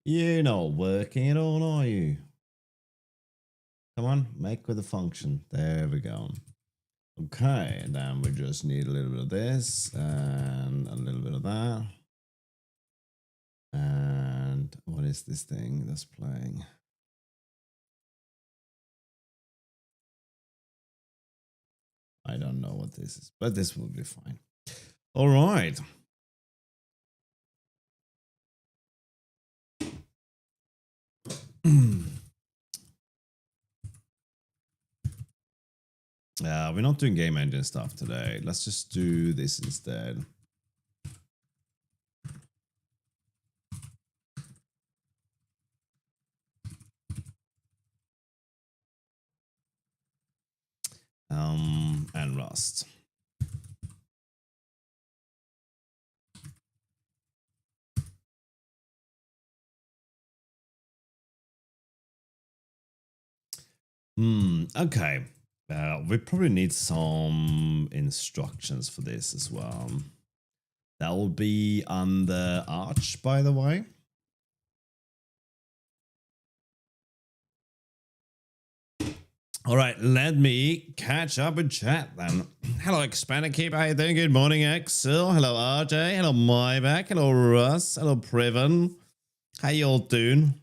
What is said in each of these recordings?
You're not working at all, are you? Come on, make with a function. There we go. Okay, and then we just need a little bit of this and a little bit of that. And what is this thing that's playing? I don't know what this is, but this will be fine. All right. We're not doing game engine stuff today. Let's just do this instead. And Rust. Okay. We probably need some instructions for this as well. That will be on the Arch, by the way. All right, let me catch up with chat then. Hello, Expanded Keep. How you doing? Good morning, Axel. Hello, RJ. Hello, Myback. Hello, Russ. Hello, Priven. How you all doing?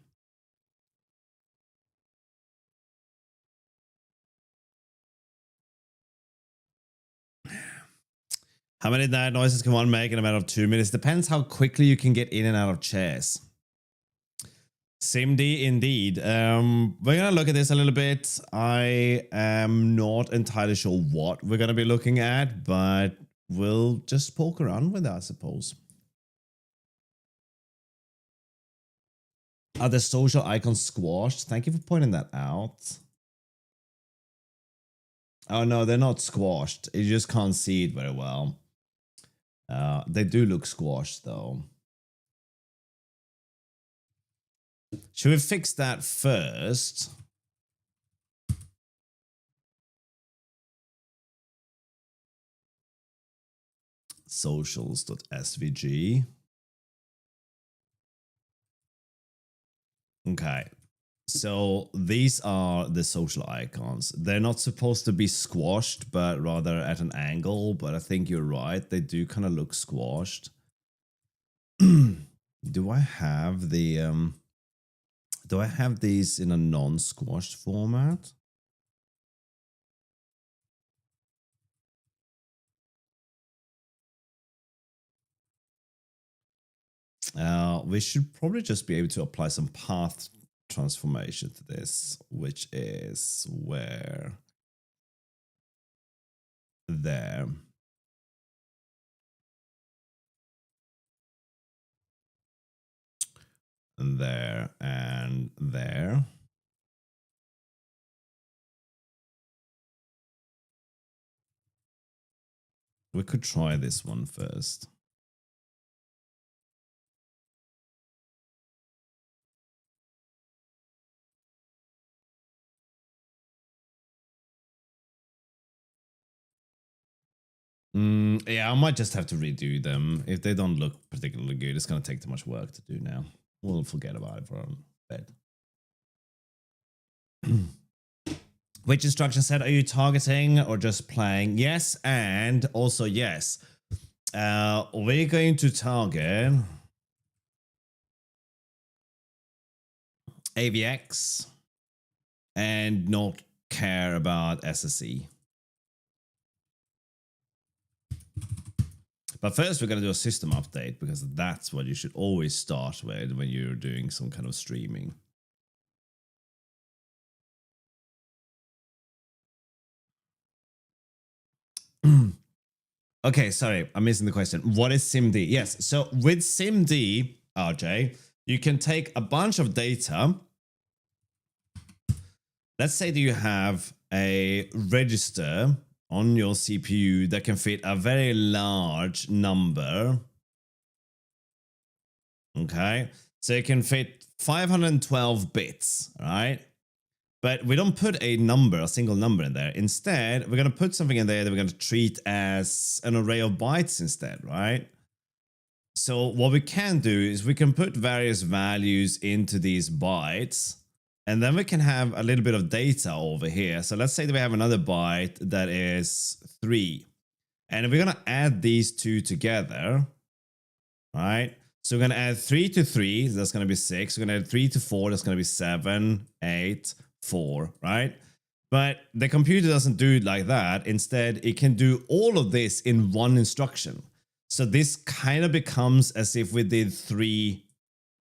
How many night noises can one make in a matter of 2 minutes? Depends how quickly you can get in and out of chairs. SIMD indeed. We're gonna look at this a little bit. I am not entirely sure what we're gonna be looking at, but we'll just poke around with that, I suppose. Are the social icons squashed? Thank you for pointing that out. Oh no, they're not squashed. You just can't see it very well. They do look squashed though. Should we fix that first? Socials.svg. Okay. So these are the social icons. They're not supposed to be squashed, but rather at an angle. But I think you're right. They do kind of look squashed. Do I have the do I have these in a non-squashed format? We should probably just be able to apply some path transformation to this, which is where there. And there and there. We could try this one first. Yeah, I might just have to redo them. If they don't look particularly good, it's going to take too much work to do now. We'll forget about it for a bit. Which instruction set are you targeting or just playing? Yes, and also yes. We're going to target AVX and not care about SSE. But first, we're going to do a system update because that's what you should always start with when you're doing some kind of streaming. Okay, sorry, I'm missing the question. What is SIMD? Yes, so with SIMD, RJ, you can take a bunch of data. Let's say that you have a register on your CPU that can fit a very large number. Okay, so it can fit 512 bits, right? But we don't put a number, a single number in there. Instead, we're going to put something in there that we're going to treat as an array of bytes instead, right? So what we can do is we can put various values into these bytes, and then we can have a little bit of data over here. So let's say that we have another byte that is 3. And we're going to add these two together, right? So we're going to add 3 to 3, that's going to be 6. We're going to add 3 to 4, that's going to be 7, 8, 4, right? But the computer doesn't do it like that. Instead, it can do all of this in one instruction. So this kind of becomes as if we did 3.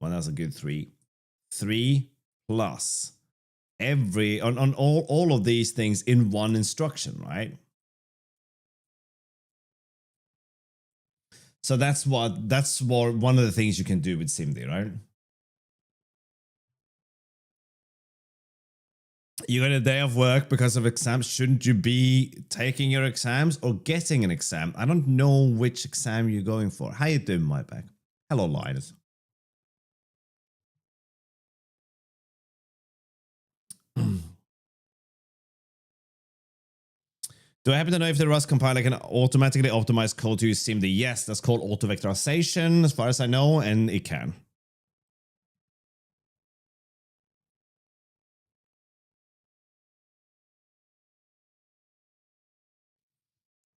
Well, that's a good 3. 3 plus every on all of these things in one instruction, right? So that's what one of the things you can do with SIMD, right? You got a day of work because of exams. Shouldn't you be taking your exams or getting an exam? I don't know which exam you're going for. How you doing, my back? Hello, Linus. Do I happen to know if the Rust compiler can automatically optimize code to use SIMD? Yes, that's called auto-vectorization, as far as I know, and it can.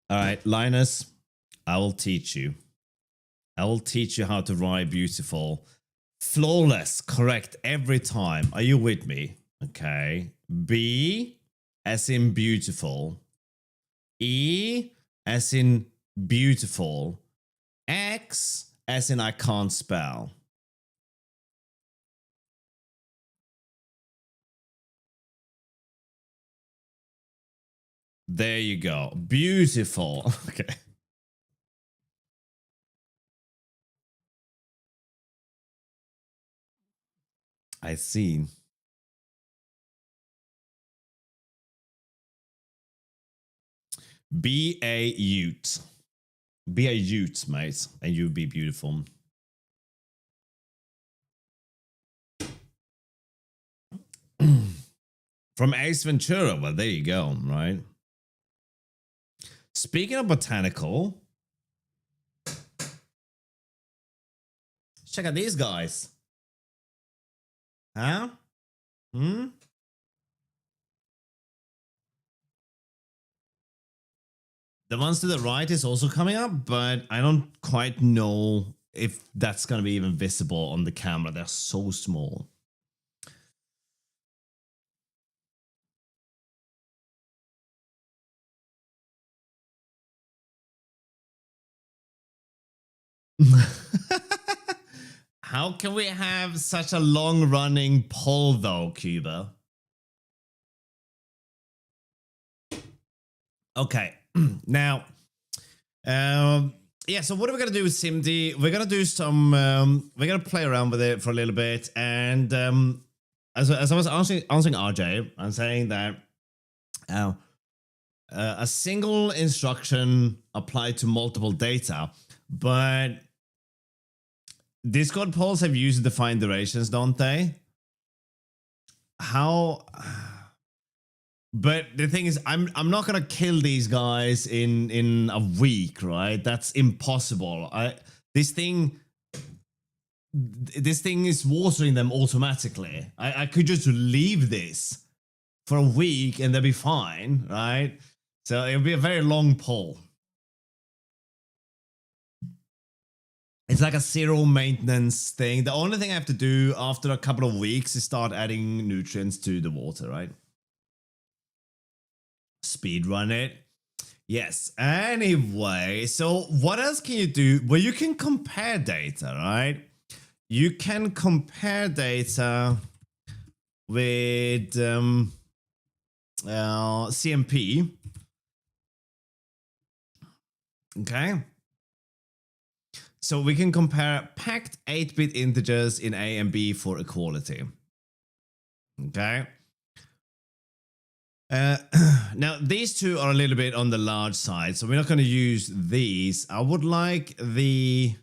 All right, Linus, I will teach you. I will teach you how to write beautiful. Flawless, correct every time. Are you with me? Okay. B as in beautiful. E as in beautiful. X as in I can't spell. There you go. Beautiful. Okay. I see. Be a ute. Be a ute, mate, and you'll be beautiful. From Ace Ventura. Well, there you go, right? Speaking of botanical, check out these guys. Huh? Hmm? The ones to the right is also coming up, but I don't quite know if that's going to be even visible on the camera. They're so small. How can we have such a long-running poll, though, Cuba? Okay, now, yeah. So what are we gonna do with SIMD? We're gonna do some. We're gonna play around with it for a little bit, and as I was answering RJ, I'm saying that a single instruction applied to multiple data, but Discord polls have user defined durations, don't they? How? But the thing is, I'm not gonna kill these guys in a week, right? That's impossible. This thing is watering them automatically. I could just leave this for a week and they'll be fine, right? So it'll be a very long poll. It's like a zero maintenance thing. The only thing I have to do after a couple of weeks is start adding nutrients to the water, right? Speedrun it. Yes. Anyway, so what else can you do? Well, you can compare data, right? You can compare data with CMP. Okay. So we can compare packed 8-bit integers in A and B for equality. Okay. Now, these two are a little bit on the large side, so we're not going to use these. I would like the...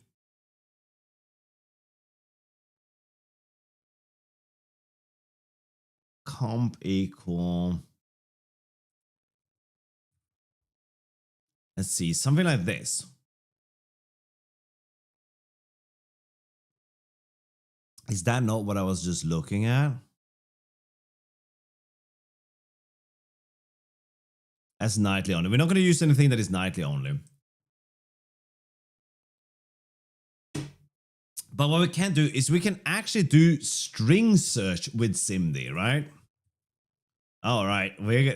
comp equal... Let's see, something like this. Is that not what I was just looking at? As nightly only. We're not going to use anything that is nightly only. But what we can do is we can actually do string search with SIMD, right? All right,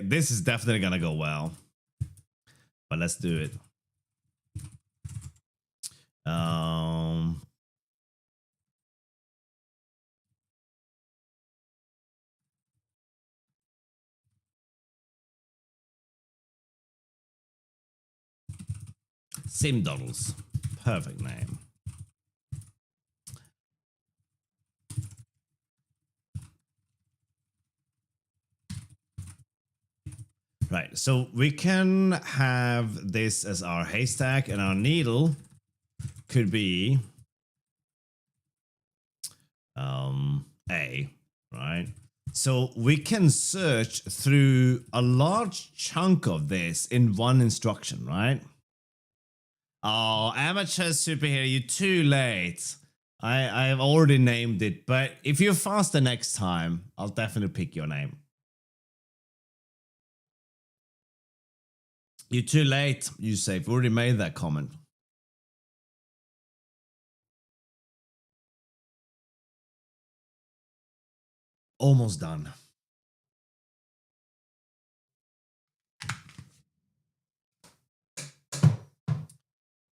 this is definitely gonna go well. But let's do it. SimDoddles. Perfect name. Right, so we can have this as our haystack, and our needle could be A, right? So we can search through a large chunk of this in one instruction, right? Oh, amateur superhero, you're too late. I have already named it, but if you're faster next time, I'll definitely pick your name. You're too late, you say. We've already made that comment. Almost done.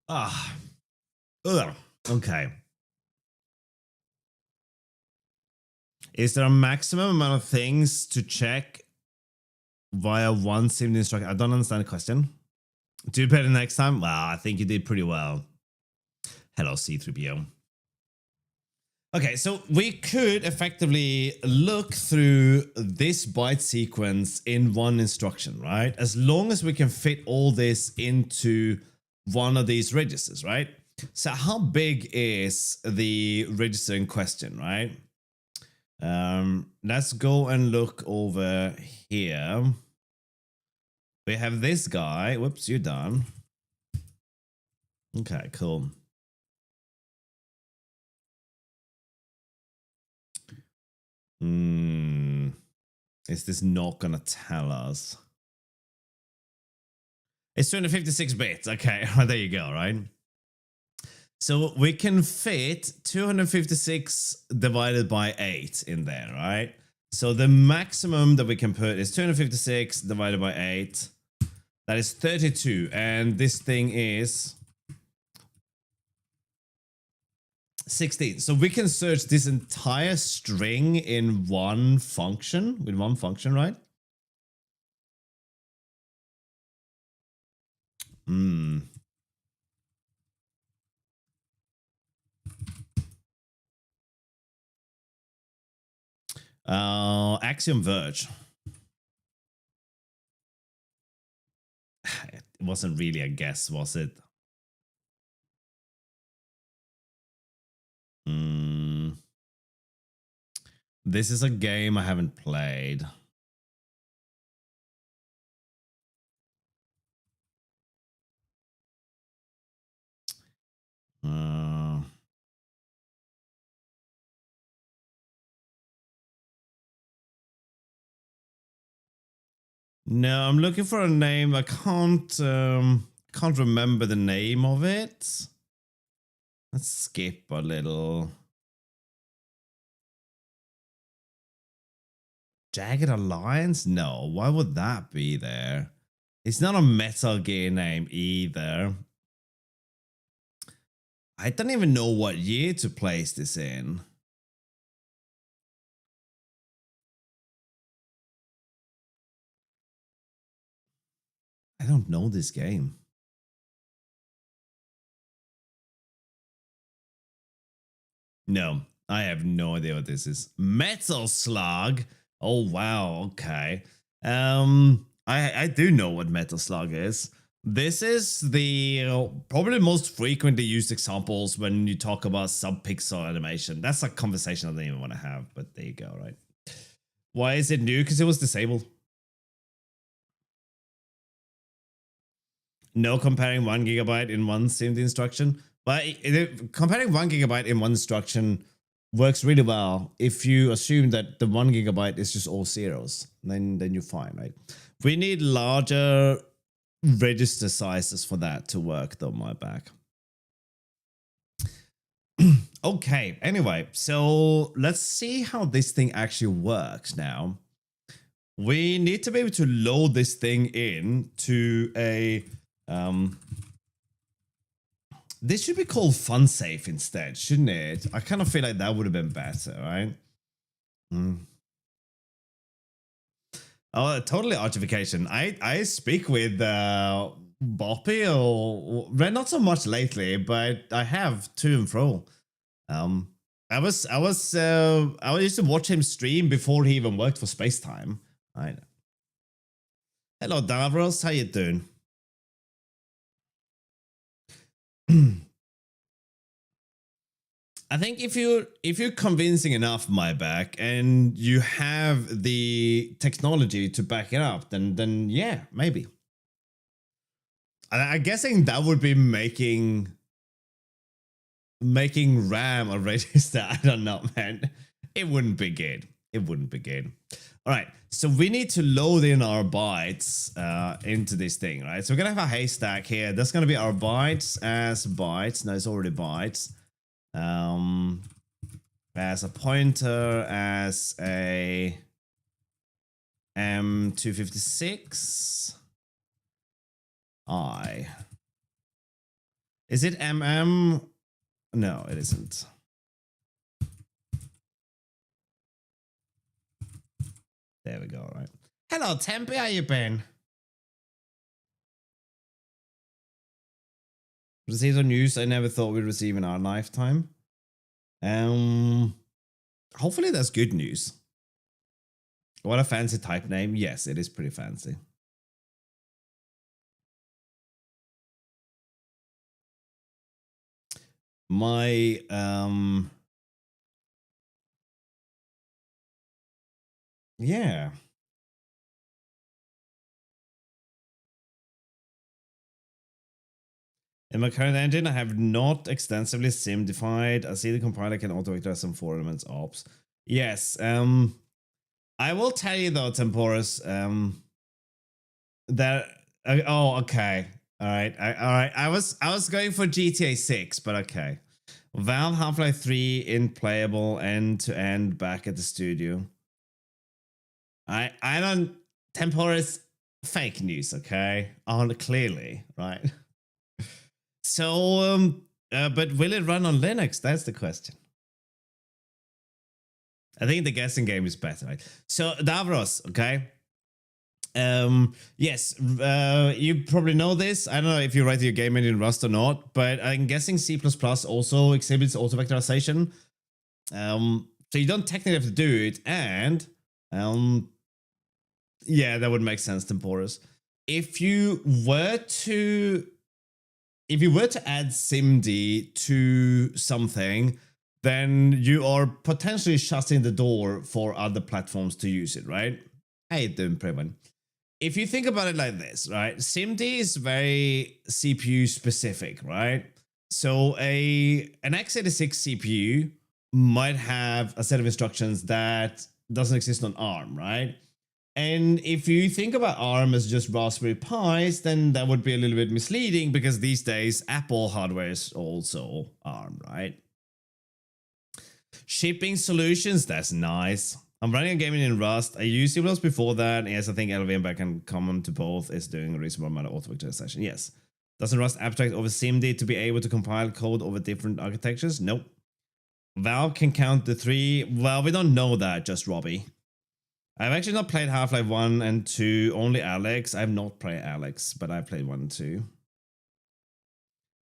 Ah. Ugh. Okay. Is there a maximum amount of things to check via one SIMD instruction? I don't understand the question. Do better next time? Well, I think you did pretty well. Hello, C3PO. Okay, so we could effectively look through this byte sequence in one instruction, right? As long as we can fit all this into one of these registers, right? So how big is the register in question, right? Let's go and look over here. We have this guy. Whoops, you're done. Okay, cool. Is this not gonna tell us? It's 256 bits. Okay, there you go, right? So we can fit 256 divided by 8 in there, right? So the maximum that we can put is 256 divided by 8. That is 32. And this thing is 16. So we can search this entire string in one function, with one function, right? Axiom Verge. It wasn't really a guess, was it? This is a game I haven't played. No, I'm looking for a name. I can't remember the name of it. Let's skip a little. Jagged Alliance? No, why would that be there? It's not a Metal Gear name either. I don't even know what year to place this in. I don't know this game. No, I have no idea what this is. Metal Slug? Oh, wow, okay. I do know what Metal Slug is. This is the probably most frequently used examples when you talk about sub-pixel animation. That's a conversation I don't even want to have, but there you go, right? Why is it new? Because it was disabled. No comparing 1 GB in one SIMD instruction. But comparing 1 GB in one instruction works really well if you assume that the 1 gigabyte is just all zeros. Then you're fine, right? We need larger register sizes for that to work, though, my back. Okay, anyway, so let's see how this thing actually works now. We need to be able to load this thing in to a... this should be called FunSafe instead, shouldn't it? I kind of feel like that would have been better, right? Oh, totally artification. I speak with Boppy, or well, not so much lately, but I have to and fro. I used to watch him stream before he even worked for Spacetime. Right. Hello, Davros. How you doing? I think if you're convincing enough, my back, and you have the technology to back it up, then yeah, maybe. I'm guessing that would be making RAM a register. I don't know, man. It wouldn't be good. It wouldn't be good. All right, so we need to load in our bytes into this thing, right? So we're gonna have a haystack here. That's gonna be our bytes as bytes. No, it's already bytes. As a pointer, as a M256. Is it MM? No, it isn't. There we go, right? Hello, Tempe, how you been? Received on news I never thought we'd receive in our lifetime. Hopefully that's good news. What a fancy type name. Yes, it is pretty fancy. My yeah. In my current engine, I have not extensively SIMD-ified. I see the compiler can auto-vectorize some 4 elements ops. Yes, I will tell you though, Temporus, that oh, okay. All right. I was going for GTA 6, but okay. Valve Half-Life 3 in playable end to end back at the studio. I don't Temporus fake news, okay? On clearly, right? So but will it run on Linux? That's the question. I think the guessing game is better, right? So Davros, okay? Yes, you probably know this. I don't know if you write your game in Rust or not, but I'm guessing C++ also exhibits auto-vectorization. So you don't technically have to do it, and yeah, that would make sense, Temporus. If you were to add SIMD to something, then you are potentially shutting the door for other platforms to use it, right? How you doing, Previn? If you think about it like this, right? SIMD is very CPU specific, right? So an x86 CPU might have a set of instructions that doesn't exist on ARM, right? And if you think about ARM as just Raspberry Pis, then that would be a little bit misleading, because these days Apple hardware is also ARM, right? Shipping solutions, that's nice. I'm running a game in Rust. I used C++ before that. Yes, I think LVM back and common to both is doing a reasonable amount of auto-vectorization. Yes. Doesn't Rust abstract over SIMD to be able to compile code over different architectures? Nope. Valve can count the 3. Well, we don't know that, just Robbie. I've actually not played Half-Life 1 and 2, only Alex. I've not played Alex, but I played 1 and 2.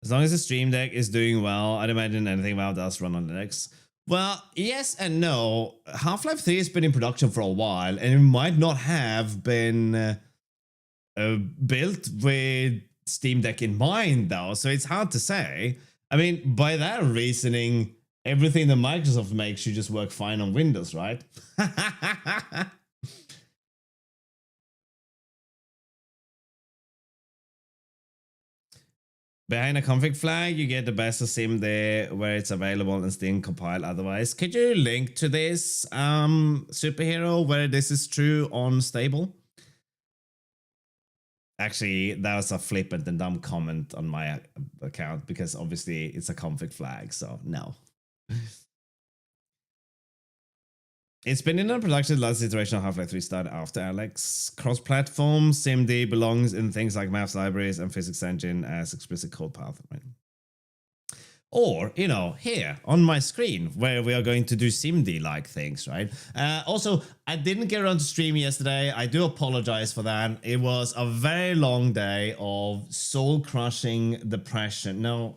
As long as the Stream Deck is doing well, I'd imagine anything Valve does run on Linux. Well, yes and no. Half-Life 3 has been in production for a while, and it might not have been built with Steam Deck in mind, though, so it's hard to say. I mean, by that reasoning, everything that Microsoft makes should just work fine on Windows, right? Behind a config flag, you get the best of SIMD where it's available and still compile otherwise. Could you link to this superhero where this is true on stable? Actually, that was a flippant and dumb comment on my account because obviously it's a config flag, so no. It's been in a production last iteration of Half-Life 3 started after Alex. Cross-platform, SIMD belongs in things like maths libraries and physics engine as explicit code path. Right? Or, you know, here on my screen where we are going to do SIMD-like things, right? Also, I didn't get around to stream yesterday. I do apologize for that. It was a very long day of soul-crushing depression. No.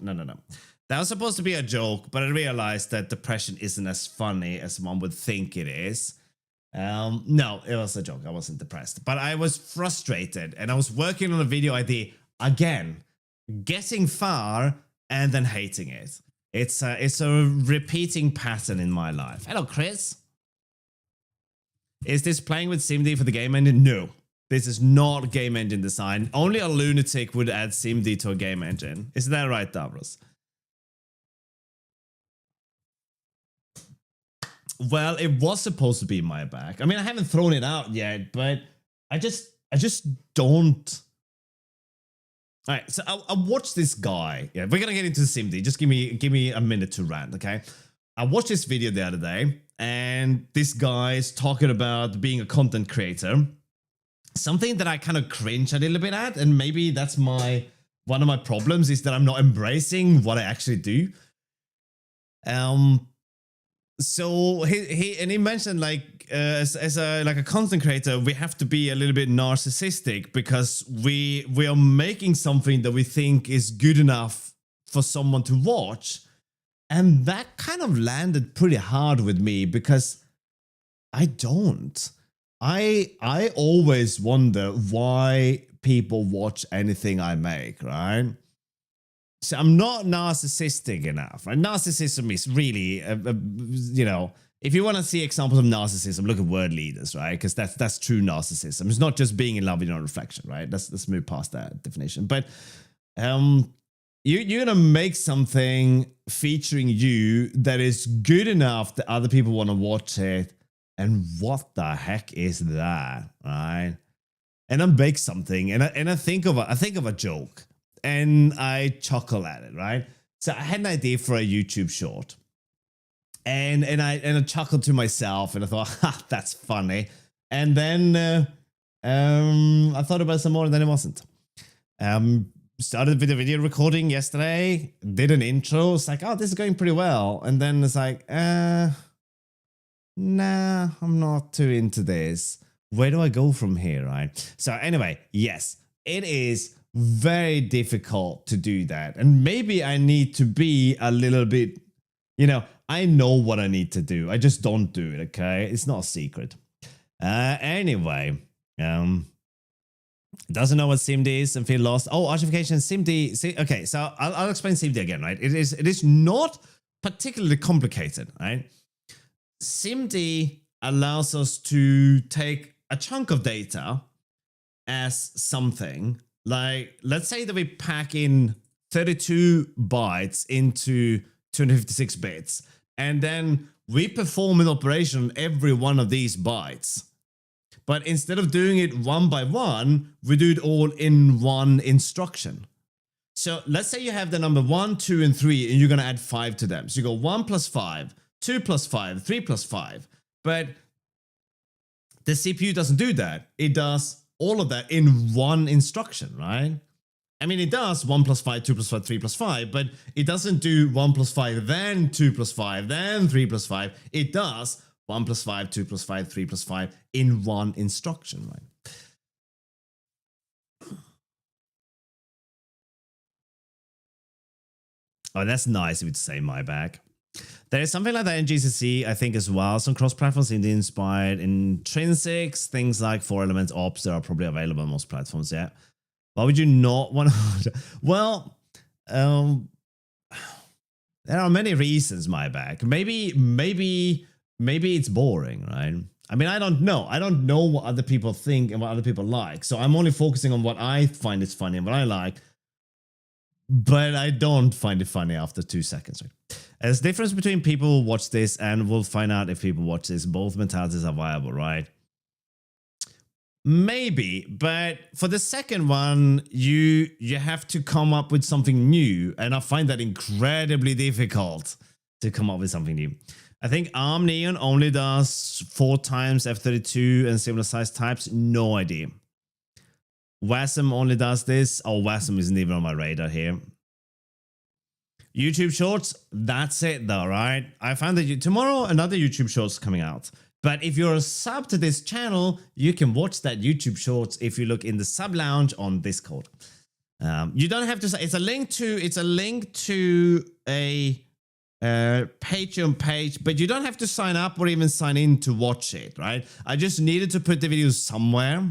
That was supposed to be a joke, but I realized that depression isn't as funny as one would think it is. No, it was a joke. I wasn't depressed, but I was frustrated and I was working on a video idea again, getting far and then hating it. It's a repeating pattern in my life. Hello, Chris. Is this playing with SIMD for the game engine? No, this is not game engine design. Only a lunatic would add SIMD to a game engine. Is that right, Davros? Well, it was supposed to be my back. I mean, I haven't thrown it out yet, but I just don't. All right, so I watched this guy. Yeah, we're gonna get into SIMD. Just give me a minute to rant, okay? I watched this video the other day, and this guy's talking about being a content creator. Something that I kind of cringe a little bit at, and maybe that's one of my problems is that I'm not embracing what I actually do. So he mentioned like as a content creator, we have to be a little bit narcissistic because we are making something that we think is good enough for someone to watch, and that kind of landed pretty hard with me because I don't. I always wonder why people watch anything I make, right? So I'm not narcissistic enough. And narcissism is really, you know, if you want to see examples of narcissism, look at word leaders, right? Because that's true narcissism. It's not just being in love with your own reflection, right? Let's move past that definition. But you're gonna make something featuring you that is good enough that other people want to watch it. And what the heck is that, right? And I make something, and I think of a joke. And I chuckle at it, right? So I had an idea for a YouTube short, and I chuckled to myself, and I thought, ha, that's funny. And then I thought about it some more, and then it wasn't. Started with a video recording yesterday, did an intro. It's like, oh, this is going pretty well, and then it's like, nah, I'm not too into this. Where do I go from here, right? So anyway, yes, it is very difficult to do that. And maybe I need to be a little bit, you know, I know what I need to do. I just don't do it, okay? It's not a secret. Anyway, doesn't know what SIMD is and feel lost. Oh, archification, SIMD. Okay, so I'll explain SIMD again, right? It is not particularly complicated, right? SIMD allows us to take a chunk of data as something. Like, let's say that we pack in 32 bytes into 256 bits, and then we perform an operation on every one of these bytes. But instead of doing it one by one, we do it all in one instruction. So let's say you have the number 1, 2, and 3, and you're going to add 5 to them. So you go 1 plus 5, 2 plus 5, 3 plus 5. But the CPU doesn't do that. It does all of that in one instruction, right? I mean, it does 1 plus 5, 2 plus 5, 3 plus 5, but it doesn't do 1 plus 5, then 2 plus 5, then 3 plus 5. It does 1 plus 5, 2 plus 5, 3 plus 5 in one instruction, right? Oh, that's nice of you to say, my bag. There is something like that in GCC, I think, as well. Some cross-platform SIMD-inspired intrinsics, things like 4-element ops that are probably available on most platforms, yeah. Why would you not want to? Well, there are many reasons, my bag. Maybe it's boring, right? I mean, I don't know. I don't know what other people think and what other people like. So I'm only focusing on what I find is funny and what I like. but I don't find it funny after 2 seconds. Right? There's a difference between people who watch this, and we'll find out if people watch this. Both mentalities are viable, right? Maybe, but for the second one, you have to come up with something new, and I find that incredibly difficult to come up with something new. I think ARM Neon only does 4 times F32 and similar size types. No idea. Wasm only does this. Oh, Wasm isn't even on my radar here. YouTube Shorts, that's it though, right? I found that tomorrow another YouTube Shorts coming out. But if you're a sub to this channel, you can watch that YouTube Shorts if you look in the sub lounge on Discord. You don't have to. It's a link to a Patreon page, but you don't have to sign up or even sign in to watch it, right? I just needed to put the videos somewhere.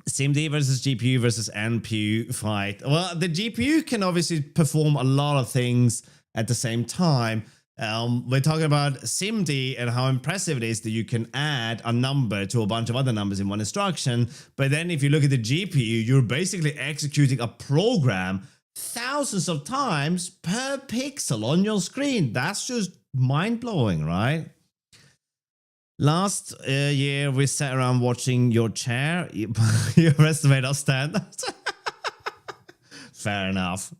SIMD versus GPU versus NPU fight. Well, the GPU can obviously perform a lot of things at the same time. We're talking about SIMD and how impressive it is that you can add a number to a bunch of other numbers in one instruction. But then if you look at the GPU, you're basically executing a program thousands of times per pixel on your screen. That's just mind-blowing, right? Last year, we sat around watching your chair. You estimate our standards. Fair enough.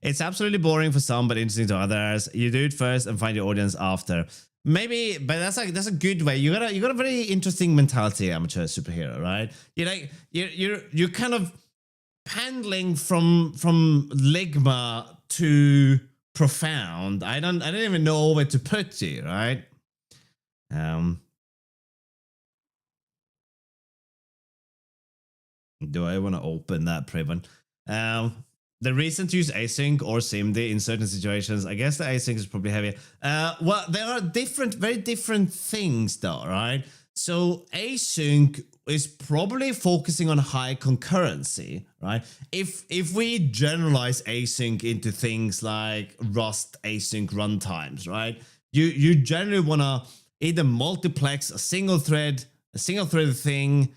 It's absolutely boring for some, but interesting to others. You do it first and find your audience after. Maybe, but that's a good way. You got a very interesting mentality, amateur superhero, right? You're kind of pendling from ligma to profound. I don't even know where to put you, right? Do I want to open that, Priven? The reason to use async or SIMD in certain situations, I guess the async is probably heavier. Well, there are very different things though, right? So async is probably focusing on high concurrency, right? If we generalize async into things like Rust async runtimes, right? You generally want to either multiplex a single thread thing,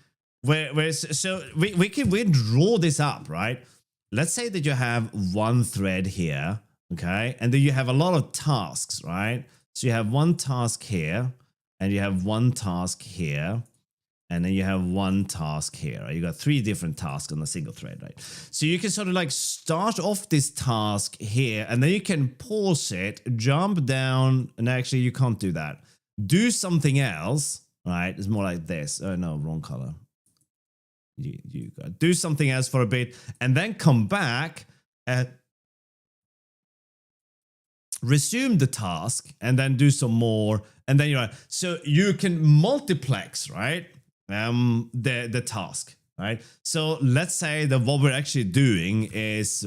so we draw this up, right? Let's say that you have one thread here, okay? And then you have a lot of tasks, right? So you have one task here, and you have one task here, and then you have one task here, right? You got 3 different tasks on a single thread, right? So you can sort of like start off this task here, and then you can pause it, jump down, and actually you can't do that. Do something else, right? It's more like this. Oh no, wrong color. You gotta do something else for a bit and then come back and resume the task and then do some more, and then you're so you can multiplex, right? The task, right? So let's say that what we're actually doing is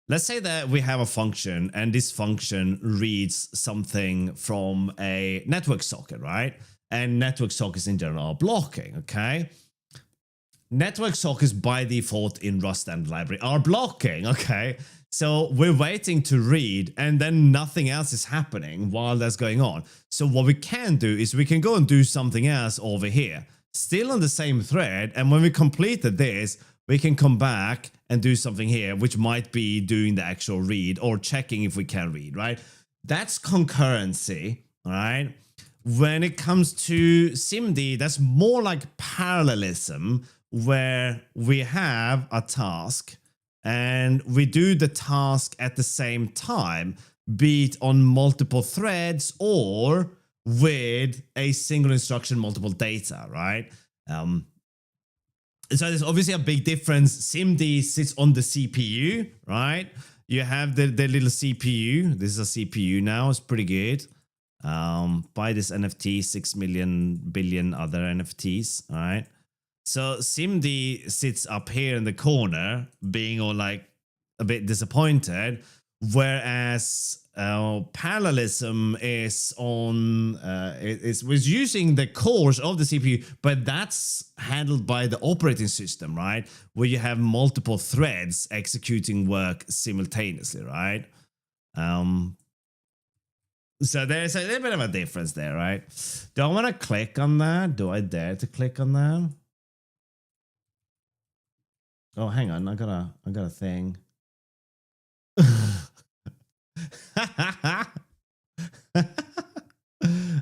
let's say that we have a function and this function reads something from a network socket, right? And network sockets in general are blocking, okay? Network sockets by default in Rust and library are blocking, okay? So we're waiting to read and then nothing else is happening while that's going on. So what we can do is we can go and do something else over here, still on the same thread. And when we completed this, we can come back and do something here, which might be doing the actual read or checking if we can read, right? That's concurrency, all right? When it comes to SIMD, that's more like parallelism, where we have a task and we do the task at the same time, be it on multiple threads or with a single instruction, multiple data, right? So there's obviously a big difference. SIMD sits on the CPU, right? You have the little CPU. This is a CPU now. It's pretty good. Buy this NFT, 6 million billion other NFTs, all right? So SIMD sits up here in the corner, being all like a bit disappointed, whereas parallelism is on, it was using the cores of the CPU, but that's handled by the operating system, right? Where you have multiple threads executing work simultaneously, right? So there's a little bit of a difference there, right? Do I want to click on that? Do I dare to click on that? Oh, hang on. I got a thing.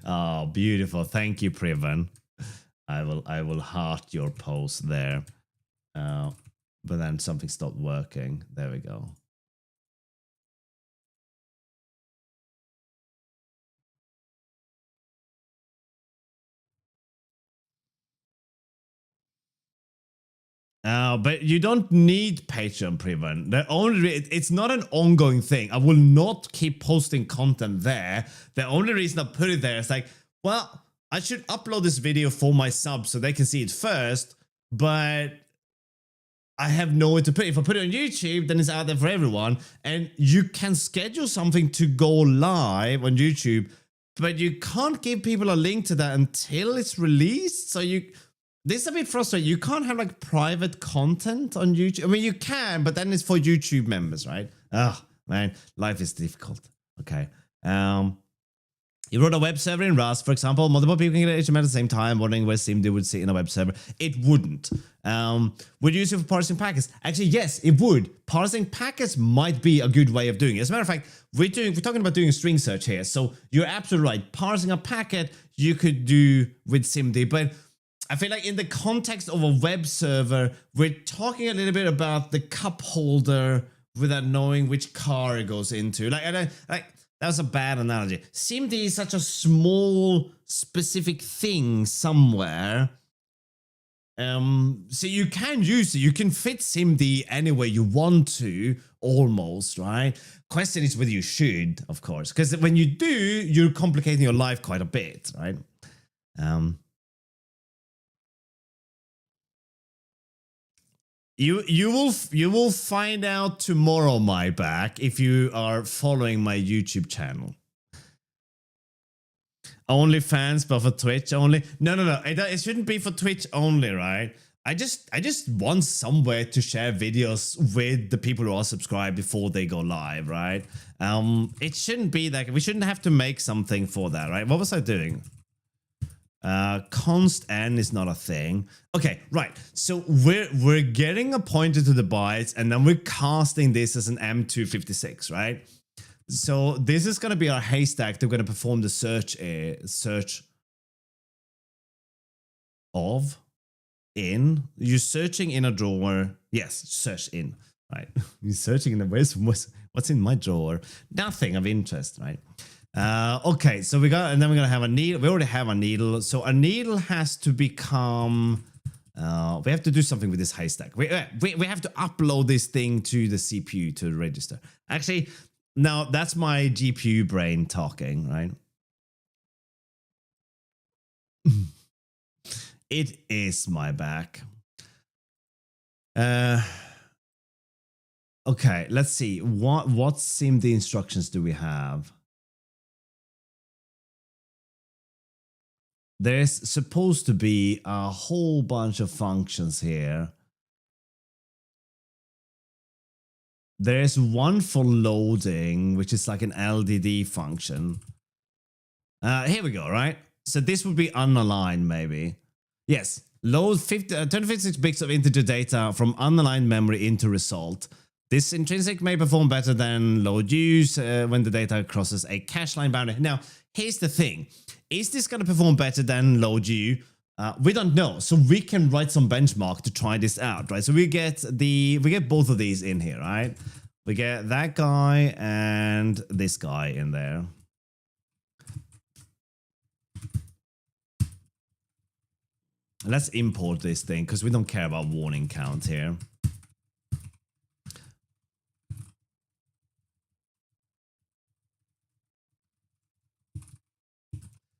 Oh, beautiful. Thank you, Priven. I will heart your post there. But then something stopped working. There we go. But you don't need Patreon, Priven. It's not an ongoing thing. I will not keep posting content there. The only reason I put it there is like, well, I should upload this video for my subs so they can see it first, but I have nowhere to put it. If I put it on YouTube, then it's out there for everyone. And you can schedule something to go live on YouTube, but you can't give people a link to that until it's released. So this is a bit frustrating. You can't have like private content on YouTube. I mean, you can, but then it's for YouTube members, right? Oh, man, life is difficult. Okay. You wrote a web server in Rust, for example. Multiple people can get HTML at the same time, wondering where SIMD would sit in a web server. It wouldn't. Would you use it for parsing packets? Actually, yes, it would. Parsing packets might be a good way of doing it. As a matter of fact, we're talking about doing a string search here. So you're absolutely right. Parsing a packet you could do with SIMD, but I feel like in the context of a web server, we're talking a little bit about the cup holder without knowing which car it goes into. That was a bad analogy. SIMD is such a small, specific thing somewhere. So you can use it. You can fit SIMD anywhere you want to, almost, right? Question is whether you should, of course, because when you do, you're complicating your life quite a bit, right? You will find out tomorrow, my back, if you are following my YouTube channel. Only fans, but for Twitch only. No. It shouldn't be for Twitch only, right? I just want somewhere to share videos with the people who are subscribed before they go live, right? It shouldn't be that. We shouldn't have to make something for that, right? What was I doing? Const n is not a thing. Okay, right. So we're getting a pointer to the bytes, and then we're casting this as an M256, right? So this is going to be our haystack that we're going to perform the search of in. You're searching in a drawer. Yes, search in. Right. You're searching in a what's in my drawer? Nothing of interest, right? Okay, so we're gonna have a needle. We already have a needle, so a needle has to become. We have to do something with this haystack. We have to upload this thing to the CPU to register. Actually, now that's my GPU brain talking, right? It is my back. Okay, let's see. What SIMD instructions do we have? There's supposed to be a whole bunch of functions here. There's one for loading, which is like an LDD function. Here we go, right? So this would be unaligned, maybe. Yes, load 256 bits of integer data from unaligned memory into result. This intrinsic may perform better than load use when the data crosses a cache line boundary. Now, here's the thing. Is this going to perform better than load U? We don't know, so we can write some benchmark to try this out, right? So we get both of these in here, right? We get that guy and this guy in there. Let's import this thing because we don't care about warning count here.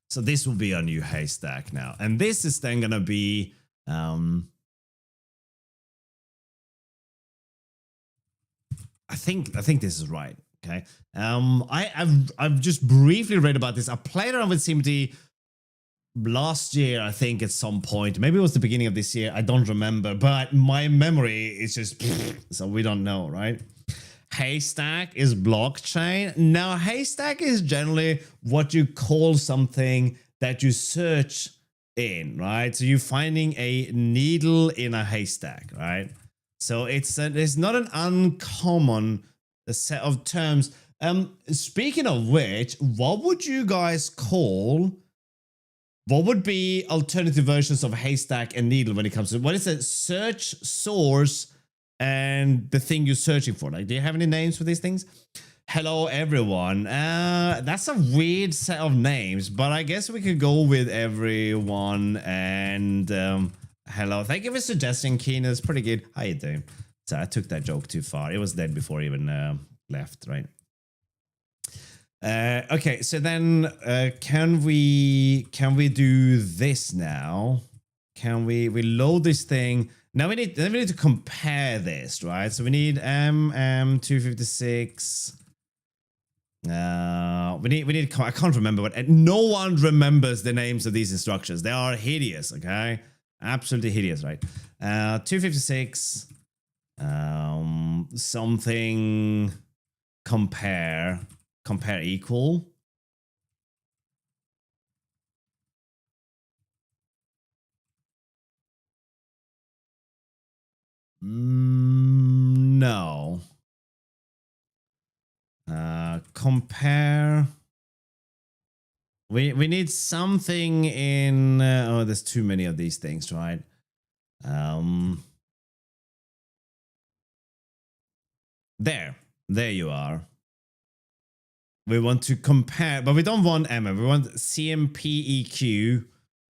So this will be our new haystack now. And this is then going to be... I think this is right. Okay. I've just briefly read about this. I played around with SIMD last year, I think, at some point. Maybe it was the beginning of this year. I don't remember. But my memory is just... So we don't know, right? Haystack is blockchain. Now, haystack is generally what you call something that you search in, right? So you're finding a needle in a haystack, right? So it's not an uncommon set of terms. Speaking of which, what would you guys call? What would be alternative versions of haystack and needle when it comes to what is it? Search, source, and the thing you're searching for. Like, do you have any names for these things? Hello, everyone. That's a weird set of names, but I guess we could go with everyone and hello. Thank you for suggesting, Keenan. It's pretty good. How you doing? So I took that joke too far. It was dead before I even left, right? Okay, so then can we do this now? Can we load this thing? Now we need to compare this, right? So we need 256. We need I can't remember what, no one remembers the names of these instructions. They are hideous, okay? Absolutely hideous, right? 256 something compare equal. No. Compare. We need something in. Oh, there's too many of these things, right? There you are. We want to compare, but we don't want Emma. We want CMPEQ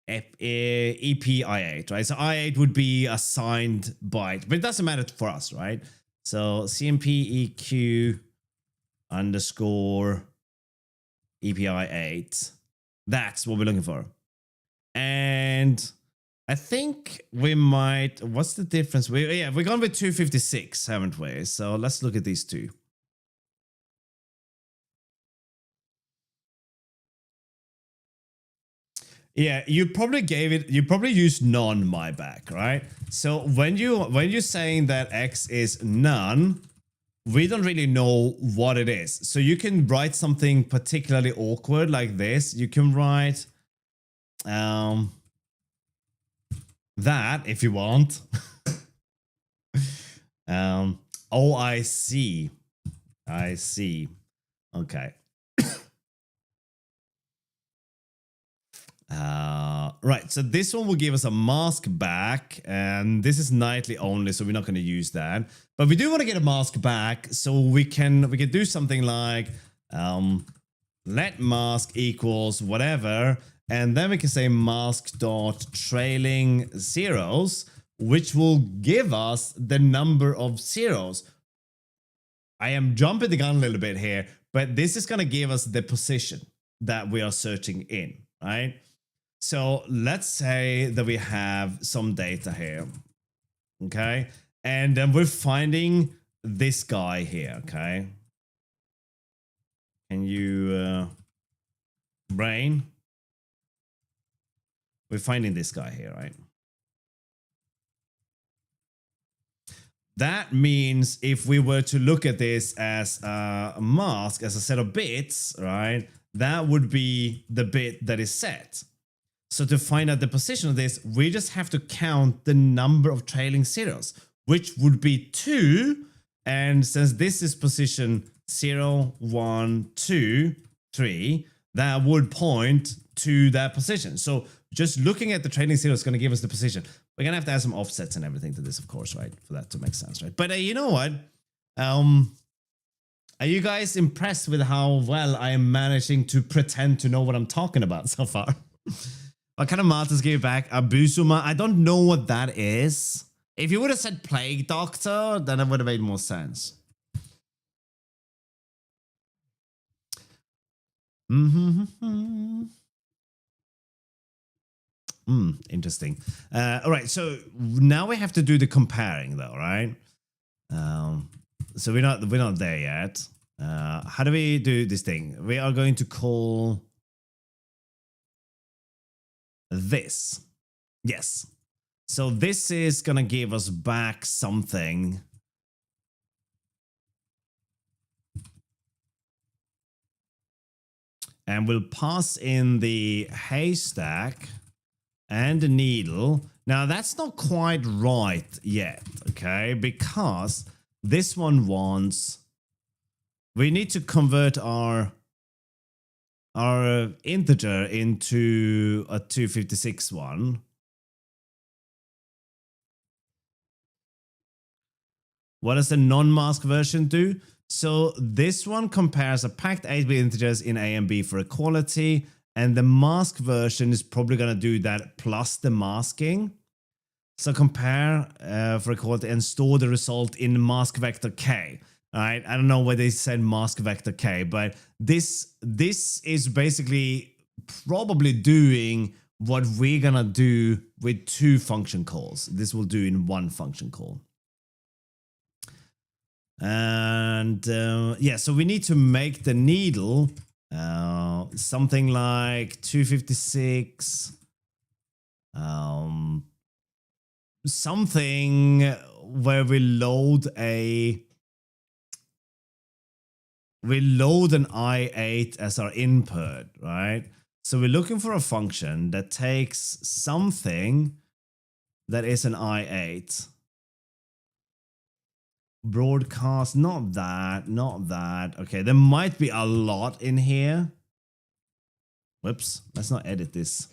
EPI8, right? So I8 would be a signed byte, but it doesn't matter for us, right? So CMPEQ underscore EPI8. That's what we're looking for. And I think we might, what's the difference? We're going with 256, haven't we? So let's look at these two. Yeah, you probably used none my back, right? So when you're saying that X is none, we don't really know what it is. So you can write something particularly awkward like this. You can write that if you want. Oh, I see. Okay. Right, so this one will give us a mask back, and this is nightly only, so we're not going to use that. But we do want to get a mask back, so we can do something like let mask equals whatever, and then we can say mask dot trailing zeros, which will give us the number of zeros. I am jumping the gun a little bit here, but this is going to give us the position that we are searching in, right? So let's say that we have some data here, okay? And then we're finding this guy here, okay? Can you, brain? We're finding this guy here, right? That means if we were to look at this as a mask, as a set of bits, right? That would be the bit that is set. So to find out the position of this, we just have to count the number of trailing zeros, which would be 2. And since this is position 0, 1, 2, 3, that would point to that position. So just looking at the trailing zero is going to give us the position. We're going to have to add some offsets and everything to this, of course, right? For that to make sense, right? But you know what? Are you guys impressed with how well I am managing to pretend to know what I'm talking about so far? What kind of martyrs give back? Abusuma? I don't know what that is. If you would have said Plague Doctor, then it would have made more sense. Interesting. All right, so now we have to do the comparing, though, right? So we're not there yet. How do we do this thing? We are going to call this. Yes. So this is gonna give us back something. And we'll pass in the haystack and the needle. Now that's not quite right yet, okay? Because this one wants, we need to convert our integer into a 256 one. What does the non-mask version do? So this one compares a packed 8-bit integers in A and B for equality, and the mask version is probably going to do that plus the masking. So compare for equality and store the result in mask vector k. All right, I don't know why they said mask vector k, but this is basically probably doing what we're gonna do with 2 function calls. This will do in 1 function call. And yeah, so we need to make the needle something like 256, something where we load an i8 as our input, right? So we're looking for a function that takes something that is an i8. Broadcast, not that. Okay, there might be a lot in here. Whoops, let's not edit this.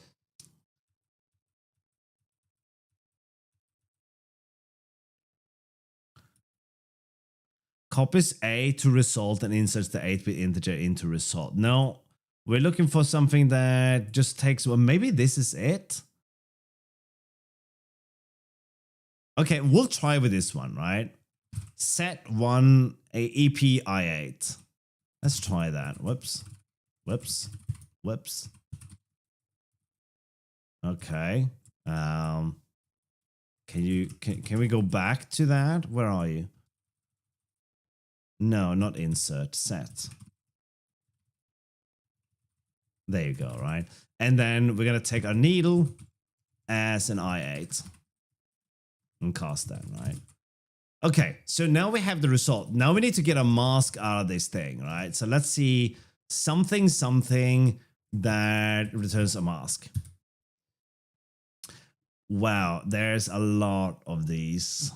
Copies A to result and inserts the 8-bit integer into result. No, we're looking for something that just takes, well, maybe this is it. Okay, we'll try with this one, right? Set one EP i8. Let's try that. Whoops. Okay. Can we go back to that? Where are you? No, not insert, set. There you go, right? And then we're going to take our needle as an i8 and cast that, right? Okay, so now we have the result. Now we need to get a mask out of this thing, right? So let's see something that returns a mask. Wow, there's a lot of these.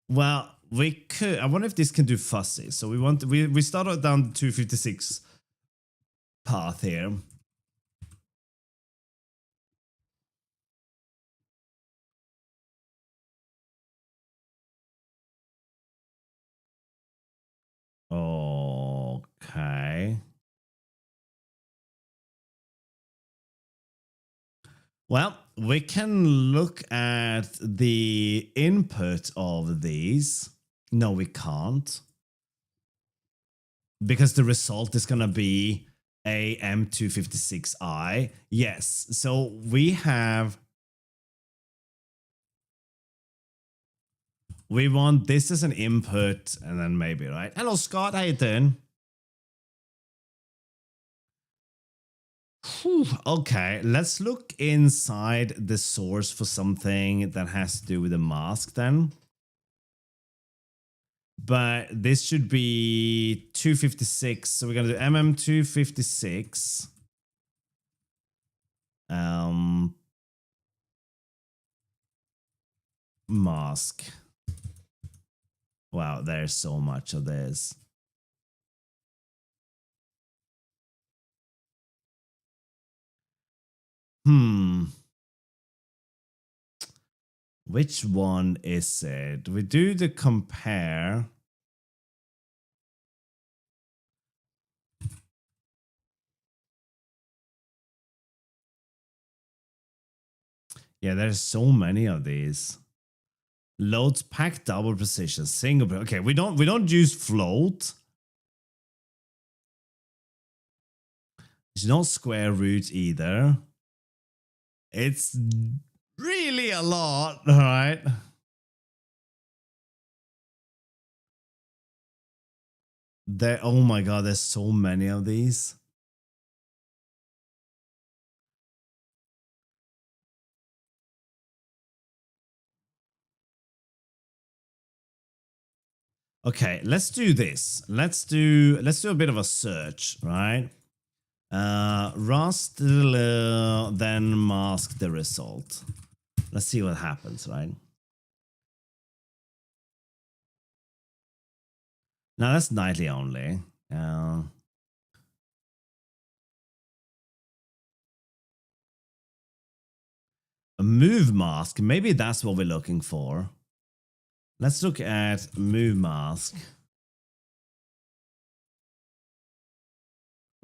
Well, we could. I wonder if this can do fuzzy. So we started down the 256 path here. Okay. Well, we can look at the input of these. No, we can't. Because the result is going to be a M256i. Yes, so we want this as an input and then maybe, right? Hello, Scott. How you doing? Whew, okay, let's look inside the source for something that has to do with the mask then. But this should be 256. So we're going to do MM256. Mask. Wow, there's so much of this. Which one is it? We do the compare. Yeah, there's so many of these. Loads pack double precision single. Okay, we don't use float. It's not square root either. It's really a lot, all right? Oh my god, there's so many of these. Okay, let's do this. Let's do a bit of a search, right? Rust, then mask the result. Let's see what happens, right? Now that's nightly only. A move mask, maybe that's what we're looking for. Let's look at move mask.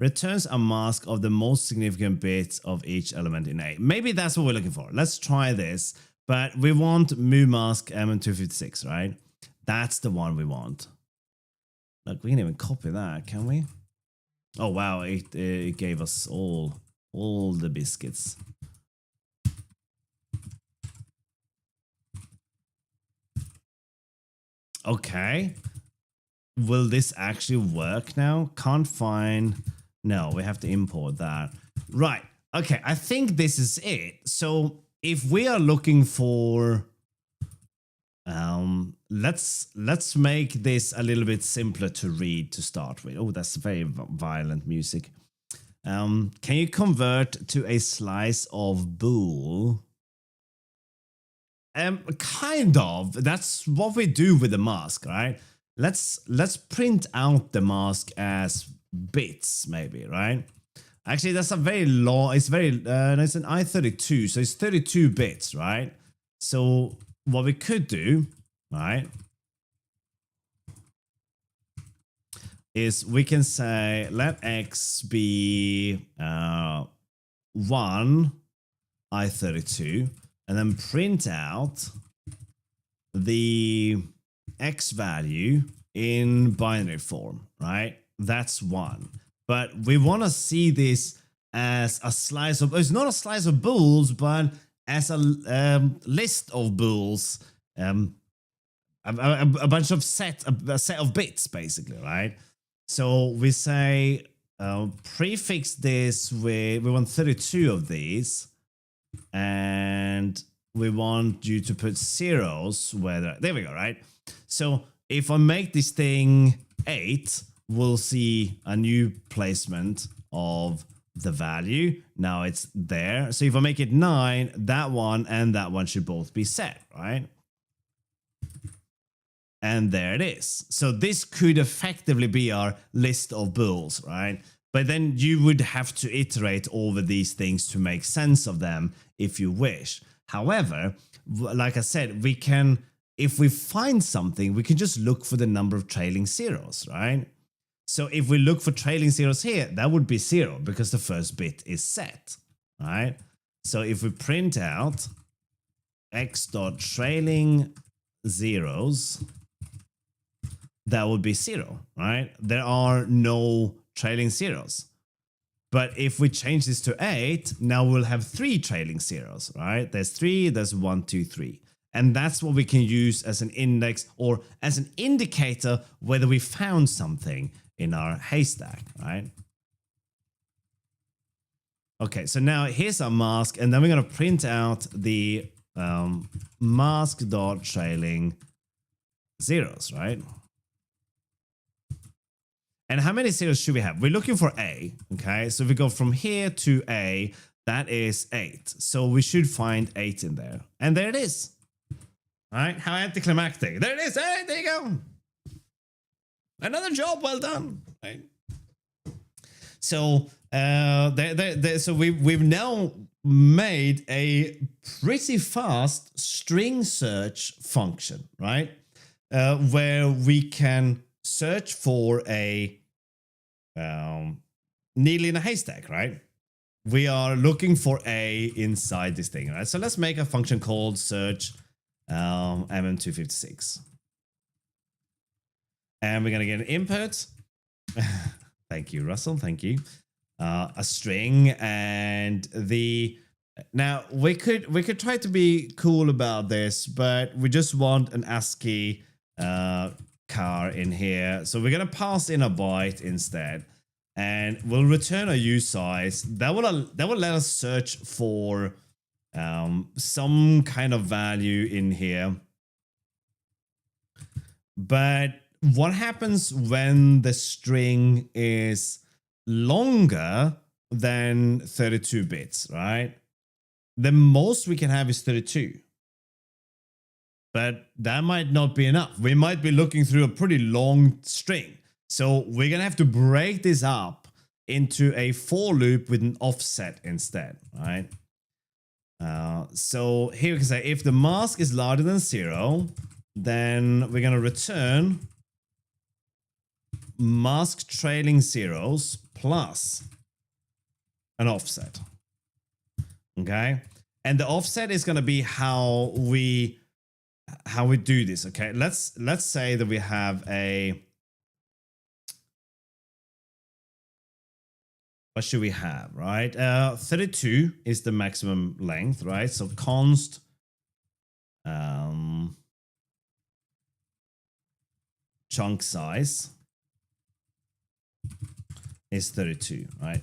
Returns a mask of the most significant bits of each element in A. Maybe that's what we're looking for. Let's try this. But we want move mask M256, right? That's the one we want. Look, we can even copy that, can we? Oh wow, it gave us all the biscuits. Okay. Will this actually work now? Can't find. No, we have to import that. Right. Okay, I think this is it. So if we are looking for let's make this a little bit simpler to read to start with. Oh, that's very violent music. Can you convert to a slice of bool? Kind of. That's what we do with the mask, right? Let's print out the mask as bits, maybe, right? Actually, that's a very long. It's very. It's an I32, so it's 32 bits, right? So what we could do, right, is we can say let x be 1 I32, and then print out the x value in binary form, right? That's 1. But we want to see this as a slice of, it's not a slice of bools, but as a list of bools, a bunch of a set of bits, basically, right? So we say prefix this with, we want 32 of these, and we want you to put zeros where there we go, right? So if I make this thing 8, we'll see a new placement of the value. Now it's there. So if I make it 9, that one and that one should both be set, right? And there it is. So this could effectively be our list of bools, right? But then you would have to iterate over these things to make sense of them if you wish. However, like I said, we can, if we find something, we can just look for the number of trailing zeros, right? So if we look for trailing zeros here, that would be 0 because the first bit is set, right? So if we print out x.trailing zeros, that would be 0, right? There are no trailing zeros. But if we change this to 8, now we'll have 3 trailing zeros, right? There's 3, there's 1, 2, 3. And that's what we can use as an index or as an indicator whether we found something in our haystack, right? Okay, so now here's our mask, and then we're going to print out the mask.trailing zeros, right? And how many zeros should we have? We're looking for A, okay? So if we go from here to A, that is 8. So we should find 8 in there. And there it is. All right, how anticlimactic. There it is. Hey, there you go. Another job well done. Right? So so we've now made a pretty fast string search function, right? Where we can search for a needle in a haystack, right? We are looking for A inside this thing, right? So let's make a function called search mm256. And we're going to get an input. Thank you, Russell. Thank you. A string and the... Now, we could try to be cool about this, but we just want an ASCII car in here. So we're going to pass in a byte instead. And we'll return a usize. That will let us search for some kind of value in here. But what happens when the string is longer than 32 bits, right? The most we can have is 32. But that might not be enough. We might be looking through a pretty long string. So we're going to have to break this up into a for loop with an offset instead, right? So here we can say if the mask is larger than 0, then we're going to return mask trailing zeros plus an offset. Okay? And the offset is going to be how we do this. Okay? Let's say that we have a, what should we have, right? 32 is the maximum length, right? So const chunk size is 32, right?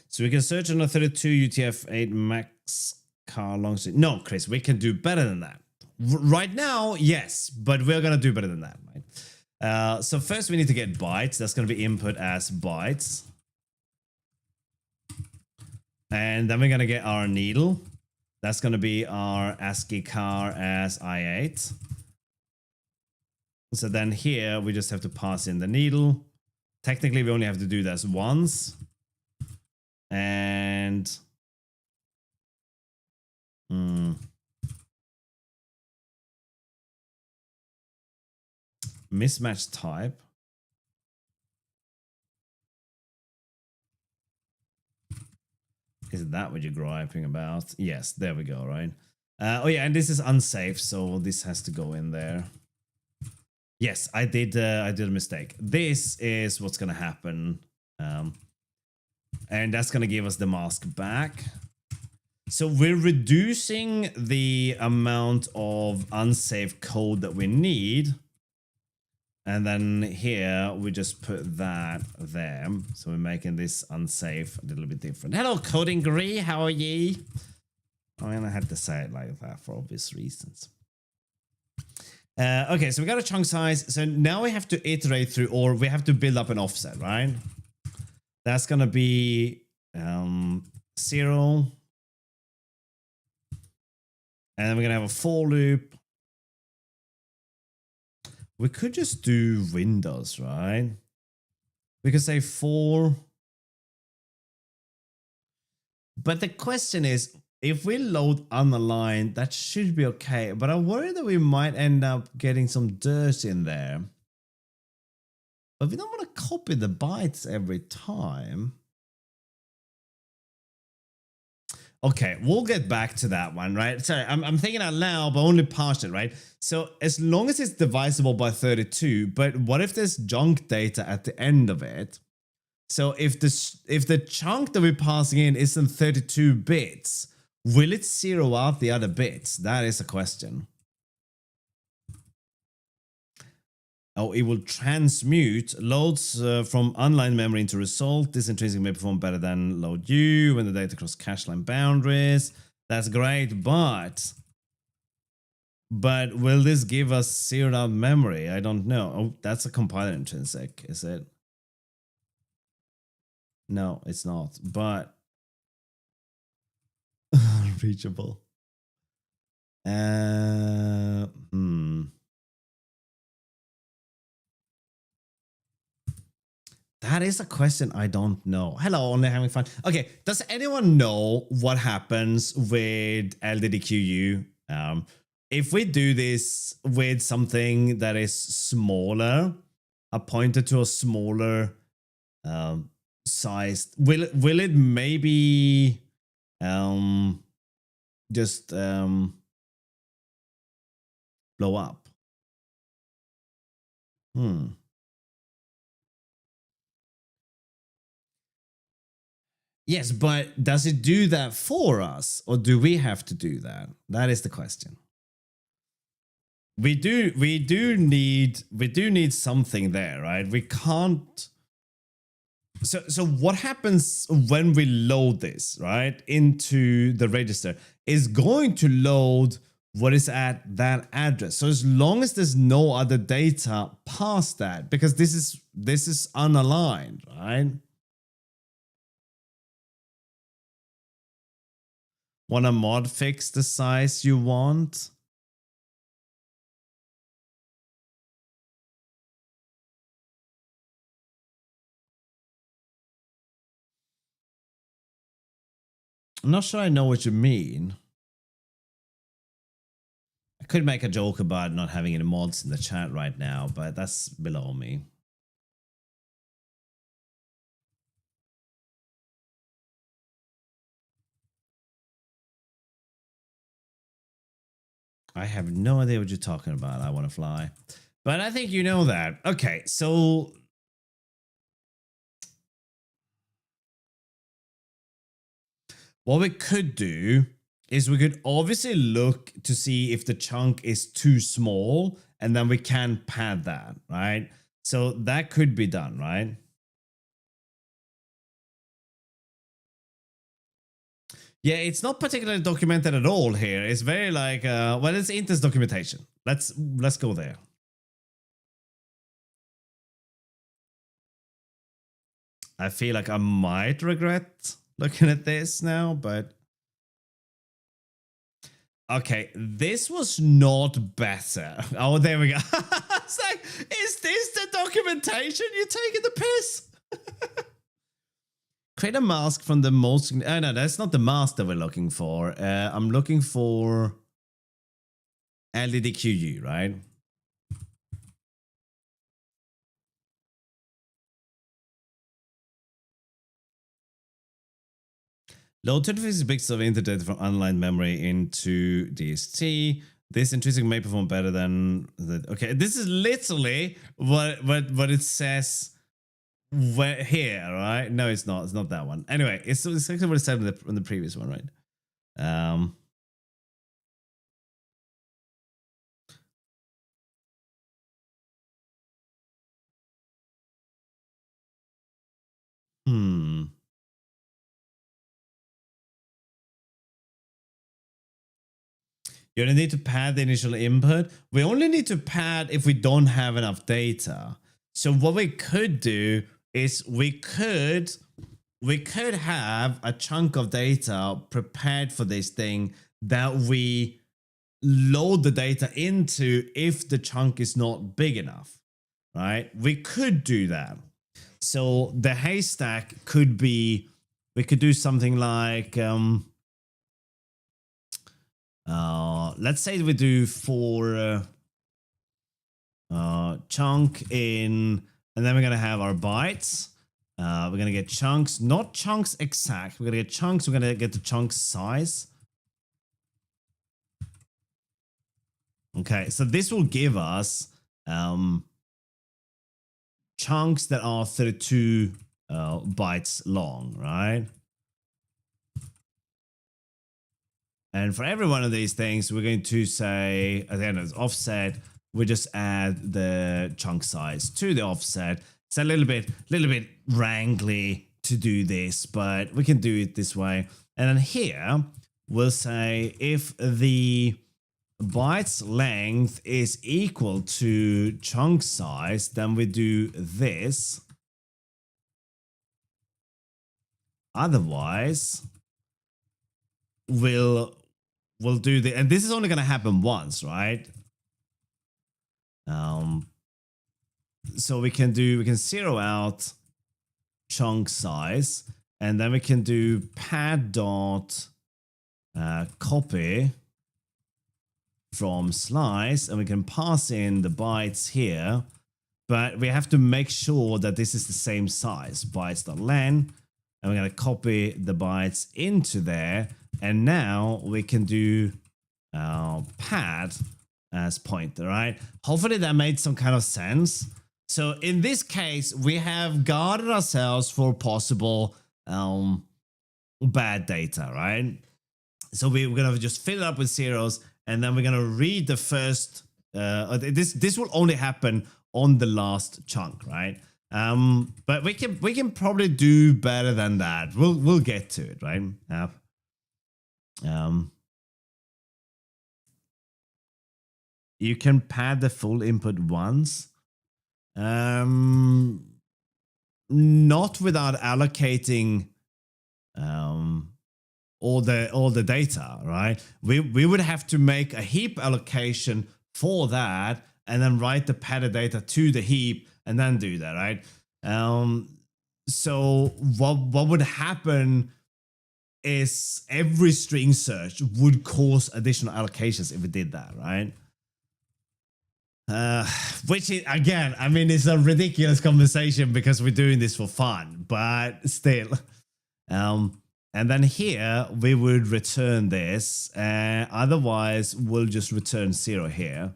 So we can search on a 32 UTF-8 max car long string. No, Chris, we can do better than that. Right now, yes, but we're gonna do better than that, right? So first we need to get bytes. That's gonna be input as bytes. And then we're going to get our needle. That's going to be our ASCII car as I8. So then here we just have to pass in the needle. Technically, we only have to do this once. And mismatch type. Is that what you're griping about? Yes, there we go, right? Oh yeah, and this is unsafe, so this has to go in there. Yes, I did a mistake. This is what's gonna happen. And that's gonna give us the mask back. So we're reducing the amount of unsafe code that we need. And then here we just put that there. So we're making this unsafe a little bit different. Hello, Coding Gree, how are ye? I mean, I had to say it like that for obvious reasons. Okay, so we got a chunk size. So now we have to iterate through, or we have to build up an offset, right? That's gonna be 0. And then we're gonna have a for loop. We could just do Windows, right? We could say for. But the question is, if we load unaligned, that should be okay. But I worry that we might end up getting some dirt in there. But we don't want to copy the bytes every time. Okay, we'll get back to that one, right? Sorry, I'm thinking out loud, but only partially, right? So as long as it's divisible by 32, but what if there's junk data at the end of it? So if the chunk that we're passing in isn't 32 bits, will it zero out the other bits? That is a question. Oh, it will transmute loads from unlined memory into result. This intrinsic may perform better than load U when the data cross cache line boundaries. That's great, but will this give us zeroed out memory? I don't know. Oh, that's a compiler intrinsic, is it? No, it's not, but reachable. That is a question I don't know. Hello, only having fun. Okay, does anyone know what happens with LDDQU? If we do this with something that is smaller, a pointer to a smaller size, will it maybe just blow up? Yes, but does it do that for us, or do we have to do that? That is the question. We do need something there, right? We can't. So what happens when we load this, right, into the register is going to load what is at that address. So as long as there's no other data past that, because this is unaligned, right? Wanna mod fix the size you want? I'm not sure I know what you mean. I could make a joke about not having any mods in the chat right now, but that's below me. I have no idea what you're talking about. I want to fly. But I think you know that. Okay, so what we could do is we could obviously look to see if the chunk is too small, and then we can pad that, right? So that could be done, right? Yeah, it's not particularly documented at all here. It's very like, well, it's Intel's documentation. Let's go there. I feel like I might regret looking at this now, but okay, this was not better. Oh, there we go. It's like, is this the documentation? You're taking the piss. Create a mask from the most. Oh, no, that's not the mask that we're looking for. I'm looking for LDDQU, right? Load 26 bits of input data from unlined memory into DST. This intrinsic may perform better than the. Okay, this is literally what it says here, right? No, it's not. It's not that one. Anyway, it's exactly what it said in the previous one, right? Hmm. You only need to pad the initial input. We only need to pad if we don't have enough data. So what we could do is we could have a chunk of data prepared for this thing that we load the data into if the chunk is not big enough, right? We could do that. So the haystack could be, we could do something like, let's say we do for chunk in, and then we're gonna have our bytes. We're gonna get chunks, not chunks exact. We're gonna get chunks. We're gonna get the chunk size. Okay, so this will give us chunks that are 32 bytes long, right? And for every one of these things, we're going to say, at the end of this offset, we just add the chunk size to the offset. It's a little bit wrangly to do this, but we can do it this way. And then here, we'll say if the bytes length is equal to chunk size, then we do this. Otherwise, we'll do the, and this is only going to happen once, right? So we can zero out chunk size, and then we can do pad dot copy from slice, and we can pass in the bytes here, but we have to make sure that this is the same size, bytes.len, and we're going to copy the bytes into there, and now we can do pad as pointer, right? Hopefully that made some kind of sense. So in this case, we have guarded ourselves for possible bad data, right? So we're going to just fill it up with zeros, and then we're going to read the first, this will only happen on the last chunk, right? But we can probably do better than that. We'll get to it, right? You can pad the full input once. Not without allocating all the data, right? We would have to make a heap allocation for that and then write the padded data to the heap and then do that, right? So what would happen is every string search would cause additional allocations if we did that, right? Which is, again, I mean, it's a ridiculous conversation because we're doing this for fun, but still. And then here we would return this. Otherwise, we'll just return 0 here.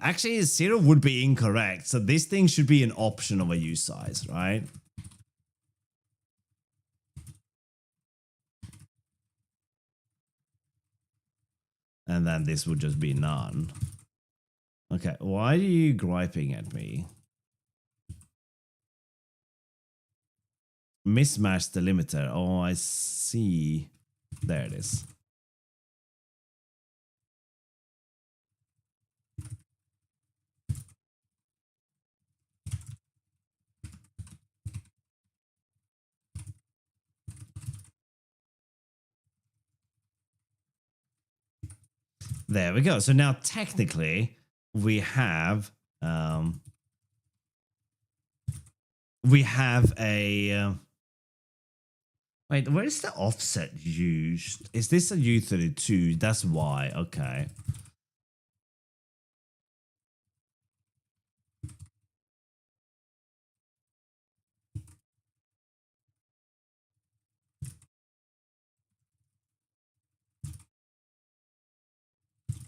Actually, 0 would be incorrect. So this thing should be an option of a use size, right? And then this would just be none. Okay, why are you griping at me? Mismatch delimiter. Oh, I see. There it is. There we go. So now technically we have a wait, where is the offset used? Is this a U32? That's why. Okay.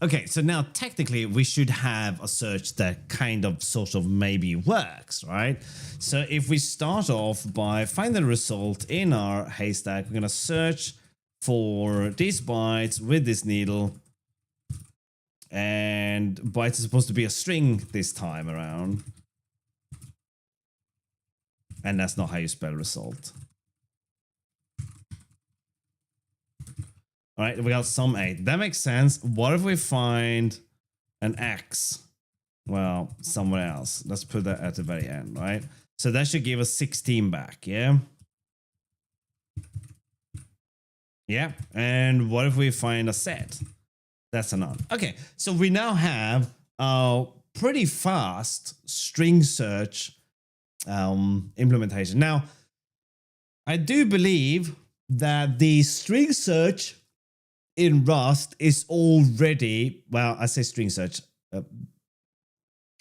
Okay, so now technically we should have a search that kind of sort of maybe works, right? So if we start off by finding the result in our haystack, we're going to search for these bytes with this needle. And bytes is supposed to be a string this time around. And that's not how you spell result. All right, we got sum 8. That makes sense. What if we find an X? Well, somewhere else. Let's put that at the very end, right? So that should give us 16 back, yeah? Yeah, and what if we find a set? That's a none. Okay, so we now have a pretty fast string search implementation. Now, I do believe that the string search in Rust is already, well, I say string search.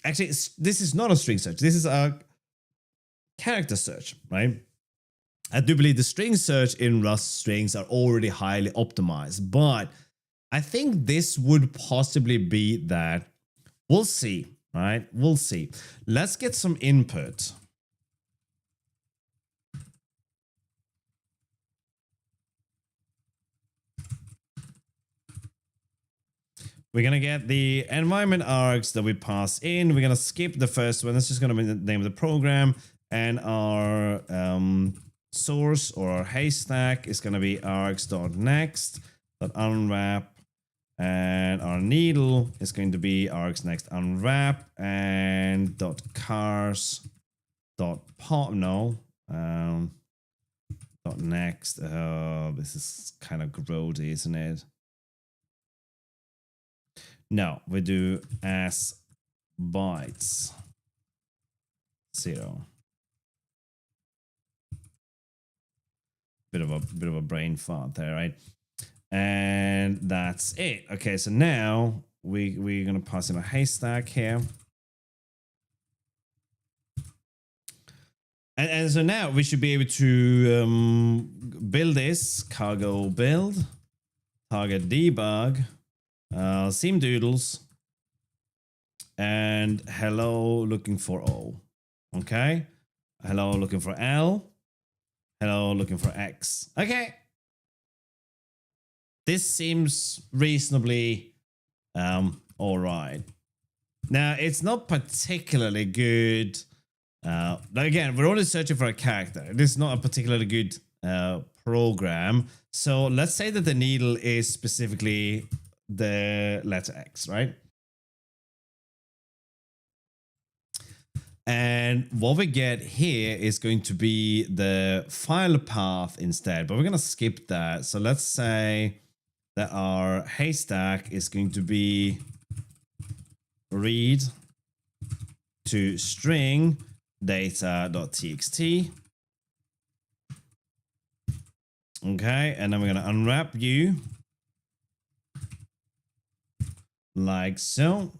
Actually, this is not a string search. This is a character search, right? I do believe the string search in Rust strings are already highly optimized, but I think this would possibly be that. We'll see, right? We'll see. Let's get some input. We're going to get the environment args that we pass in. We're going to skip the first one. That's just going to be the name of the program. And our source or our haystack is going to be args.next.unwrap. And our needle is going to be args.next.unwrap and .cars.pop. No. .next. This is kind of grody, isn't it? No, we do as bytes 0. Bit of a brain fart there, right? And that's it. Okay, so now we're gonna pass in a haystack here. And so now we should be able to build this cargo build, target debug, SIMD, and hello looking for O. Okay, hello looking for L, hello looking for X. Okay, this seems reasonably all right. Now it's not particularly good. Again, we're only searching for a character. This is not a particularly good program. So let's say that the needle is specifically the letter X, right? And what we get here is going to be the file path instead, but we're going to skip that. So let's say that our haystack is going to be read to string data.txt. Okay, and then we're going to unwrap you like so.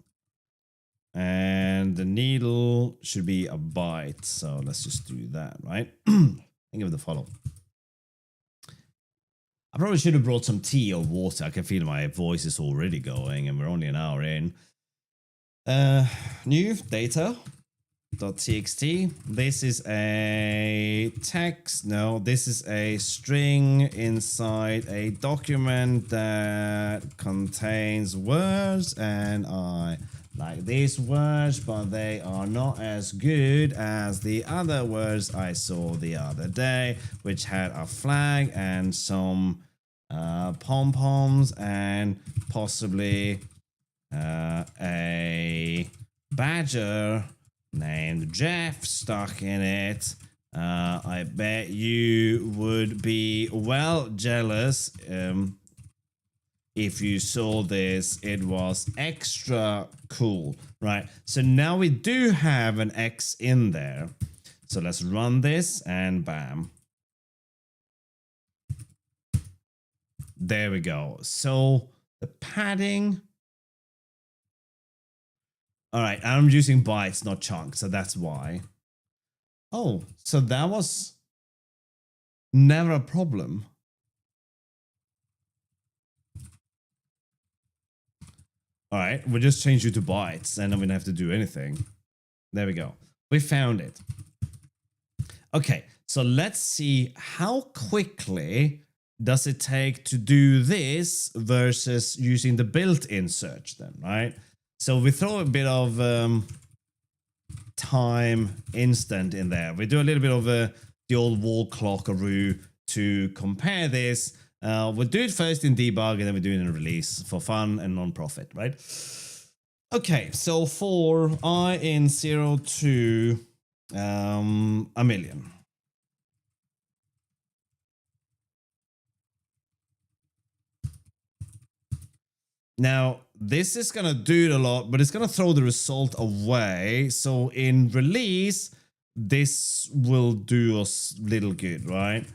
And the needle should be a byte. So let's just do that, right? And give it the follow. I probably should have brought some tea or water. I can feel my voice is already going and we're only an hour in. New data.txt. This is a text. No, this is a string inside a document that contains words, and I like these words, but they are not as good as the other words I saw the other day, which had a flag and some pom-poms and possibly a badger named Jeff stuck in it. I bet you would be well jealous if you saw this. It was extra cool, right? So now we do have an X in there. So let's run this and bam. There we go. So the padding. All right, I'm using bytes, not chunks, so that's why. Oh, so that was never a problem. All right, we'll just change you to bytes and then we don't have to do anything. There we go. We found it. Okay, so let's see how quickly does it take to do this versus using the built-in search then, right? So we throw a bit of time instant in there. We do a little bit of the old wall clockaroo to compare this. We'll do it first in debug and then we do it in release for fun and non-profit, right? Okay, so for I in 0 to a million. Now, this is going to do it a lot, but it's going to throw the result away. So in release, this will do us little good, right?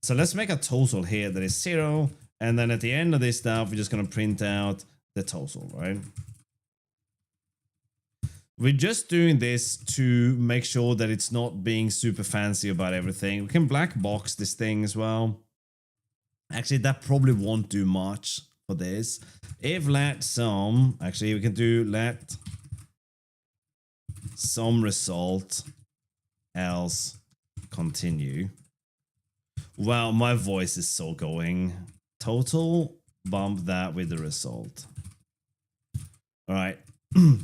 So let's make a total here that is 0. And then at the end of this stuff, we're just going to print out the total, right? We're just doing this to make sure that it's not being super fancy about everything. We can black box this thing as well. Actually, that probably won't do much for this. If let some, actually we can do let some result else continue. Wow, my voice is so going. Total, bump that with the result. All right. Okay,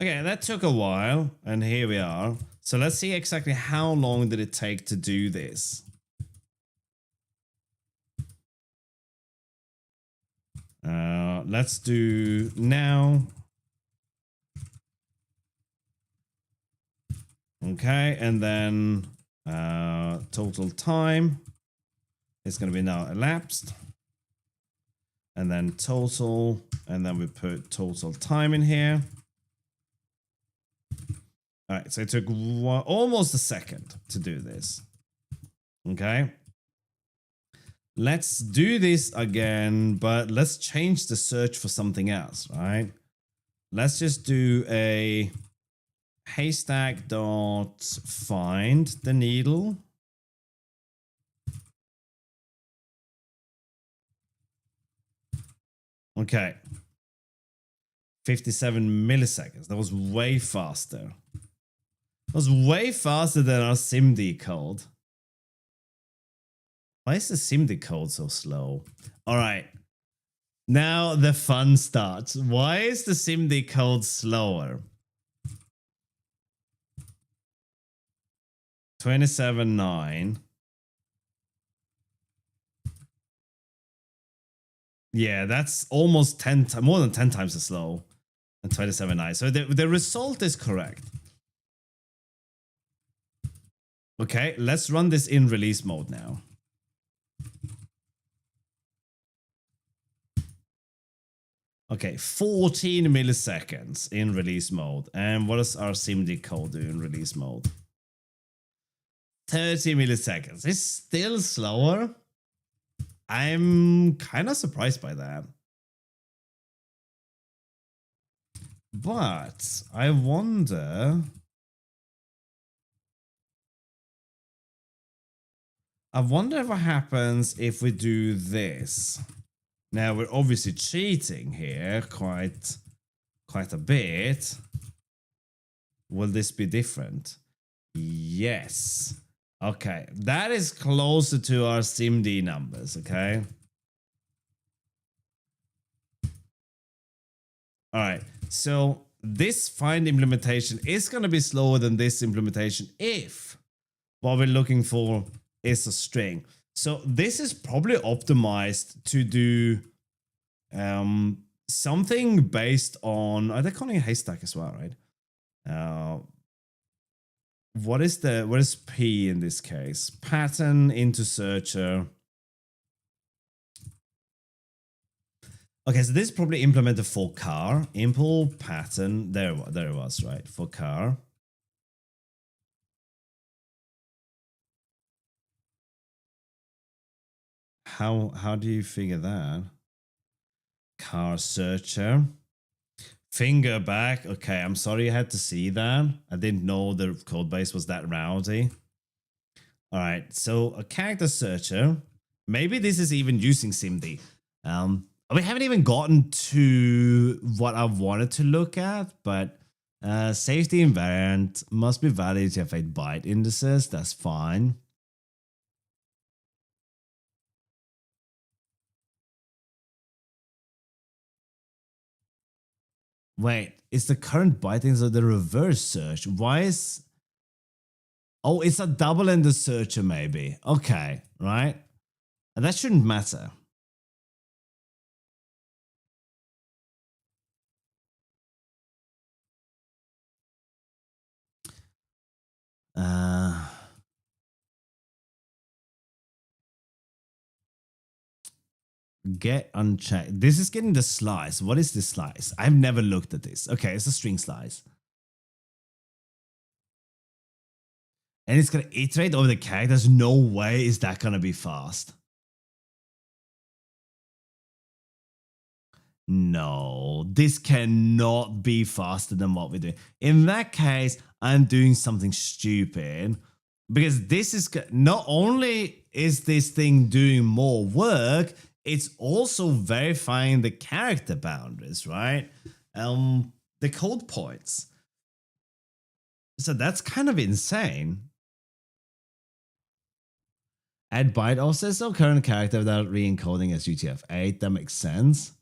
that took a while and here we are. So let's see exactly how long did it take to do this. Let's do now. Okay, and then total time is going to be now elapsed. And then total, and then we put total time in here. All right, so it took almost a second to do this. Okay. Let's do this again, but let's change the search for something else, right? Let's just do a haystack dot find the needle. Okay. 57 milliseconds. That was way faster. That was way faster than our SIMD code. Why is the SIMD code so slow? All right. Now the fun starts. Why is the SIMD code slower? 27.9. Yeah, that's almost 10 times, more than 10 times as slow than 27.9. So the result is correct. Okay, let's run this in release mode now. Okay, 14 milliseconds in release mode. And what does our SIMD code do in release mode? 30 milliseconds. It's still slower. I'm kind of surprised by that. But I wonder... what happens if we do this. Now we're obviously cheating here quite a bit. Will this be different? Yes. Okay, that is closer to our SIMD numbers, okay? All right, so this find implementation is going to be slower than this implementation if what we're looking for is a string. So this is probably optimized to do something based on, they're calling it haystack as well, right? What is P in this case? Pattern into searcher. Okay, so this is probably implemented for car. Impl pattern. There it was, right? For car. How do you figure that? Car searcher. Finger back. Okay, I'm sorry you had to see that. I didn't know the code base was that rowdy. All right, so a character searcher. Maybe this is even using SIMD. We haven't even gotten to what I wanted to look at, but safety invariant must be valid to have 8-byte indices. That's fine. Wait, is the current byte index of the reverse search? Why is... Oh, it's a double-ended searcher maybe. Okay, right? And that shouldn't matter. Get unchecked. This is getting the slice. What is this slice? I've never looked at this. Okay, it's a string slice. And it's going to iterate over the characters. No way is that going to be fast. No, this cannot be faster than what we're doing. In that case, I'm doing something stupid because this is not only is this thing doing more work, it's also verifying the character boundaries, right? The code points. So that's kind of insane. Add byte offset, so current character without re-encoding as UTF-8. That makes sense.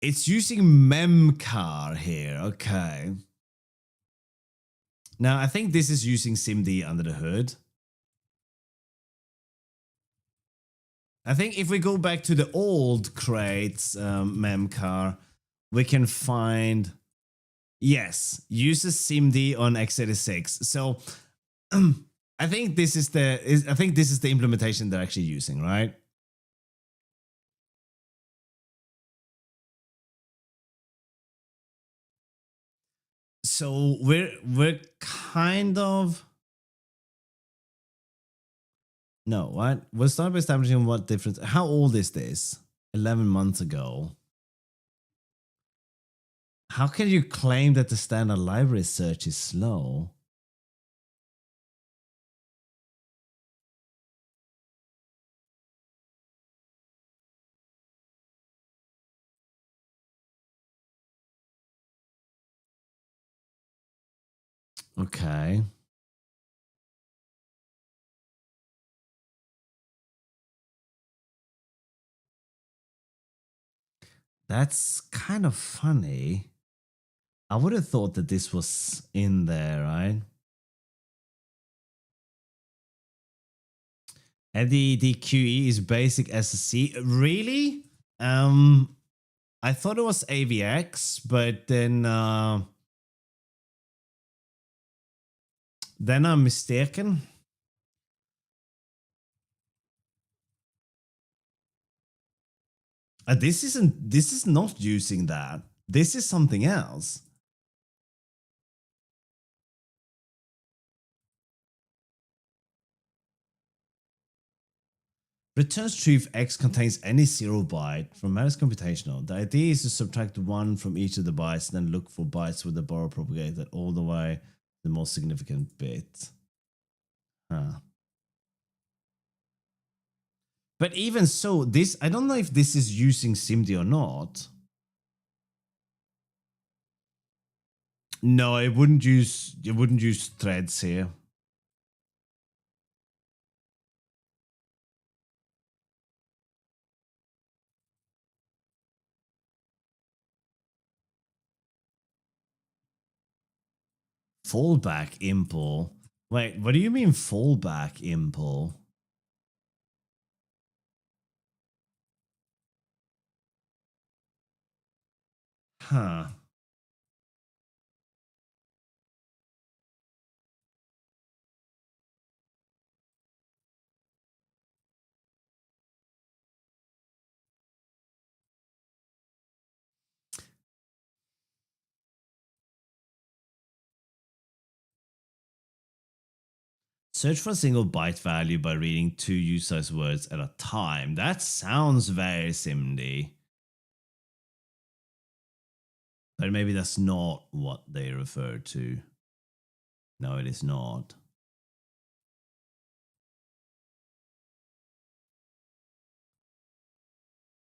It's using memcar here. Okay. Now, I think this is using SIMD under the hood. I think if we go back to the old crates memcar, we can find... Yes, uses SIMD on x86. So I think this is the implementation they're actually using, right? So we're kind of... No, what? We'll start by establishing what difference... How old is this? 11 months ago. How can you claim that the standard library search is slow? Okay. That's kind of funny. I would have thought that this was in there, right? And the QE is basic SSC. Really? I thought it was AVX, but then then I'm mistaken. This is not using that. This is something else. Returns true if x contains any 0 byte from Maris computational. The idea is to subtract 1 from each of the bytes and then look for bytes with the borrow propagated all the way to the most significant bit. Huh. But even so, this, I don't know if this is using SIMD or not. No, it wouldn't use threads here. Fallback impl. Wait, what do you mean fallback impl? Huh. Search for a single byte value by reading 2 use-size words at a time. That sounds very SIMD. But maybe that's not what they refer to. No, it is not.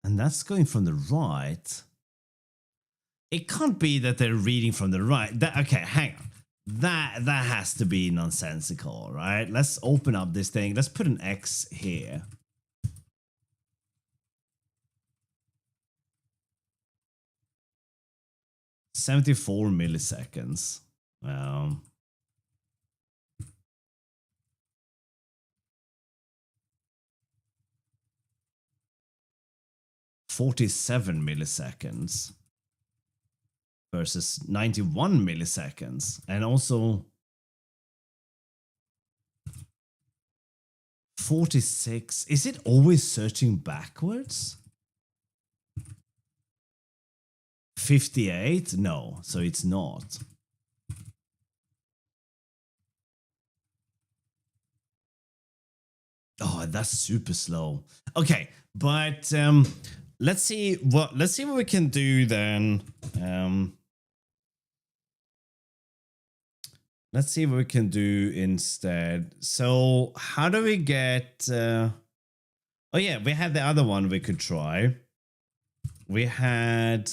And that's going from the right. It can't be that they're reading from the right. Okay, hang on. That has to be nonsensical, right? Let's open up this thing. Let's put an X here. $74 milliseconds. 47 milliseconds versus 91 milliseconds. And also 46. Is it always searching backwards? 58? No, so it's not. Oh, that's super slow. Okay, but let's see what we can do then. Let's see what we can do instead. So how do we get... oh yeah, we had the other one we could try. We had...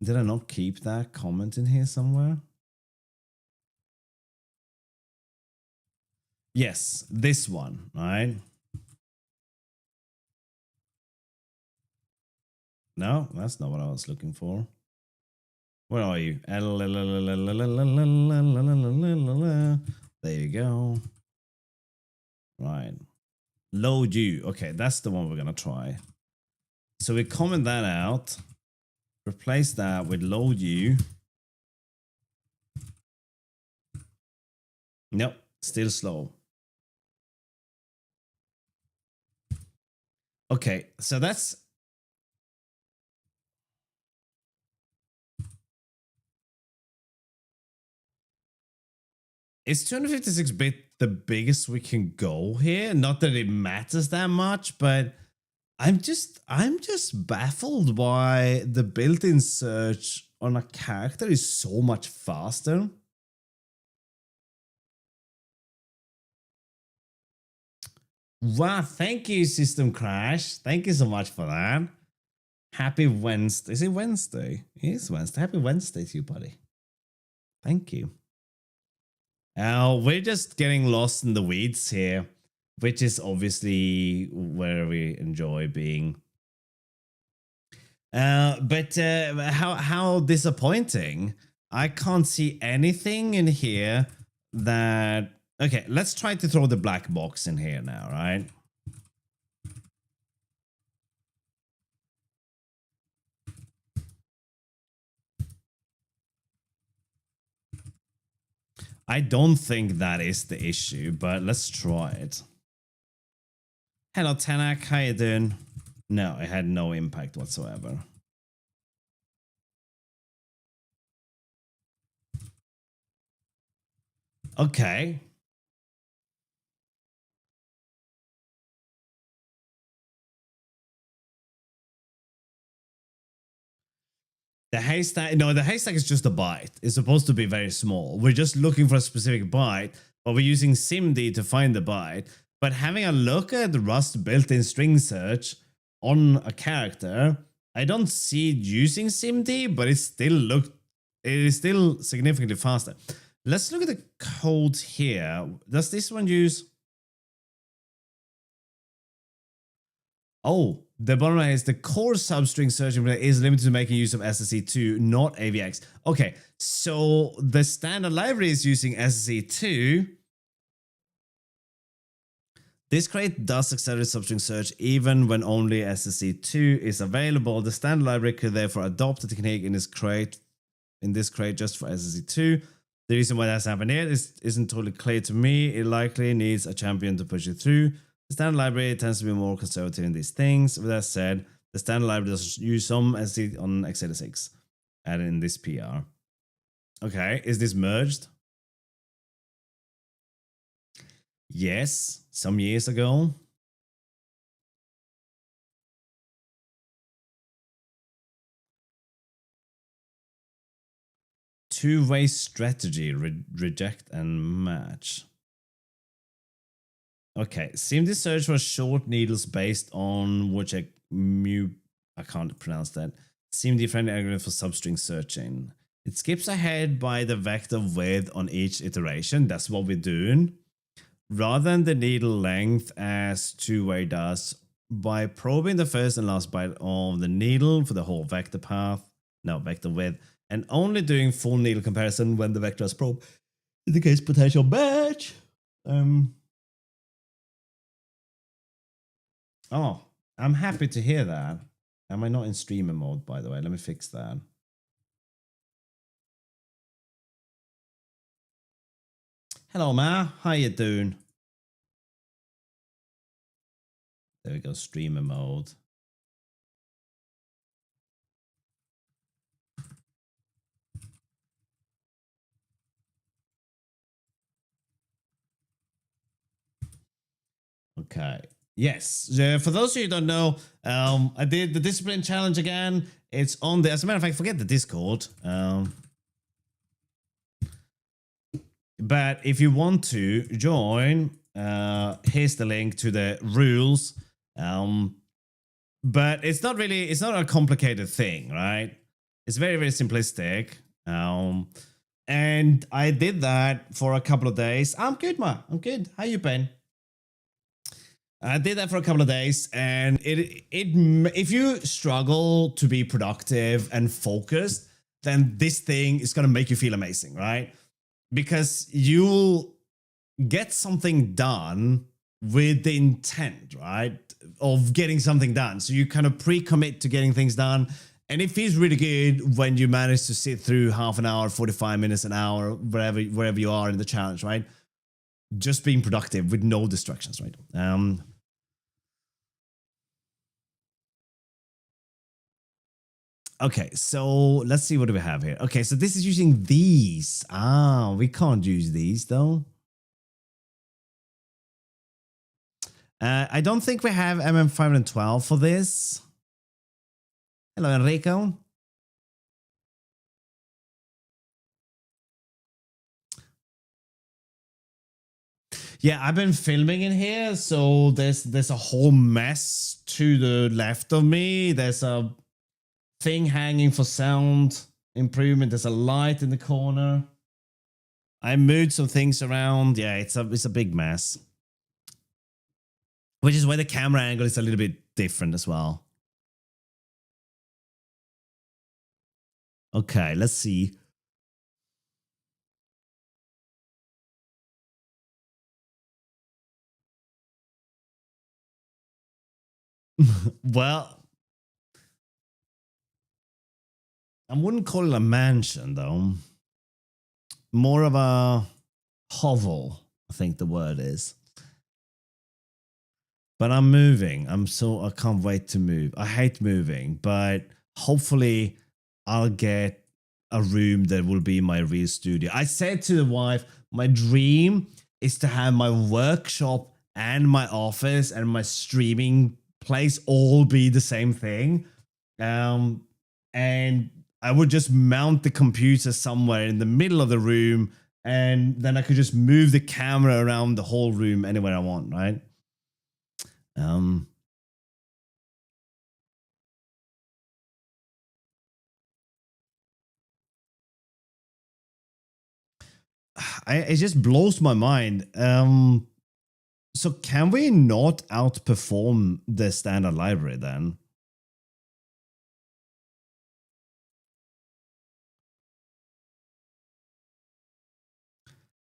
Did I not keep that comment in here somewhere? Yes, this one, right? No, that's not what I was looking for. Where are you? There you go. Right. Load you. Okay, that's the one we're going to try. So we comment that out. Replace that with load you. Nope, still slow. Okay, so that's... Is 256-bit the biggest we can go here? Not that it matters that much, but I'm just baffled why the built-in search on a character is so much faster. Wow, thank you, System Crash. Thank you so much for that. Happy Wednesday. Is it Wednesday? It is Wednesday. Happy Wednesday to you, buddy. Thank you. We're just getting lost in the weeds here, which is obviously where we enjoy being. But how disappointing. I can't see anything in here that... Okay, let's try to throw the black box in here now, right? I don't think that is the issue, but let's try it. Hello, Tanak. How you doing? No, it had no impact whatsoever. Okay. The haystack, no, the haystack is just a byte. It's supposed to be very small. We're just looking for a specific byte, but we're using SIMD to find the byte. But having a look at Rust built-in string search on a character, I don't see it using SIMD, but it is still significantly faster. Let's look at the code here. Does this one use? Oh, the bottom line is the core substring search is limited to making use of SSE2, not AVX. Okay, so the standard library is using SSE2. This crate does accelerate substring search even when only SSE2 is available. The standard library could therefore adopt the technique in this crate just for SSE2. The reason why that's happened here isn't totally clear to me. It likely needs a champion to push it through. The standard library tends to be more conservative in these things. With that said, the standard library does use some SSE on x86 added in this PR. Okay, is this merged? Yes, some years ago. Two-way strategy, reject and match. Okay, SIMD search for short needles based on which I can't pronounce that. SIMD friendly algorithm for substring searching. It skips ahead by the vector width on each iteration. That's what we're doing. Rather than the needle length as two-way does, by probing the first and last byte of the needle for the whole vector vector width, and only doing full needle comparison when the vector is probed indicates potential match. Oh, I'm happy to hear that. Am I not in streamer mode, by the way? Let me fix that. Hello, Ma. How you doing? There we go, streamer mode. Okay. Yes. For those of you who don't know, I did the discipline challenge again. It's on the, as a matter of fact, forget the Discord. But if you want to join, here's the link to the rules. But it's not a complicated thing, right? It's very, very simplistic. And I did that for a couple of days. I'm good, Ma. I'm good. How you been? I did that for a couple of days, and if you struggle to be productive and focused, then this thing is gonna make you feel amazing, right? Because you'll get something done with the intent, right, of getting something done. So you kind of pre-commit to getting things done, and it feels really good when you manage to sit through half an hour, 45 minutes, an hour, wherever you are in the challenge, right? Just being productive with no distractions, right? Okay, so let's see, what do we have here? Okay, so this is using these. We can't use these though. I don't think we have MM512 for this. Hello, Enrico. Yeah, I've been filming in here, so there's a whole mess to the left of me. There's a thing hanging for sound improvement. There's a light in the corner. I moved some things around. Yeah, it's a big mess. Which is why the camera angle is a little bit different as well. Okay, let's see. Well, I wouldn't call it a mansion though. More of a hovel, I think the word is. But I'm moving. I can't wait to move. I hate moving, but hopefully I'll get a room that will be my real studio. I said to the wife, my dream is to have my workshop and my office and my streaming place all be the same thing. And I would just mount the computer somewhere in the middle of the room, and then I could just move the camera around the whole room anywhere I want, right? It just blows my mind. So can we not outperform the standard library then?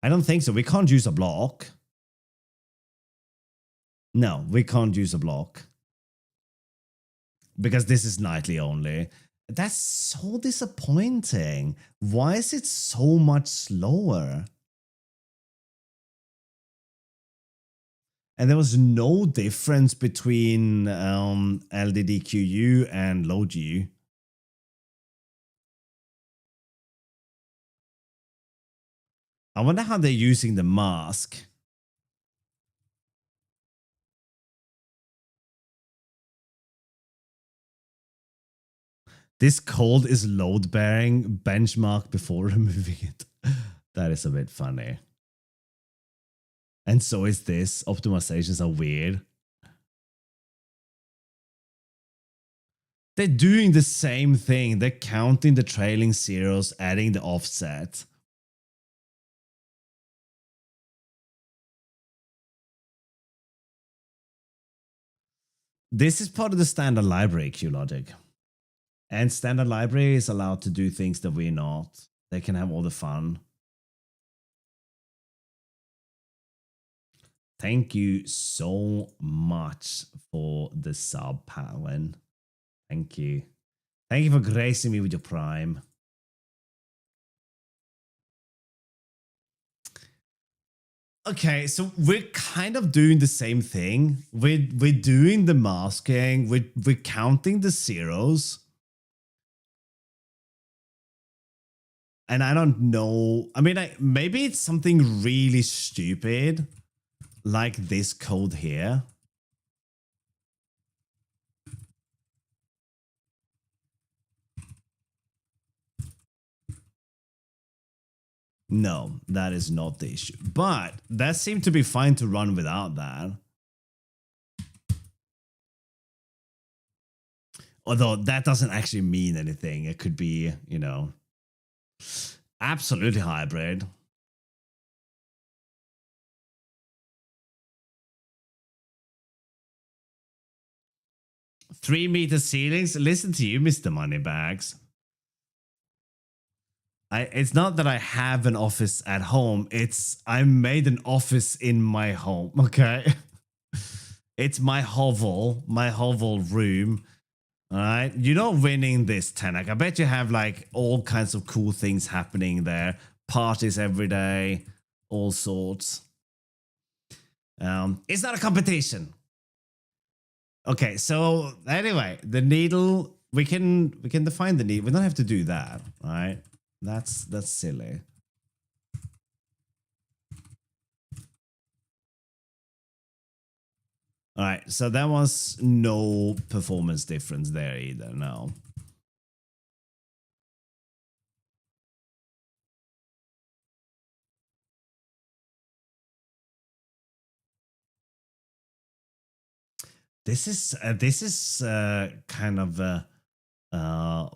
I don't think so. We can't use a block. No, we can't use a block. Because this is nightly only. That's so disappointing. Why is it so much slower? And there was no difference between LDDQU and LoadU. I wonder how they're using the mask. This code is load bearing benchmark before removing it. That is a bit funny. And so is this. Optimizations are weird. They're doing the same thing. They're counting the trailing zeros, adding the offset. This is part of the standard library, QLogic. And standard library is allowed to do things that we're not. They can have all the fun. Thank you so much for the sub, Palin. Thank you. Thank you for gracing me with your prime. Okay, so we're kind of doing the same thing. We're doing the masking. We're counting the zeros. And I don't know. I mean, maybe it's something really stupid, like this code here. No, that is not the issue. But that seemed to be fine to run without that. Although that doesn't actually mean anything. It could be, you know, absolutely hybrid. Three-meter ceilings? Listen to you, Mr. Moneybags. It's not that I have an office at home. It's I made an office in my home. Okay, it's my hovel room. All right, you're not winning this, Tenak. I bet you have like all kinds of cool things happening there. Parties every day, all sorts. It's not a competition. Okay, so anyway, the needle. We can define the needle. We don't have to do that, all right? That's silly. All right, so there was no performance difference there either. No. This is kind of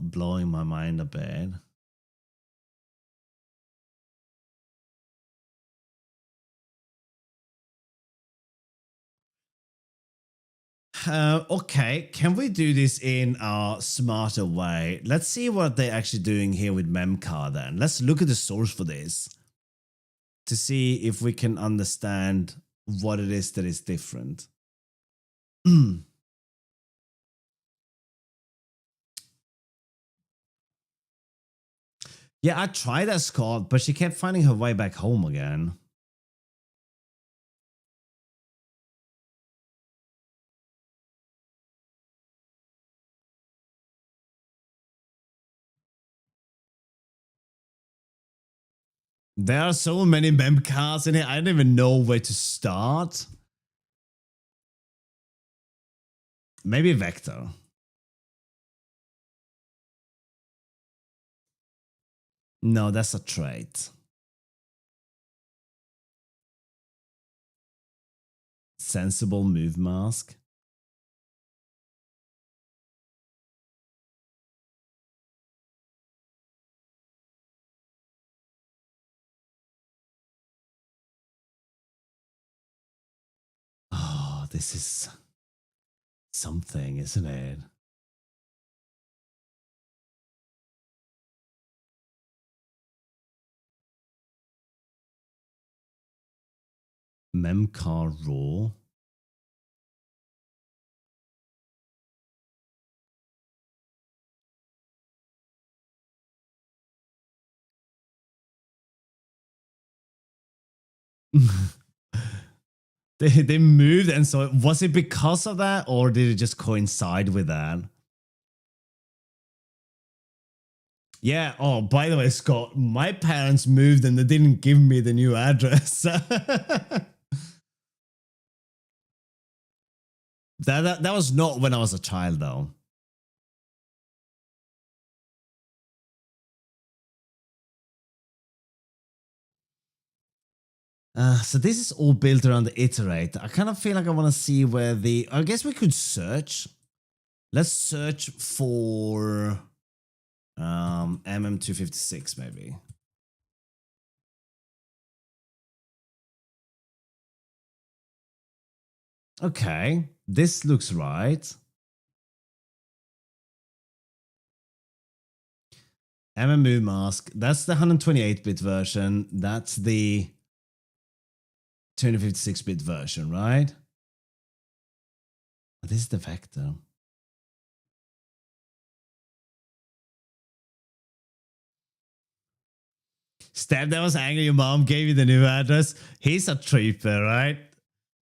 blowing my mind a bit. Okay, can we do this in a smarter way? Let's see what they're actually doing here with Memcar then. Let's look at the source for this to see if we can understand what it is that is different. Yeah, I tried that Scott, but she kept finding her way back home again. There are so many mem cards in here. I don't even know where to start. Maybe Vector. No, that's a trait. Sensible move mask. Oh, this is something, isn't it? Memcar raw. They moved, and so was it because of that, or did it just coincide with that? Yeah. Oh, by the way, Scott, my parents moved and they didn't give me the new address. that was not when I was a child, though. So this is all built around the iterate. I kind of feel like I want to see where the... I guess we could search. Let's search for MM256 maybe. Okay, this looks right. MMU mask. That's the 128-bit version. That's the 256-bit version, right? This is the vector. Step that was angry your mom gave you the new address. He's a trooper, right?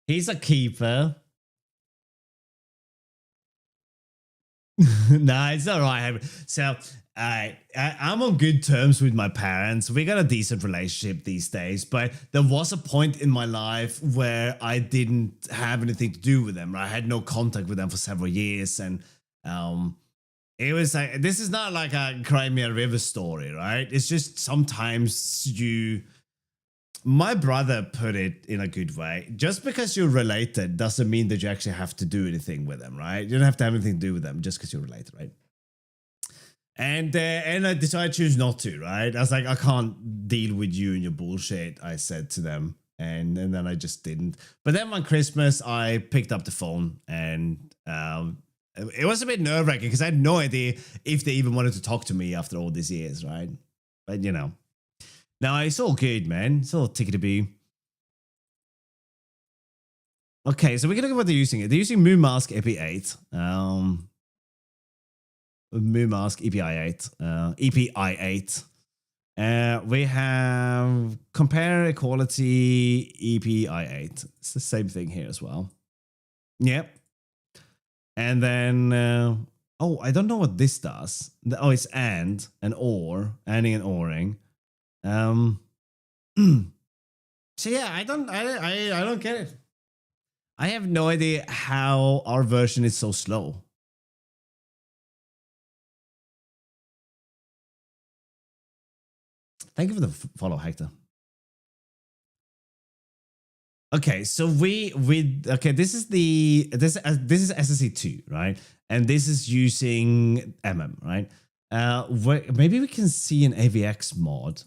He's a keeper. Nah, it's all right. So I'm on good terms with my parents. We got a decent relationship these days, but there was a point in my life where I didn't have anything to do with them. Right? I had no contact with them for several years, and it was like, this is not like a Crimea River story, right? It's just sometimes you... My brother put it in a good way. Just because you're related doesn't mean that you actually have to do anything with them, right? You don't have to have anything to do with them just because you're related, right? And I decided to choose not to, right? I was like, I can't deal with you and your bullshit, I said to them. And then I just didn't. But then on Christmas, I picked up the phone, and it was a bit nerve-wracking because I had no idea if they even wanted to talk to me after all these years, right? But, you know. Now, it's all good, man. It's all tickety-boo. Okay, so we're going to look at what they're using. They're using Moon Mask EP8. Moon Mask EPI8. EPI8. We have Compare Equality EPI8. It's the same thing here as well. Yep. And then... oh, I don't know what this does. Oh, it's and or. Anding and oring. So yeah, I don't get it. I have no idea how our version is so slow. Thank you for the follow, Hector. Okay, so okay, this is this is SSE2, right? And this is using right? Maybe we can see an AVX mod.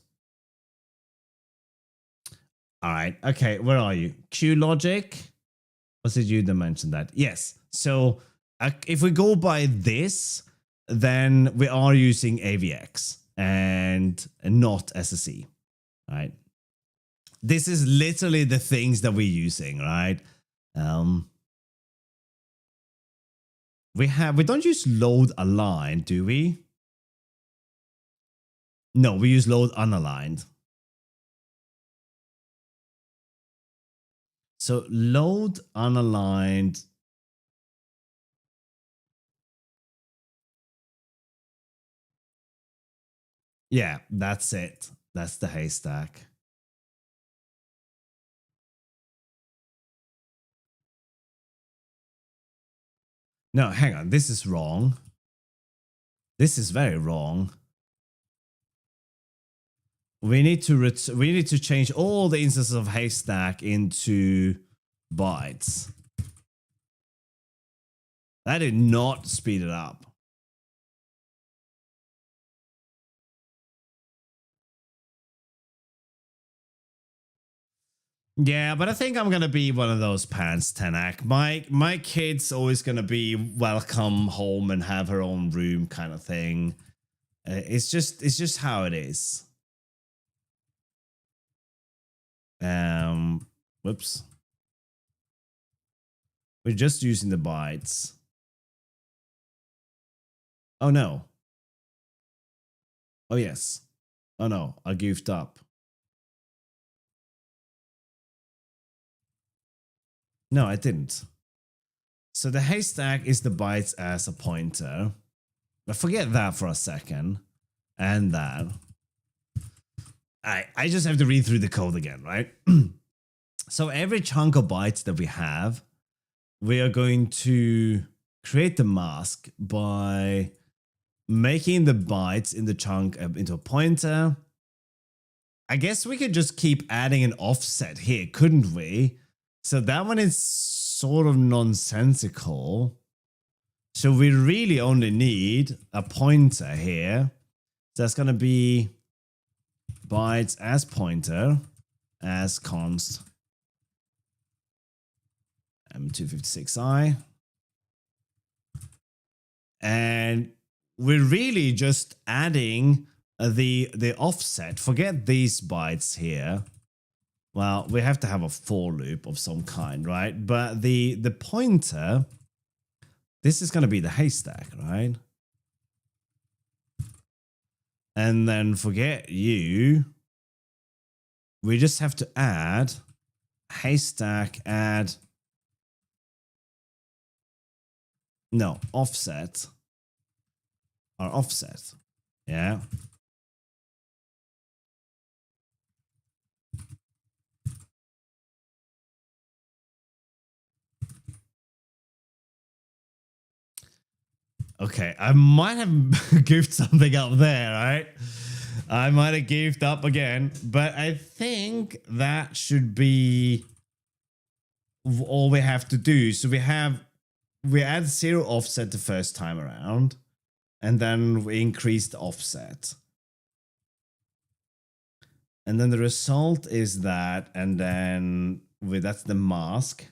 All right. Okay, where are you? Q Logic. Was it you that mentioned that? Yes. So if we go by this, then we are using AVX and not SSE, right? This is literally the things that we're using, right? We don't use load aligned, do we? No, we use load unaligned. So load unaligned. Yeah, that's it. That's the haystack. No, hang on. This is wrong. This is very wrong. We need to change all the instances of haystack into bytes. That did not speed it up. Yeah, but I think I'm gonna be one of those pants, Tenak. My kid's always gonna be welcome home and have her own room kind of thing. It's just how it is. Whoops. We're just using the bytes. Oh no. Oh yes. Oh no, I goofed up. No, I didn't. So the haystack is the bytes as a pointer. But forget that for a second. And that. I just have to read through the code again, right? So every chunk of bytes that we have, we are going to create the mask by making the bytes in the chunk into a pointer. I guess we could just keep adding an offset here, couldn't we? So that one is sort of nonsensical. So we really only need a pointer here. So that's going to be bytes as pointer as const M256i. And we're really just adding the offset. Forget these bytes here. Well, we have to have a for loop of some kind, right? But the pointer, this is going to be the haystack, right? And then forget you. We just have to add haystack add. No, offset. Our offset. Yeah. Okay, I might have goofed something up there, right? I might have goofed up again, but I think that should be all we have to do. So we add 0 offset the first time around, and then we increase the offset. And then the result is that, and then that's the mask.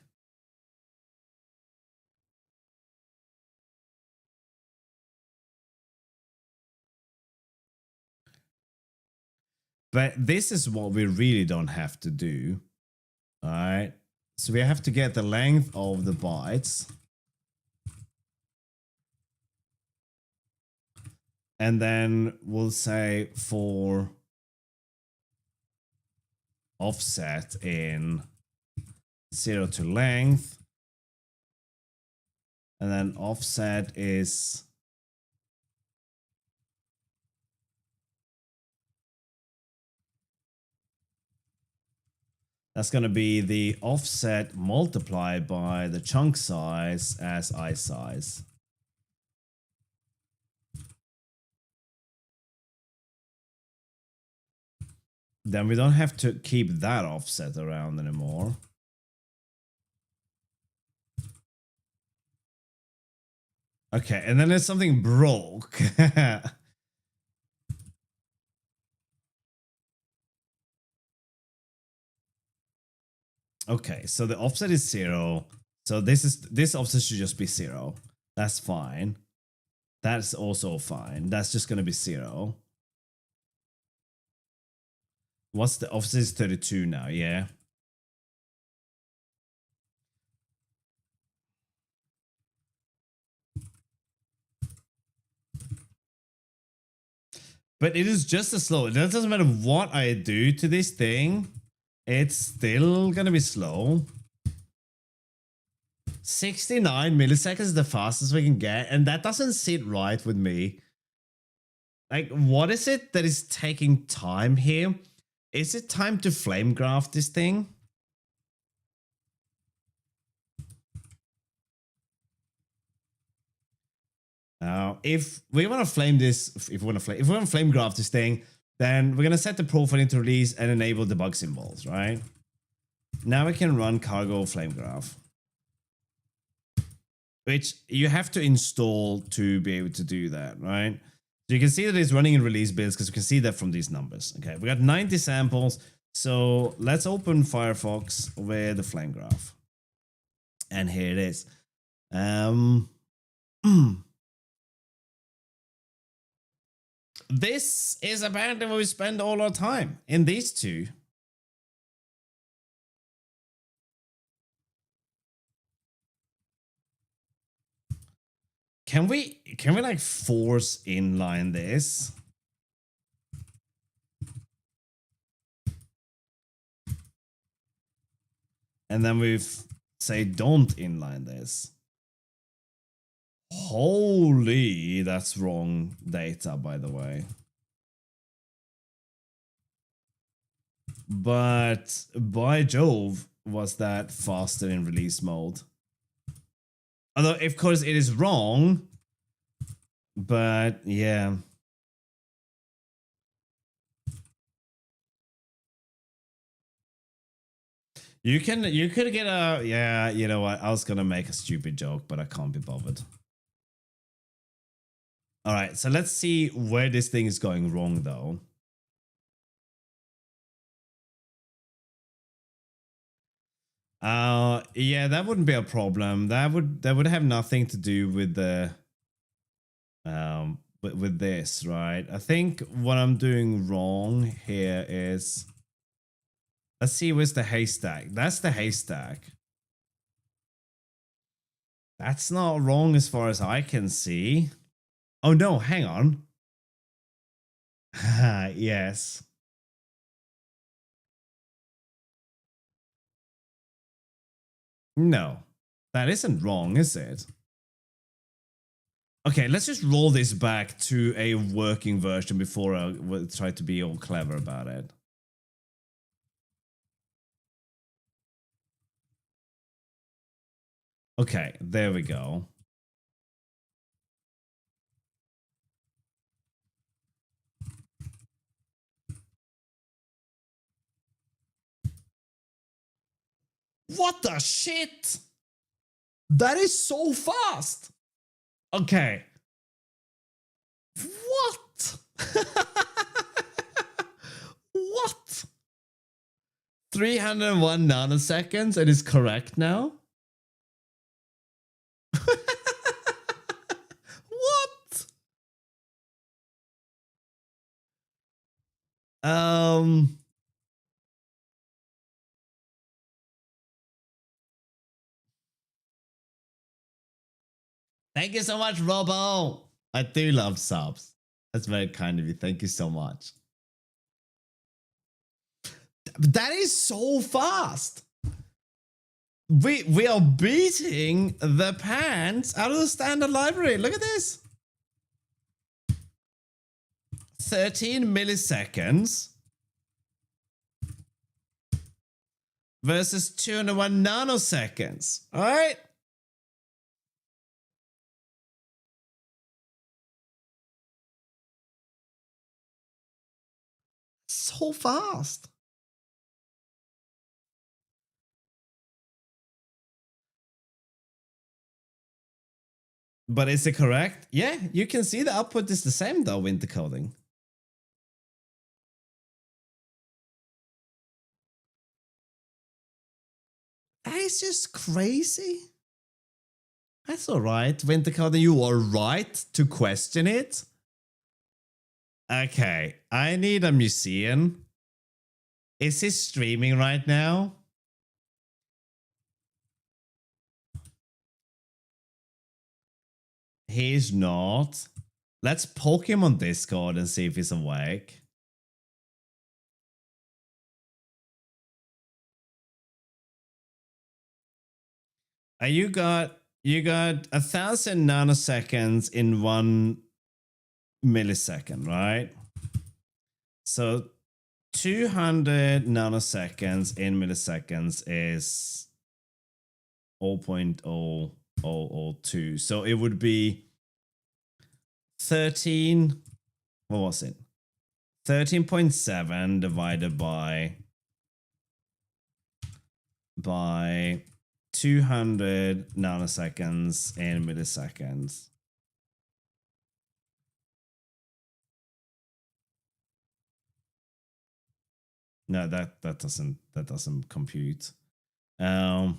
But this is what we really don't have to do. All right. So we have to get the length of the bytes. And then we'll say for offset in 0 to length. And then offset is that's going to be the offset multiplied by the chunk size as I size. Then we don't have to keep that offset around anymore. Okay, and then there's something broke. Okay, so the offset is 0. So this offset should just be 0. That's fine. That's also fine. That's just going to be 0. What's the offset is 32 now, yeah. But it is just as slow. It doesn't matter what I do to this thing. It's still going to be slow. 69 milliseconds is the fastest we can get. And that doesn't sit right with me. Like, what is it that is taking time here? Is it time to flame graph this thing? Now, if we want to flame this, if we want to flame graph this thing, then we're gonna set the profile into release and enable debug symbols, right? Now we can run cargo flame graph, which you have to install to be able to do that, right? So you can see that it's running in release builds because you can see that from these numbers. Okay, we got 90 samples. So let's open Firefox with the flame graph. And here it is. This is apparently where we spend all our time, in these two. Can we like force inline this? And then we say don't inline this. Holy, that's wrong data, by the way. But by Jove, was that faster in release mode? Although, of course, it is wrong. But yeah. You could get a, yeah, you know what? I was gonna make a stupid joke, but I can't be bothered. All right, so let's see where this thing is going wrong, though. Yeah, that wouldn't be a problem. That would have nothing to do with the with this, right? I think what I'm doing wrong here is, let's see, where's the haystack? That's the haystack. That's not wrong as far as I can see. Oh no, hang on. Yes. No, that isn't wrong, is it? Okay, let's just roll this back to a working version before I try to be all clever about it. Okay, there we go. What the shit? That is so fast. Okay. What? What? 301 nanoseconds, it is correct now? What? Thank you so much, Robo. I do love subs. That's very kind of you. Thank you so much. That is so fast. We are beating the pants out of the standard library. Look at this. 13 milliseconds versus 201 nanoseconds. All right. So fast. But is it correct? Yeah, you can see the output is the same though in decoding. That is just crazy. That's all right, Wintercoding. You are right to question it. Okay, I need a museum. Is he streaming right now? He's not. Let's poke him on Discord and see if he's awake. You got 1,000 nanoseconds in one millisecond, right? So 200 nanoseconds in milliseconds is 0.0002. So it would be 13, what was it? 13.7 divided by 200 nanoseconds in milliseconds. No, that doesn't compute. Hang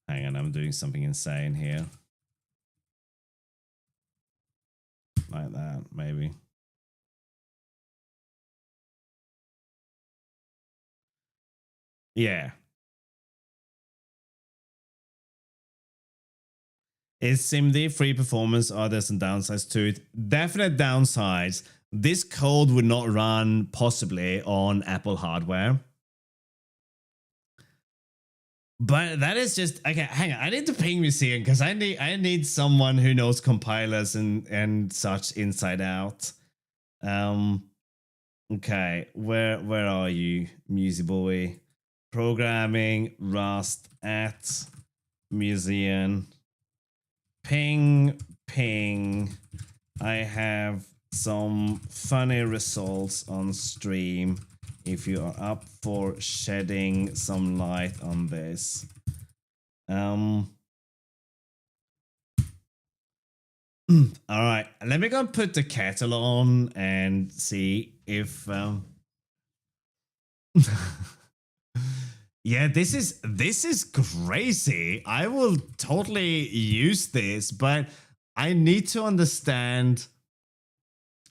on, I'm doing something insane here. Like that, maybe. Yeah. Is SIMD free performance? Are there some downsides to it? Definite downsides. This code would not run possibly on Apple hardware. But that is just okay. Hang on, I need to ping Museum because I need someone who knows compilers and such inside out. Okay, where are you, Musy boy? Programming Rust at Museum. Ping. I have some funny results on stream. If you are up for shedding some light on this. All right, let me go put the kettle on and see if yeah, this is crazy. I will totally use this, but I need to understand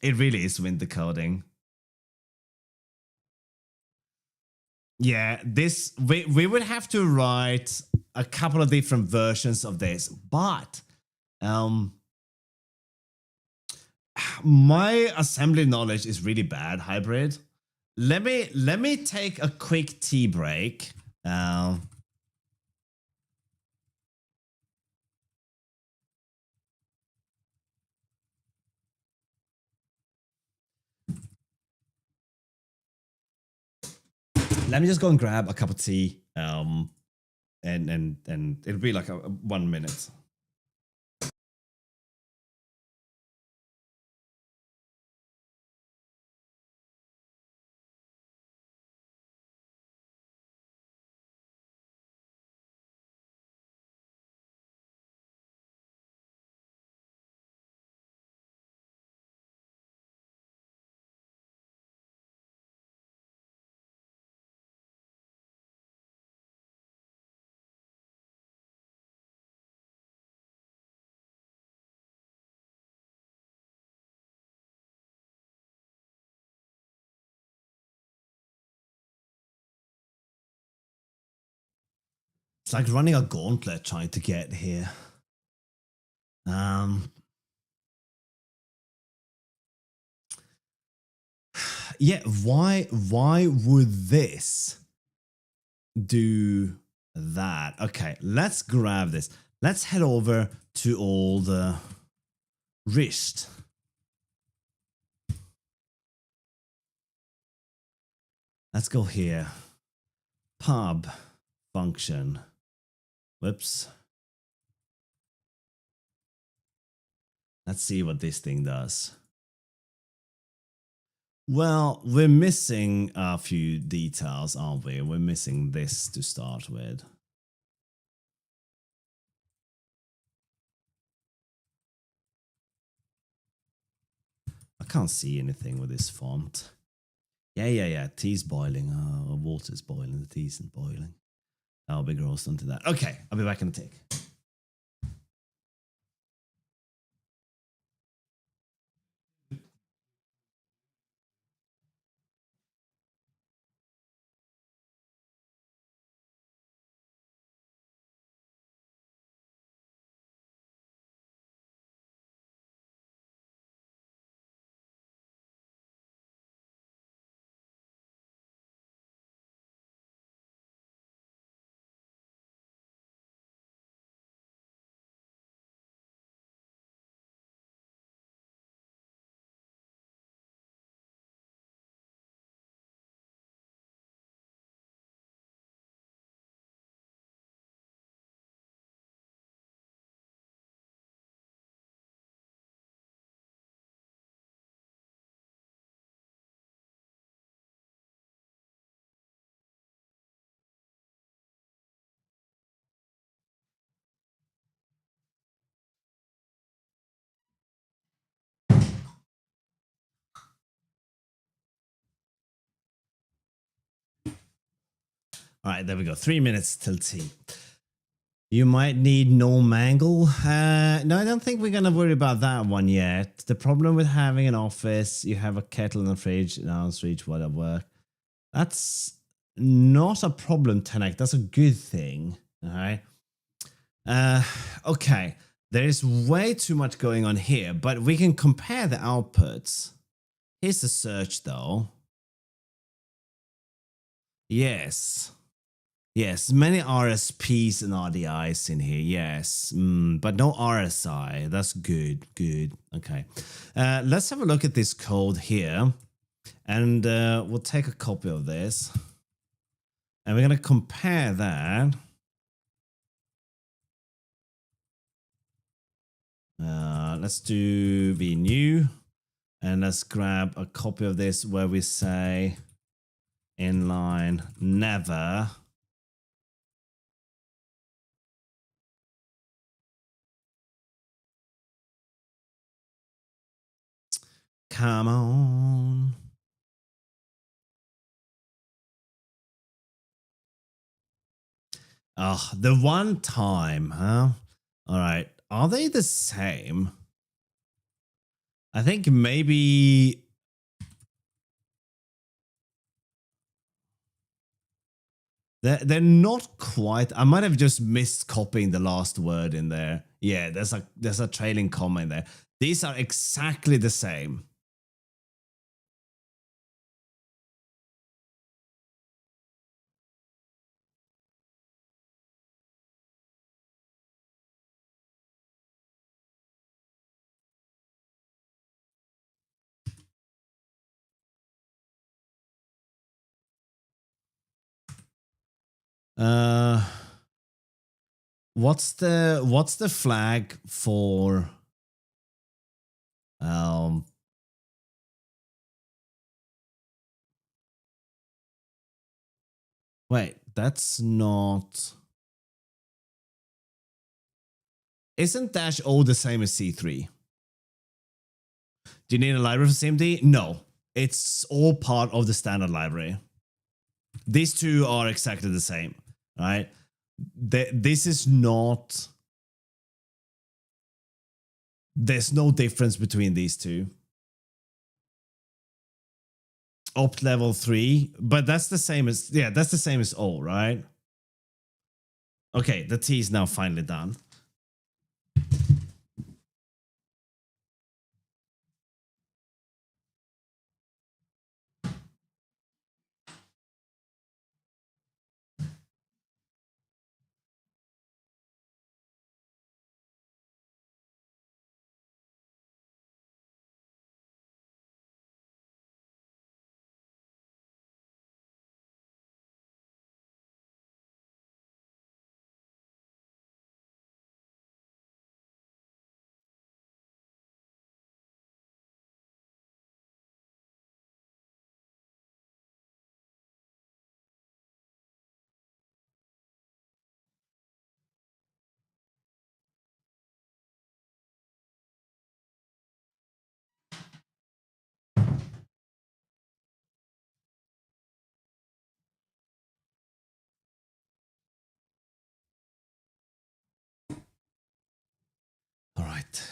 it really is winter coding. Yeah, this we would have to write a couple of different versions of this, but my assembly knowledge is really bad, hybrid. Let me take a quick tea break. Let me just go and grab a cup of tea. And it'll be like a 1 minute. It's like running a gauntlet trying to get here. Yeah, why would this do that? Okay, let's grab this. Let's head over to old wrist. Let's go here. Pub function. Whoops. Let's see what this thing does. Well, we're missing a few details, aren't we? We're missing this to start with. I can't see anything with this font. Yeah. Tea's boiling. Oh, water's boiling. The tea's boiling. I'll be grossed into that. Okay, I'll be back in a tick. All right, there we go. 3 minutes till tea. You might need no mangle. No, I don't think we're going to worry about that one yet. The problem with having an office, you have a kettle and a fridge, no, fridge, whatever. That's not a problem, Tenek. That's a good thing. All right. Okay. There is way too much going on here, but we can compare the outputs. Here's the search, though. Yes. Yes, many RSPs and RDIs in here, yes. But no RSI. That's good, good. Okay. Let's have a look at this code here. And we'll take a copy of this. And we're going to compare that. Let's do vnew. And let's grab a copy of this where we say inline never. Come on. Oh, the one time, huh? All right. Are they the same? I think maybe... They're not quite... I might have just missed copying the last word in there. Yeah, there's a trailing comma in there. These are exactly the same. What's the flag for wait, that's not... Isn't -O the same as C3? Do you need a library for SIMD? No. It's all part of the standard library. These two are exactly the same, right? This is not... There's no difference between these two. Opt level 3, but that's the same as... Yeah, that's the same as O, right? Okay, the T is now finally done. All right.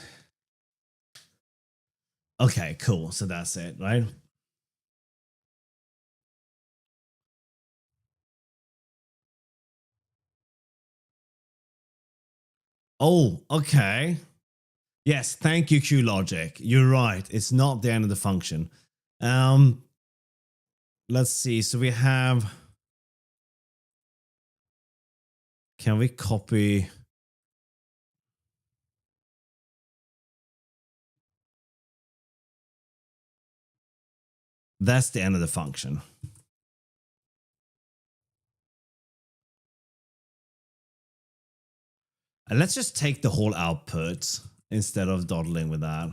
Okay, cool. So that's it, right? Oh, okay. Yes, thank you, QLogic. You're right. It's not the end of the function. Let's see. So we have... Can we copy... That's the end of the function. And let's just take the whole output instead of dawdling with that.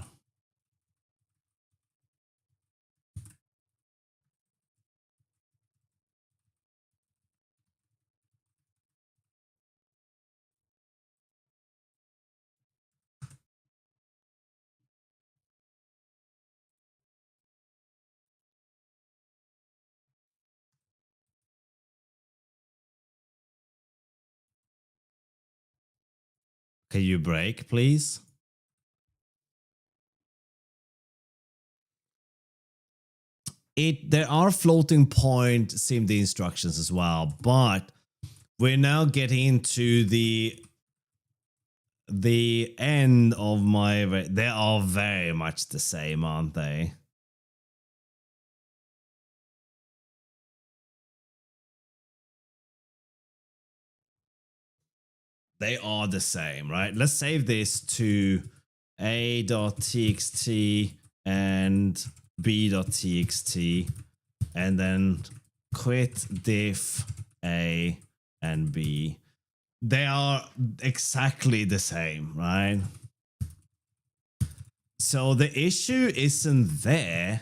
Can you break, please? There are floating point SIMD instructions as well, but we're now getting into the end of my. They are very much the same, aren't they? They are the same, right? Let's save this to a.txt and b.txt, and then quit diff a and b. They are exactly the same, right? So the issue isn't there.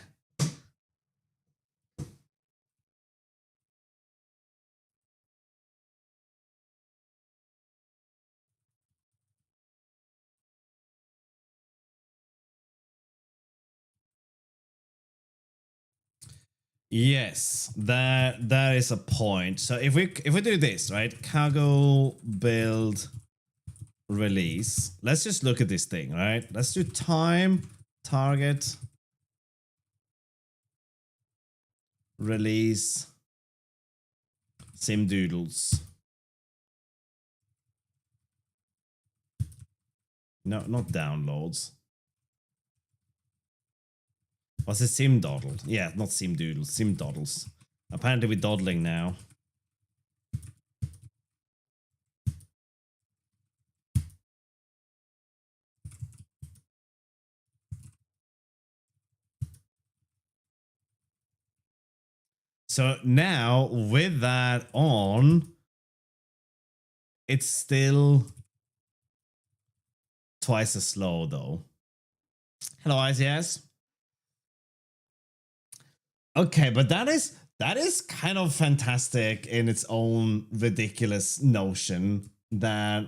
Yes, that is a point. So if we do this, right? Cargo build release. Let's just look at this thing, right? Let's do time target release simdoodles. No, not downloads. Was it simdoddle? Yeah, not simdoodles, simdoddles. Apparently we're dawdling now. So now with that on, it's still twice as slow though. Hello, ICS. Okay, but that is kind of fantastic in its own ridiculous notion that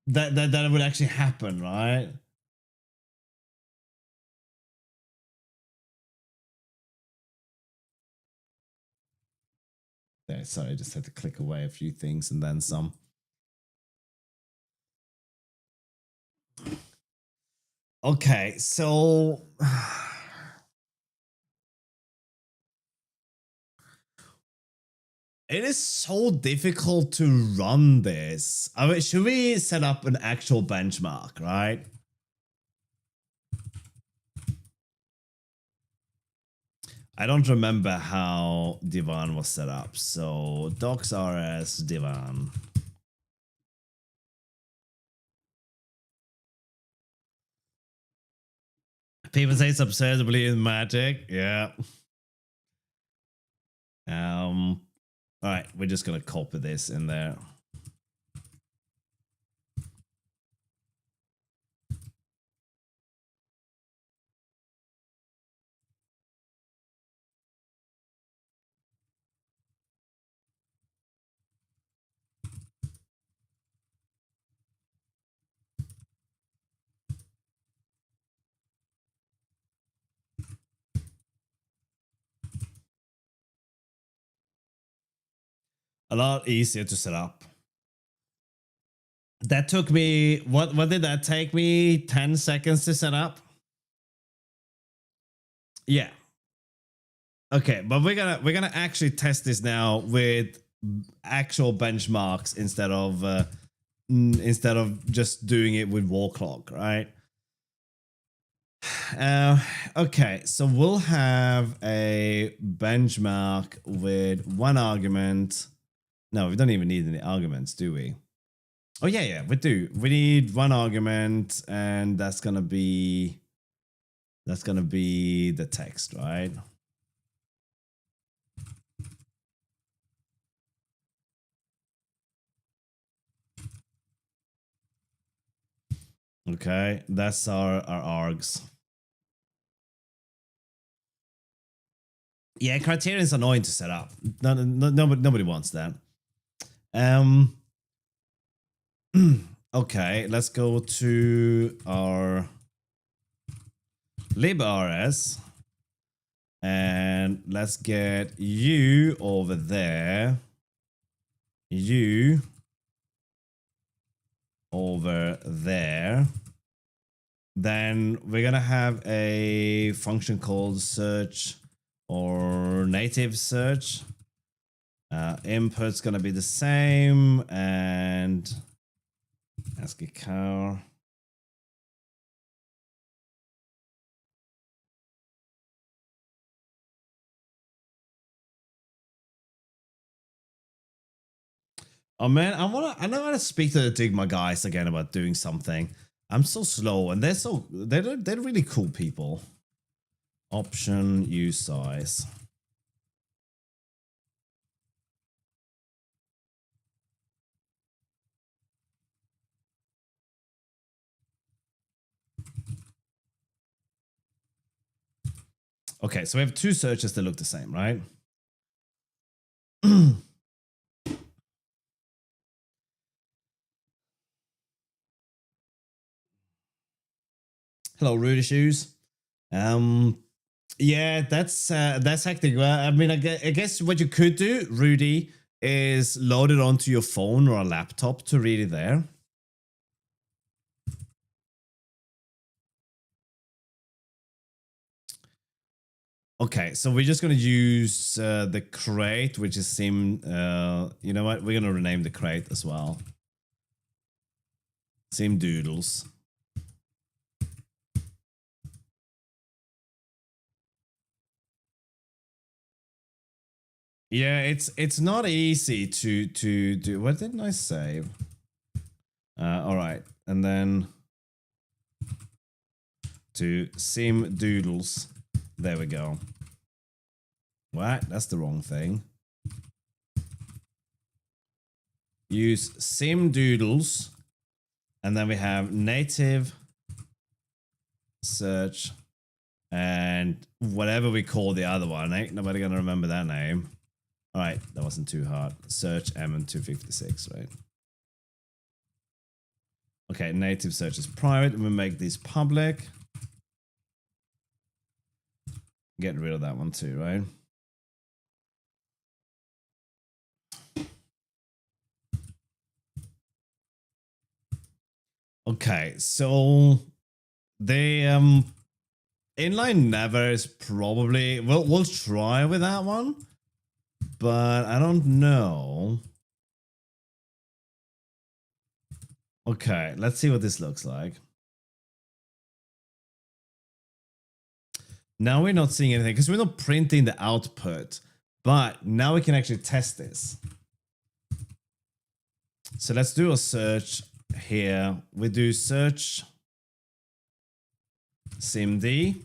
that would actually happen, right? There, sorry, I just had to click away a few things and then some. Okay, so it is so difficult to run this. I mean, should we set up an actual benchmark, right? I don't remember how Divan was set up. So docs.rs Divan. People say it's absurd to believe in magic. Yeah. All right, we're just gonna copy this in there. A lot easier to set up. That took me, what did that take me? 10 seconds to set up? Yeah. Okay, but we're gonna actually test this now with actual benchmarks instead of just doing it with wall clock, right? Okay, so we'll have a benchmark with one argument. No, we don't even need any arguments, do we? Oh yeah, we do. We need one argument, and that's gonna be the text, right? Okay, that's our args. Yeah, criterion is annoying to set up. Nobody wants that. Okay, let's go to our librs and let's get you over there. You over there. Then we're gonna have a function called search or native search. Input's gonna be the same, and ASCII car. Oh man, I know how to speak to the Digma guys again about doing something. I'm so slow, and they're really cool people. Option use size. Okay, so we have two searches that look the same, right? Hello, Rudy Shoes. Yeah, that's hectic. Well, I mean, I guess what you could do, Rudy, is load it onto your phone or a laptop to read it there. Okay, so we're just gonna use the crate, which is sim. You know what? We're gonna rename the crate as well. Sim doodles. Yeah, it's not easy to do. What didn't I save? All right, and then to sim doodles. There we go. What? That's the wrong thing. Use sim doodles, and then we have native search and whatever we call the other one. Ain't nobody gonna remember that name. All right, that wasn't too hard. Search MN256, right? Okay, native search is private, and we make these public. Get rid of that one too, right? Okay, so the inline never is probably we'll try with that one, but I don't know. Okay, let's see what this looks like. Now we're not seeing anything because we're not printing the output, but now we can actually test this. So let's do a search here. We do search SIMD,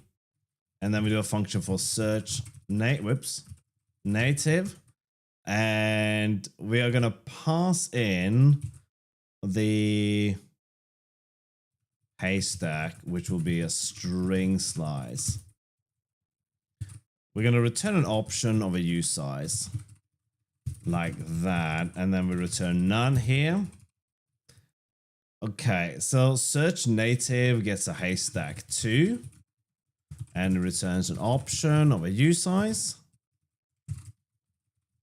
and then we do a function for search native, and we are gonna pass in the haystack, which will be a string slice. We're gonna return an option of a use size like that, and then we return none here. Okay, so search native gets a haystack too, and returns an option of a use size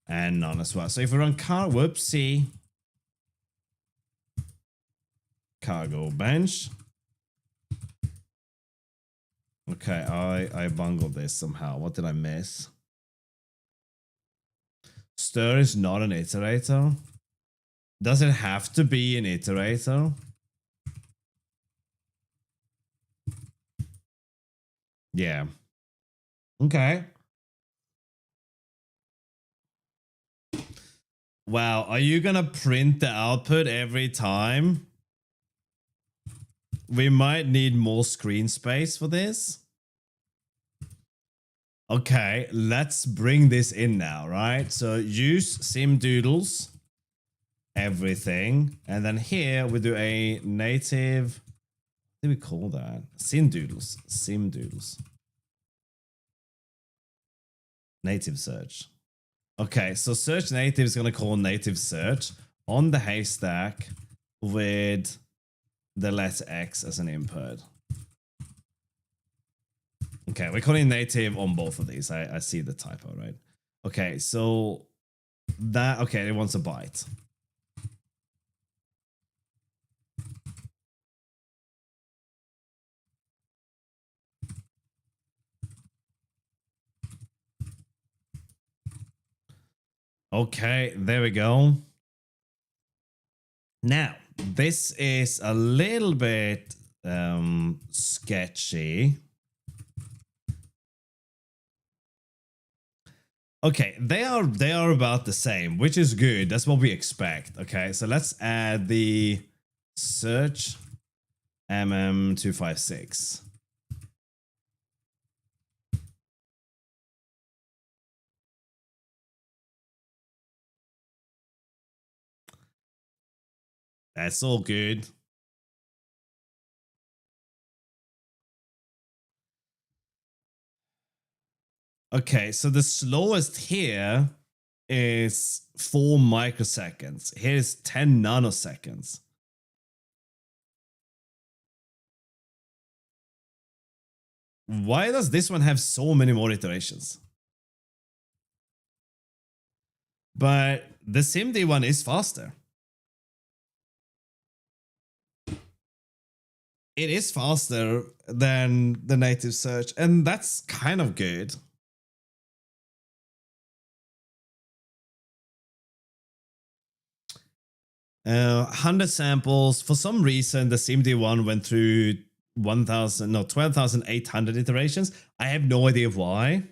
and none as well. So if we run whoopsie, cargo bench. Okay, I bungled this somehow. What did I miss? Stir is not an iterator. Does it have to be an iterator? Yeah. Okay. Wow, are you gonna print the output every time? We might need more screen space for this. Okay, let's bring this in now, right? So use simdoodles, everything, and then here we do a native. What do we call that? Simdoodles. Native search. Okay, so search native is gonna call native search on the haystack with the letter X as an input. Okay, we're calling native on both of these. I see the typo, right? Okay, so that, okay, it wants a byte. Okay, there we go. Now, this is a little bit sketchy. Okay, they are about the same, which is good. That's what we expect. Okay, so let's add the search mm256. That's all good. Okay, so the slowest here is 4 microseconds. Here's 10 nanoseconds. Why does this one have so many more iterations? But the SIMD one is faster. It is faster than the native search, and that's kind of good. Uh, 100 samples. For some reason, the SIMD one went through 12,800 iterations. I have no idea why.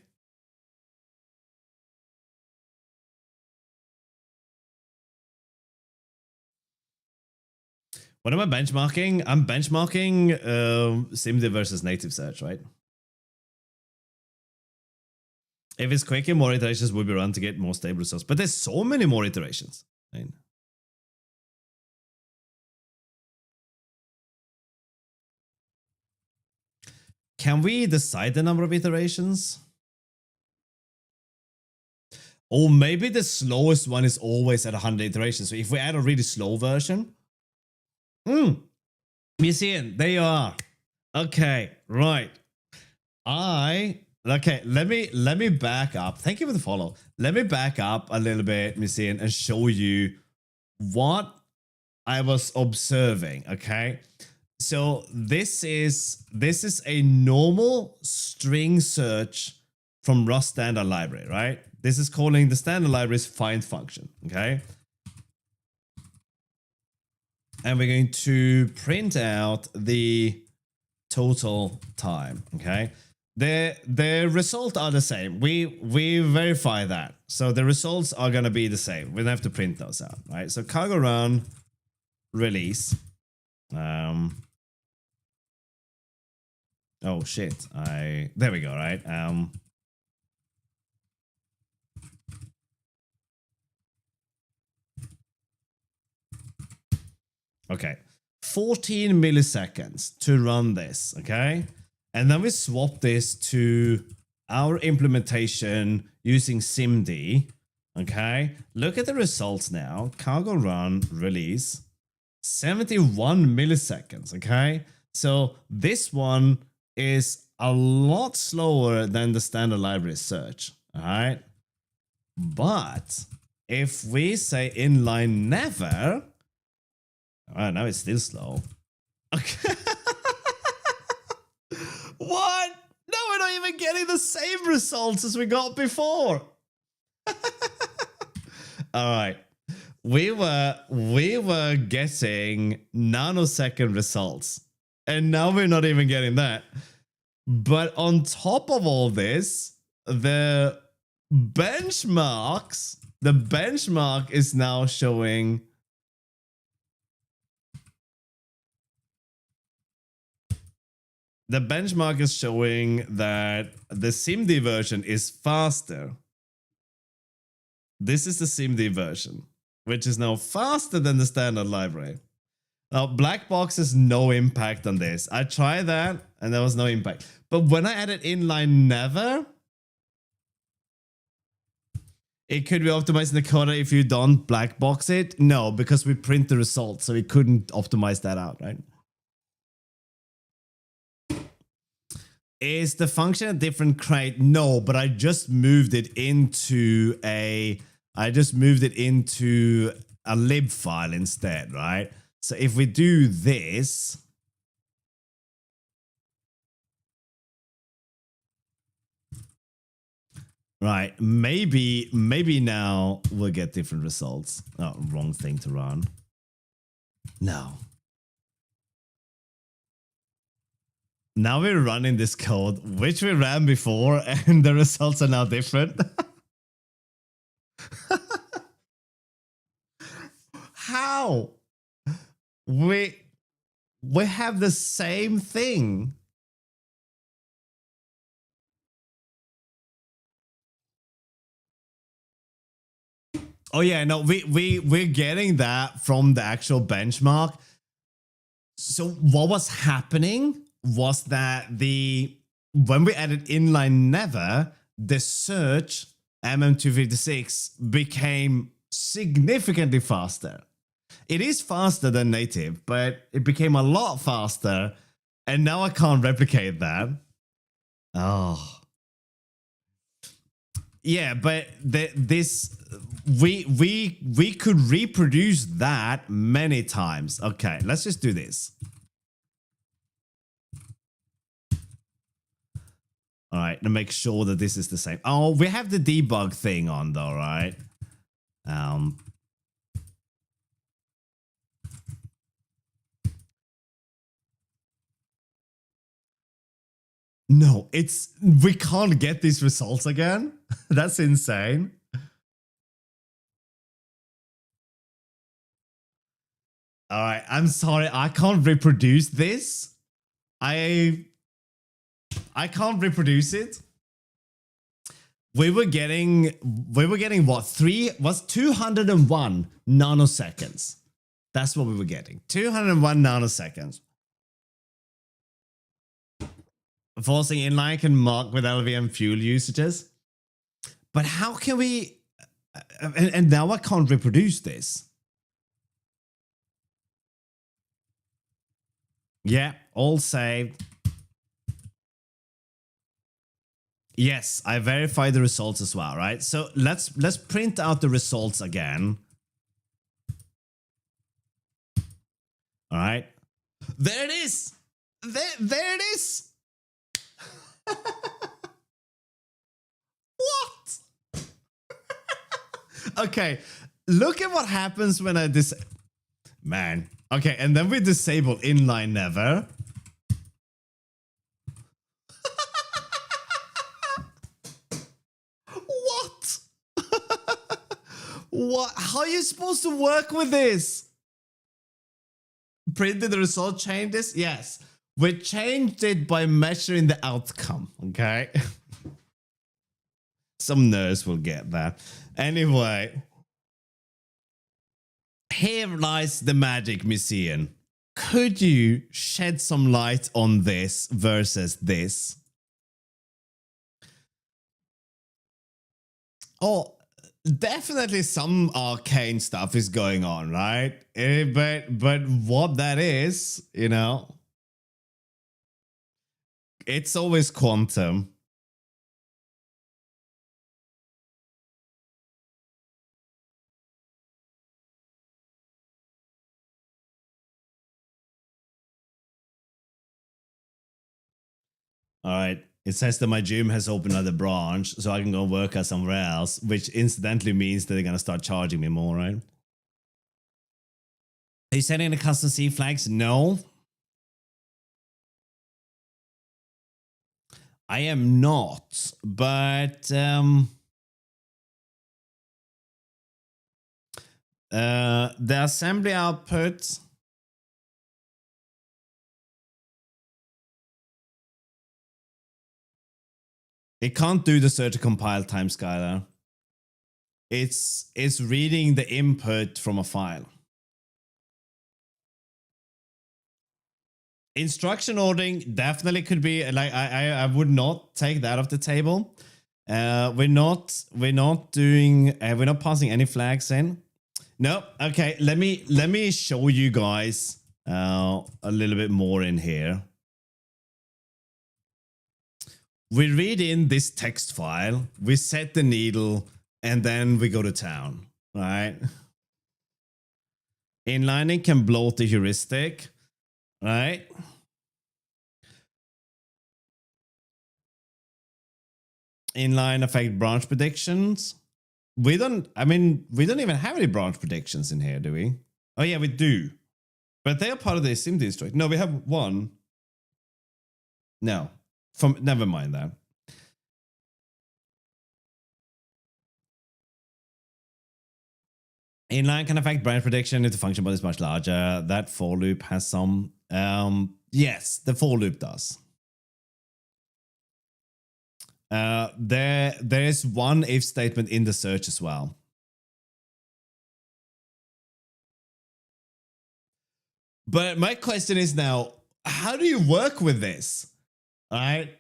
What am I benchmarking? I'm benchmarking SIMD versus native search, right? If it's quicker, more iterations will be run to get more stable results. But there's so many more iterations. Right? Can we decide the number of iterations? Or maybe the slowest one is always at 100 iterations. So if we add a really slow version. Museum, there you are. Okay, right. Okay, let me back up. Thank you for the follow. Let me back up a little bit, Museum, and show you what I was observing. Okay. So this is a normal string search from Rust standard library, right? This is calling the standard library's find function, okay? And we're going to print out the total time, okay? The results are the same. We verify that. So the results are going to be the same. We don't have to print those out, right? So cargo run release. Oh shit. There we go, right? Okay. 14 milliseconds to run this, okay? And then we swap this to our implementation using SIMD, okay? Look at the results now. Cargo run release 71 milliseconds, okay? So this one is a lot slower than the standard library search, all right? But if we say inline never, all right, now it's still slow. Okay. What? No, we're not even getting the same results as we got before. All right. We were getting nanosecond results, and now we're not even getting that. But on top of all this, the benchmark is now showing that the SIMD version is faster. This is the SIMD version, which is now faster than the standard library. Now, black box has no impact on this. I tried that and there was no impact. But when I added inline never, it could be optimized in the coder if you don't black box it. No, because we print the result, so we couldn't optimize that out, right? Is the function a different crate? No, but I just moved it into a lib file instead, right? So if we do this, Right, maybe now we'll get different results. Oh, wrong thing to run. No. Now we're running this code, which we ran before, and the results are now different. How? We have the same thing. Oh yeah, no, we're getting that from the actual benchmark. So what was happening was that when we added inline never, the search MM256 became significantly faster. It is faster than native, but it became a lot faster, and now I can't replicate that. Oh. Yeah, but we could reproduce that many times. Okay, let's just do this. All right, to make sure that this is the same. Oh, we have the debug thing on though, right? No, we can't get these results again. That's insane. All right, I'm sorry, I can't reproduce this. I can't reproduce it. We were getting what? 201 nanoseconds. That's what we were getting. 201 nanoseconds. Forcing inline can mark with LVM fuel usages. But how can we... And now I can't reproduce this. Yeah, all saved. Yes, I verified the results as well, right? So let's print out the results again. All right. There it is. There it is. What? Okay, look at what happens when I Man. Okay, and then we disable inline never. What? What? How are you supposed to work with this? Printed the result, change this? Yes. We changed it by measuring the outcome, okay? Some nerds will get that. Anyway. Here lies the magic, Museum. Could you shed some light on this versus this? Oh, definitely some arcane stuff is going on, right? But what that is, you know, it's always quantum. All right. It says that my gym has opened another branch, so I can go work out somewhere else, which incidentally means that they're going to start charging me more, right? Are you setting the custom C flags? No. I am not, but the assembly output... It can't do the search compile time, Skylar. It's reading the input from a file. Instruction ordering definitely could be like I would not take that off the table. We're not passing any flags in. No, okay. Let me show you guys a little bit more in here. We read in this text file, we set the needle, and then we go to town, right? Inlining can bloat the heuristic, right? Inline affect branch predictions. We don't even have any branch predictions in here, do we? Oh yeah, we do. But they are part of the SIMD instruction. No, we have one. No. Never mind that. Inline can affect branch prediction if the function body is much larger. That for loop has some. Yes, the for loop does. There is one if statement in the search as well. But my question is now, how do you work with this? All right.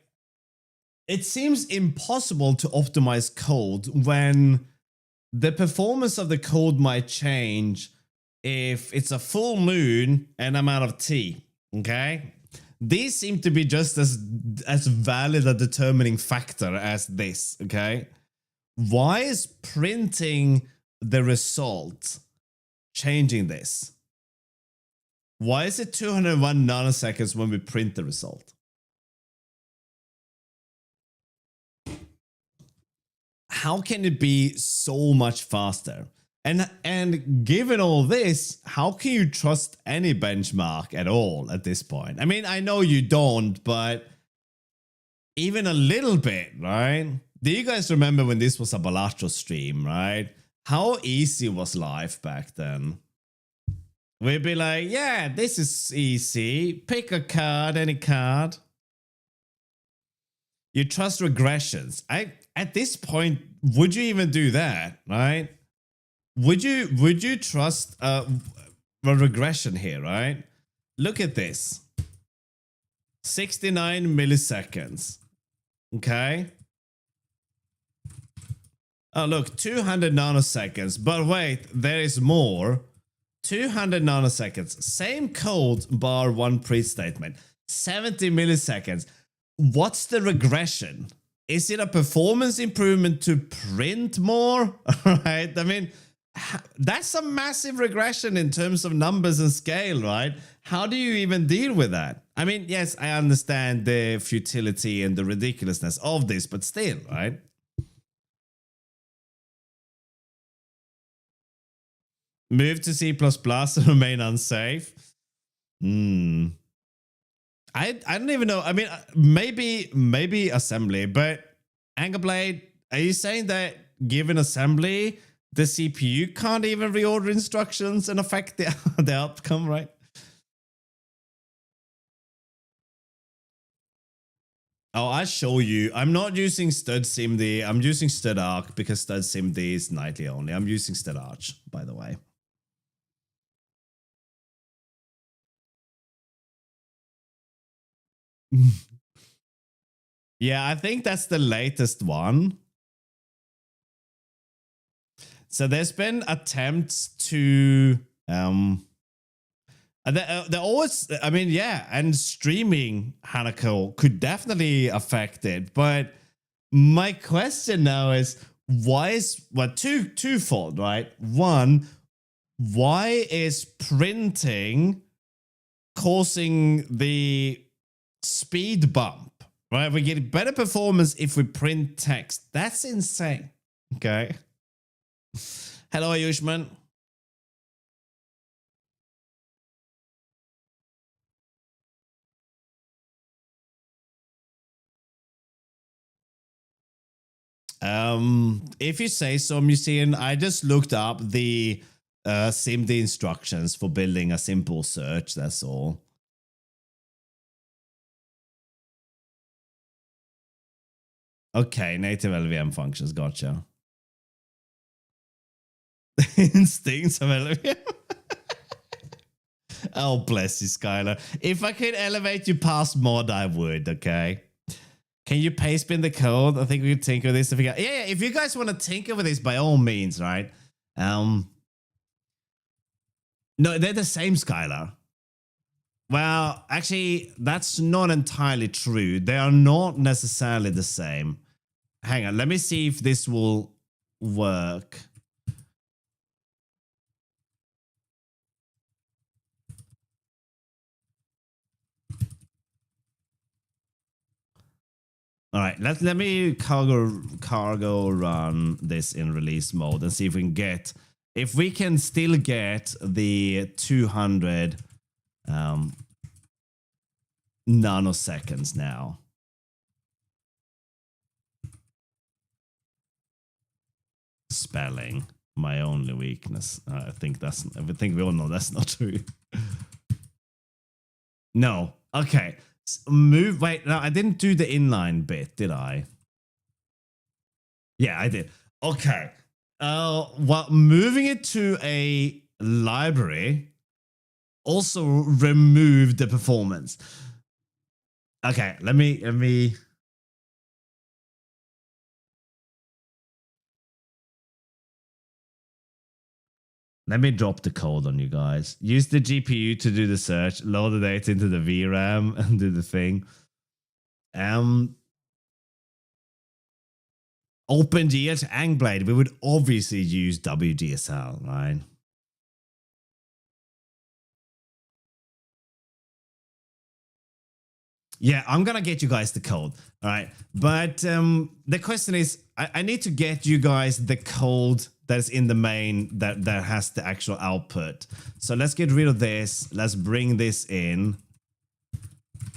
It seems impossible to optimize code when the performance of the code might change if it's a full moon and I'm out of tea. Okay. These seem to be just as valid a determining factor as this. Okay. Why is printing the result changing this? Why is it 201 nanoseconds when we print the result? How can it be so much faster? And given all this, how can you trust any benchmark at all at this point? I mean, I know you don't, but even a little bit, right? Do you guys remember when this was a Balatro stream, right? How easy was life back then? We'd be like, yeah, this is easy. Pick a card, any card. You trust regressions. At this point, would you even do that, right? Would you trust a regression here, right? Look at this. 69 milliseconds. Okay. Oh, look, 200 nanoseconds. But wait, there is more. 200 nanoseconds. Same code bar one print statement. 70 milliseconds. What's the regression? Is it a performance improvement to print more? Right? I mean, that's a massive regression in terms of numbers and scale, right? How do you even deal with that? I mean, yes, I understand the futility and the ridiculousness of this, but still, right? Move to C++ and remain unsafe. I don't even know. I mean, maybe assembly, but Angerblade, are you saying that given assembly, the CPU can't even reorder instructions and affect the outcome, right? Oh, I'll show you. I'm not using stud SIMD. I'm using stud arc because stud SIMD is nightly only. I'm using stud arch, by the way. Yeah, I think that's the latest one. So there's been attempts to they're always, I mean, yeah, and streaming Hanako could definitely affect it. But my question now is, why is, well, twofold, right? One, why is printing causing the speed bump, right? We get better performance if we print text. That's insane. Okay. Hello, Ayushman. If you say so, Musean, I just looked up the SIMD instructions for building a simple search. That's all. Okay, native LVM functions. Gotcha. Instincts of LVM. Oh, bless you, Skylar. If I could elevate you past mod, I would, okay? Can you paste bin the code? I think we could tinker with this. Yeah, if you guys want to tinker with this, by all means, right? No, they're the same, Skylar. Well, actually, that's not entirely true. They are not necessarily the same. Hang on, let me see if this will work. All right, let me cargo run this in release mode and see if we can get, if we can still get the 200 nanoseconds now. Spelling, my only weakness. I think we all know that's not true. No. Okay. Move. Wait. No, I didn't do the inline bit, did I? Yeah, I did. Okay. Well, moving it to a library also removed the performance. Okay. Let me. Let me drop the code on you guys. Use the GPU to do the search, load the data into the VRAM and do the thing. OpenGL to Angblade, we would obviously use WGSL, right? Yeah, I'm gonna get you guys the code, all right? But the question is, I need to get you guys the code that's in the main that has the actual output. So let's get rid of this. Let's bring this in.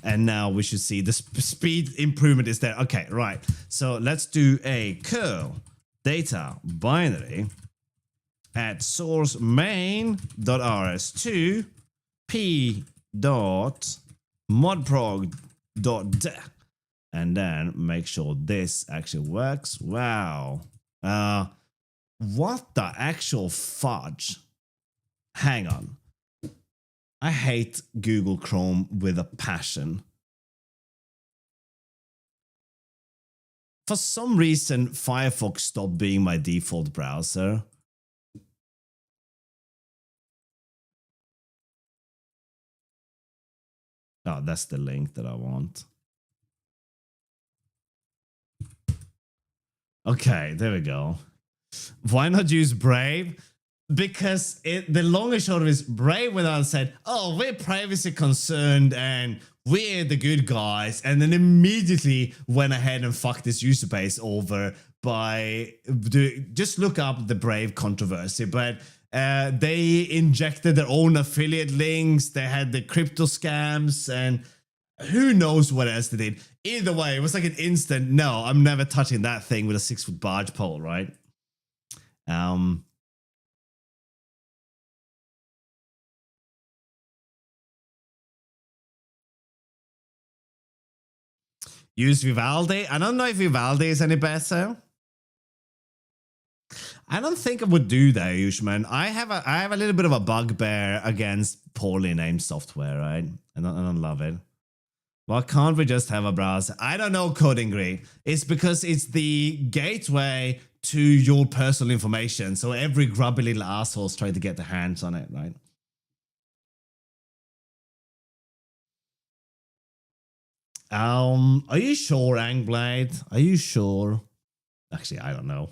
And now we should see the speed improvement is there. Okay, right. So let's do a curl data binary at source main.rs2 p.modprog.d, and then make sure this actually works. Wow. What the actual fudge? Hang on. I hate Google Chrome with a passion. For some reason, Firefox stopped being my default browser. Oh, that's the link that I want. Okay, there we go. Why not use Brave? Because the long and short of it is Brave went out and said, oh, we're privacy concerned and we're the good guys. And then immediately went ahead and fucked this user base over by just look up the Brave controversy. But they injected their own affiliate links. They had the crypto scams and who knows what else they did. Either way, it was like an instant, no, I'm never touching that thing with a 6-foot barge pole, right? Use Vivaldi. I don't know if Vivaldi is any better. I don't think I would do that, Yushman. I have a little bit of a bugbear against poorly named software, right? I don't love it. Why can't we just have a browser? I don't know, Codingry. It's because it's the gateway to your personal information. So every grubby little asshole's trying to get their hands on it, right? Are you sure, Angblade? Are you sure? Actually, I don't know.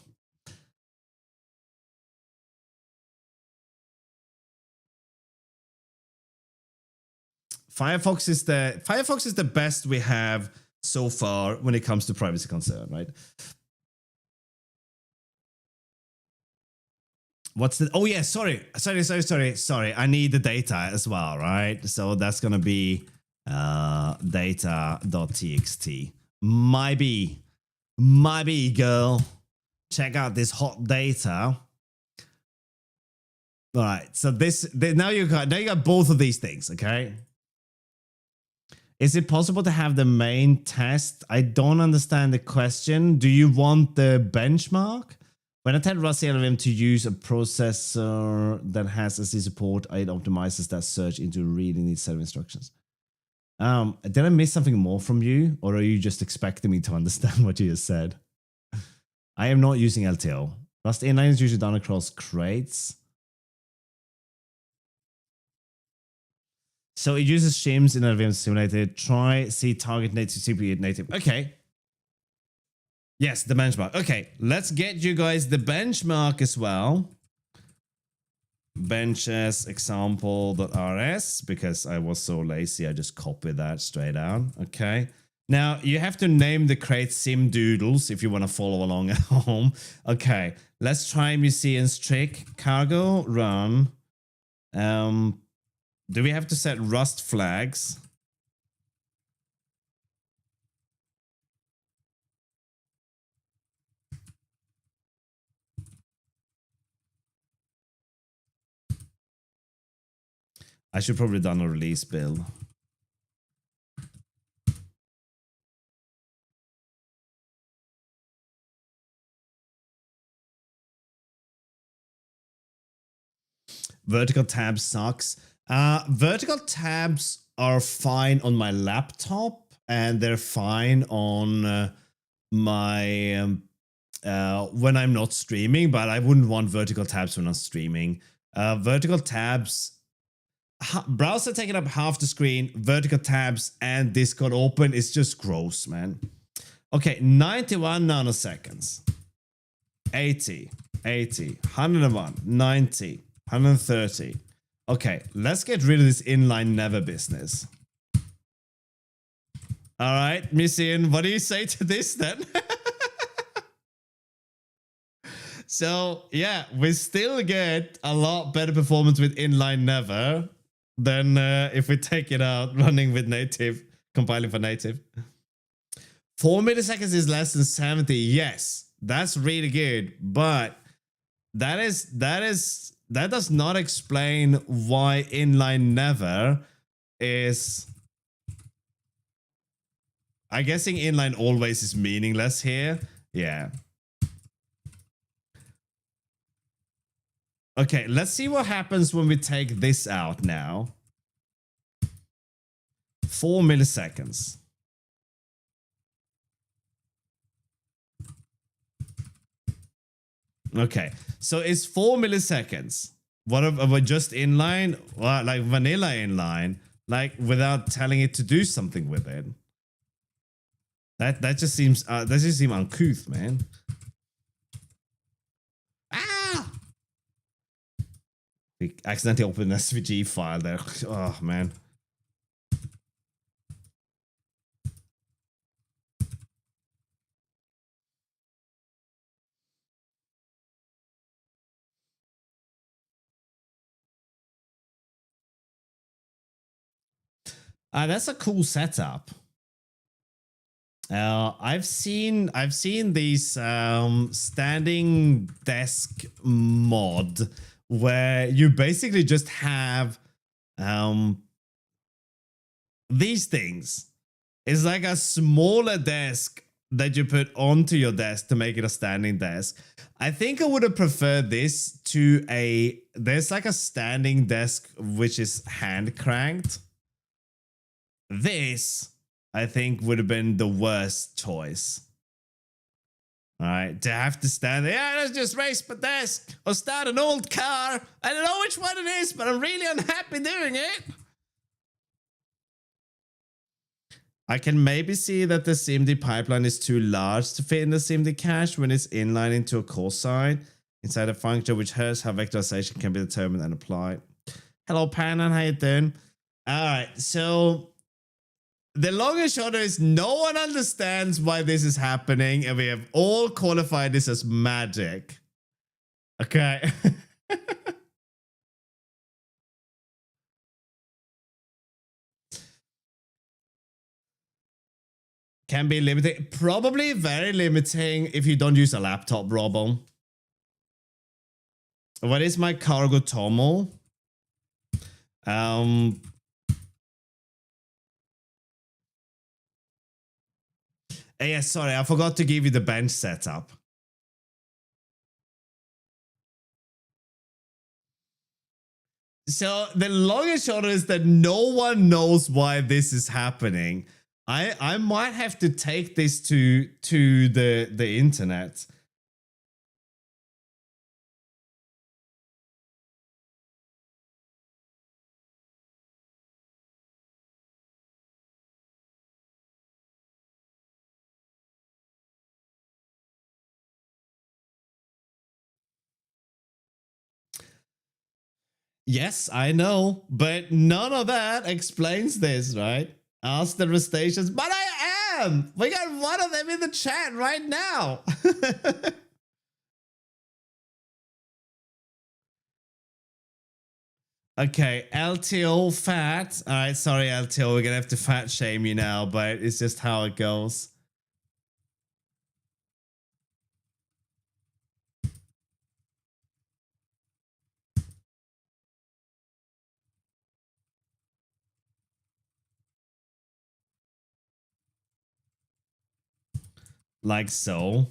Firefox is the best we have so far when it comes to privacy concern, right? What's the? Oh yeah, sorry. I need the data as well, right? So that's gonna be data.txt. Maybe, girl. Check out this hot data. All right. So now you got both of these things. Okay. Is it possible to have the main test? I don't understand the question. Do you want the benchmark? When I tell Rusty LLM to use a processor that has SC support, it optimizes that search into reading these set of instructions. Did I miss something more from you? Or are you just expecting me to understand what you just said? I am not using LTO. Rust inline is usually done across crates. So it uses shims in LLVM simulator. Try see target native CPU native. Okay. Yes, the benchmark. Okay, let's get you guys the benchmark as well. Benches example.rs because I was so lazy. I just copied that straight out. Okay. Now, you have to name the crate Sim Doodles if you want to follow along at home. Okay, let's try Museum's trick. Cargo, run. Do we have to set rust flags? I should probably done a release build. Vertical tabs sucks. Vertical tabs are fine on my laptop and they're fine on my when I'm not streaming, but I wouldn't want vertical tabs when I'm streaming. Vertical tabs, browser taking up half the screen, vertical tabs and Discord open is just gross, man. Okay, 91 nanoseconds. 80, 101, 90, 130. Okay, let's get rid of this inline never business. All right, Missing, what do you say to this then? So, yeah, we still get a lot better performance with inline never than if we take it out running with native, compiling for native. 4 milliseconds is less than 70. Yes, that's really good, but that does not explain why inline never is. I'm guessing inline always is meaningless here. Yeah. Okay, let's see what happens when we take this out now. 4 milliseconds. Okay, so it's 4 milliseconds. What if we're just inline? Well, like vanilla inline, like without telling it to do something with it. That just seems uncouth, man. Ah! We accidentally opened an SVG file there. Oh man. That's a cool setup. I've seen these standing desk mod where you basically just have these things. It's like a smaller desk that you put onto your desk to make it a standing desk. I think I would have preferred this to there's like a standing desk which is hand cranked. This, I think, would have been the worst choice. All right, to have to stand there, yeah, let's just race my desk or start an old car. I don't know which one it is, but I'm really unhappy doing it. I can maybe see that the SIMD pipeline is too large to fit in the SIMD cache when it's inline into a core side inside a function which hurts how vectorization can be determined and applied. Hello, Panan, how you doing? All right, so the long and short is no one understands why this is happening, and we have all qualified this as magic. Okay. Can be limiting. Probably very limiting if you don't use a laptop, Robo. What is my cargo Tomo? Yeah, sorry, I forgot to give you the bench setup. So the long and short is that no one knows why this is happening. I might have to take this to the internet. Yes, I know, but none of that explains this, right? Ask the stations, but I them. We got one of them in the chat right now. Okay, LTO fat. All right, sorry, LTO. We're gonna have to fat shame you now, but it's just how it goes. Like so.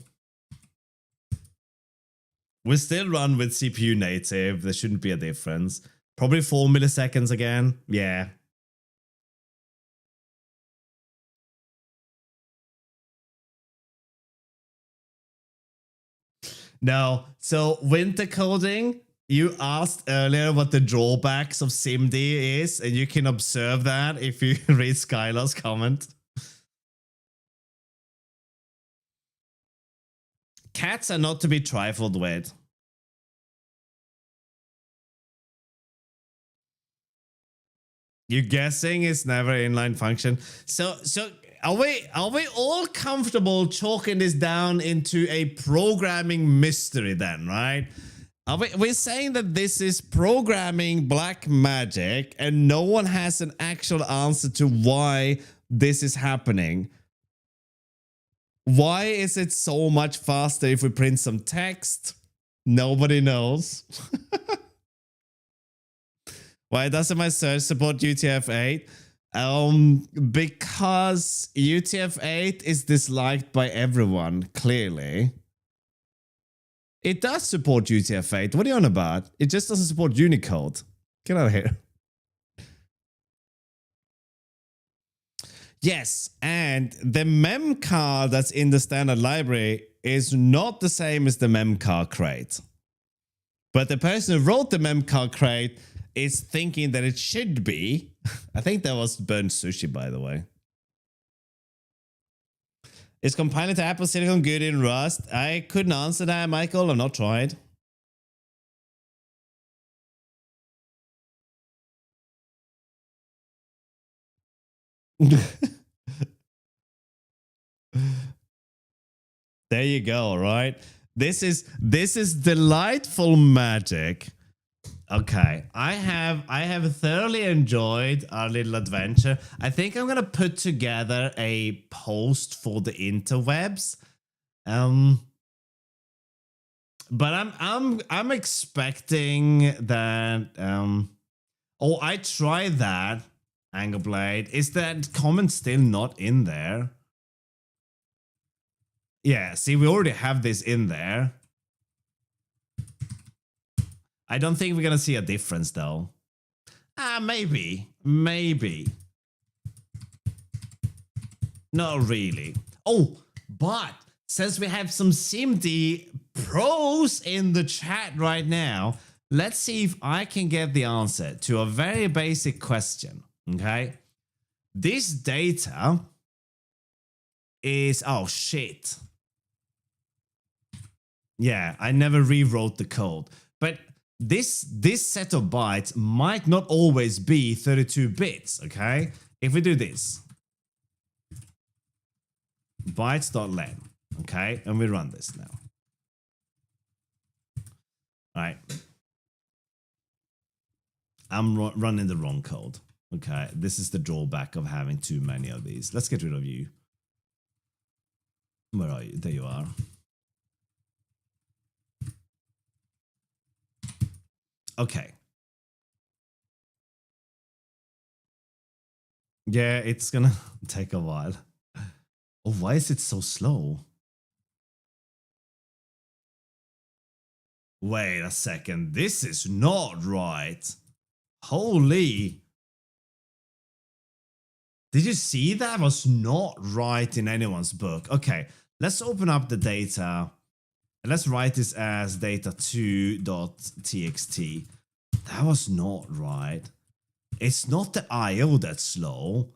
We still run with CPU native. There shouldn't be a difference. Probably 4 milliseconds again. Yeah. No. So winter coding, you asked earlier what the drawbacks of SIMD is, and you can observe that if you read Skylar's comment. Cats are not to be trifled with. You're guessing it's never inline function. So are we all comfortable chalking this down into a programming mystery then, right? We're saying that this is programming black magic and no one has an actual answer to why this is happening. Why is it so much faster if we print some text? Nobody knows. Why doesn't my search support UTF-8? Because UTF-8 is disliked by everyone, clearly. It does support UTF-8. What are you on about? It just doesn't support Unicode. Get out of here. Yes, and the memcar that's in the standard library is not the same as the memcar crate. But the person who wrote the memcar crate is thinking that it should be. I think that was burnt sushi, by the way. Is compiling to Apple Silicon good in Rust? I couldn't answer that, Michael. I've not tried. There you go, right? This is delightful magic. Okay, I have thoroughly enjoyed our little adventure. I think I'm gonna put together a post for the interwebs. But I'm expecting that oh, I tried that, Angleblade. Is that comment still not in there? Yeah, see, we already have this in there. I don't think we're gonna see a difference though. Maybe. Not really. Oh, but since we have some SIMD pros in the chat right now, let's see if I can get the answer to a very basic question, okay? This data is, oh shit. Yeah, I never rewrote the code, but this set of bytes might not always be 32 bits, okay? If we do this, bytes.len, okay? And we run this now. All right. I'm running the wrong code. Okay, this is the drawback of having too many of these. Let's get rid of you. Where are you? There you are. Okay. Yeah, it's gonna take a while. Oh, why is it so slow? Wait a second. This is not right. Holy. Did you see that? Was not right in anyone's book. Okay, let's open up the data. Let's write this as data2.txt. That was not right. It's not the IO that's slow.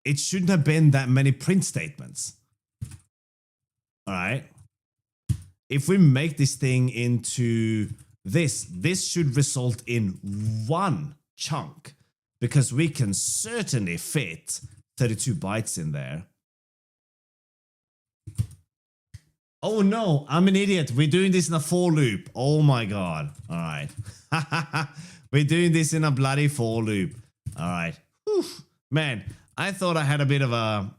It shouldn't have been that many print statements. All right. If we make this thing into this should result in one chunk, because we can certainly fit 32 bytes in there. Oh no, I'm an idiot. We're doing this in a for loop. Oh my god. All right. We're doing this in a bloody for loop. All right. Whew. Man, I thought I had a bit of a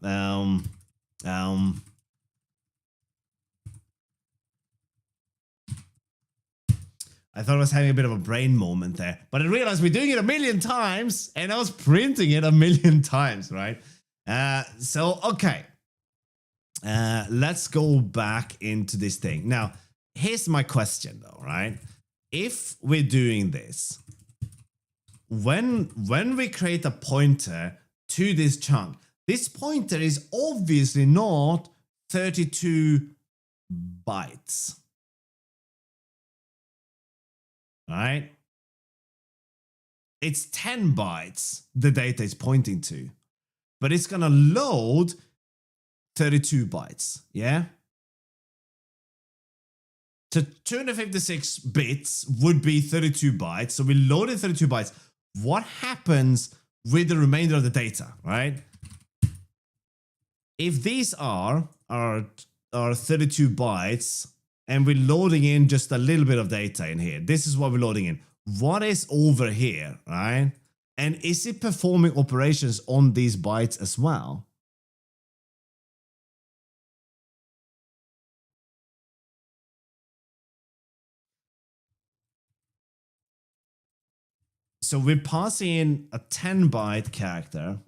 I thought I was having a bit of a brain moment there, but I realized we're doing it a million times and I was printing it a million times, right? So, okay. Let's go back into this thing. Now, here's my question though, right? If we're doing this, when we create a pointer to this chunk, this pointer is obviously not 32 bytes. Right? It's 10 bytes the data is pointing to, but it's gonna load 32 bytes, yeah? So 256 bits would be 32 bytes, so we loaded 32 bytes. What happens with the remainder of the data, right? If these are 32 bytes, and we're loading in just a little bit of data in here. This is what we're loading in. What is over here, right? And is it performing operations on these bytes as well? So we're passing in a 10-byte character.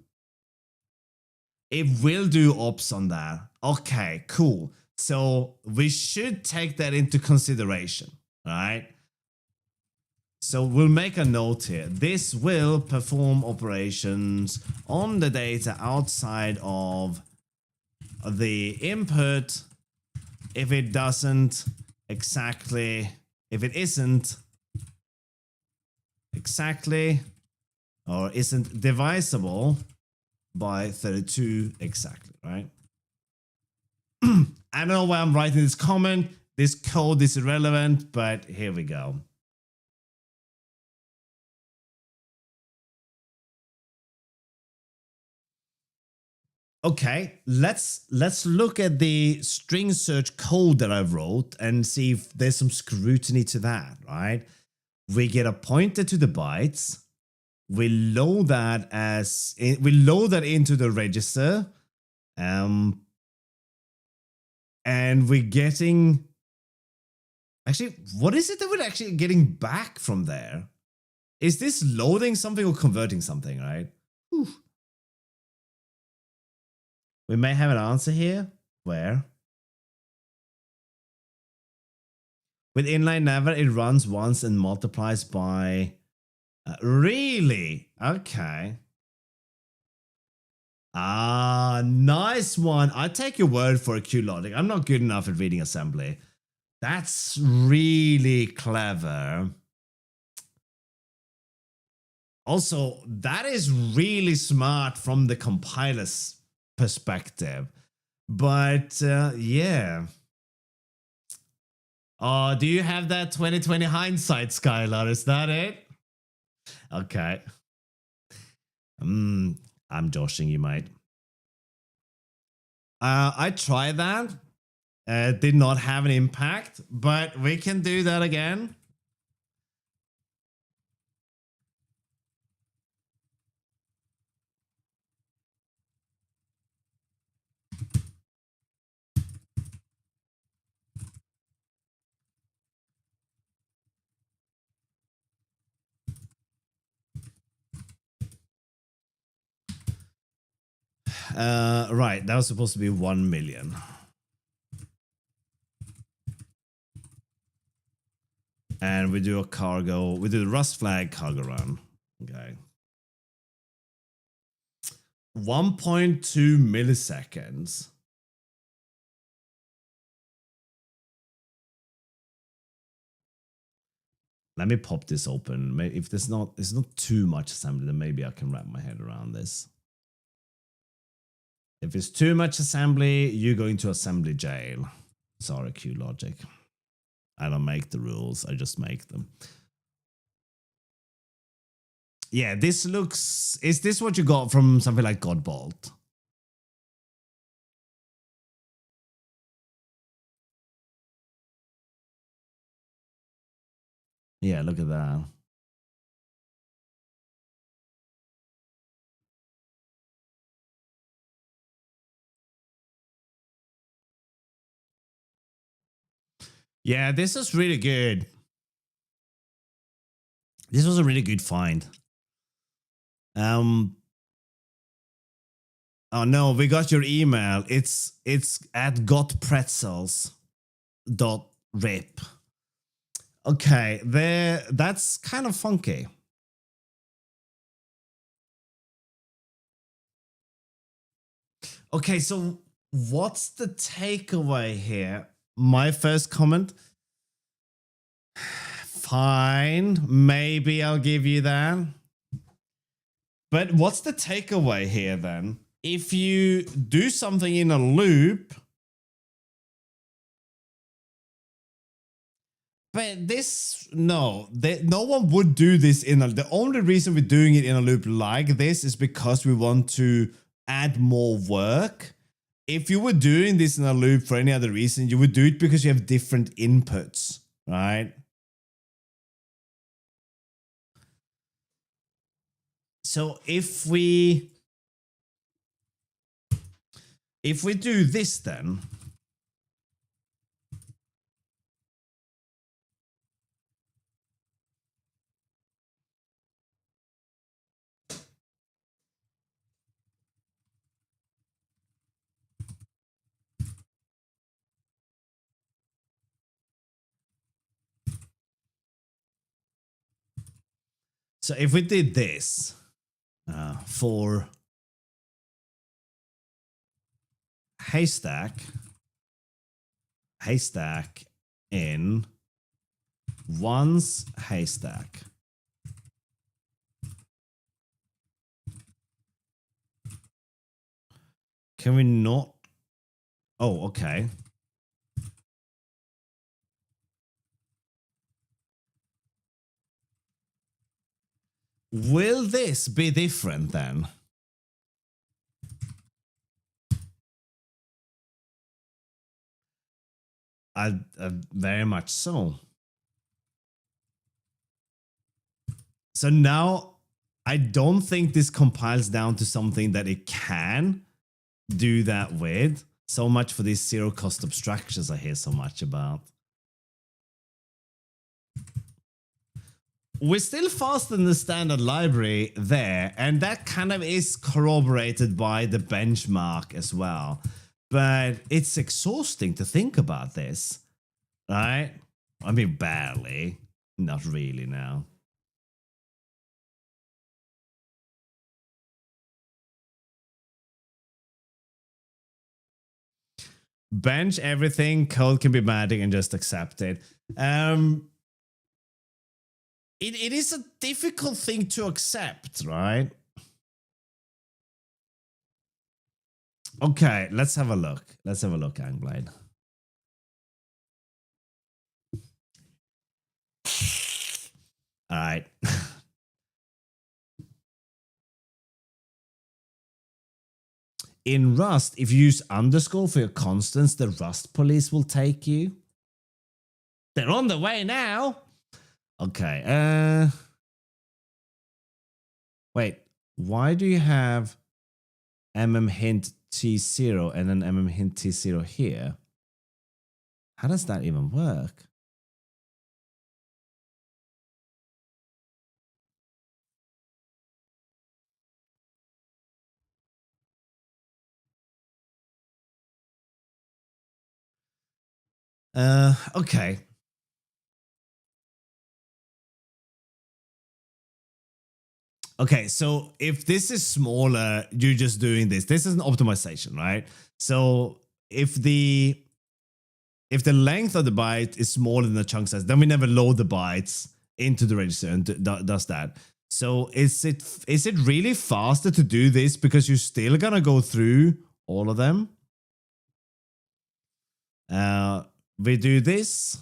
It will do ops on that. Okay, cool. So we should take that into consideration, right? So we'll make a note here. This will perform operations on the data outside of the input if it doesn't exactly, if it isn't exactly or isn't divisible by 32 exactly, right? I don't know why I'm writing this comment. This code is irrelevant, but here we go. Okay, let's look at the string search code that I wrote and see if there's some scrutiny to that, right? We get a pointer to the bytes. We load that into the register. And we're getting, actually, what is it that we're actually getting back from there? Is this loading something or converting something, right? Whew. We may have an answer here. Where? With inline never, it runs once and multiplies by... really? Okay. Ah, nice one. I take your word for it, QLogic. I'm not good enough at reading assembly. That's really clever. Also, that is really smart from the compiler's perspective. But yeah. Oh, do you have that 2020 hindsight, Skylar? Is that it? Okay. I'm joshing you, mate. I tried that. Did not have an impact, but we can do that again. Right, that was supposed to be 1 million. And we do a cargo, we do the Rust flag cargo run. Okay. 1.2 milliseconds. Let me pop this open. If there's not too much assembly, then maybe I can wrap my head around this. If it's too much assembly, you go into assembly jail. Sorry, QLogic. I don't make the rules, I just make them. Yeah, this looks... Is this what you got from something like Godbolt? Yeah, look at that. Yeah, this is really good. This was a really good find. Oh no, we got your email. It's at gotpretzels.rip. Okay, there. That's kind of funky. Okay, so what's the takeaway here? My first comment. Fine, maybe I'll give you that. But what's the takeaway here then? If you do something in a loop, but this, no, no one would do this in a, the only reason we're doing it in a loop like this is because we want to add more work. If you were doing this in a loop for any other reason, you would do it because you have different inputs, right? So if we do this then, so if we did this for haystack in one's haystack. Can we not? Oh, okay. Will this be different then? Very much so. So now I don't think this compiles down to something that it can do that with. So much for these zero cost abstractions I hear so much about. We're still faster than the standard library there, and that kind of is corroborated by the benchmark as well. But it's exhausting to think about this, right? I mean, barely. Not really now. Bench everything, code can be magic, and just accept it. It is a difficult thing to accept, right? Okay, let's have a look. Let's have a look, Angblade. All right. In Rust, if you use underscore for your constants, the Rust police will take you. They're on the way now. Okay. Wait. Why do you have hint t0 and then hint t0 here? How does that even work? Okay. Okay, so if this is smaller, you're just doing this. This is an optimization, right? So if the length of the byte is smaller than the chunk size, then we never load the bytes into the register and does that. So is it really faster to do this because you're still gonna go through all of them? We do this.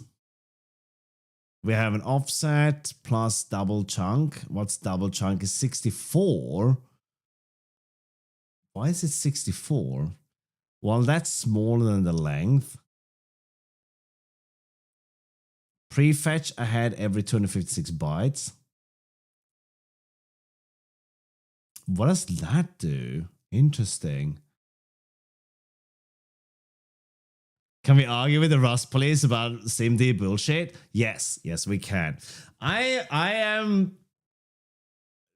We have an offset plus double chunk. What's double chunk is 64. Why is it 64? Well, that's smaller than the length. Prefetch ahead every 256 bytes. What does that do? Interesting. Can we argue with the Rust police about SIMD bullshit? Yes, we can. I am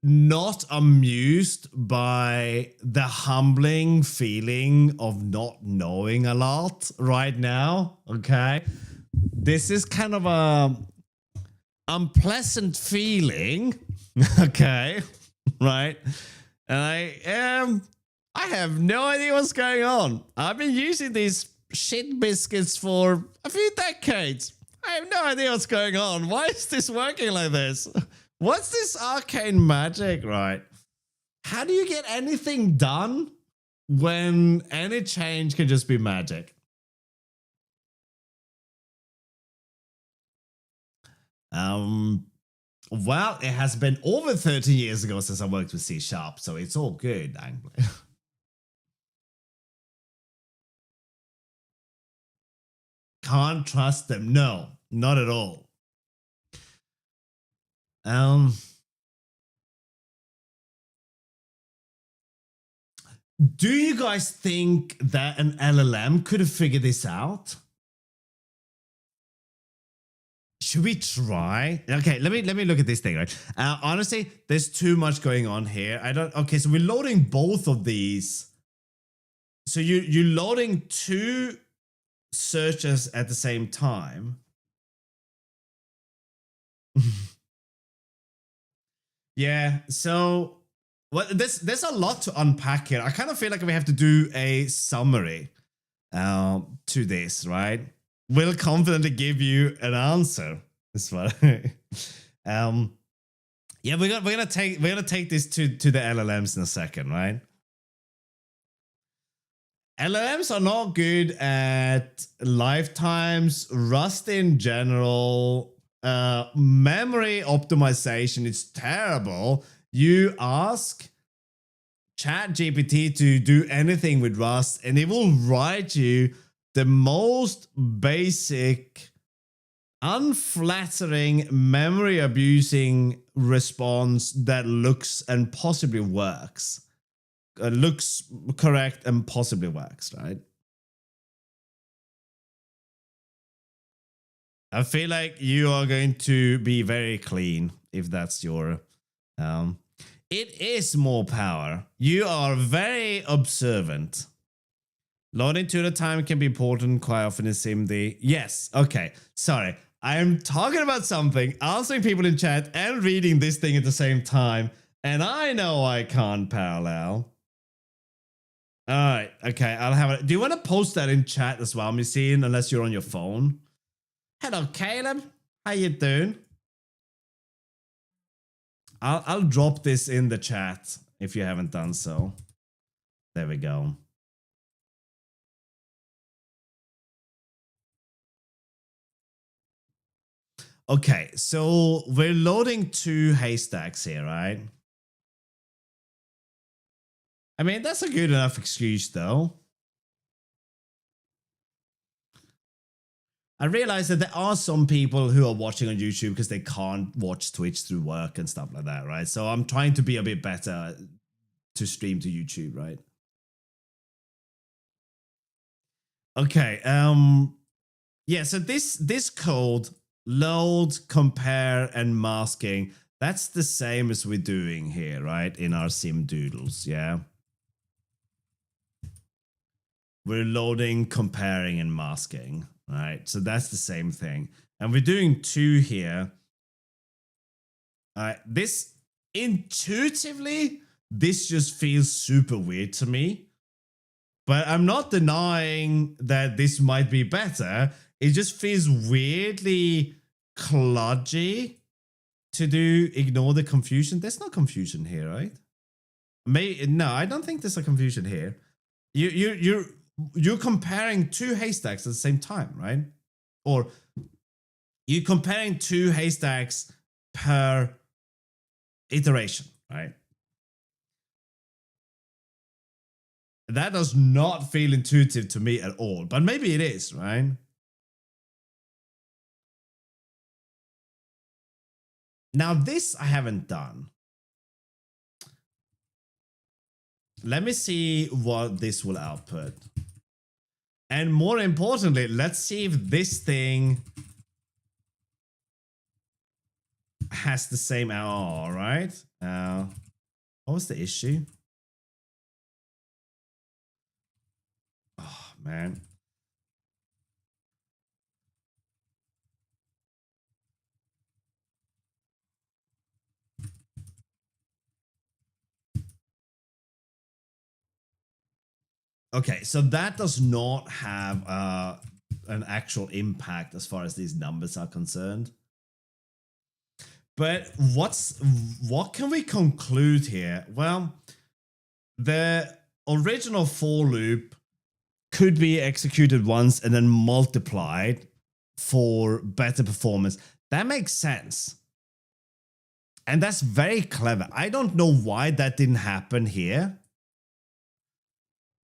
not amused by the humbling feeling of not knowing a lot right now. Okay, this is kind of a unpleasant feeling. Okay, right, and I have no idea what's going on. I've been using these shit biscuits for a few decades. I have no idea what's going on. Why is this working like this? What's this arcane magic, right? How do you get anything done when any change can just be magic? Well, it has been over 30 years ago since I worked with C#, so it's all good, Angler. Can't trust them. No, not at all. Do you guys think that an LLM could have figured this out? Should we try? Okay, let me look at this thing, right? Honestly, there's too much going on here. Okay, so we're loading both of these. So you're loading two searches at the same time. Yeah, so there's a lot to unpack here. I kind of feel like we have to do a summary to this, right? Will confidently give you an answer. This one. Yeah, we're gonna take this to the LLMs in a second, right? LLMs are not good at lifetimes, Rust in general, memory optimization. It's terrible. You ask ChatGPT to do anything with Rust, and it will write you the most basic, unflattering, memory abusing response that looks and possibly works. Looks correct and possibly works, right? I feel like you are going to be very clean if that's your... it is more power. You are very observant. Loading to the time can be important quite often in SIMD. Yes, okay, sorry. I am talking about something, answering people in chat and reading this thing at the same time, and I know I can't parallel. All right, okay, I'll have it. Do you want to post that in chat as well, Missine, unless you're on your phone? Hello, Caleb. How you doing? I'll drop this in the chat if you haven't done so. There we go. Okay, so we're loading two haystacks here, right? I mean, that's a good enough excuse, though. I realize that there are some people who are watching on YouTube because they can't watch Twitch through work and stuff like that, right? So I'm trying to be a bit better to stream to YouTube, right? Okay, yeah, so this code, load, compare, and masking, that's the same as we're doing here, right? In our sim doodles, yeah? We're loading, comparing, and masking, right? So that's the same thing. And we're doing two here. This, intuitively, this just feels super weird to me. But I'm not denying that this might be better. It just feels weirdly kludgy to do ignore the confusion. There's no confusion here, right? No, I don't think there's a confusion here. You're comparing two haystacks at the same time, right? Or you're comparing two haystacks per iteration, right? That does not feel intuitive to me at all, but maybe it is, right? Now this I haven't done. Let me see what this will output. And more importantly, let's see if this thing has the same. All right. What was the issue? Oh, man. Okay, so that does not have an actual impact as far as these numbers are concerned. But what can we conclude here? Well, the original for loop could be executed once and then multiplied for better performance. That makes sense. And that's very clever. I don't know why that didn't happen here.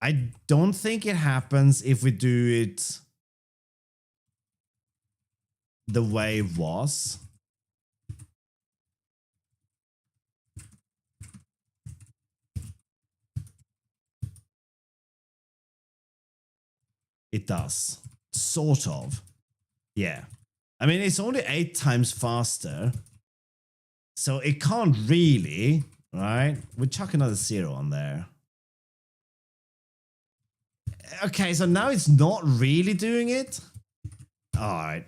I don't think it happens if we do it the way it was. It does. Sort of. Yeah. I mean, it's only 8 times faster. So it can't really, right? We'll chuck another 0 on there. Okay, so now it's not really doing it. All right.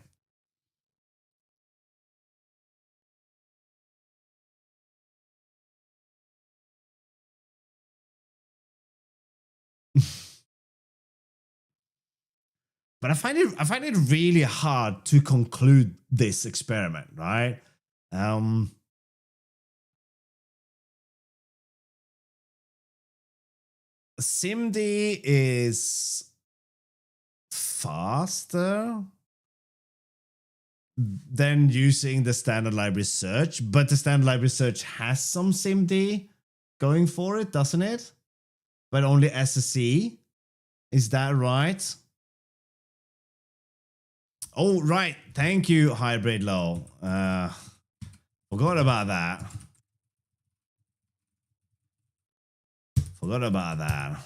But I find it really hard to conclude this experiment, right? SIMD is faster than using the standard library search, but the standard library search has some SIMD going for it, doesn't it? But only SSE. Is that right? Oh, right. Thank you, Hybrid Low. Forgot about that. Forgot about that.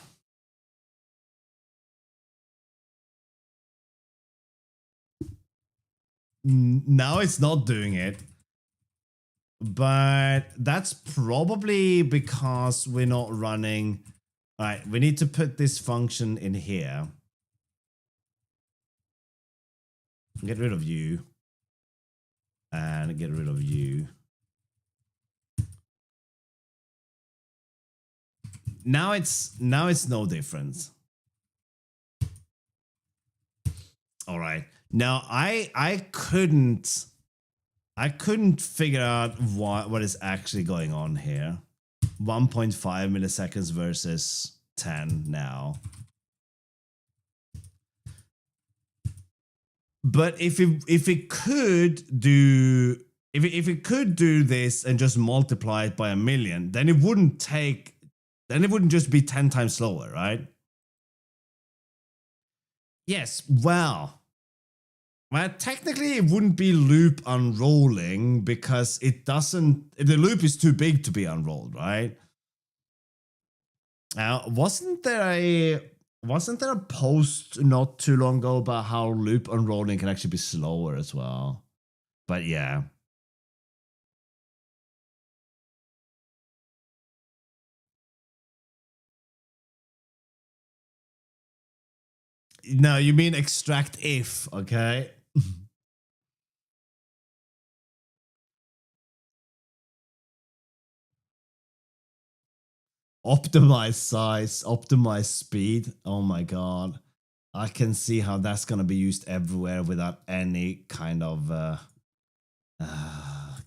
Now it's not doing it. But that's probably because we're not running. All right, we need to put this function in here. Get rid of you. And get rid of you. Now it's no difference. All right. Now I couldn't figure out what is actually going on here. 1.5 milliseconds versus 10 now. But if it could do this and just multiply it by 1,000,000, then it wouldn't just be 10 times slower, right? Yes, well, technically it wouldn't be loop unrolling because the loop is too big to be unrolled, right? Now, wasn't there a post not too long ago about how loop unrolling can actually be slower as well? But yeah. No, you mean extract if, okay? Optimize size, optimize speed. Oh my god. I can see how that's going to be used everywhere without any kind of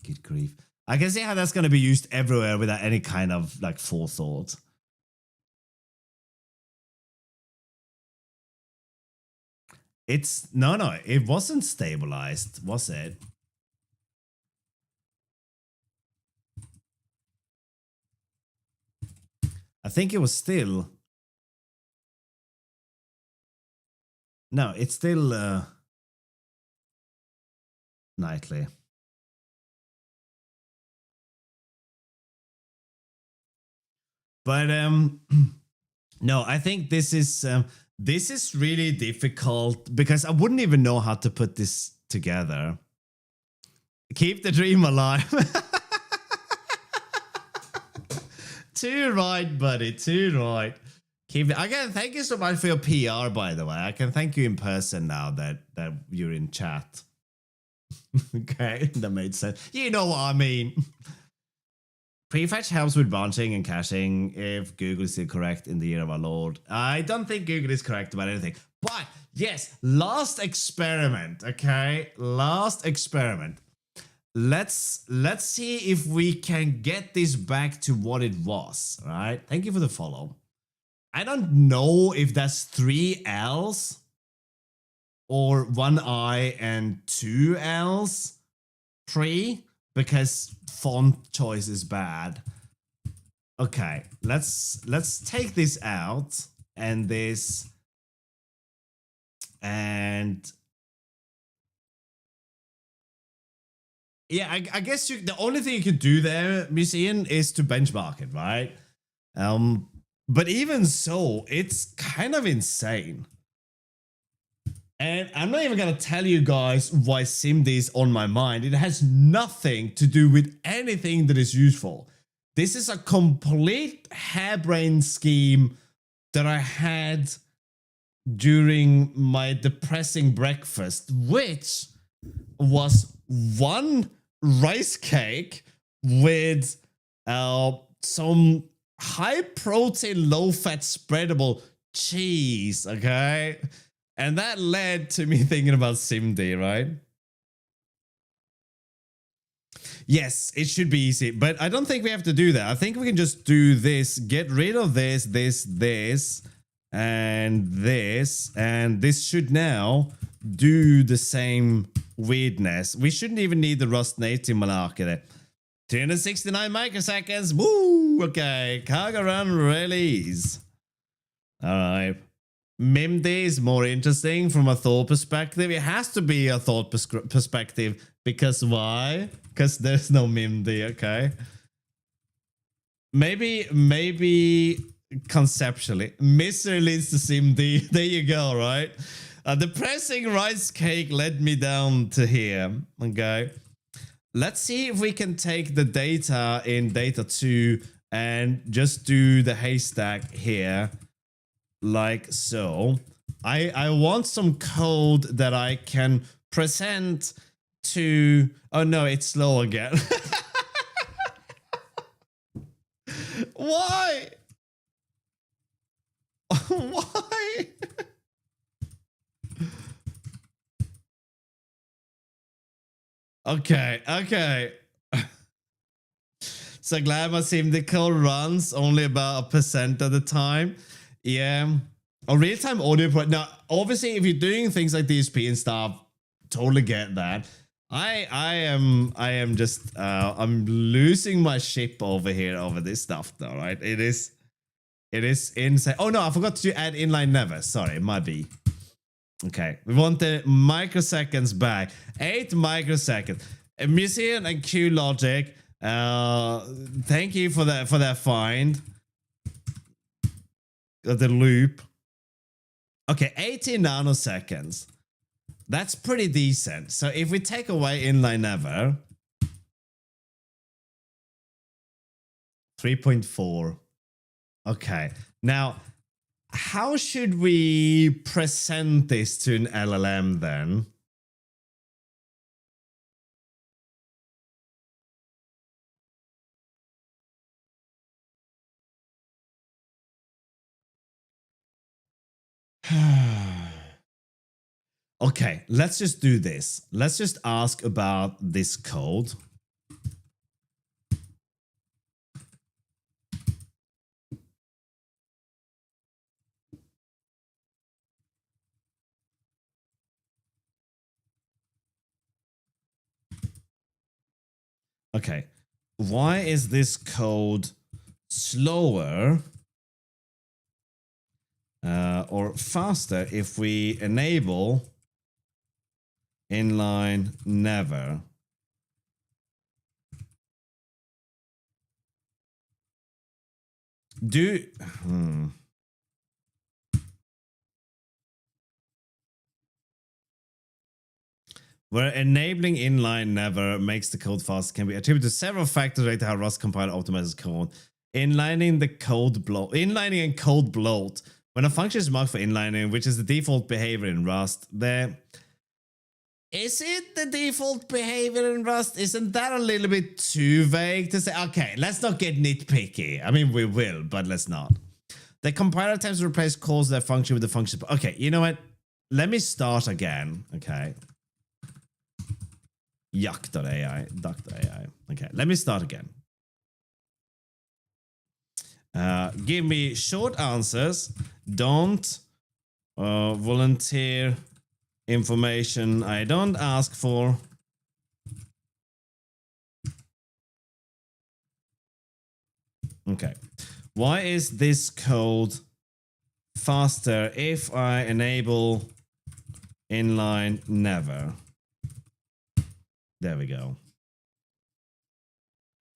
good grief. I can see how that's going to be used everywhere without any kind of like forethought. No, it wasn't stabilized, was it? I think it was still. No, it's still nightly. But no, I think this is really difficult because I wouldn't even know how to put this together. Keep the dream alive. Too right, buddy. Too right. Keep it. Again, thank you so much for your PR, by the way. I can thank you in person now that you're in chat. Okay, that made sense. You know what I mean. Prefetch helps with branching and caching if Google is still correct in the year of our Lord. I don't think Google is correct about anything. But yes, last experiment, okay? Last experiment. Let's see if we can get this back to what it was, right? Thank you for the follow. I don't know if that's 3 L's or 1 I and 2 L's. 3 because font choice is bad. Okay, let's take this out and this and yeah, I guess the only thing you could do there, Museum, is to benchmark it, right? But even so, it's kind of insane. And I'm not even gonna tell you guys why SIMD is on my mind. It has nothing to do with anything that is useful. This is a complete harebrained scheme that I had during my depressing breakfast, which was one rice cake with some high protein, low fat spreadable cheese, okay? And that led to me thinking about SIMD, right? Yes, it should be easy, but I don't think we have to do that. I think we can just do this, get rid of this, and this should now do the same weirdness. We shouldn't even need the Rust native malarkey. 269 microseconds. Woo! Okay, cargo run release. All right. MIMD is more interesting from a thought perspective. It has to be a thought perspective because why? Because there's no MIMD, okay? Maybe conceptually. Misery leads to SIMD. There you go, right? A depressing rice cake led me down to here, okay? Let's see if we can take the data in data 2 and just do the haystack here. Like so. I want some code that I can present to... Oh no, it's slow again. Why? Why? Okay. So glad my SIMD code runs only about 1% of the time. Yeah. A real-time audio pro. Now, obviously, if you're doing things like DSP and stuff, totally get that. I am just I'm losing my ship over here over this stuff though, right? It is insane. Oh no, I forgot to add inline never. Sorry, it might be. Okay, we want the microseconds back. 8 microseconds. Museum and Q Logic. Thank you for that find. The loop. Okay, 18 nanoseconds. That's pretty decent. So if we take away inline never, 3.4. Okay. Now, how should we present this to an LLM then? Okay, let's just do this. Let's just ask about this code. Okay, why is this code slower or faster if we enable inline never? Do where enabling inline never makes the code fast can be attributed to several factors related to how Rust compiler optimizes code. Inlining and code bloat. When a function is marked for inlining, which is the default behavior in Rust, is it the default behavior in Rust? Isn't that a little bit too vague to say? Okay, let's not get nitpicky. I mean, we will, but let's not. The compiler attempts to replace calls that function with the function. Okay, you know what? Let me start again. Okay. Yuck.ai, duck.ai. Okay, let me start again. Give me short answers. Don't volunteer information I don't ask for. Okay. Why is this code faster if I enable inline never? There we go.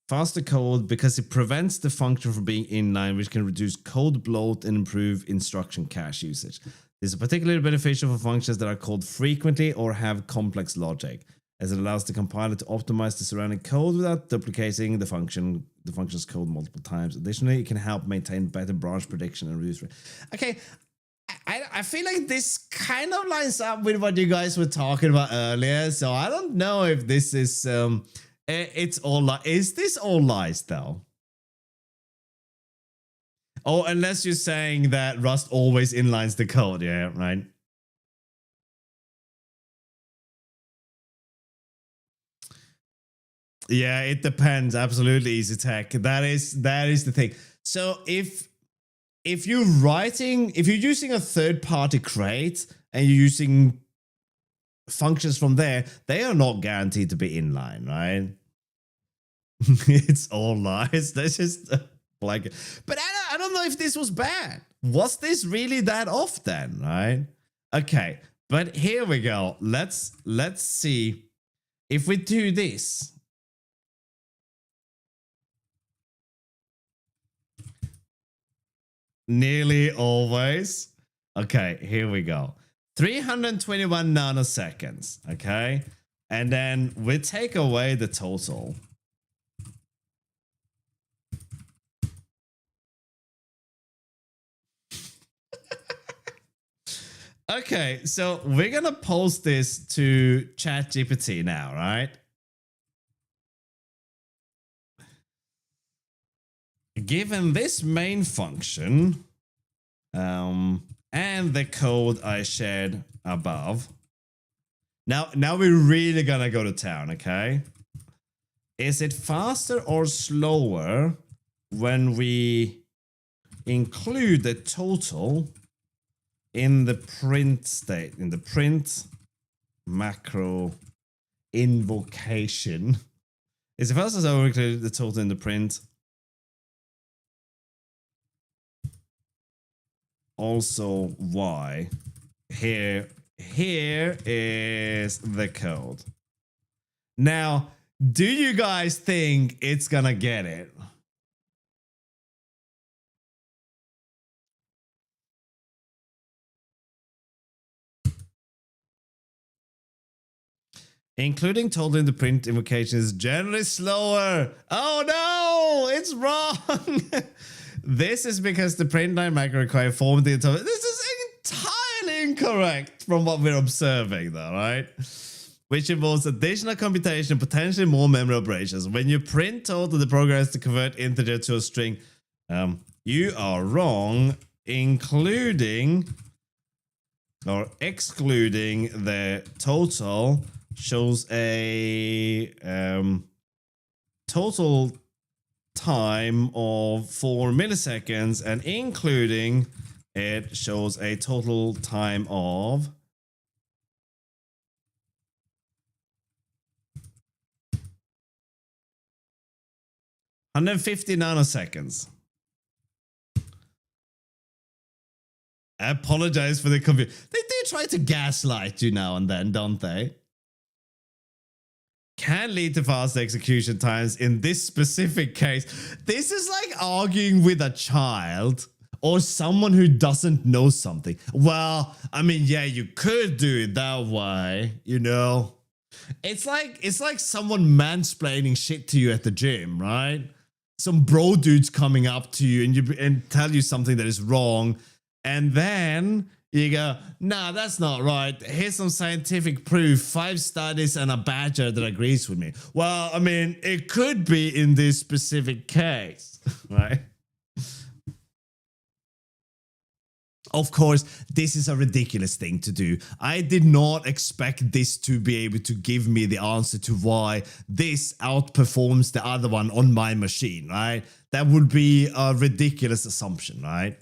Faster code because it prevents the function from being inline, which can reduce code bloat and improve instruction cache usage. This is particularly beneficial for functions that are called frequently or have complex logic, as it allows the compiler to optimize the surrounding code without duplicating the function's code multiple times. Additionally, it can help maintain better branch prediction and reduce. Okay, I feel like this kind of lines up with what you guys were talking about earlier, so I don't know if this is it's all lies. Is this all lies though? Oh, unless you're saying that Rust always inlines the code, yeah, right? Yeah, it depends. Absolutely, easy tech. That is the thing. So if you're using a third-party crate and you're using functions from there, they are not guaranteed to be inline, right? It's all lies. That's just like, but I don't know if this was bad. Was this really that off then, right? Okay, but here we go. Let's see if we do this. Nearly always. Okay, here we go. 321 nanoseconds, okay? And then we take away the total. Okay, so we're gonna post this to ChatGPT now, right? Given this main function, and the code I shared above. Now we're really gonna go to town, okay? Is it faster or slower when we include the total in the print state, in the print macro invocation? Is it faster or slower when we include the total in the print? Also, why? Here is the code. Now, do you guys think it's gonna get it? Including total in the print invocation is generally slower. Oh no, it's wrong. This is because the print line macro require formatting. This is entirely incorrect from what we're observing though, right? Which involves additional computation and potentially more memory operations. When you print total, the program has to convert integer to a string. You are wrong, including or excluding the total shows a total time of 4 milliseconds, and including it shows a total time of 150 nanoseconds. I apologize for the confusion. They do try to gaslight you now and then, don't they? can lead to faster execution times in this specific case. This is like arguing with a child or someone who doesn't know something. Well, I mean, yeah, you could do it that way, you know. It's like someone mansplaining shit to you at the gym, right? Some bro dudes coming up to you and tell you something that is wrong, and then you go, nah, that's not right. Here's some scientific proof, 5 studies and a badger that agrees with me. Well, I mean, it could be in this specific case, right? Of course, this is a ridiculous thing to do. I did not expect this to be able to give me the answer to why this outperforms the other one on my machine, right? That would be a ridiculous assumption, right?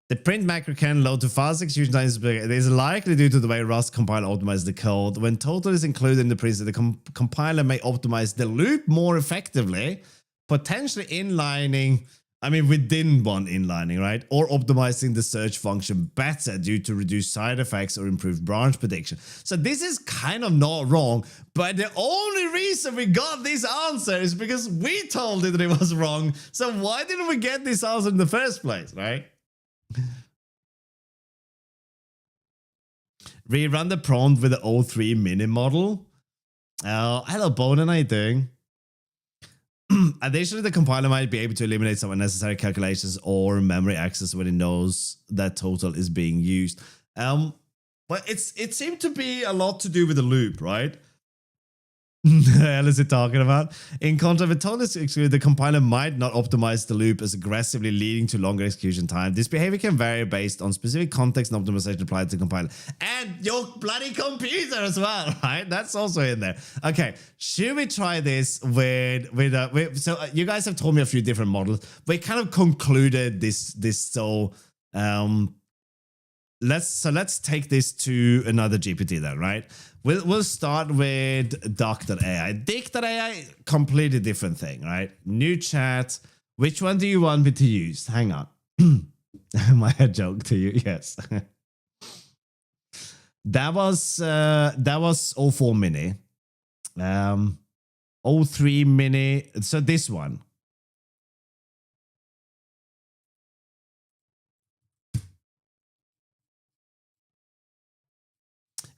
The print macro can load to fast execution times. It is likely due to the way Rust compiler optimizes the code. When total is included in the print, the compiler may optimize the loop more effectively, potentially inlining, I mean, within one inlining, right? Or optimizing the search function better due to reduced side effects or improved branch prediction. So this is kind of not wrong, but the only reason we got this answer is because we told it that it was wrong. So why didn't we get this answer in the first place, right? Rerun the prompt with the O3 mini model. Hello, Bonin, how you doing? Additionally, the compiler might be able to eliminate some unnecessary calculations or memory access when it knows that total is being used. But it seemed to be a lot to do with the loop, right? The hell is it talking about? In contrast, with total is excluded, the compiler might not optimize the loop as aggressively, leading to longer execution time. This behavior can vary based on specific context and optimization applied to the compiler. And your bloody computer as well, right? That's also in there. Okay, should we try this so you guys have told me a few different models. We kind of concluded this so let's take this to another GPT then, right? We'll start with Doc.ai. Dick.ai, completely different thing, right? New chat. Which one do you want me to use? Hang on. Am I a joke to you? Yes. that was O4 Mini. O3 Mini. So this one.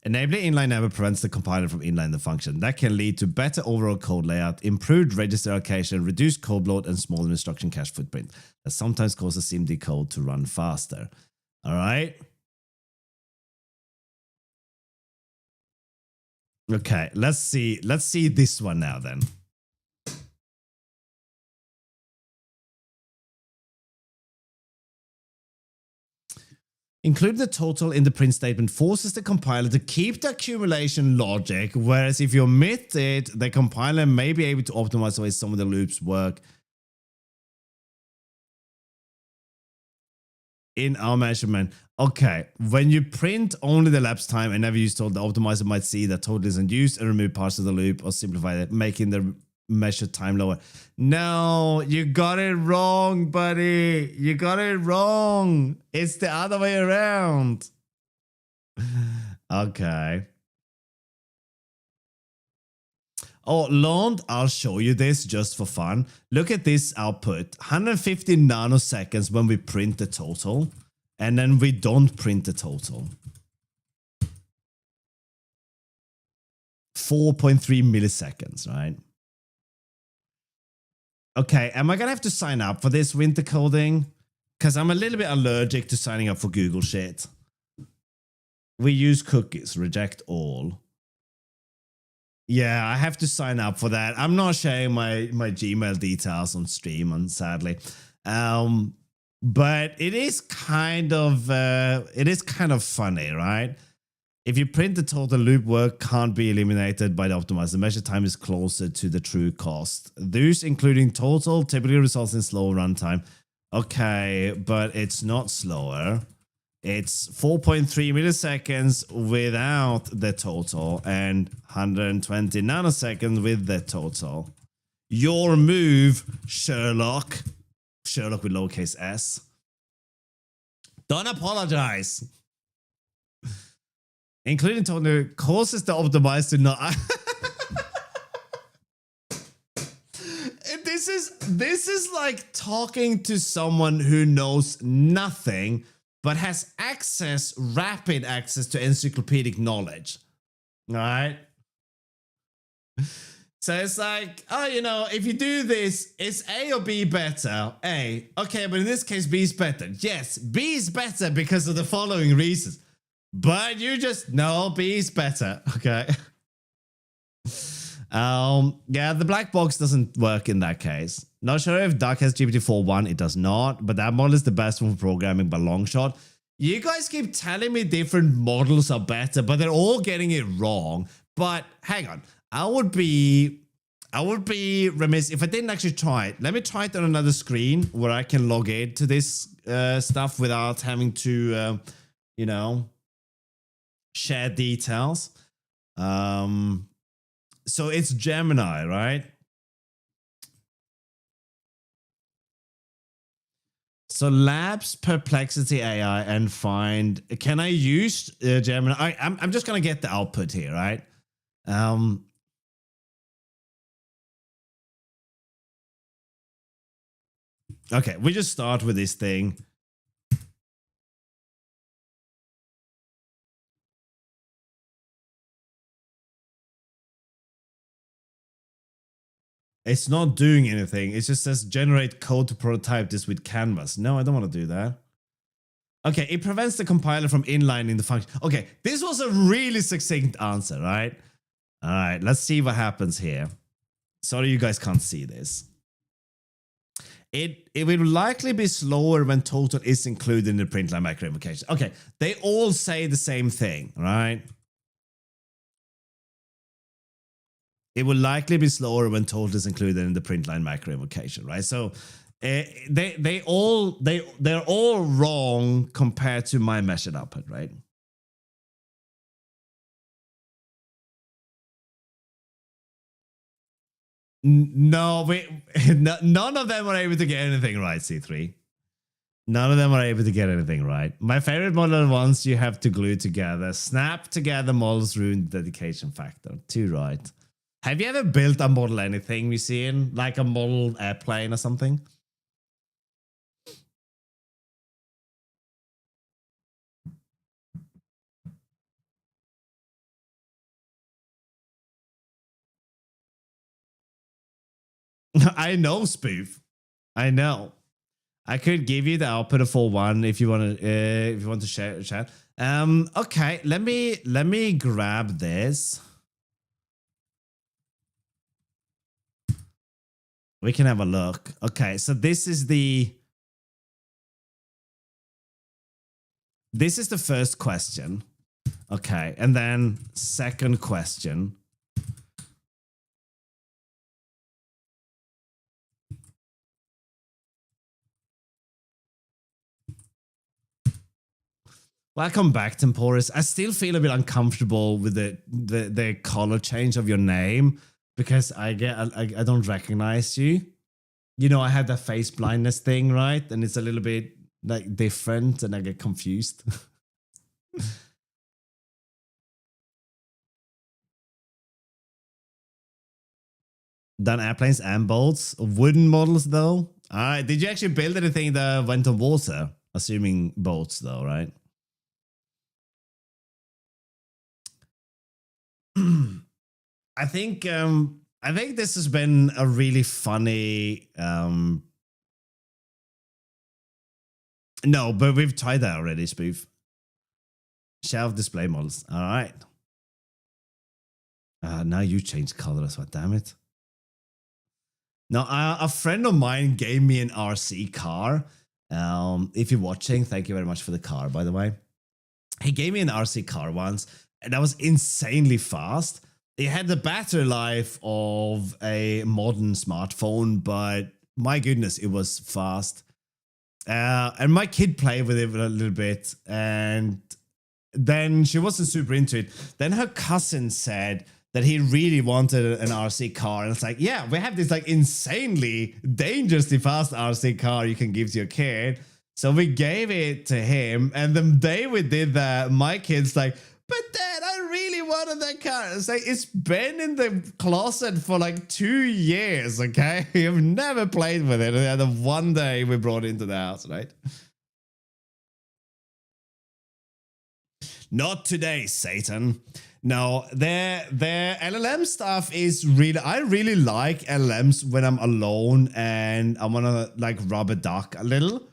Enabling inline never prevents the compiler from inlining the function. That can lead to better overall code layout, improved register allocation, reduced code load, and smaller instruction cache footprint. That sometimes causes SIMD code to run faster. All right. Okay, let's see this one now then. Include the total in the print statement forces the compiler to keep the accumulation logic, whereas if you omit it, the compiler may be able to optimize the way some of the loops work in our measurement. Okay, when you print only the lapse time and never use total, the optimizer might see that total isn't used and remove parts of the loop or simplify it, making the measured time lower. No, you got it wrong, buddy. You got it wrong. It's the other way around. Okay. Oh, Lond, I'll show you this just for fun. Look at this output. 150 nanoseconds when we print the total, and then we don't print the total. 4.3 milliseconds, right? Okay, am I going to have to sign up for this winter coding? Because I'm a little bit allergic to signing up for Google shit. We use cookies, reject all. Yeah, I have to sign up for that. I'm not sharing my Gmail details on stream, sadly. But it is kind of funny, right? If you print the total, loop work can't be eliminated by the optimizer. The measure time is closer to the true cost. Those, including total, typically results in slower runtime. Okay, but it's not slower. It's 4.3 milliseconds without the total and 120 nanoseconds with the total. Your move, Sherlock. Sherlock with lowercase s. Don't apologize. Including total causes the optimizer to not... this is like talking to someone who knows nothing but has rapid access to encyclopedic knowledge. All right? So it's like, oh, if you do this, is A or B better? A. Okay, but in this case, B is better. Yes, B is better because of the following reasons. But you just know B is better. Okay. Yeah, the black box doesn't work in that case. Not sure if Duck has GPT-4.1. It does not, but that model is the best one for programming by long shot. You guys keep telling me different models are better, but they're all getting it wrong. But hang on. I would be remiss if I didn't actually try it. Let me try it on another screen where I can log into this stuff without having to, share details. So it's Gemini, right? So Labs, Perplexity AI, and Find. Can I use Gemini? I'm just gonna get the output here, right? Okay, we just start with this thing. It's not doing anything. It just says generate code to prototype this with Canvas. No, I don't want to do that. Okay, it prevents the compiler from inlining the function. Okay, this was a really succinct answer, right? All right, let's see what happens here. Sorry you guys can't see this. It will likely be slower when total is included in the print line macro invocation. Okay, they all say the same thing, right? It will likely be slower when total is included in the print line macro invocation, right? So they're all wrong compared to my measured output, right? No, none of them are able to get anything right, C3. None of them are able to get anything right. My favorite model are ones you have to glue together. Snap together models ruin the dedication factor. Too right. Have you ever built a model anything we see in? Like a model airplane or something? I know, Spoof. I know. I could give you the output of 4.1 if you want to share chat. Okay, let me grab this. We can have a look. Okay, so this is the first question. Okay, and then second question. Welcome back, Temporis. I still feel a bit uncomfortable with the color change of your name because I don't recognize you. You know, I had that face blindness thing, right? And it's a little bit like different and I get confused. Done airplanes and boats. Wooden models though. All right. Did you actually build anything that went on water? Assuming boats though, right? I think this has been a really funny no, but we've tried that already, Spoof. Shelf display models. All right. Now you changed color as well, damn it. Now, a friend of mine gave me an RC car. If you're watching, thank you very much for the car, by the way. He gave me an RC car once, and that was insanely fast. It had the battery life of a modern smartphone, but my goodness, it was fast. And my kid played with it a little bit, and then she wasn't super into it. Then her cousin said that he really wanted an RC car. And it's like, yeah, we have this like insanely dangerously fast RC car you can give to your kid. So we gave it to him. And the day we did that, my kid's like, but Dad, I really one of that kind. It's like, it's been in the closet for like 2 years, okay? You've never played with it. And then one day we brought it into the house, right? Not today, Satan. No, their LLM stuff is really, I really like LLMs when I'm alone and I want to like rub a duck a little.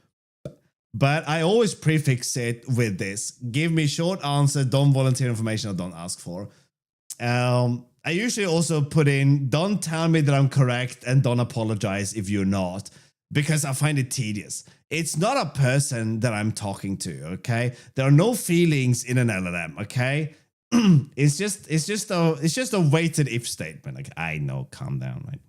But I always prefix it with this. Give me short answer, don't volunteer information I don't ask for. I usually also put in, don't tell me that I'm correct and don't apologize if you're not, because I find it tedious. It's not a person that I'm talking to, okay? There are no feelings in an LLM, okay? It's just a weighted if statement. Like, I know, calm down, right?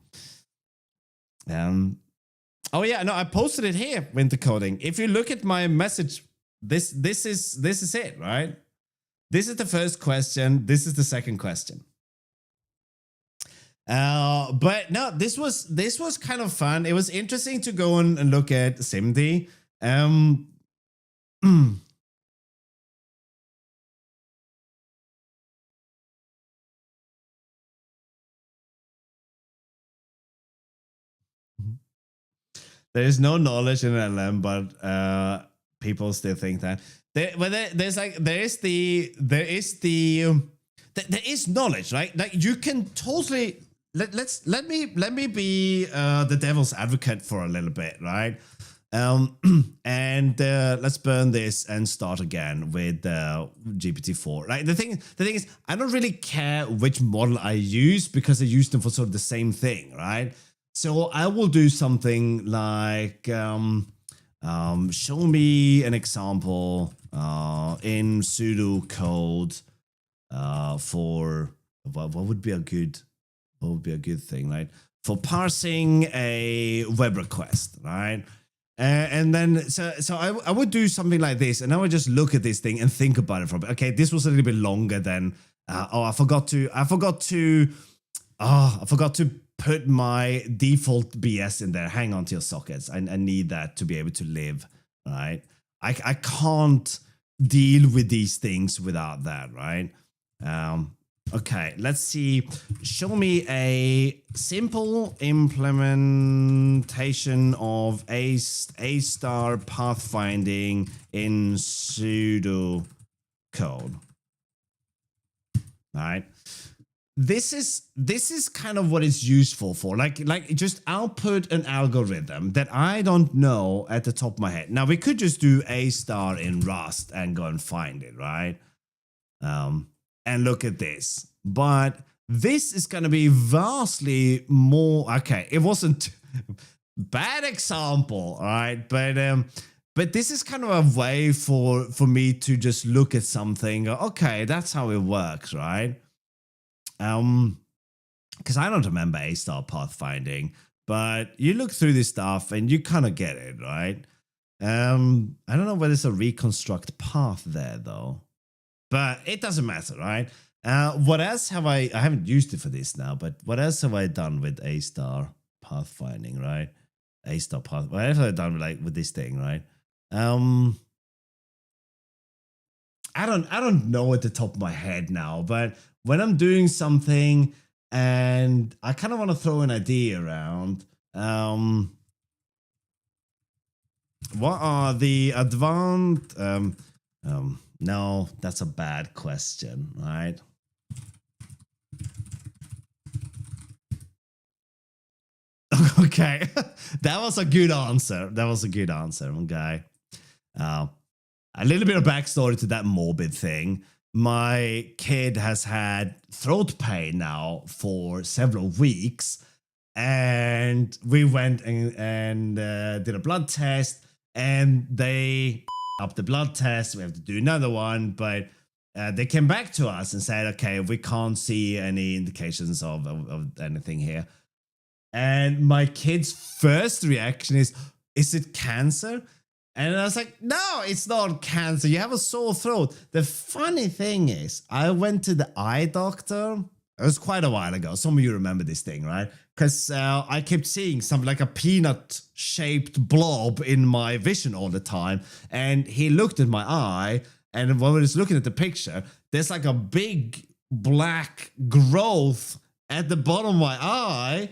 Oh yeah, no, I posted it here, Winter Coding. If you look at my message, this is it, right? This is the first question. This is the second question. But no, this was kind of fun. It was interesting to go and look at SIMD. There is no knowledge in LLM, but people still think that. There is knowledge, right? Like you can totally let me be the devil's advocate for a little bit, right? And let's burn this and start again with GPT-4. Right? The thing is, I don't really care which model I use because I use them for sort of the same thing, right? So I will do something like show me an example in pseudocode for what would be a good thing, right? For parsing a web request, right? And then so I would do something like this, and I would just look at this thing and think about it for a bit. Okay, this was a little bit longer than I forgot to put my default BS in there. Hang on to your sockets. I need that to be able to live, right? I can't deal with these things without that, right? Okay, let's see. Show me a simple implementation of a star pathfinding in pseudocode. All right. This is kind of what it's useful for. Like just output an algorithm that I don't know at the top of my head. Now we could just do a star in Rust and go and find it, right? And look at this. But this is going to be vastly more. Okay, it wasn't bad example, all right? But this is kind of a way for me to just look at something. Okay, that's how it works, right? Because I don't remember A-star pathfinding, but you look through this stuff and you kind of get it, right? I don't know whether it's a reconstruct path there though, but it doesn't matter, right? What else have I haven't used it for this now, but what else have I done with A-star pathfinding, right? A-star path, what else have I done with this thing, right? I don't know at the top of my head now, but when I'm doing something and I kind of want to throw an idea around, what are the advanced? No, that's a bad question, right? Okay, that was a good answer. Okay. A little bit of backstory to that morbid thing. My kid has had throat pain now for several weeks, and we went and did a blood test, and they up the blood test. We have to do another one, but they came back to us and said, okay, we can't see any indications of anything here. And my kid's first reaction is it cancer? And I was like, no, it's not cancer. You have a sore throat. The funny thing is, I went to the eye doctor. It was quite a while ago. Some of you remember this thing, right? Because I kept seeing something like a peanut-shaped blob in my vision all the time. And he looked at my eye, and when we was looking at the picture, there's like a big black growth at the bottom of my eye.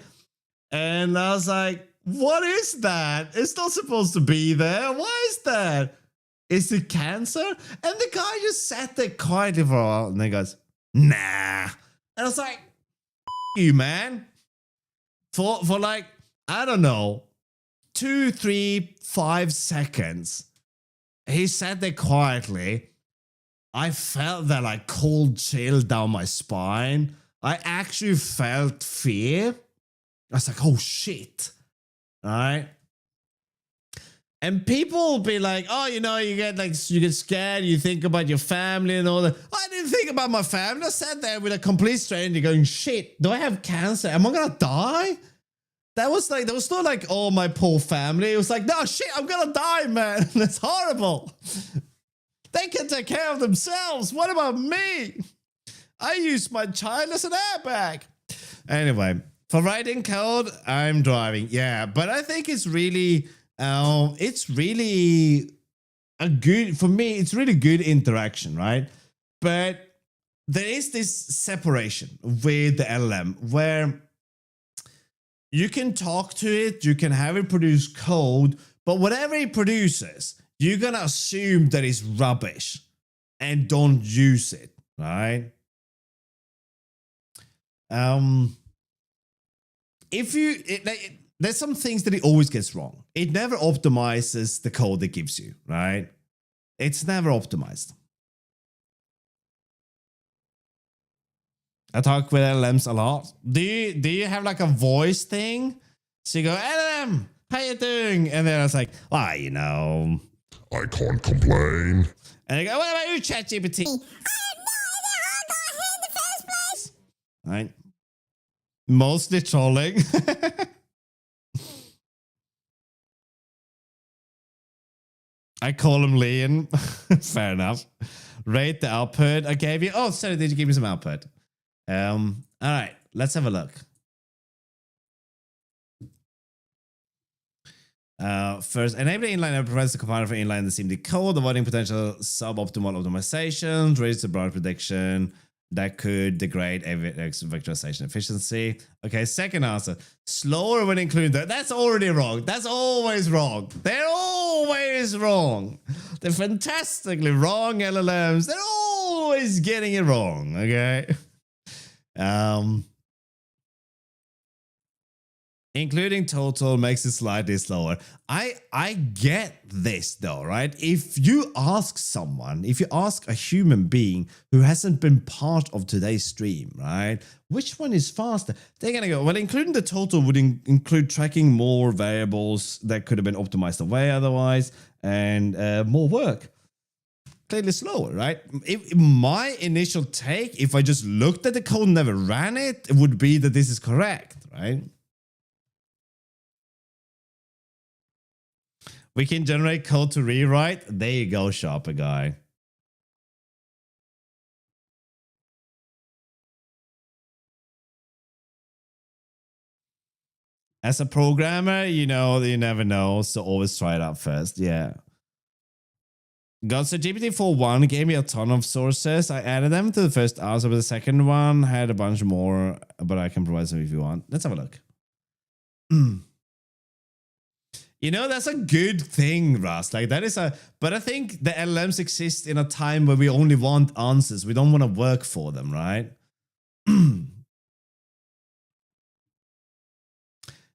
And I was like, what is that? It's not supposed to be there. Why is that? Is it cancer? And the guy just sat there quietly for a while and then goes, nah. And I was like, you, man. For like, I don't know, 2, 3, 5 seconds. He sat there quietly. I felt that like cold chill down my spine. I actually felt fear. I was like, oh shit. All right. And people will be like, oh, you get scared. You think about your family and all that. I didn't think about my family. I sat there with a complete stranger going, shit, do I have cancer? Am I going to die? There was not like, oh, my poor family. It was like, no, shit, I'm going to die, man. That's horrible. They can take care of themselves. What about me? I use my child as an airbag. Anyway, for writing code, I'm driving. Yeah, but I think it's really a good, for me, it's really good interaction, right? But there is this separation with the LLM where you can talk to it, you can have it produce code, but whatever it produces, you're going to assume that it's rubbish and don't use it, right? There's some things that it always gets wrong. It never optimizes the code it gives you, right? It's never optimized. I talk with LLMs a lot. Do you have like a voice thing? So you go, LLM, how you doing? And then I was like, I can't complain. And I go, what about you, ChatGPT? I have no idea how I got here in the first place. Right? Mostly trolling. I call him Leon. Fair enough. Rate the output I gave you. Oh, sorry, did you give me some output? All right, let's have a look. First, enabling inline provides the compiler for inline the SIMD code, avoiding potential suboptimal optimizations, raises the broad prediction that could degrade AVX vectorization efficiency. Okay, second answer. Slower when including that. That's already wrong. That's always wrong. They're always wrong. They're fantastically wrong LLMs. They're always getting it wrong, okay? Including total makes it slightly slower. I get this though, right? If you ask someone, if you ask a human being who hasn't been part of today's stream, right? Which one is faster? They're gonna go, well, including the total would include tracking more variables that could have been optimized away otherwise, and more work. Clearly slower, right? My initial take, if I just looked at the code and never ran it, it would be that this is correct, right? We can generate code to rewrite. There you go, sharper guy. As a programmer, you never know, so always try it out first. Yeah. God, so GPT-4.1 gave me a ton of sources. I added them to the first answer, but the second one had a bunch more, but I can provide some if you want. Let's have a look. That's a good thing, Russ. Like that is but I think the LLMs exist in a time where we only want answers. We don't want to work for them, right?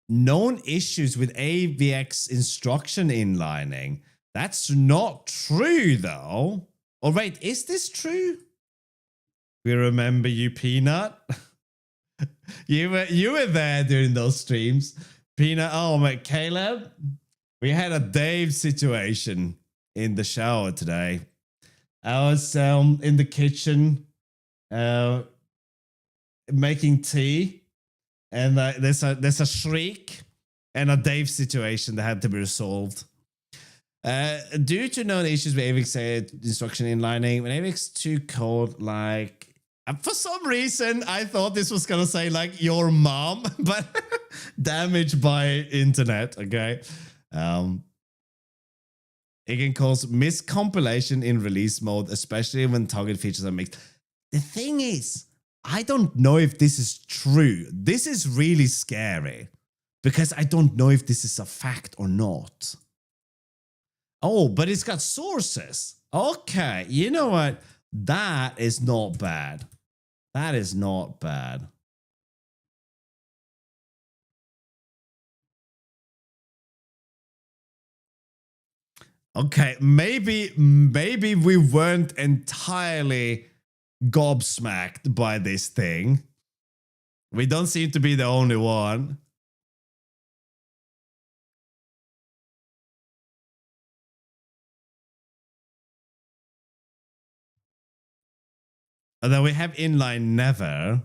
Known issues with AVX instruction inlining. That's not true, though. Oh, wait, is this true? We remember you, Peanut. you were there during those streams. Peanut, oh, my Caleb. We had a Dave situation in the shower today. I was in the kitchen making tea, and there's a shriek and a Dave situation that had to be resolved. Due to known issues with AVX instruction inlining, when AVX2 code for some reason I thought this was gonna say like your mom, but damaged by internet. Okay, it can cause miscompilation in release mode, especially when target features are mixed. The thing is, I don't know if this is true. This is really scary because I don't know if this is a fact or not. Oh, but it's got sources. Okay, you know what? That is not bad. That is not bad. Okay, maybe we weren't entirely gobsmacked by this thing. We don't seem to be the only one. And then we have inline never.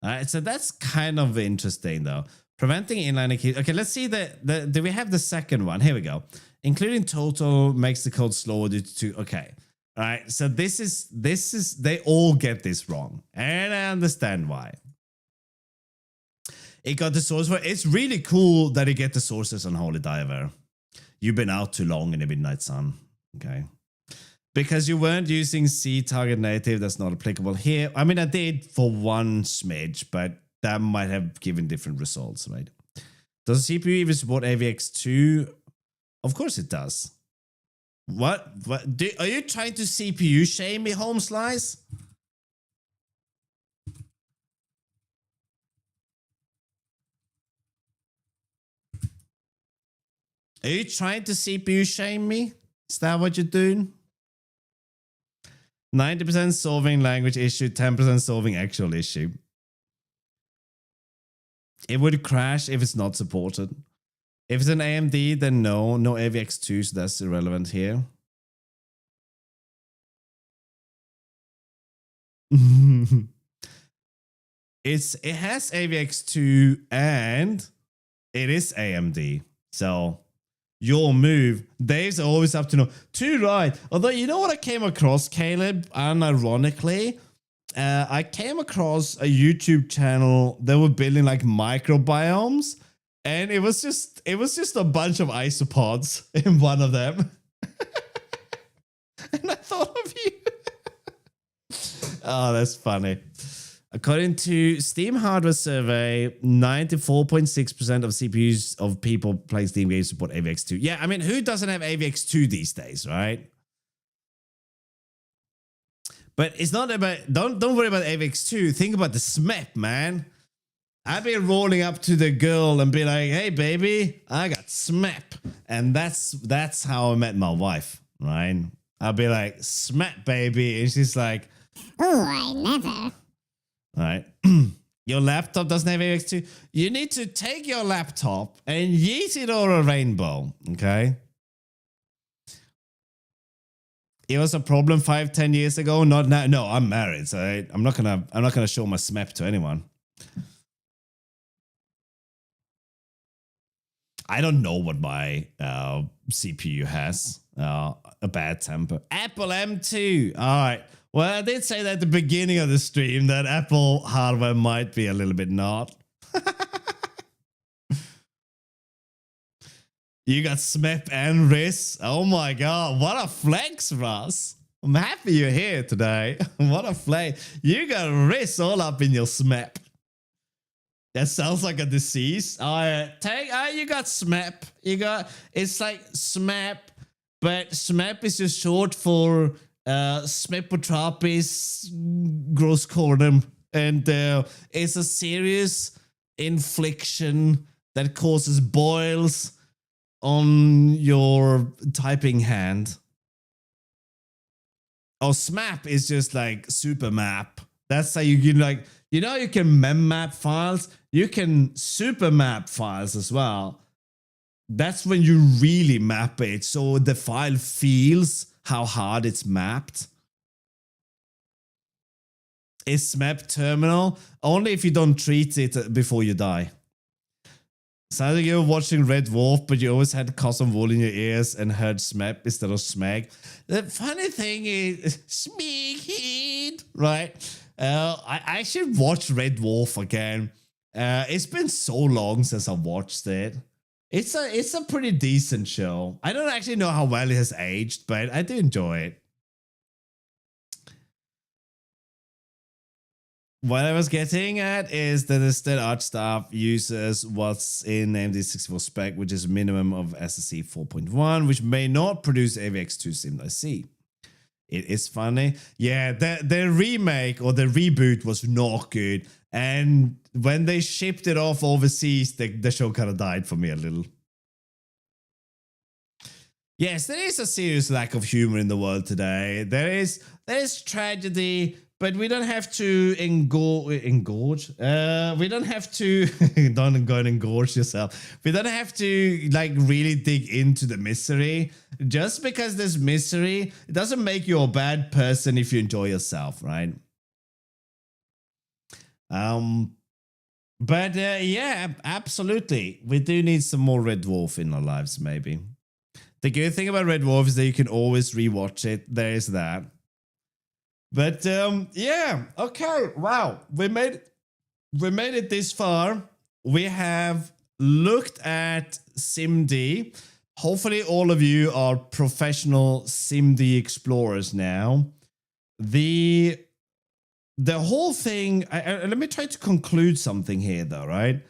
Alright, so that's kind of interesting though. Preventing inline keys. Okay, let's see do we have the second one? Here we go. Including total makes the code slower due to okay. All right, so this is they all get this wrong, and I understand why. It got the source for it's really cool that it get the sources on Holy Diver. You've been out too long in the midnight sun. Okay. Because you weren't using C target native, that's not applicable here. I mean, I did for one smidge, but that might have given different results, right? Does the CPU even support AVX2? Of course it does. What? Are you trying to CPU shame me, Home Slice? Are you trying to CPU shame me? Is that what you're doing? 90% solving language issue, 10% solving actual issue. It would crash if it's not supported. If it's an AMD, then no AVX2, so that's irrelevant here. It has AVX2 and it is AMD. So your move, Dave's always up to know. Too right. Although you know what I came across, Caleb, unironically, I came across a YouTube channel that were building like microbiomes, and it was just a bunch of isopods in one of them. And I thought of you. Oh, that's funny. According to Steam Hardware Survey, 94.6% of CPUs of people playing Steam games support AVX2. Yeah, I mean, who doesn't have AVX2 these days, right? But it's not about, don't worry about AVX2. Think about the SMEP, man. I've been rolling up to the girl and be like, hey, baby, I got SMEP. And that's how I met my wife, right? I'll be like, SMEP, baby. And she's like, oh, I never. All right. Your laptop doesn't have AVX2. You need to take your laptop and yeet it over a rainbow, okay? It was a problem 5-10 years ago, not now. No, I'm married, so I'm not gonna show my SMEP to anyone. I don't know what my CPU has. A bad temper. Apple M2. All right. Well, I did say that at the beginning of the stream that Apple hardware might be a little bit not. You got SMEP and RIS. Oh my god, what a flex, Russ. I'm happy you're here today. What a flex. You got RIS all up in your SMEP. That sounds like a disease. You got SMEP. It's like SMEP, but SMEP is just short for Smepotropis grosscornum, and it's a serious infliction that causes boils on your typing hand. Oh, SMAP is just like super map. That's how you can like, you know, you can mem map files. You can super map files as well. That's when you really map it, so the file feels how hard it's mapped. Is SMAP terminal? Only if you don't treat it before you die. Sounds like you were watching Red Wolf, but you always had cotton wool in your ears and heard SMAP instead of SMAG. The funny thing is, SMAG, right? I should watch Red Wolf again. It's been so long since I watched it. It's a pretty decent show. I don't actually know how well it has aged, but I do enjoy it. what I was getting at is that the art staff uses what's in AMD64 spec, which is minimum of SSC 4.1, which may not produce AVX2 SIMD IC. It is funny. Yeah, the remake or the reboot was not good. And when they shipped it off overseas, the show kind of died for me a little. Yes, there is a serious lack of humor in the world today. There is tragedy, but we don't have to engorge. We don't have to don't go and engorge yourself. We don't have to like really dig into the misery. Just because there's misery, it doesn't make you a bad person if you enjoy yourself, right? But yeah, absolutely. We do need some more Red Dwarf in our lives, maybe. The good thing about Red Dwarf is that you can always rewatch it. There is that. But yeah, okay, wow. We made it this far. We have looked at SIMD. Hopefully all of you are professional SIMD explorers now. The whole thing, let me try to conclude something here though, right?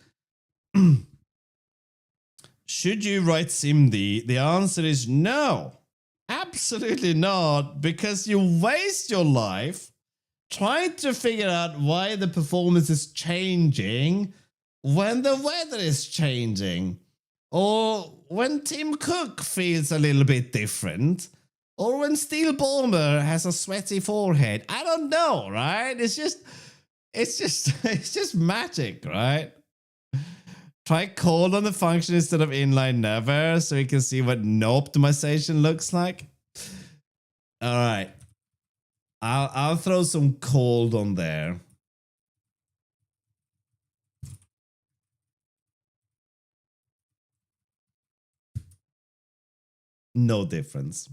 Should you write SIMD? The answer is no. Absolutely not, because you waste your life trying to figure out why the performance is changing when the weather is changing, or when Tim Cook feels a little bit different, or when Steel Ballmer has a sweaty forehead. I don't know, right? It's just magic, right? Try call on the function instead of inline never so we can see what no optimization looks like. All right. I'll throw some cold on there. No difference.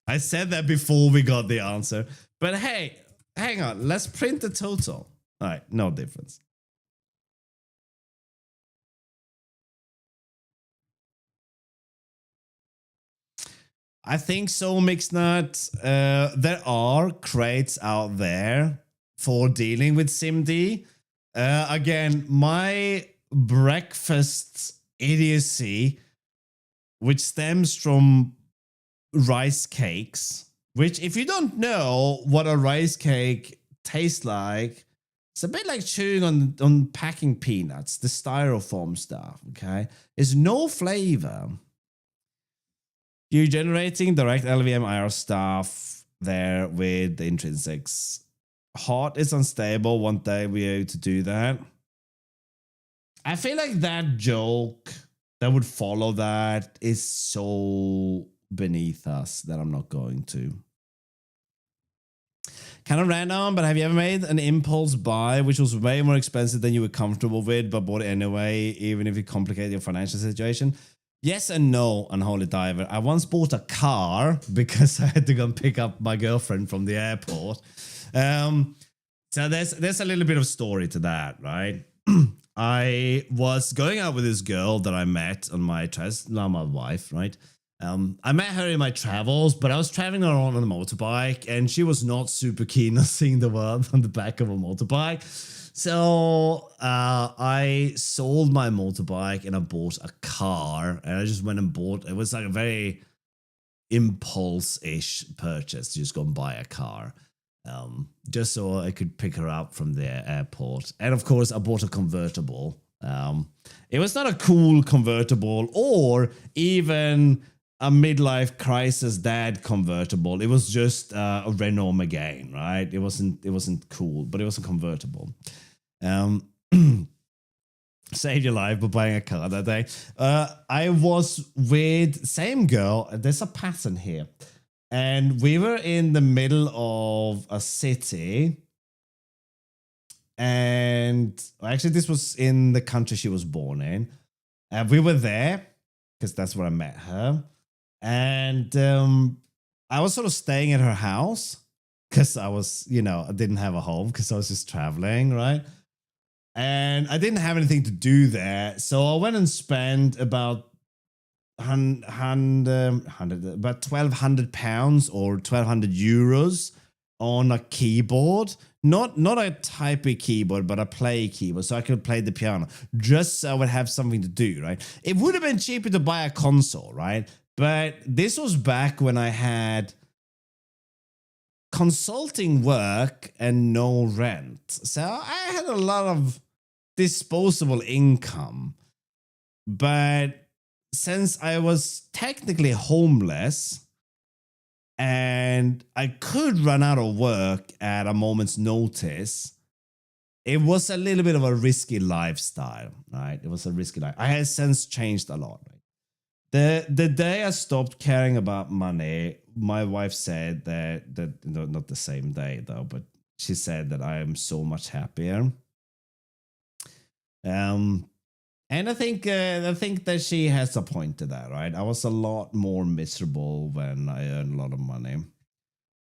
I said that before we got the answer. But hey, hang on. Let's print the total. All right. No difference. I think so, Mixnut. There are crates out there for dealing with SIMD. Again, my breakfast idiocy, which stems from rice cakes, which if you don't know what a rice cake tastes like, it's a bit like chewing on packing peanuts, the styrofoam stuff, okay? There's no flavor. You're generating direct LVM IR stuff there with the intrinsics. Hot is unstable. One day we're able to do that. I feel like that joke that would follow that is so beneath us that I'm not going to. Kind of random, but have you ever made an impulse buy which was way more expensive than you were comfortable with, but bought it anyway, even if it complicated your financial situation? Yes and no, Unholy Diver. I once bought a car because I had to go and pick up my girlfriend from the airport. So there's a little bit of story to that, right? I was going out with this girl that I met on my now my wife, right? I met her in my travels, but I was traveling around on a motorbike, and she was not super keen on seeing the world on the back of a motorbike. So I sold my motorbike and I bought a car, and I just went and bought. It was like a very impulse-ish purchase, just go and buy a car, just so I could pick her up from the airport. And of course, I bought a convertible. It was not a cool convertible or even a midlife crisis dad convertible. It was just a Renault Megane, right? It wasn't cool, but it was a convertible. Saved your life by buying a car that day. I was with same girl. There's a pattern here, and we were in the middle of a city. And actually, this was in the country she was born in. And we were there because that's where I met her. And I was sort of staying at her house because I was, I didn't have a home because I was just traveling, right? And I didn't have anything to do there. So I went and spent about about £1,200 or €1,200 on a keyboard not a type A keyboard, but a play keyboard, so I could play the piano. Just so I would have something to do, right? It would have been cheaper to buy a console, right? But this was back when I had consulting work and no rent. So I had a lot of disposable income. But since I was technically homeless and I could run out of work at a moment's notice, it was a little bit of a risky lifestyle, right? It was a risky life. I have since changed a lot, right? The day I stopped caring about money, my wife said that not the same day though, but she said that I am so much happier. And I think that she has a point to that, right? I was a lot more miserable when I earned a lot of money.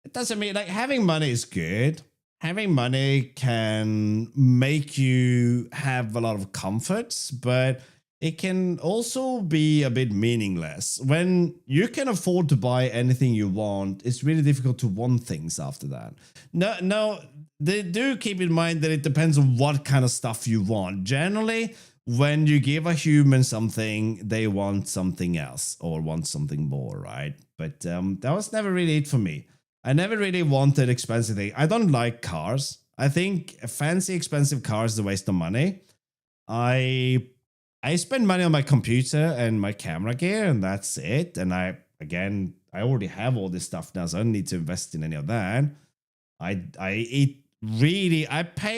It doesn't mean like having money is good. Having money can make you have a lot of comforts, but it can also be a bit meaningless. When you can afford to buy anything you want, it's really difficult to want things after that. No, they do keep in mind that it depends on what kind of stuff you want. Generally, when you give a human something, they want something else or want something more, right? But that was never really it for me. I never really wanted expensive things. I don't like cars. I think fancy, expensive cars is a waste of money. I spend money on my computer and my camera gear, and that's it. And I already have all this stuff now, so I don't need to invest in any of that. I pay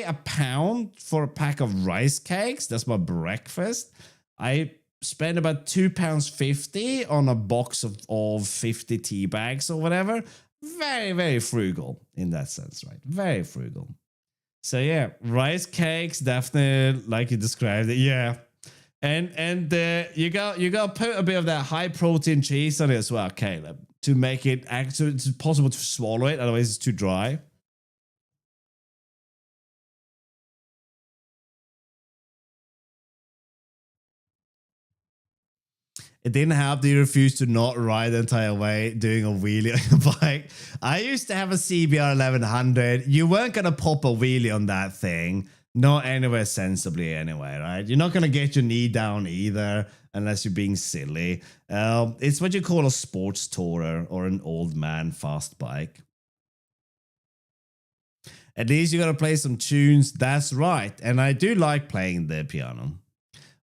£1 for a pack of rice cakes. That's my breakfast. I spend about £2.50 on a box of 50 tea bags or whatever. Very, very frugal in that sense, right? Very frugal. So yeah, rice cakes, definitely like you described it. Yeah. And you got to put a bit of that high protein cheese on it as well, Caleb, to make it actually it's possible to swallow it. Otherwise, it's too dry. It didn't help that you refused to not ride the entire way doing a wheelie on your bike. I used to have a CBR 1100. You weren't going to pop a wheelie on that thing. Not anywhere sensibly anyway, right? You're not going to get your knee down either unless you're being silly. It's what you call a sports tourer or an old man fast bike. At least you got to play some tunes. That's right. And I do like playing the piano.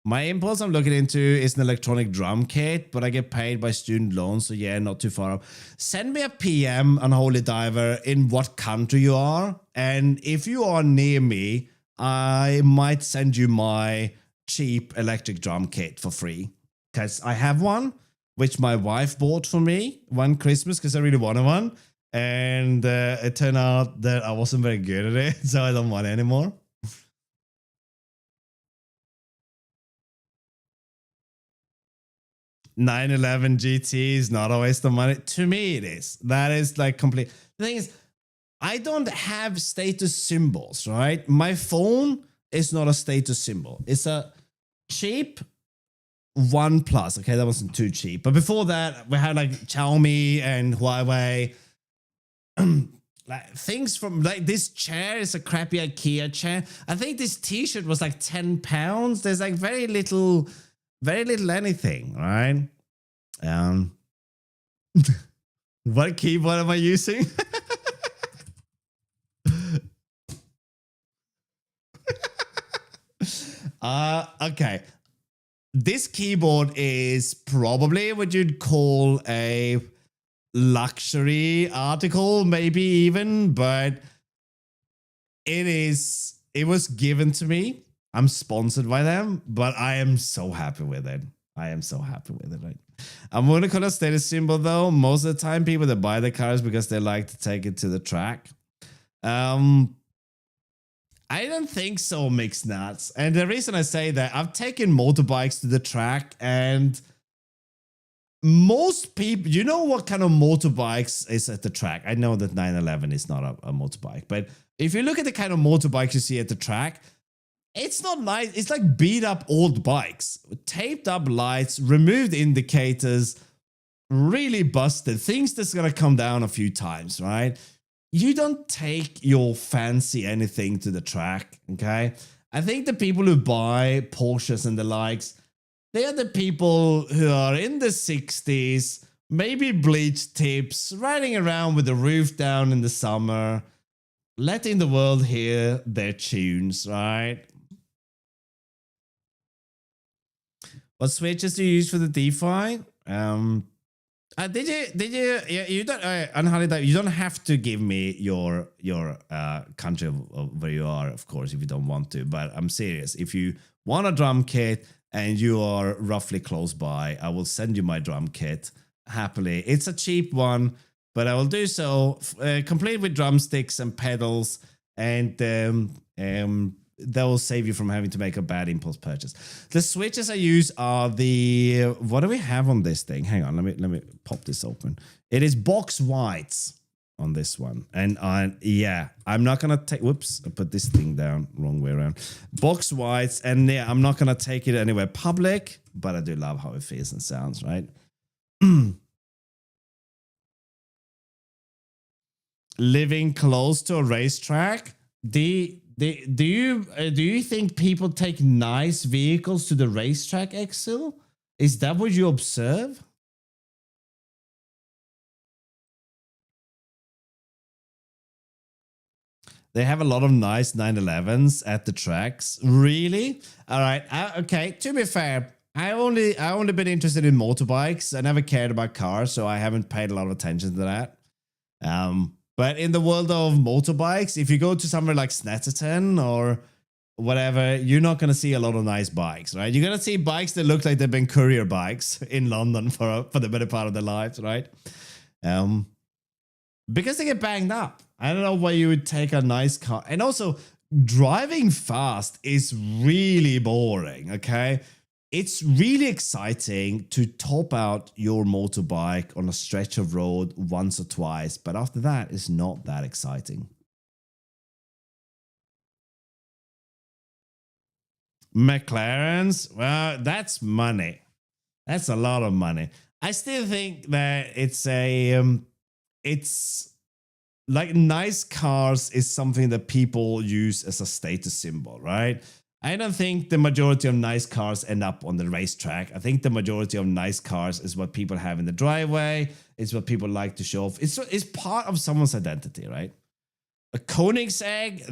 My impulse I'm looking into is an electronic drum kit, but I get paid by student loans, so yeah, not too far off. Send me a PM on Holy Diver in what country you are, and if you are near me, I might send you my cheap electric drum kit for free, because I have one, which my wife bought for me one Christmas because I really wanted one, and it turned out that I wasn't very good at it, so I don't want it anymore. 911 GT is not a waste of money. To me, it is. That is like complete. The thing is, I don't have status symbols, right? My phone is not a status symbol. It's a cheap OnePlus. Okay, that wasn't too cheap. But before that, we had like Xiaomi and Huawei. Like things from like this chair is a crappy IKEA chair. I think this t-shirt was like £10. There's like very little anything, right? What keyboard am I using? Okay. This keyboard is probably what you'd call a luxury article, maybe even, but it was given to me. I'm sponsored by them, but I am so happy with it. I am so happy with it. Right? I'm going to call it a status symbol though. Most of the time people that buy the cars because they like to take it to the track. I don't think so, Mixed Nuts. And the reason I say that, I've taken motorbikes to the track, and most people, you know what kind of motorbikes is at the track. I know that 911 is not a motorbike, but if you look at the kind of motorbikes you see at the track, it's not nice. It's like beat up old bikes, taped up lights, removed indicators, really busted, things that's going to come down a few times, right? you don't take your fancy anything to the track, okay? I think the people who buy Porsches and the likes, they are the people who are in the 60s, maybe bleached tips, riding around with the roof down in the summer, letting the world hear their tunes, right? What switches do you use for the DeFi? Yeah, you don't, Anhalita, you don't have to give me your country of where you are, of course, if you don't want to. But I'm serious. If you want a drum kit and you are roughly close by, I will send you my drum kit happily. It's a cheap one, but I will do so complete with drumsticks and pedals, and that will save you from having to make a bad impulse purchase. The switches I use are the, what do we have on this thing? Hang on, let me pop this open. It is box whites on this one. And yeah, I'm not going to take, whoops, I put this thing down wrong way around. Box whites, and yeah, I'm not going to take it anywhere public, but I do love how it feels and sounds, right? Living close to a racetrack, do you think people take nice vehicles to the racetrack, Exil? Is that what you observe? They have a lot of nice 911s at the tracks. Really? All right. Okay. To be fair, I only been interested in motorbikes. I never cared about cars, so I haven't paid a lot of attention to that. But in the world of motorbikes, if you go to somewhere like Snetterton or whatever, you're not going to see a lot of nice bikes, right? You're going to see bikes that look like they've been courier bikes in London for the better part of their lives, right? Because they get banged up. I don't know why you would take a nice car. And also, driving fast is really boring, okay? It's really exciting to top out your motorbike on a stretch of road once or twice, but after that, it's not that exciting. McLarens, well, that's money. That's a lot of money. I still think that it's like nice cars is something that people use as a status symbol, right? I don't think the majority of nice cars end up on the racetrack. I think the majority of nice cars is what people have in the driveway. It's what people like to show off. It's part of someone's identity, right? A Koenigsegg,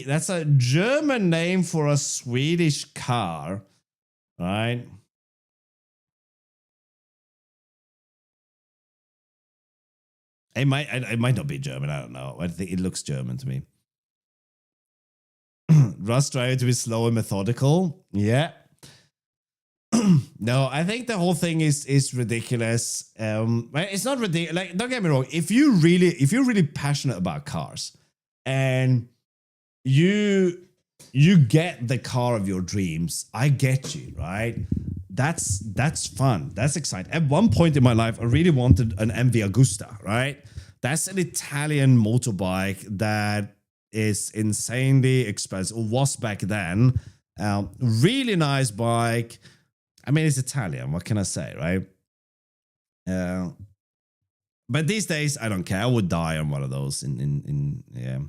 that's a German name for a Swedish car, right? It might not be German. I don't know. I think it looks German to me. Rust driver to be slow and methodical. Yeah. No, I think the whole thing is ridiculous. It's not ridiculous. Like, don't get me wrong. If you're really passionate about cars, and you get the car of your dreams, I get you, right? That's fun. That's exciting. At one point in my life, I really wanted an MV Agusta, right? That's an Italian motorbike that is insanely expensive, or was back then. Really nice bike. I mean, it's Italian. What can I say, right? But these days, I don't care. I would die on one of those. Yeah.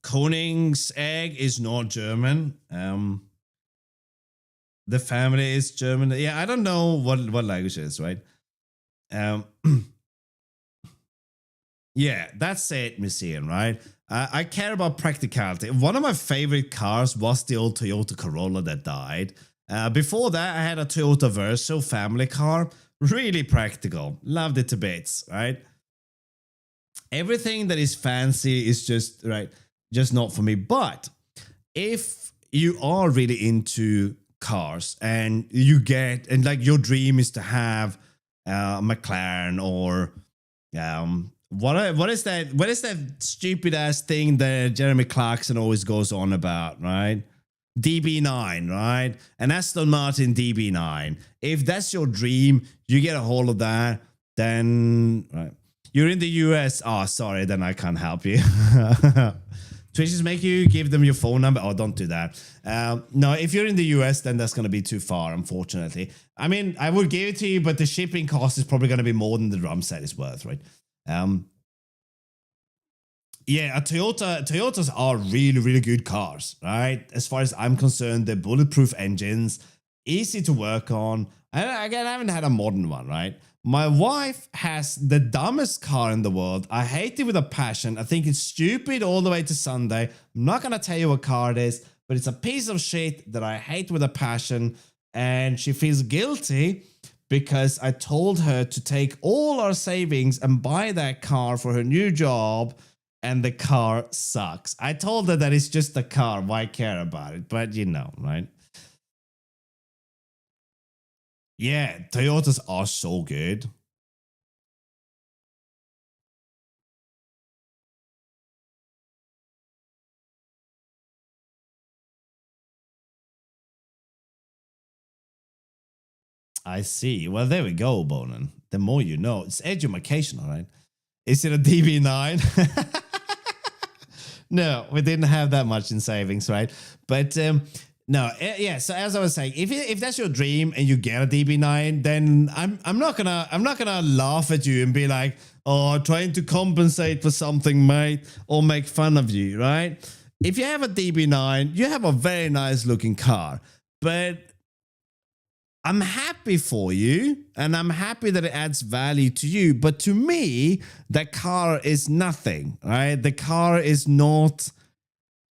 Koenigsegg is not German. The family is German. Yeah, I don't know what language it is, right? Yeah, that's it, Museum, right? I care about practicality. One of my favorite cars was the old Toyota Corolla that died. Before that, I had a Toyota Verso family car. Really practical. Loved it to bits, right? Everything that is fancy is just, right, just not for me. But if you are really into cars and like your dream is to have a McLaren or what is that stupid ass thing that Jeremy Clarkson always goes on about, right? DB9, right? An Aston Martin DB9. If that's your dream, you get a hold of that, then right. You're in the US. Oh, sorry, then I can't help you. Twitches make you give them your phone number. Oh, don't do that. No, if you're in the US, then that's going to be too far, unfortunately. I mean, I would give it to you, but the shipping cost is probably going to be more than the drum set is worth, right? Yeah, Toyotas are really, really good cars, right? As far as I'm concerned, they're bulletproof engines, easy to work on. And again, I haven't had a modern one, right? My wife has the dumbest car in the world. I hate it with a passion. I think it's stupid all the way to Sunday. I'm not going to tell you what car it is, but it's a piece of shit that I hate with a passion. And she feels guilty because I told her to take all our savings and buy that car for her new job, and the car sucks. I told her that it's just a car. Why care about it? But you know, right? Yeah, Toyotas are so good. I see. Well, there we go, Bonan. The more you know. It's education, all right? Is it a DB9? No, we didn't have that much in savings, right? But no, yeah. So as I was saying, if that's your dream and you get a DB9, then I'm not gonna laugh at you and be like, oh, trying to compensate for something, mate, or make fun of you, right? If you have a DB9, you have a very nice looking car, but I'm happy for you and I'm happy that it adds value to you. But to me, that car is nothing, right? The car is not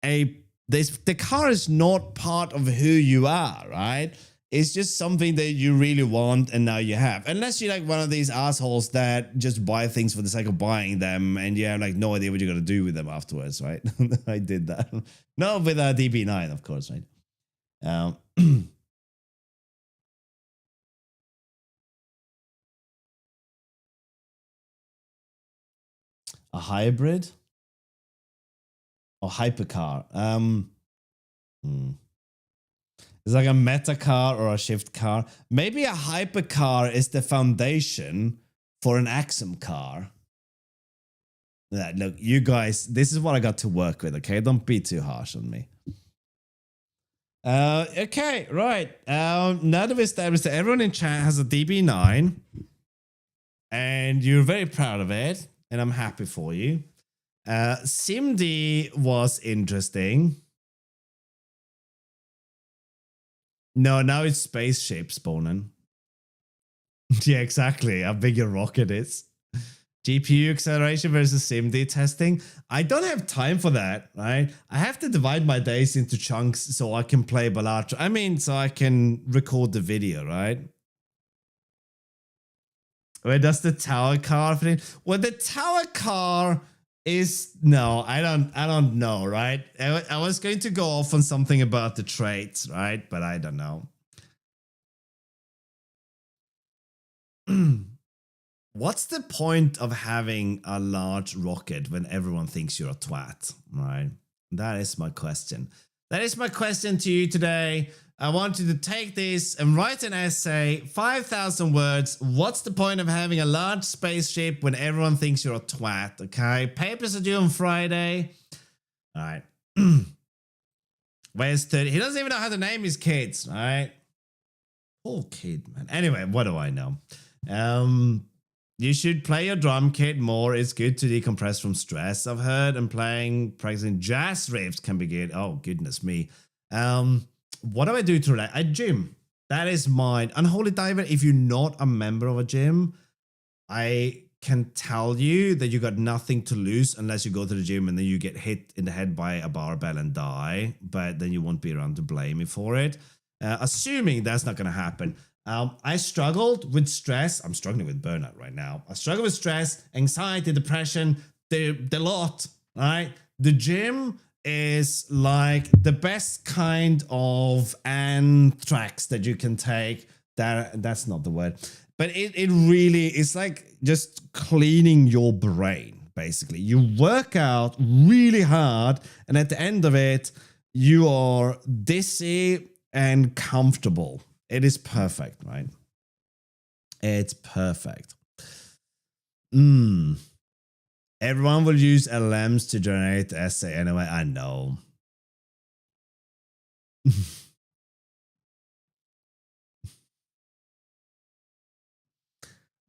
the car is not part of who you are, right? It's just something that you really want and now you have. Unless you're like one of these assholes that just buy things for the sake of buying them and you have like no idea what you're going to do with them afterwards, right? I did that. Not with a DB9, of course, right? A hybrid or hypercar. It's like a meta car or a shift car. Maybe a hypercar is the foundation for an Axum car. Yeah, look, you guys, this is what I got to work with, okay? Don't be too harsh on me. Okay, right. Now that we've established that everyone in chat has a DB9 and you're very proud of it, and I'm happy for you. SIMD was interesting. No, now it's spaceship spawning. Yeah, exactly. How big your rocket is. GPU acceleration versus SIMD testing. I don't have time for that, right? I have to divide my days into chunks so I can play Balatro. I mean, so I can record the video, right? Where does the tower car fit in? Well, the tower car is no, I don't know, right? I was going to go off on something about the traits, right? But I don't know. What's the point of having a large rocket when everyone thinks you're a twat, right? That is my question. That is my question to you today. I want you to take this and write an essay, 5,000 words. What's the point of having a large spaceship when everyone thinks you're a twat, okay? Papers are due on Friday. All right. Where's 30? He doesn't even know how to name his kids, all right? Poor kid, man. Anyway, what do I know? You should play your drum kit more. It's good to decompress from stress, I've heard, and practicing jazz riffs can be good. Oh, goodness me. What do I do to relax? I gym. That is mine. Unholy Diver, if you're not a member of a gym, I can tell you that you got nothing to lose unless you go to the gym and then you get hit in the head by a barbell and die, but then you won't be around to blame me for it. Assuming that's not going to happen. I struggled with stress. I'm struggling with burnout right now. I struggle with stress, anxiety, depression, the lot, right? The gym is like the best kind of anthrax that you can take. That's not the word. But it really is like just cleaning your brain, basically. You work out really hard, and at the end of it, you are dizzy and comfortable. It is perfect, right? It's perfect. Everyone will use LMs to generate the essay anyway. I know.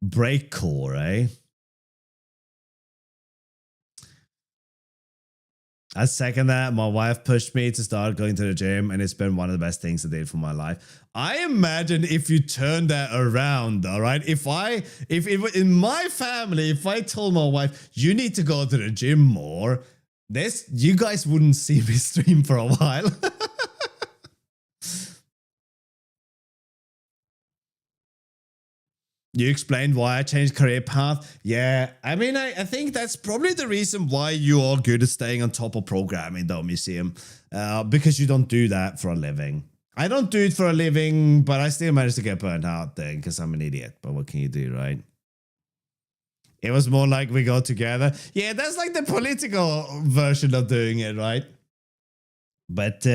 Breakcore, eh? I second that. My wife pushed me to start going to the gym, and it's been one of the best things I did for my life. I imagine if you turn that around, all right? If in my family, if I told my wife, you need to go to the gym more, you guys wouldn't see me stream for a while. You explained why I changed career path. Yeah, I mean, I think that's probably the reason why you are good at staying on top of programming, though, Museum. Because you don't do that for a living. I don't do it for a living, but I still managed to get burnt out then because I'm an idiot. But what can you do, right? It was more like we go together. Yeah, that's like the political version of doing it, right? But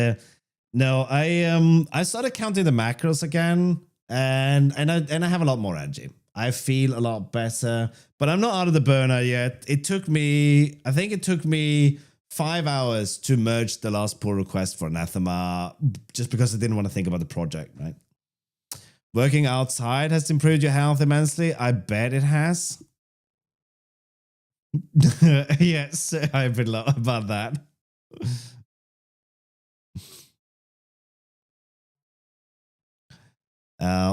no, I started counting the macros again. And I have a lot more energy. I feel a lot better, but I'm not out of the burner yet. I think it took me 5 hours to merge the last pull request for Anathema just because I didn't want to think about the project, right? Working outside has improved your health immensely. I bet it has. Yes, I've been about that.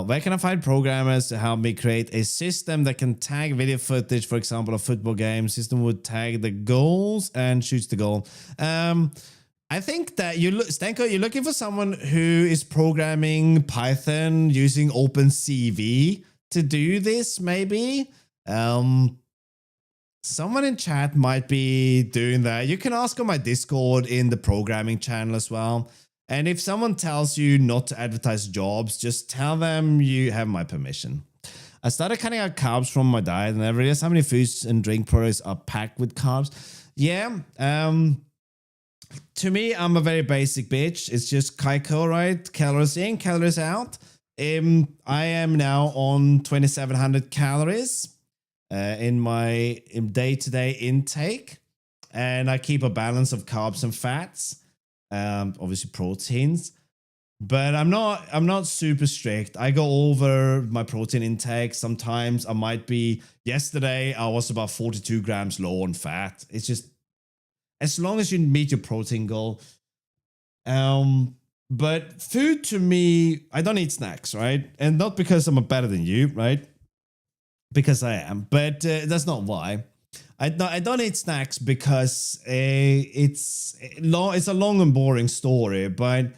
Where can I find programmers to help me create a system that can tag video footage, for example, a football game? System would tag the goals and shoots the goal. I think that Stenko, you're looking for someone who is programming Python using OpenCV to do this, maybe. Someone in chat might be doing that. You can ask on my Discord in the programming channel as well. And if someone tells you not to advertise jobs, just tell them you have my permission. I started cutting out carbs from my diet, and I realized how many foods and drink products are packed with carbs. Yeah, to me, I'm a very basic bitch. It's just Kaiko, right? Calories in, calories out. I am now on 2,700 calories in my day-to-day intake, and I keep a balance of carbs and fats. Obviously proteins, but I'm not super strict. I go over my protein intake. Sometimes I might be, yesterday I was about 42 grams low on fat. It's just, as long as you meet your protein goal. But food to me, I don't eat snacks, right? And not because I'm better than you, right? Because I am, but that's not why. I don't eat snacks because it's a long and boring story, but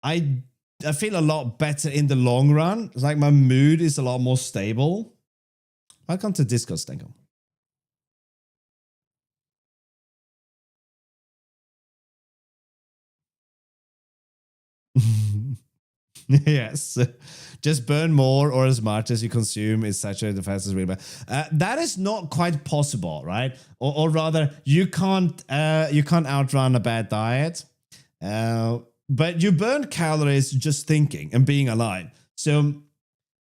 I feel a lot better in the long run. It's like my mood is a lot more stable. Welcome to Discord, Stenko. Yes. Just burn more or as much as you consume is saturated the fastest really bad. That is not quite possible, right? Or rather, you can't outrun a bad diet. But you burn calories just thinking and being alive. So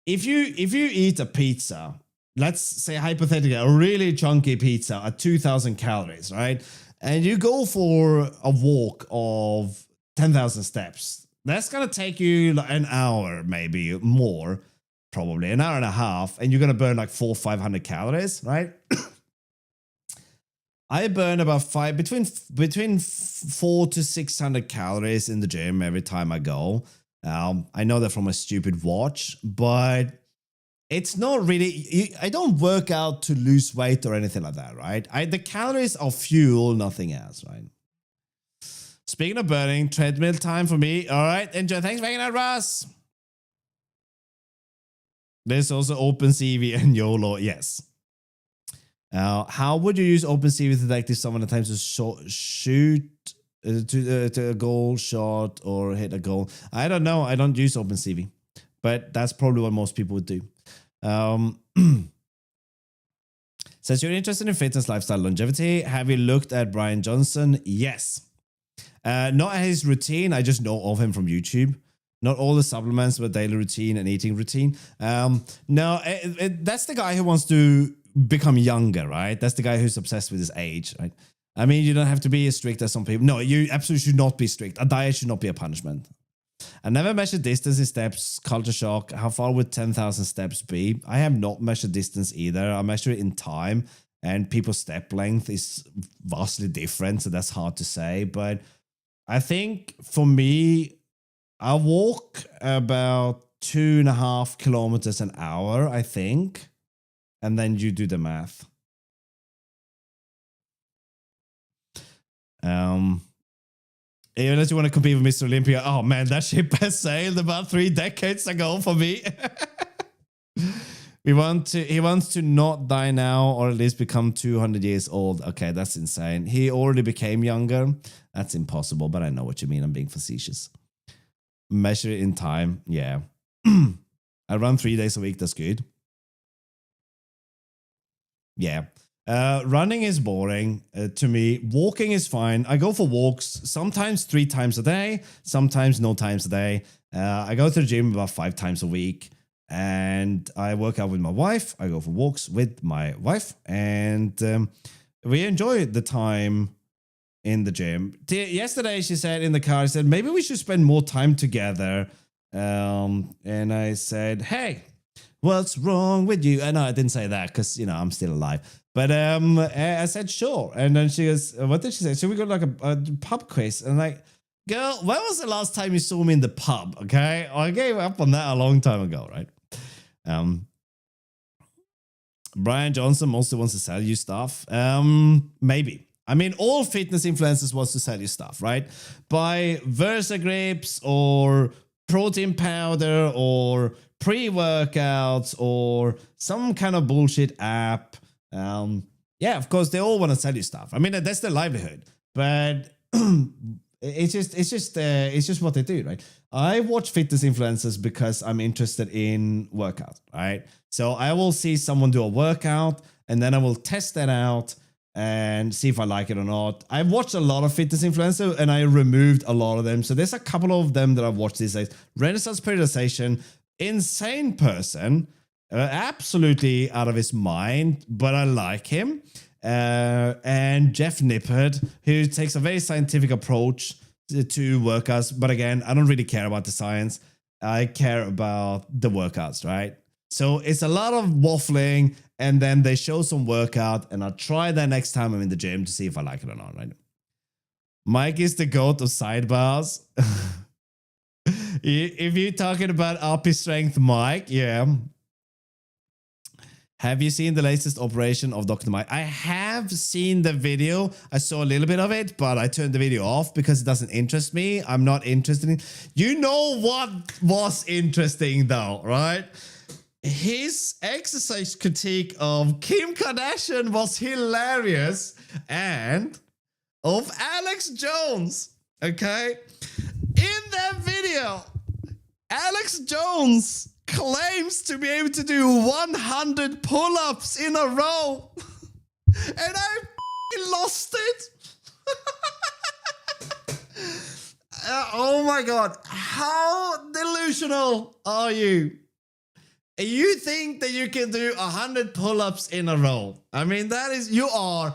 if you eat a pizza, let's say hypothetically a really chunky pizza at 2,000 calories, right? And you go for a walk of 10,000 steps. That's going to take you like an hour, maybe more, probably an hour and a half, and you're going to burn like 400 or 500 calories, right? I burn about between 400 to 600 calories in the gym every time I go. I know that from a stupid watch, but it's not really, I don't work out to lose weight or anything like that, right? The calories are fuel, nothing else, right? Speaking of burning, treadmill time for me. All right, enjoy. Thanks for hanging out, Russ. There's also OpenCV and YOLO. Yes. How would you use OpenCV to detect if someone attempts to shoot to a goal shot or hit a goal? I don't know. I don't use OpenCV, but that's probably what most people would do. Since you're interested in fitness, lifestyle, longevity, have you looked at Brian Johnson? Yes. Not his routine. I just know of him from YouTube. Not all the supplements, but daily routine and eating routine. No, that's the guy who wants to become younger, right? That's the guy who's obsessed with his age, right? I mean, you don't have to be as strict as some people. No, you absolutely should not be strict. A diet should not be a punishment. I never measured distance in steps. Culture shock. How far would 10,000 steps be? I have not measured distance either. I measure it in time, and people's step length is vastly different, so that's hard to say. But I think for me, I walk about 2.5 kilometers an hour, I think. And then you do the math. Unless you want to compete with Mr. Olympia. Oh man, that ship has sailed about 3 decades ago for me. He wants to not die now, or at least become 200 years old. Okay, that's insane. He already became younger. That's impossible, but I know what you mean. I'm being facetious. Measure it in time. Yeah. I run 3 days a week. That's good. Yeah. Running is boring to me. Walking is fine. I go for walks sometimes 3 times a day, sometimes no times a day. I go to the gym about 5 times a week, and I work out with my wife. I go for walks with my wife, and we enjoy the time in the gym. Yesterday, she said in the car, she said, maybe we should spend more time together. And I said, hey, what's wrong with you? No, I didn't say that because, I'm still alive. But I said, sure. And then she goes, what did she say? Should we go to like a pub quiz? And I'm like, girl, when was the last time you saw me in the pub? Okay. I gave up on that a long time ago, right? Brian Johnson mostly wants to sell you stuff. Maybe. I mean, all fitness influencers wants to sell you stuff, right? Buy Versa grips or protein powder or pre-workouts or some kind of bullshit app. Yeah, of course, they all want to sell you stuff. I mean, that's their livelihood, but it's just what they do, right? I watch fitness influencers because I'm interested in workout, right? So I will see someone do a workout and then I will test that out and see if I like it or not. I've watched a lot of fitness influencers and I removed a lot of them. So there's a couple of them that I've watched these days. Renaissance Periodization, insane person. Absolutely out of his mind, but I like him. And Jeff Nippert, who takes a very scientific approach to workouts. But again, I don't really care about the science. I care about the workouts, right? So it's a lot of waffling, and then they show some workout, and I'll try that next time I'm in the gym to see if I like it or not, right? Mike is the goat of sidebars. If you're talking about RP strength, Mike, yeah. Have you seen the latest operation of Dr. Mike? I have seen the video. I saw a little bit of it, but I turned the video off because it doesn't interest me. I'm not interested in... You know what was interesting though, right? His exercise critique of Kim Kardashian was hilarious, and of Alex Jones, okay? In that video, Alex Jones claims to be able to do 100 pull-ups in a row. And I lost it. Oh my God. How delusional are you? You think that you can do 100 pull-ups in a row. I mean, you are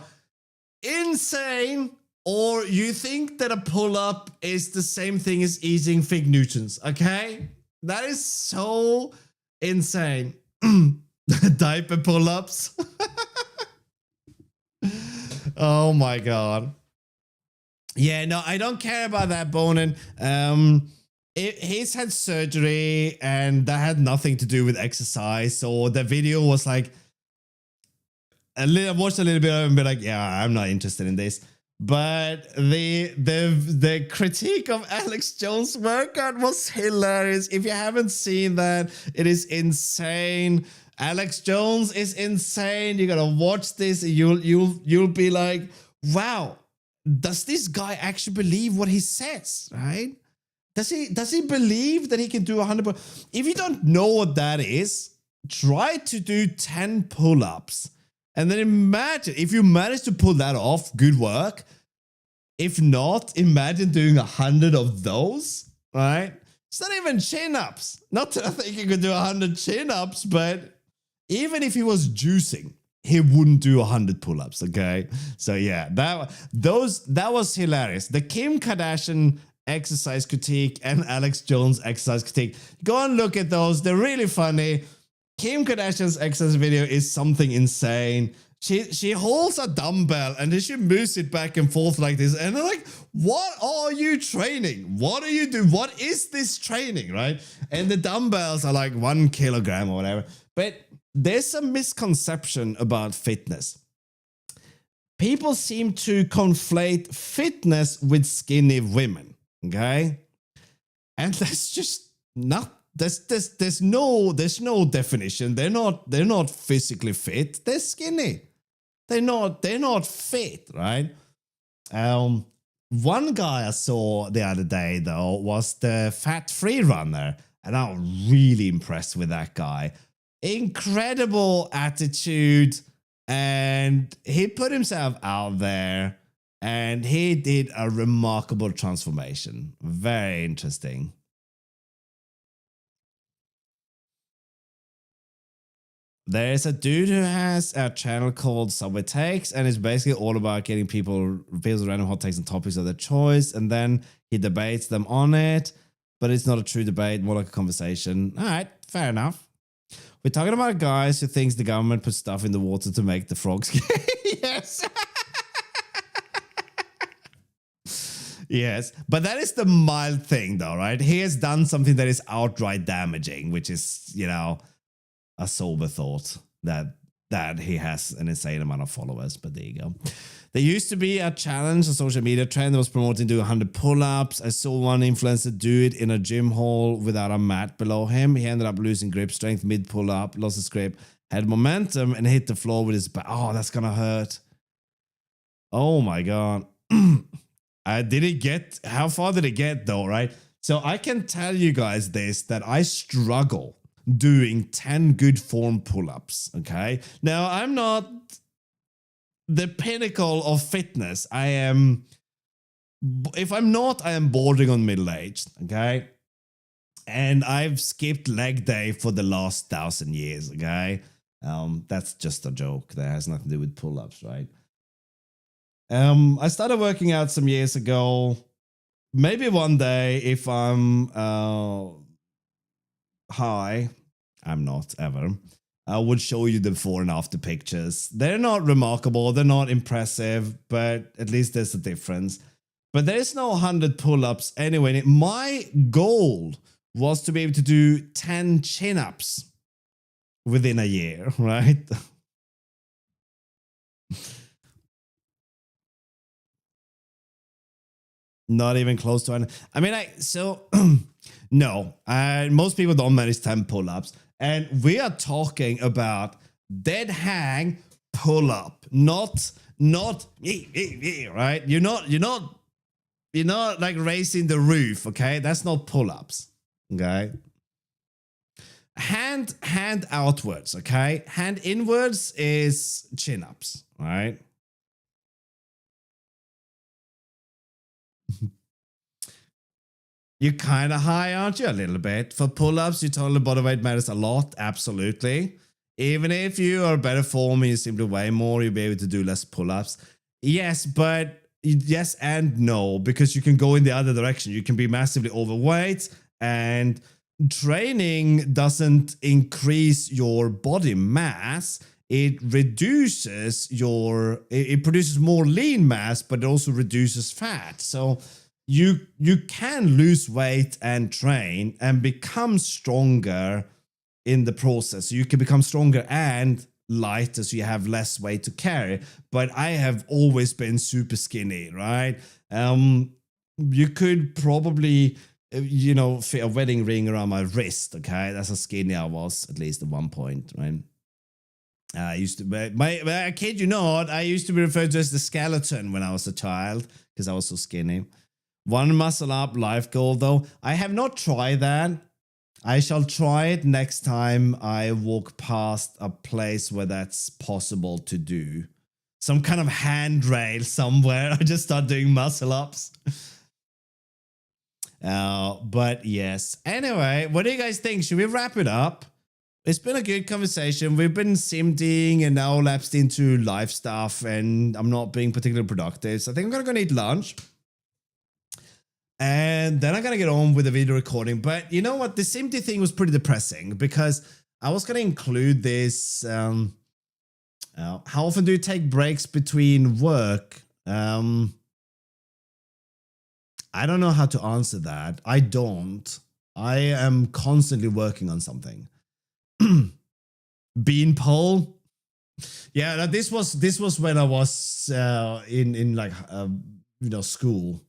insane. Or you think that a pull-up is the same thing as eating Fig Newtons, okay? That is so insane. Diaper pull-ups. Oh my God. Yeah, no, I don't care about that, Bonin. He's had surgery and that had nothing to do with exercise. So the video was like, I watched a little bit of it and be like, yeah, I'm not interested in this. But the critique of Alex Jones' workout was hilarious. If you haven't seen that, it is insane. Alex Jones is insane. You gotta watch this. You'll be like, wow, does this guy actually believe what he says? Right? Does he believe that he can do 100? If you don't know what that is, try to do 10 pull-ups. And then imagine, if you manage to pull that off, good work. If not, imagine doing 100 of those, right? It's not even chin-ups. Not that I think you could do 100 chin-ups, but even if he was juicing, he wouldn't do 100 pull-ups, okay? So yeah, that was hilarious. The Kim Kardashian exercise critique and Alex Jones exercise critique. Go and look at those. They're really funny. Kim Kardashian's exercise video is something insane. She holds a dumbbell and then she moves it back and forth like this. And they're like, what are you training? What are you doing? What is this training, right? And the dumbbells are like 1 kilogram or whatever. But there's a misconception about fitness. People seem to conflate fitness with skinny women, okay? And that's just not. There's no definition. They're not physically fit. They're skinny. They're not fit, right? One guy I saw the other day though was the fat-free runner, and I was really impressed with that guy. Incredible attitude, and he put himself out there, and he did a remarkable transformation. Very interesting. There's a dude who has a channel called Subway Takes, and it's basically all about getting people's random hot takes and topics of their choice, and then he debates them on it. But it's not a true debate, more like a conversation. All right, fair enough. We're talking about guys who thinks the government puts stuff in the water to make the frogs. Yes. Yes, but that is the mild thing though, right? He has done something that is outright damaging, which is, a sober thought that he has an insane amount of followers, but there you go. There used to be a challenge, a social media trend that was promoting doing 100 pull-ups. I saw one influencer do it in a gym hall without a mat below him. He ended up losing grip strength mid pull-up, lost his grip, had momentum, and hit the floor with his back. Oh, that's gonna hurt. Oh my God. How far did it get though, right? So I can tell you guys this, that I struggle doing 10 good form pull-ups, okay? Now, I'm not the pinnacle of fitness. If I'm not, I am bordering on middle-aged, okay? And I've skipped leg day for the last 1,000 years, okay? That's just a joke. That has nothing to do with pull-ups, right? I started working out some years ago. Maybe one day, if I'm high, I'm not ever, I would show you the before and after pictures. They're not remarkable, they're not impressive, but at least there's a difference. But there's no 100 pull-ups anyway. My goal was to be able to do 10 chin-ups within a year, right? Not even close to it. I mean, no, most people don't manage 10 pull-ups. And we are talking about dead hang pull-up, not right? You're not like raising the roof, okay? That's not pull-ups, okay? Hand outwards, okay? Hand inwards is chin-ups, right? You're kind of high, aren't you? A little bit. For pull-ups, your total body weight matters a lot. Absolutely. Even if you are better form and you simply weigh more, you'll be able to do less pull-ups. Yes, but yes and no, because you can go in the other direction. You can be massively overweight, and training doesn't increase your body mass. It reduces it produces more lean mass, but it also reduces fat. So you can lose weight and train and become stronger in the process. So you can become stronger and lighter, so you have less weight to carry. But I have always been super skinny, right? You could probably, fit a wedding ring around my wrist, okay? That's how skinny I was, at least at one point, right? I used to, I kid you not, I used to be referred to as the skeleton when I was a child because I was so skinny. One muscle up life goal though. I have not tried that. I shall try it next time I walk past a place where that's possible to do. Some kind of handrail somewhere. I just start doing muscle ups. But yes. Anyway, what do you guys think? Should we wrap it up? It's been a good conversation. We've been SIMDing and now lapsed into live stuff, and I'm not being particularly productive. So I think I'm going to go eat lunch. And then I'm going to get on with the video recording. But you know what? The SIMD thing was pretty depressing because I was going to include this. How often do you take breaks between work? I don't know how to answer that. I don't. I am constantly working on something. Beanpole. Yeah, this was when I was in like school.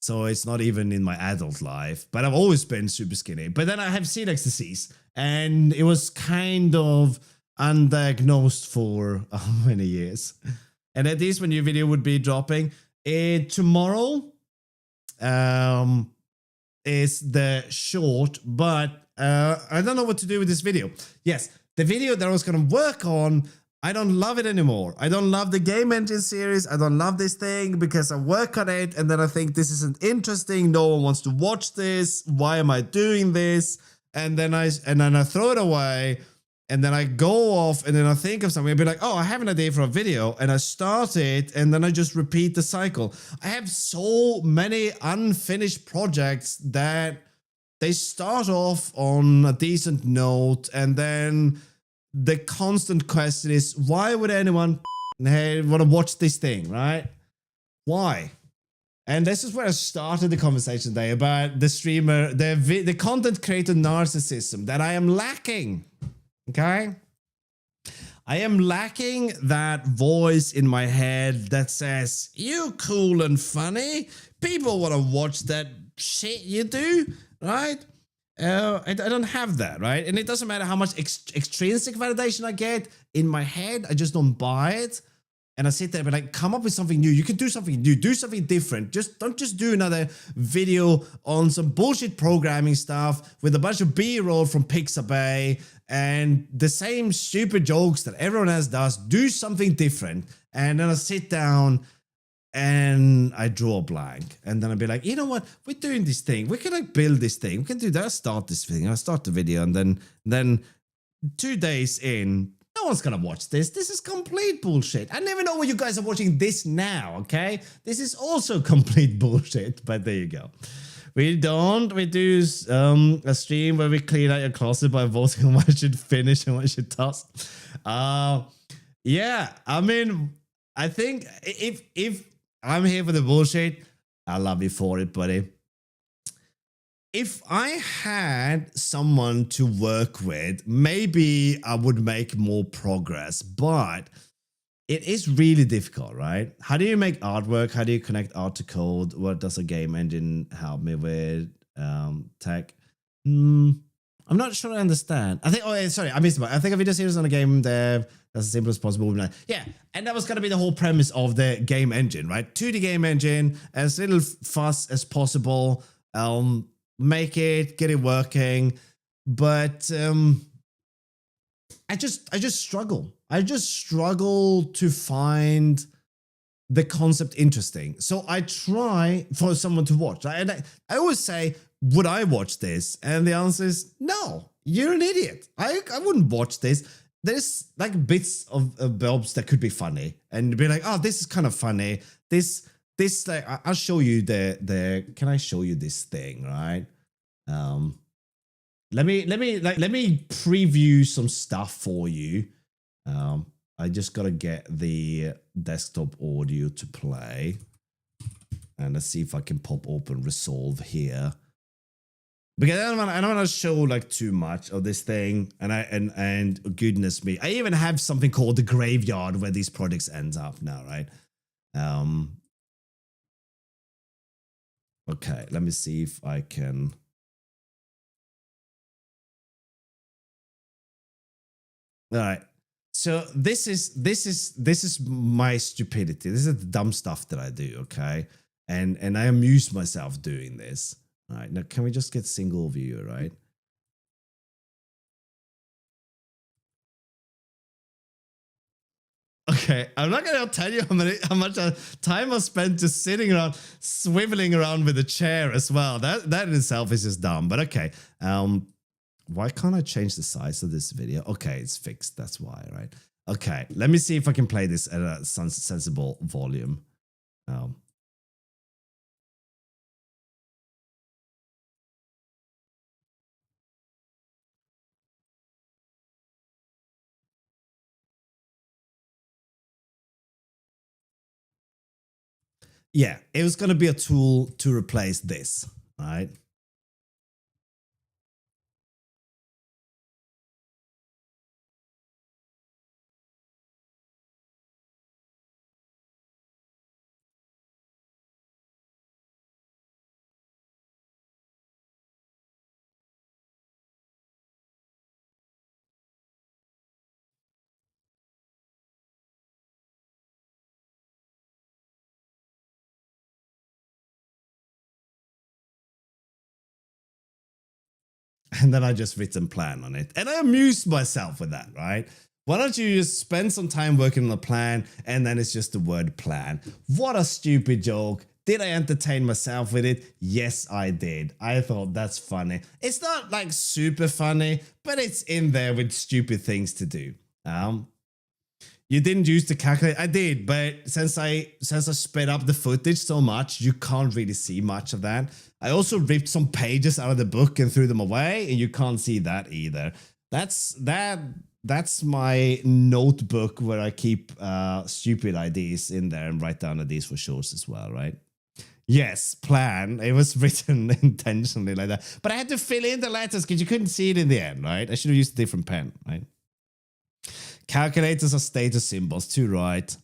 So it's not even in my adult life, but I've always been super skinny. But then I have celiac disease, and it was kind of undiagnosed for how many years? And at least when your video would be dropping, tomorrow is the short, but I don't know what to do with this video. Yes, the video that I was going to work on, I don't love it anymore. I don't love the game engine series. I don't love this thing because I work on it and then I think this isn't interesting. No one wants to watch this. Why am I doing this? And then I throw it away, and then I go off and then I think of something. I'd be like, oh, I have an idea for a video, and I start it, and then I just repeat the cycle. I have so many unfinished projects that they start off on a decent note, and then the constant question is, why would anyone want to watch this thing, right? Why? And this is where I started the conversation today about the streamer, the content creator narcissism that I am lacking, okay? I am lacking that voice in my head that says, you cool and funny, people want to watch that shit you do, right? I don't have that, right? And it doesn't matter how much extrinsic validation I get in my head, I just don't buy it. And I sit there and be like, come up with something new. You can do something new, do something different. Don't just do another video on some bullshit programming stuff with a bunch of B-roll from Pixabay and the same stupid jokes that everyone else does. Do something different. And then I sit down and I draw a blank, and then I'd be like, you know what? We're doing this thing. We can like build this thing. We can do that. I'll start this thing. I'll start the video, and then 2 days in, no one's gonna watch this. This is complete bullshit. I never know why you guys are watching this now. Okay, this is also complete bullshit. But there you go. We do a stream where we clean out your closet by voting on what should finish and what should toss. Yeah, I mean, I think if I'm here for the bullshit, I love you for it, buddy. If I had someone to work with, maybe I would make more progress, but it is really difficult, right? How do you make artwork? How do you connect art to code? What does a game engine help me with? Tech? I'm not sure I understand. I think, sorry, I missed it. I think a video series on a game dev that's as simple as possible. Yeah, and that was going to be the whole premise of the game engine, right? 2D game engine, as little fuss as possible. Make it, get it working. But I just struggle. I just struggle to find the concept interesting. So I try for someone to watch. And I always say, would I watch this? And the answer is no. You're an idiot. I wouldn't watch this. There's like bits of bobs that could be funny, and be like, oh, this is kind of funny. This like, I'll show you the. Can I show you this thing, right? Let me preview some stuff for you. I just gotta get the desktop audio to play, and let's see if I can pop open Resolve here. Because I don't want to show like too much of this thing, and goodness me, I even have something called the graveyard where these projects end up now, right? Okay, let me see if I can. All right, so this is my stupidity. This is the dumb stuff that I do, okay? And I amuse myself doing this. All right, now can we just get single view, right? Okay, I'm not gonna tell you how much time I spent just sitting around, swiveling around with a chair as well. That in itself is just dumb. But okay, Why can't I change the size of this video? Okay, it's fixed. That's why, right? Okay, let me see if I can play this at a sensible volume. Yeah, it was going to be a tool to replace this, right? And then I just written plan on it. And I amused myself with that, right? Why don't you just spend some time working on a plan and then it's just the word plan? What a stupid joke. Did I entertain myself with it? Yes, I did. I thought that's funny. It's not like super funny, but it's in there with stupid things to do. You didn't use the calculator. I did, but since I sped up the footage so much, you can't really see much of that. I also ripped some pages out of the book and threw them away, and you can't see that either. That's my notebook where I keep stupid ideas in there and write down ideas for shows as well, right? Yes, plan. It was written intentionally like that. But I had to fill in the letters because you couldn't see it in the end, right? I should have used a different pen, right? Calculators are status symbols, too right.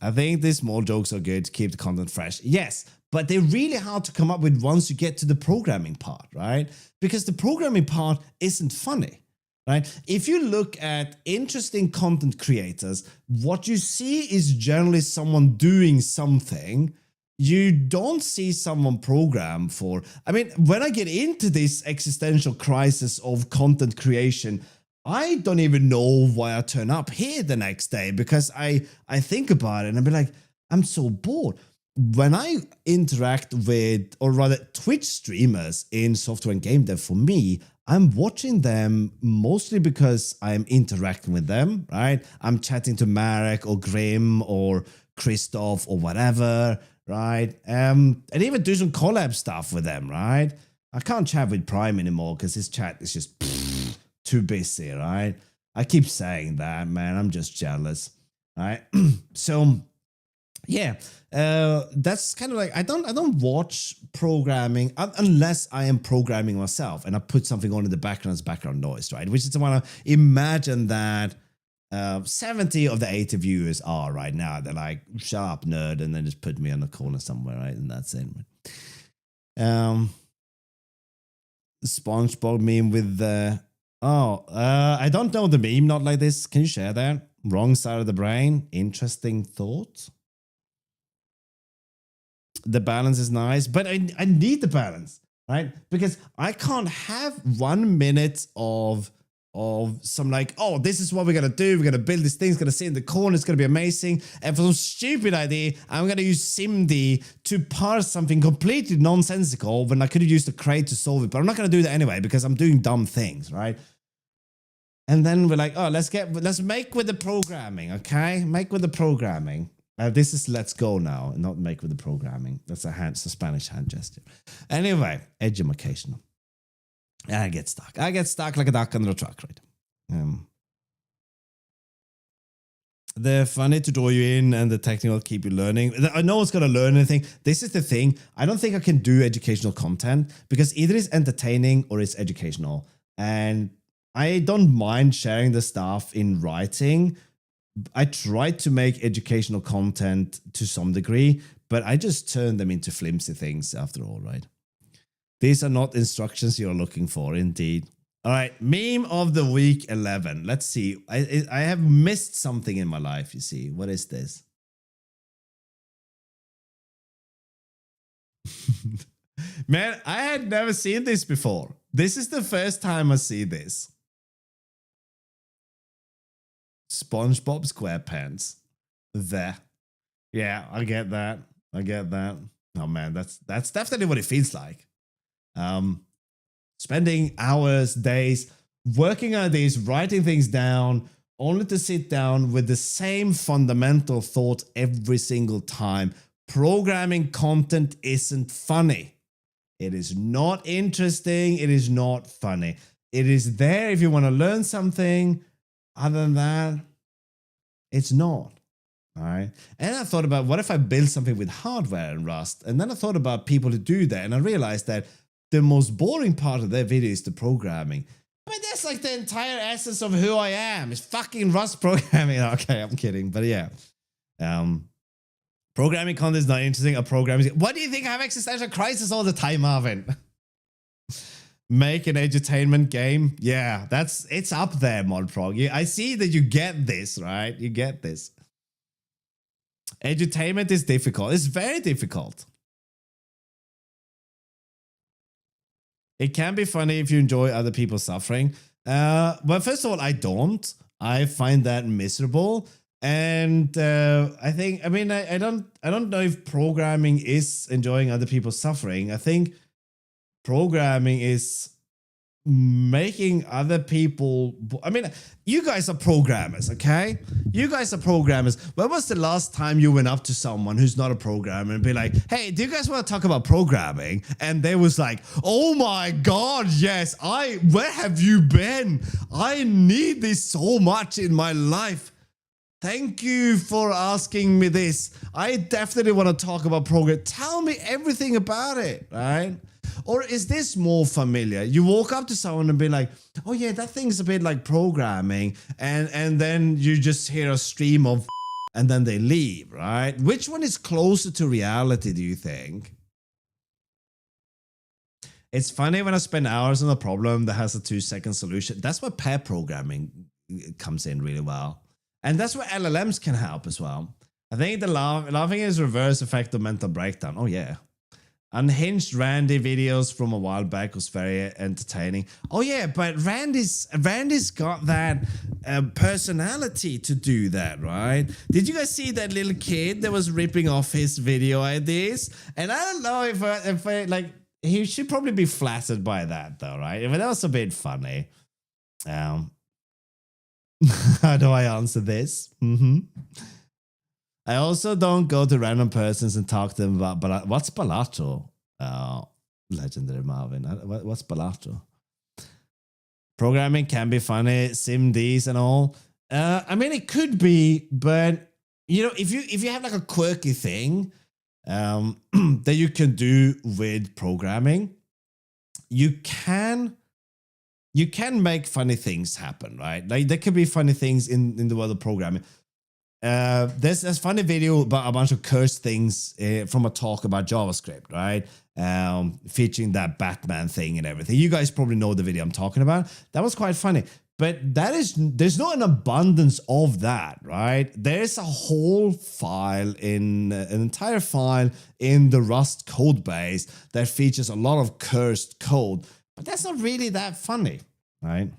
I think these small jokes are good to keep the content fresh. Yes, but they're really hard to come up with once you get to the programming part, right? Because the programming part isn't funny, right? If you look at interesting content creators, what you see is generally someone doing something. You don't see someone program for. I mean, when I get into this existential crisis of content creation, I don't even know why I turn up here the next day because I think about it and I'll be like, I'm so bored. When I interact with, or rather Twitch streamers in software and game dev, for me, I'm watching them mostly because I'm interacting with them, right? I'm chatting to Marek or Grim or Christoph or whatever, right? And even do some collab stuff with them, right? I can't chat with Prime anymore because his chat is just too busy, right? I keep saying that, man. I'm just jealous, right? So yeah, that's kind of like I don't watch programming unless I am programming myself and I put something on in the background as background noise, right? Which is the one I imagine that 70 of the 80 viewers are right now. They're like, shut up, nerd, and then just put me in the corner somewhere, right? And that's it. SpongeBob meme with the I don't know the meme. Not like this. Can you share that? Wrong side of the brain. Interesting thought. The balance is nice, but I need the balance, right? Because I can't have 1 minute of some like, oh, this is what we're gonna do. We're gonna build this thing. It's gonna sit in the corner. It's gonna be amazing. And for some stupid idea, I'm gonna use SIMD to parse something completely nonsensical when I could have used a crate to solve it. But I'm not gonna do that anyway because I'm doing dumb things, right? And then we're like, oh, let's make with the programming, okay? Make with the programming. This is let's go now, not make with the programming. That's it's a Spanish hand gesture. Anyway, educational. I get stuck. I get stuck like a duck under a truck, right? They're funny to draw you in and the technical keep you learning. No one's going to learn anything. This is the thing. I don't think I can do educational content because either it's entertaining or it's educational. And I don't mind sharing the stuff in writing. I try to make educational content to some degree, but I just turn them into flimsy things after all, right? These are not instructions you're looking for, indeed. All right, meme of the week 11. Let's see. I have missed something in my life, you see. What is this? Man, I had never seen this before. This is the first time I see this. SpongeBob SquarePants. There. Yeah, I get that. I get that. Oh man, that's definitely what it feels like. Spending hours, days, working on these, writing things down, only to sit down with the same fundamental thought every single time. Programming content isn't funny. It is not interesting. It is not funny. It is there if you want to learn something. Other than that, it's not. All right. And I thought about, what if I build something with hardware in Rust? And then I thought about people who do that. And I realized that the most boring part of their video is the programming. I mean, that's like the entire essence of who I am. It's fucking Rust programming. Okay, I'm kidding. But yeah. Programming content is not interesting. What do you think? I have existential crisis all the time, Marvin. Make an edutainment game. Yeah, it's up there, Modprog. I see that you get this, right? You get this. Edutainment is difficult. It's very difficult. It can be funny if you enjoy other people suffering. Well, first of all, I don't. I find that miserable. And I don't know if programming is enjoying other people suffering. I think programming is making other people. I mean, you guys are programmers, okay? You guys are programmers. When was the last time you went up to someone who's not a programmer and be like, hey, do you guys want to talk about programming? And they was like, oh my God, yes, where have you been? I need this so much in my life. Thank you for asking me this. I definitely want to talk about programming. Tell me everything about it, right? Or is this more familiar? You walk up to someone and be like, oh yeah, that thing's a bit like programming. And then you just hear a stream of and then they leave, right? Which one is closer to reality, do you think? It's funny when I spend hours on a problem that has a 2-second solution. That's where pair programming comes in really well. And that's where LLMs can help as well. I think the laughing is reverse effect of mental breakdown. Oh yeah. Unhinged Randy videos from a while back was very entertaining. Oh yeah, but Randy's got that personality to do that, right? Did you guys see that little kid that was ripping off his video ideas? And I don't know if I like, he should probably be flattered by that though, right? But that was a bit funny. How do I answer this? I also don't go to random persons and talk to them about what's Balatro? Legendary Marvin. What's Balatro? Programming can be funny, SIMDs and all. I mean, it could be, but you know, if you have like a quirky thing that you can do with programming, you can make funny things happen, right? Like there could be funny things in the world of programming. There's a funny video about a bunch of cursed things from a talk about JavaScript, right? Featuring that Batman thing and everything. You guys probably know the video I'm talking about. That was quite funny. But there's not an abundance of that, right? There's a whole file an entire file in the Rust code base that features a lot of cursed code. But that's not really that funny, right?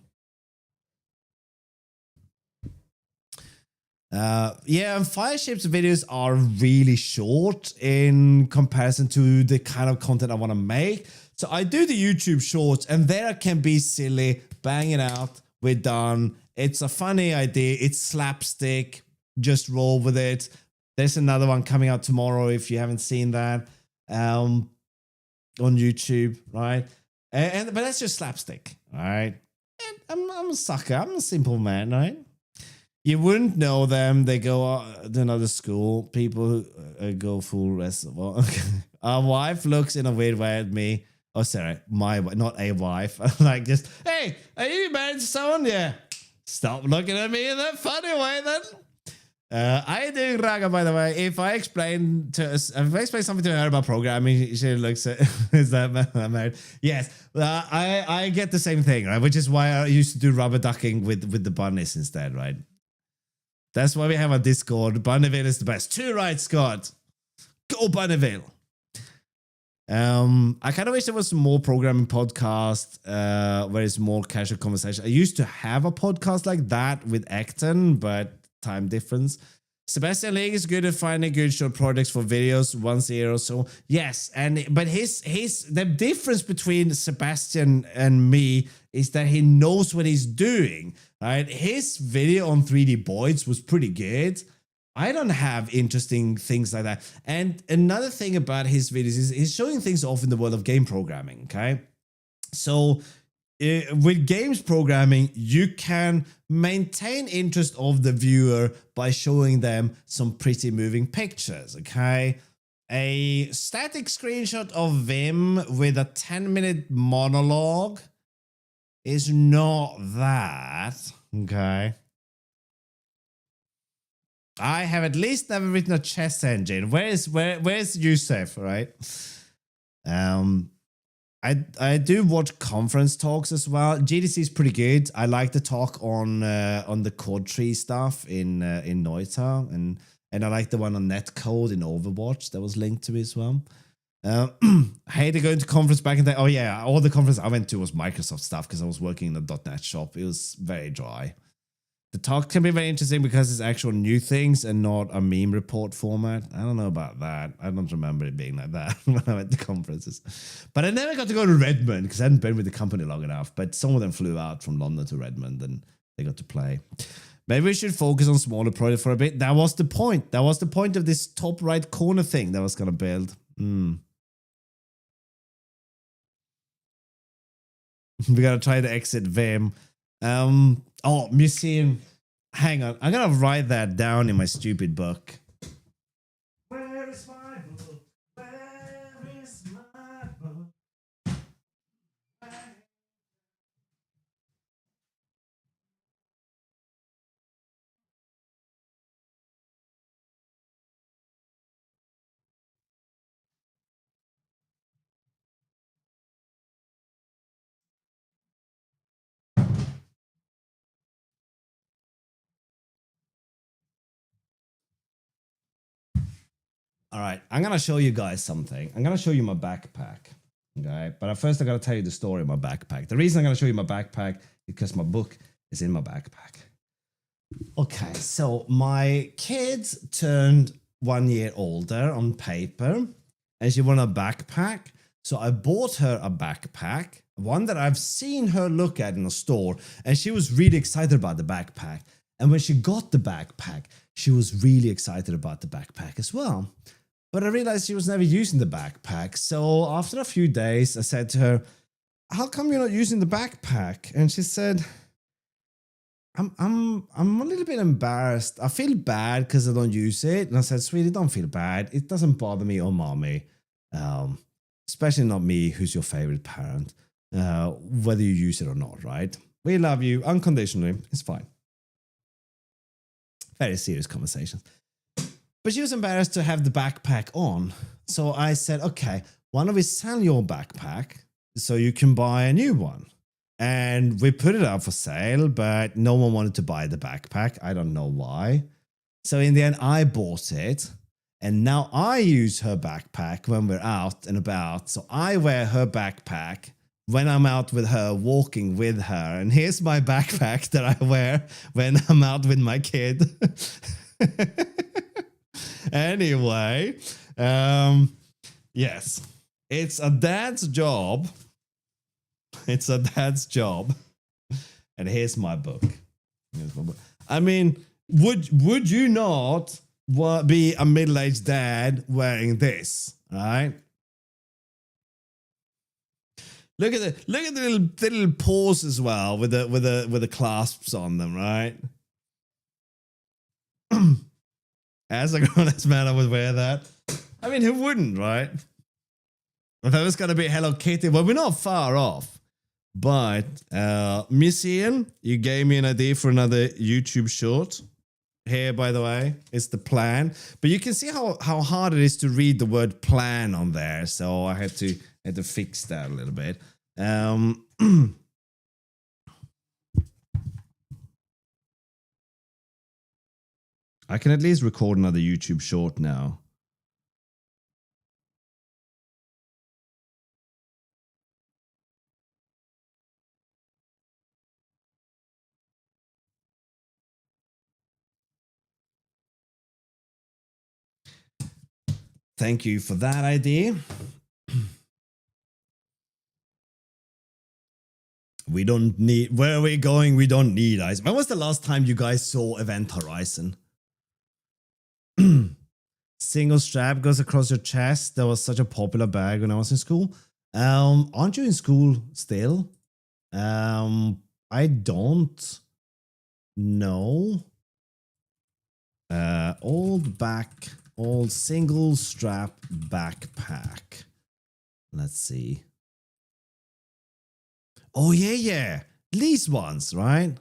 Yeah, and Fireship's videos are really short in comparison to the kind of content I want to make. So I do the YouTube shorts and there I can be silly, bang it out, we're done. It's a funny idea, it's slapstick, just roll with it. There's another one coming out tomorrow if you haven't seen that on YouTube, right? But that's just slapstick, all right? And I'm a sucker, I'm a simple man, right? You wouldn't know them. They go to another school. People go full rest of all. Our wife looks in a weird way at me. Oh, sorry, my wife, not a wife. Like just, hey, are you married to someone? Yeah. Stop looking at me in that funny way then. I do, Raga, by the way. If I explain something to her about programming, she looks at, is that man married? Yes. I get the same thing, right? Which is why I used to do rubber ducking with the bunnies instead, right? That's why we have a Discord. Bunnyville is the best. Too right, Scott. Go Bunnyville. I kind of wish there was more programming podcast where it's more casual conversation. I used to have a podcast like that with Acton, but time difference. Sebastian League is good at finding good short projects for videos once a year or so. Yes, but his the difference between Sebastian and me is that he knows what he's doing. Right, his video on 3D Boards was pretty good. I don't have interesting things like that. And another thing about his videos is he's showing things off in the world of game programming. Okay, so with games programming, you can maintain interest of the viewer by showing them some pretty moving pictures, okay? A static screenshot of Vim with a 10-minute monologue is not that, okay? I have at least never written a chess engine. Where's Yusef, right? I do watch conference talks as well. GDC is pretty good. I like the talk on the code tree stuff in Noita, and I like the one on netcode in Overwatch that was linked to me as well. I hated going to conference back in the day. Oh yeah, all the conference I went to was Microsoft stuff because I was working in the .NET shop. It was very dry. The talk can be very interesting because it's actual new things and not a meme report format. I don't know about that. I don't remember it being like that when I went to conferences. But I never got to go to Redmond because I hadn't been with the company long enough. But some of them flew out from London to Redmond and they got to play. Maybe we should focus on smaller projects for a bit. That was the point. That was the point of this top right corner thing that I was going to build. We got to try to exit Vim. Museum. Hang on. I'm going to write that down in my stupid book. Where is my book? Where is my book? All right, I'm gonna show you guys something. I'm gonna show you my backpack. Okay, but first I gotta tell you the story of my backpack. The reason I'm gonna show you my backpack is because my book is in my backpack. Okay, so my kids turned 1 year older on paper, and she wanted a backpack. So I bought her a backpack, one that I've seen her look at in a store, and she was really excited about the backpack. And when she got the backpack, she was really excited about the backpack as well. But I realized she was never using the backpack. So after a few days, I said to her, "How come you're not using the backpack?" And she said, I'm a little bit embarrassed. I feel bad because I don't use it." And I said, "Sweetie, don't feel bad. It doesn't bother me or mommy. Especially not me, who's your favorite parent. Whether you use it or not, right? We love you unconditionally. It's fine." Very serious conversations. But she was embarrassed to have the backpack on. So I said, "Okay, why don't we sell your backpack so you can buy a new one?" And we put it up for sale, but no one wanted to buy the backpack. I don't know why. So in the end, I bought it. And now I use her backpack when we're out and about. So I wear her backpack when I'm out with her, walking with her. And here's my backpack that I wear when I'm out with my kid. Anyway, yes, it's a dad's job. It's a dad's job. And here's my book. I mean, would you not be a middle-aged dad wearing this, right? Look at the little paws as well with the clasps on them, right? As a grown-ass man, I would wear that. I mean, who wouldn't, right? If I was gonna be Hello Kitty, well, we're not far off. But Museum, you gave me an idea for another YouTube short. Here, by the way, is the plan. But you can see how hard it is to read the word plan on there. So I had to fix that a little bit. I can at least record another YouTube short now. Thank you for that idea. We don't need... Where are we going? We don't need ice. When was the last time you guys saw Event Horizon? Single strap goes across your chest. That was such a popular bag when I was in school. Aren't you in school still? I don't know. Old single strap backpack. Let's see. Oh, yeah. These ones, right?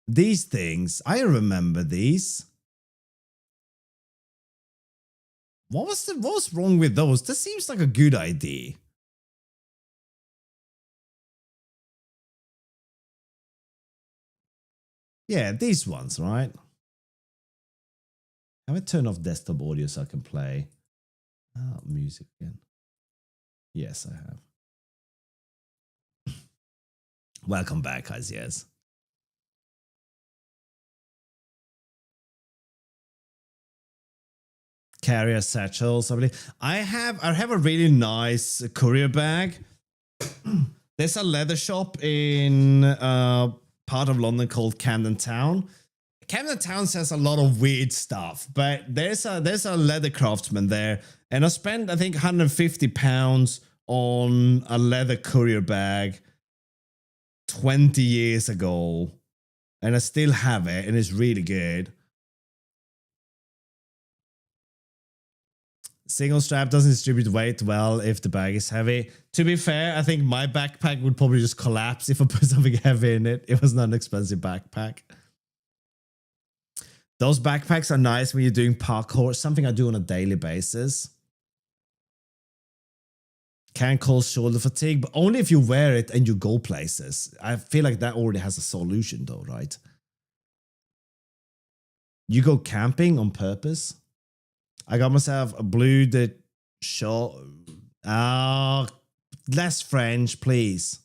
These things. I remember these. What was wrong with those? This seems like a good idea. Yeah, these ones, right? Have I turned off desktop audio so I can play music again? Yes, I have. Welcome back, guys. Yes. Carrier satchels, I believe. I have a really nice courier bag. There's a leather shop in part of London called Camden Town. Camden Town says a lot of weird stuff, but there's a leather craftsman there, and I spent I think £150 on a leather courier bag 20 years ago, and I still have it, and it's really good. Single strap doesn't distribute weight well if the bag is heavy. To be fair, I think my backpack would probably just collapse if I put something heavy in it. It was not an expensive backpack. Those backpacks are nice when you're doing parkour, something I do on a daily basis. Can cause shoulder fatigue, but only if you wear it and you go places. I feel like that already has a solution though, right? You go camping on purpose? I got myself a blue that show. Less French, please.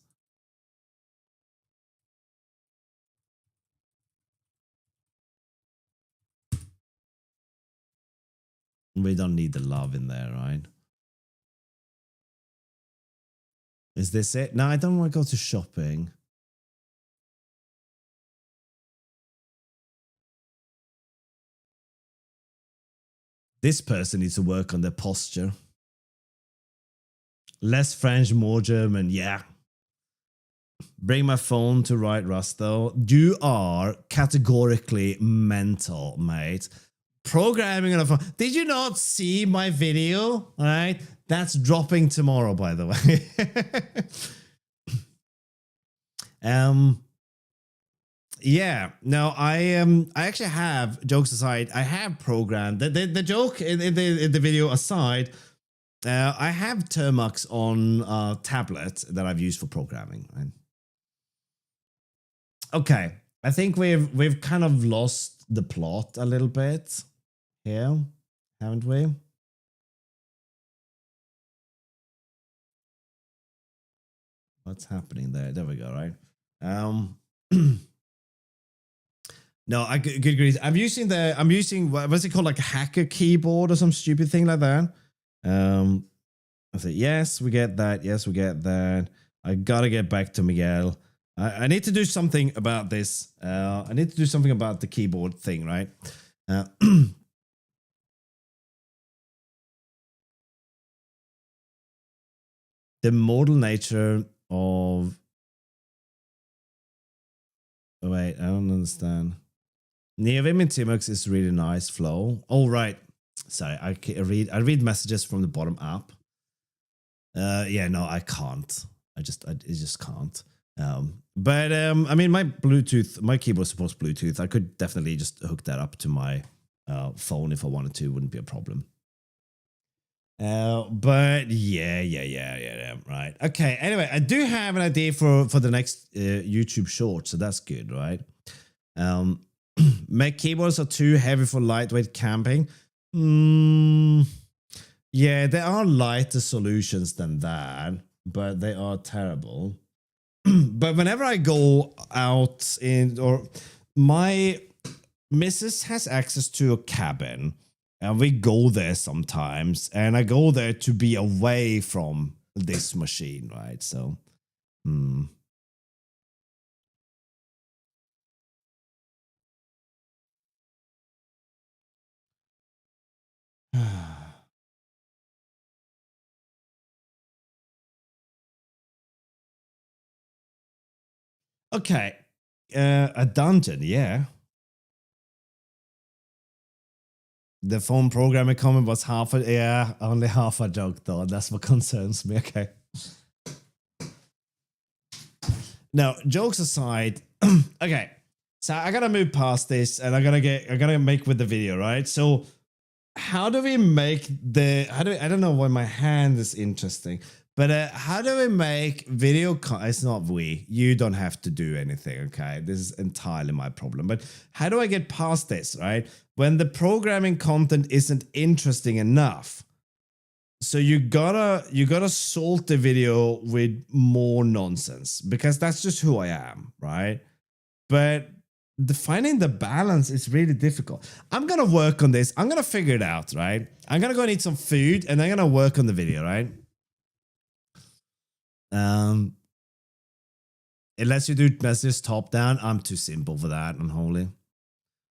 We don't need the love in there, right? Is this it? No, I don't want to go to shopping. This person needs to work on their posture. Less French, more German. Yeah. Bring my phone to write Rust, though. You are categorically mental, mate. Programming on a phone. Did you not see my video? All right. That's dropping tomorrow, by the way. Yeah, no, I actually have, jokes aside, I have programmed the joke in the video aside. I have Termux on a tablet that I've used for programming. Right? Okay, I think we've kind of lost the plot a little bit here, haven't we? What's happening there? There we go. Right. No, I good grief. I'm using what's it called, like a hacker keyboard or some stupid thing like that. I say yes, we get that. Yes, we get that. I gotta get back to Miguel. I need to do something about this. I need to do something about the keyboard thing, right? The modal nature of... Oh, wait, I don't understand. Neovim in Tmux is really nice flow. Oh, right. Sorry, I read messages from the bottom up. Yeah, no, I can't. I just can't. But I mean, my keyboard supports Bluetooth. I could definitely just hook that up to my phone if I wanted to. Wouldn't be a problem. But yeah, right. Okay, anyway, I do have an idea for the next YouTube short, so that's good, right? My keyboards are too heavy for lightweight camping. Yeah, there are lighter solutions than that, but they are terrible. But whenever I go out my missus has access to a cabin, And we go there sometimes, and I go there to be away from this machine, right? So, okay, a dungeon, yeah. The phone programming comment was half a, yeah, only half a joke though. That's what concerns me. Okay. Now, jokes aside, okay. So I gotta move past this, and I gotta make with the video, right? So how do we make the, I don't know why my hand is interesting, but how do we make video, it's not you don't have to do anything, okay? This is entirely my problem, but how do I get past this, right? When the programming content isn't interesting enough. So you gotta salt the video with more nonsense, because that's just who I am, right? But finding the balance is really difficult. I'm gonna work on this. I'm gonna figure it out, right? I'm gonna go and eat some food, and I'm gonna work on the video, right? Unless you do messages top down, I'm too simple for that, unholy.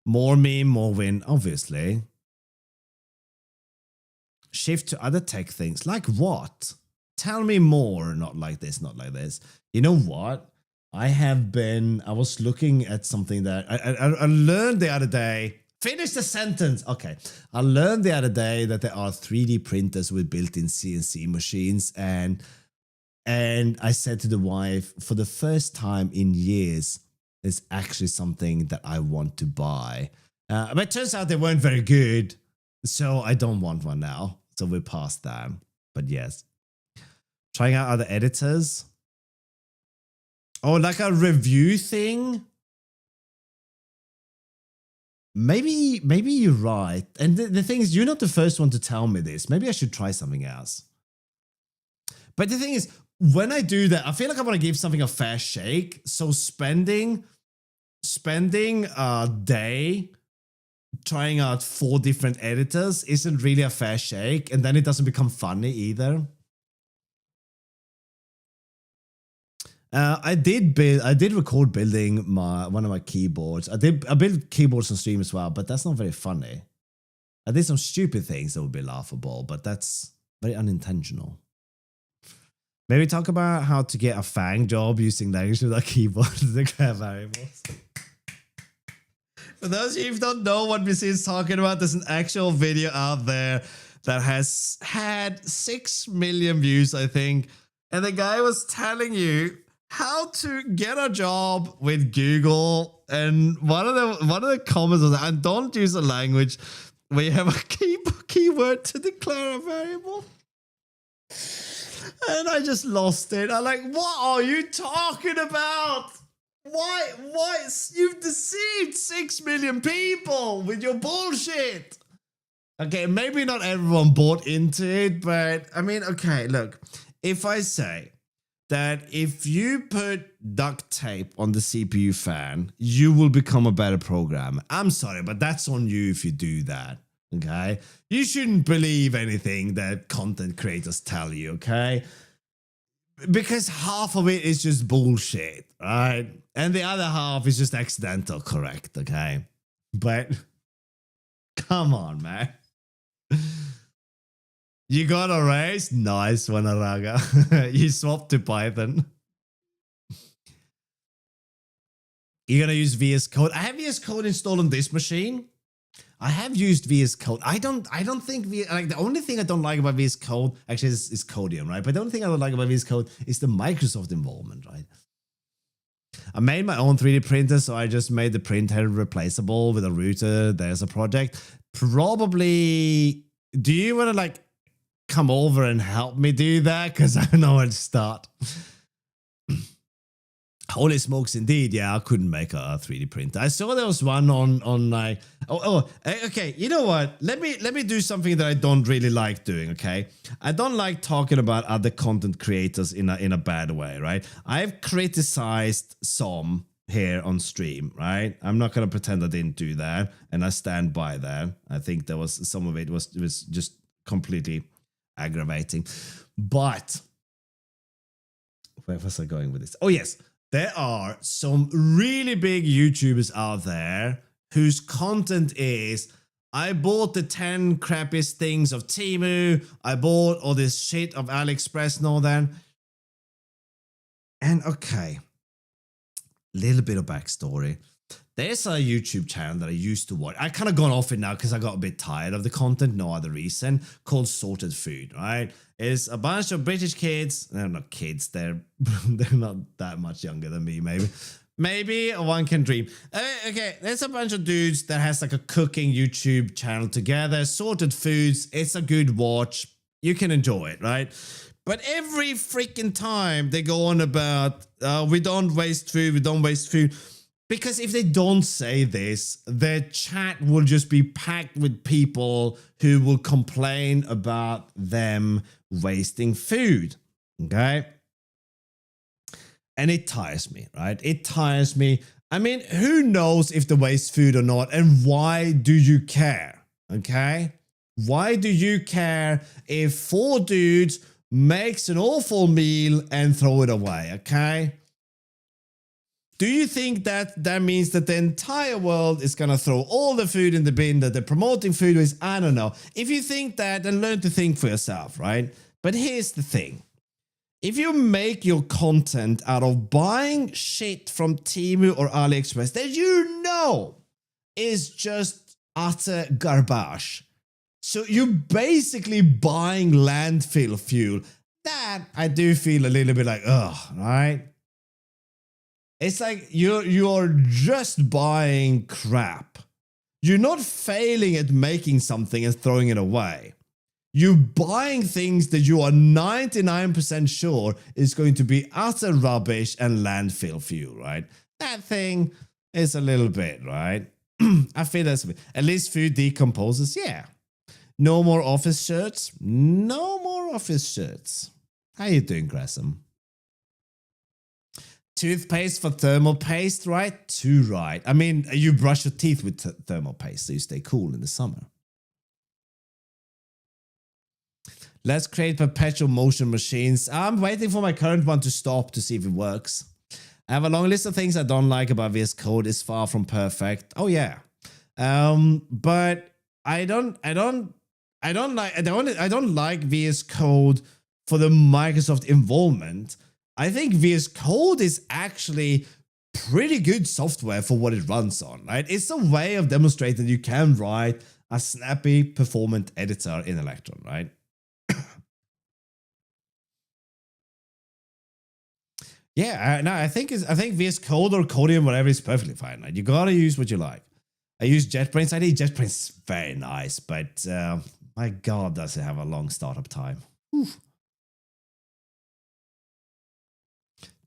More meme, more win, obviously. Shift to other tech things. Like what? Tell me more. Not like this, not like this. You know what? I was looking at something that I learned the other day. Finish the sentence. Okay. I learned the other day that there are 3D printers with built-in CNC machines. And I said to the wife, for the first time in years, it's actually something that I want to buy. But it turns out they weren't very good. So I don't want one now. So we're past that. But yes. Trying out other editors. Oh, like a review thing? Maybe you're right. And the thing is, you're not the first one to tell me this. Maybe I should try something else. But the thing is, when I do that, I feel like I want to give something a fair shake. So spending a day trying out 4 different editors isn't really a fair shake, and then it doesn't become funny either. I did record building one of my keyboards. I built keyboards on stream as well, but that's not very funny. I did some stupid things that would be laughable, but that's very unintentional. Maybe talk about how to get a FANG job using language with a keyboard to declare variables. For those of you who don't know what this is talking about, there's an actual video out there that has had 6 million views, I think. And the guy was telling you how to get a job with Google. And one of the comments was, and don't use a language where you have a keyword to declare a variable. And I just lost it. I'm like, what are you talking about? Why? You've deceived 6 million people with your bullshit. Okay, maybe not everyone bought into it, but I mean, okay, look. If I say that if you put duct tape on the CPU fan, you will become a better programmer. I'm sorry, but that's on you if you do that. Okay? You shouldn't believe anything that content creators tell you, okay? Because half of it is just bullshit, right? And the other half is just accidental correct, okay? But come on, man. You got a raise? Nice one, Araga. You swapped to Python. You're gonna use VS Code. I have VS Code installed on this machine. I have used VS Code. I don't think the only thing I don't like about VS Code actually is Codium, right? But the only thing I don't like about VS Code is the Microsoft involvement, right? I made my own 3D printer, so I just made the printhead replaceable with a router. There's a project. Probably, do you want to like come over and help me do that? Because I don't know where to start. Holy smokes, indeed. Yeah, I couldn't make a 3D printer. I saw there was one on like, okay. You know what? Let me do something that I don't really like doing. Okay, I don't like talking about other content creators in a bad way, right? I've criticized some here on stream, right? I'm not gonna pretend I didn't do that, and I stand by that. I think there was some of it was just completely aggravating. But where was I going with this? Oh yes, there are some really big YouTubers out there whose content is, I bought the 10 crappiest things of Temu, I bought all this shit of AliExpress and all that. And okay, little bit of backstory. There's a YouTube channel that I used to watch. I kind of gone off it now because I got a bit tired of the content, no other reason, called Sorted Food, right? It's a bunch of British kids. They're not kids, they're not that much younger than me, maybe. Maybe one can dream. Okay, there's a bunch of dudes that has like a cooking YouTube channel together. Sorted Foods, it's a good watch. You can enjoy it, right? But every freaking time they go on about, we don't waste food, we don't waste food. Because if they don't say this, their chat will just be packed with people who will complain about them wasting food. Okay? And it tires me, right? It tires me. I mean, who knows if they waste food or not, and why do you care? Okay? Why do you care if 4 dudes makes an awful meal and throw it away? Okay? Do you think that that means that the entire world is going to throw all the food in the bin that they're promoting food with? I don't know. If you think that, then learn to think for yourself, right? But here's the thing. If you make your content out of buying shit from Temu or AliExpress that you know is just utter garbage, so you're basically buying landfill fuel, that I do feel a little bit like, ugh, right? It's like you're just buying crap. You're not failing at making something and throwing it away. You're buying things that you are 99% sure is going to be utter rubbish and landfill fuel, right? That thing is a little bit, right? I feel that's a bit. At least food decomposes, yeah. No more office shirts? No more office shirts. How you doing, Gresham? Toothpaste for thermal paste, right? Too right. I mean, you brush your teeth with thermal paste so you stay cool in the summer. Let's create perpetual motion machines. I'm waiting for my current one to stop to see if it works. I have a long list of things I don't like about VS Code. It's far from perfect. Oh yeah. But I don't like VS Code for the Microsoft involvement. I think VS Code is actually pretty good software for what it runs on, right? It's a way of demonstrating you can write a snappy, performant editor in Electron, right? Yeah, no, I think VS Code or Codium, whatever, is perfectly fine. Right? You gotta use what you like. I use JetBrains. I think JetBrains is very nice, but my God, does it have a long startup time. Oof.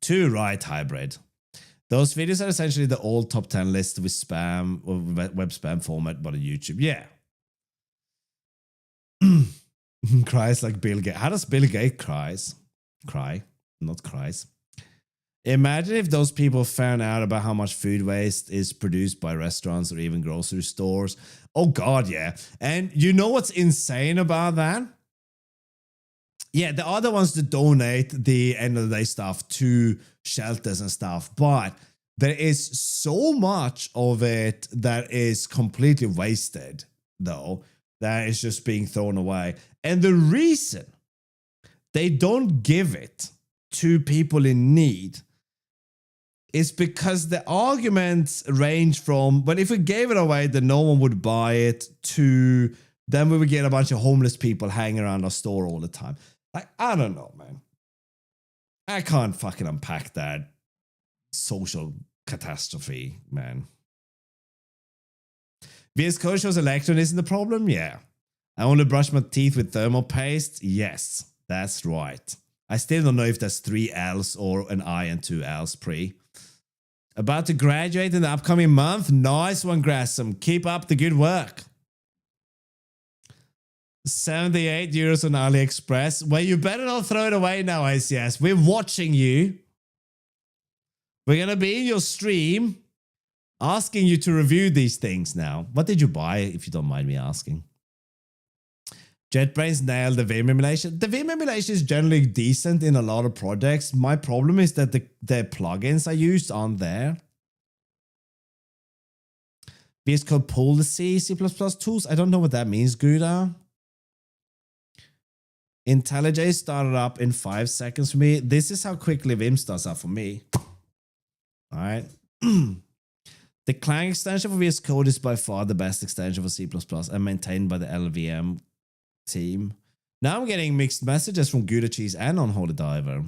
Too right, hybrid. Those videos are essentially the old top 10 list with spam or web spam format, but on YouTube. Yeah. Cries like Bill Gates. How does Bill Gates cries? Cry, not cries. Imagine if those people found out about how much food waste is produced by restaurants or even grocery stores. Oh God, yeah. And you know what's insane about that? Yeah, the other ones that donate the end of the day stuff to shelters and stuff, but there is so much of it that is completely wasted, though, that is just being thrown away. And the reason they don't give it to people in need is because the arguments range from, well, if we gave it away, then no one would buy it, to then we would get a bunch of homeless people hanging around our store all the time. Like, I don't know, man. I can't fucking unpack that social catastrophe, man. VS Code shows Electron isn't the problem? Yeah. I only brush my teeth with thermal paste? Yes, that's right. I still don't know if that's 3 L's or an I and 2 L's pre. About to graduate in the upcoming month? Nice one, Gresham. Keep up the good work. 78 euros on AliExpress. Well, you better not throw it away now, ICS. We're watching you. We're going to be in your stream asking you to review these things now. What did you buy, if you don't mind me asking? JetBrains nailed the Vim emulation. The Vim emulation is generally decent in a lot of projects. My problem is that the plugins I used aren't there. VS Code policy, C++ tools. I don't know what that means, Gouda. IntelliJ started up in 5 seconds for me. This is how quickly Vim starts up for me. All right. The Clang extension for VS Code is by far the best extension for C++ and maintained by the LVM team. Now I'm getting mixed messages from Gouda Cheese and Unholy Diver.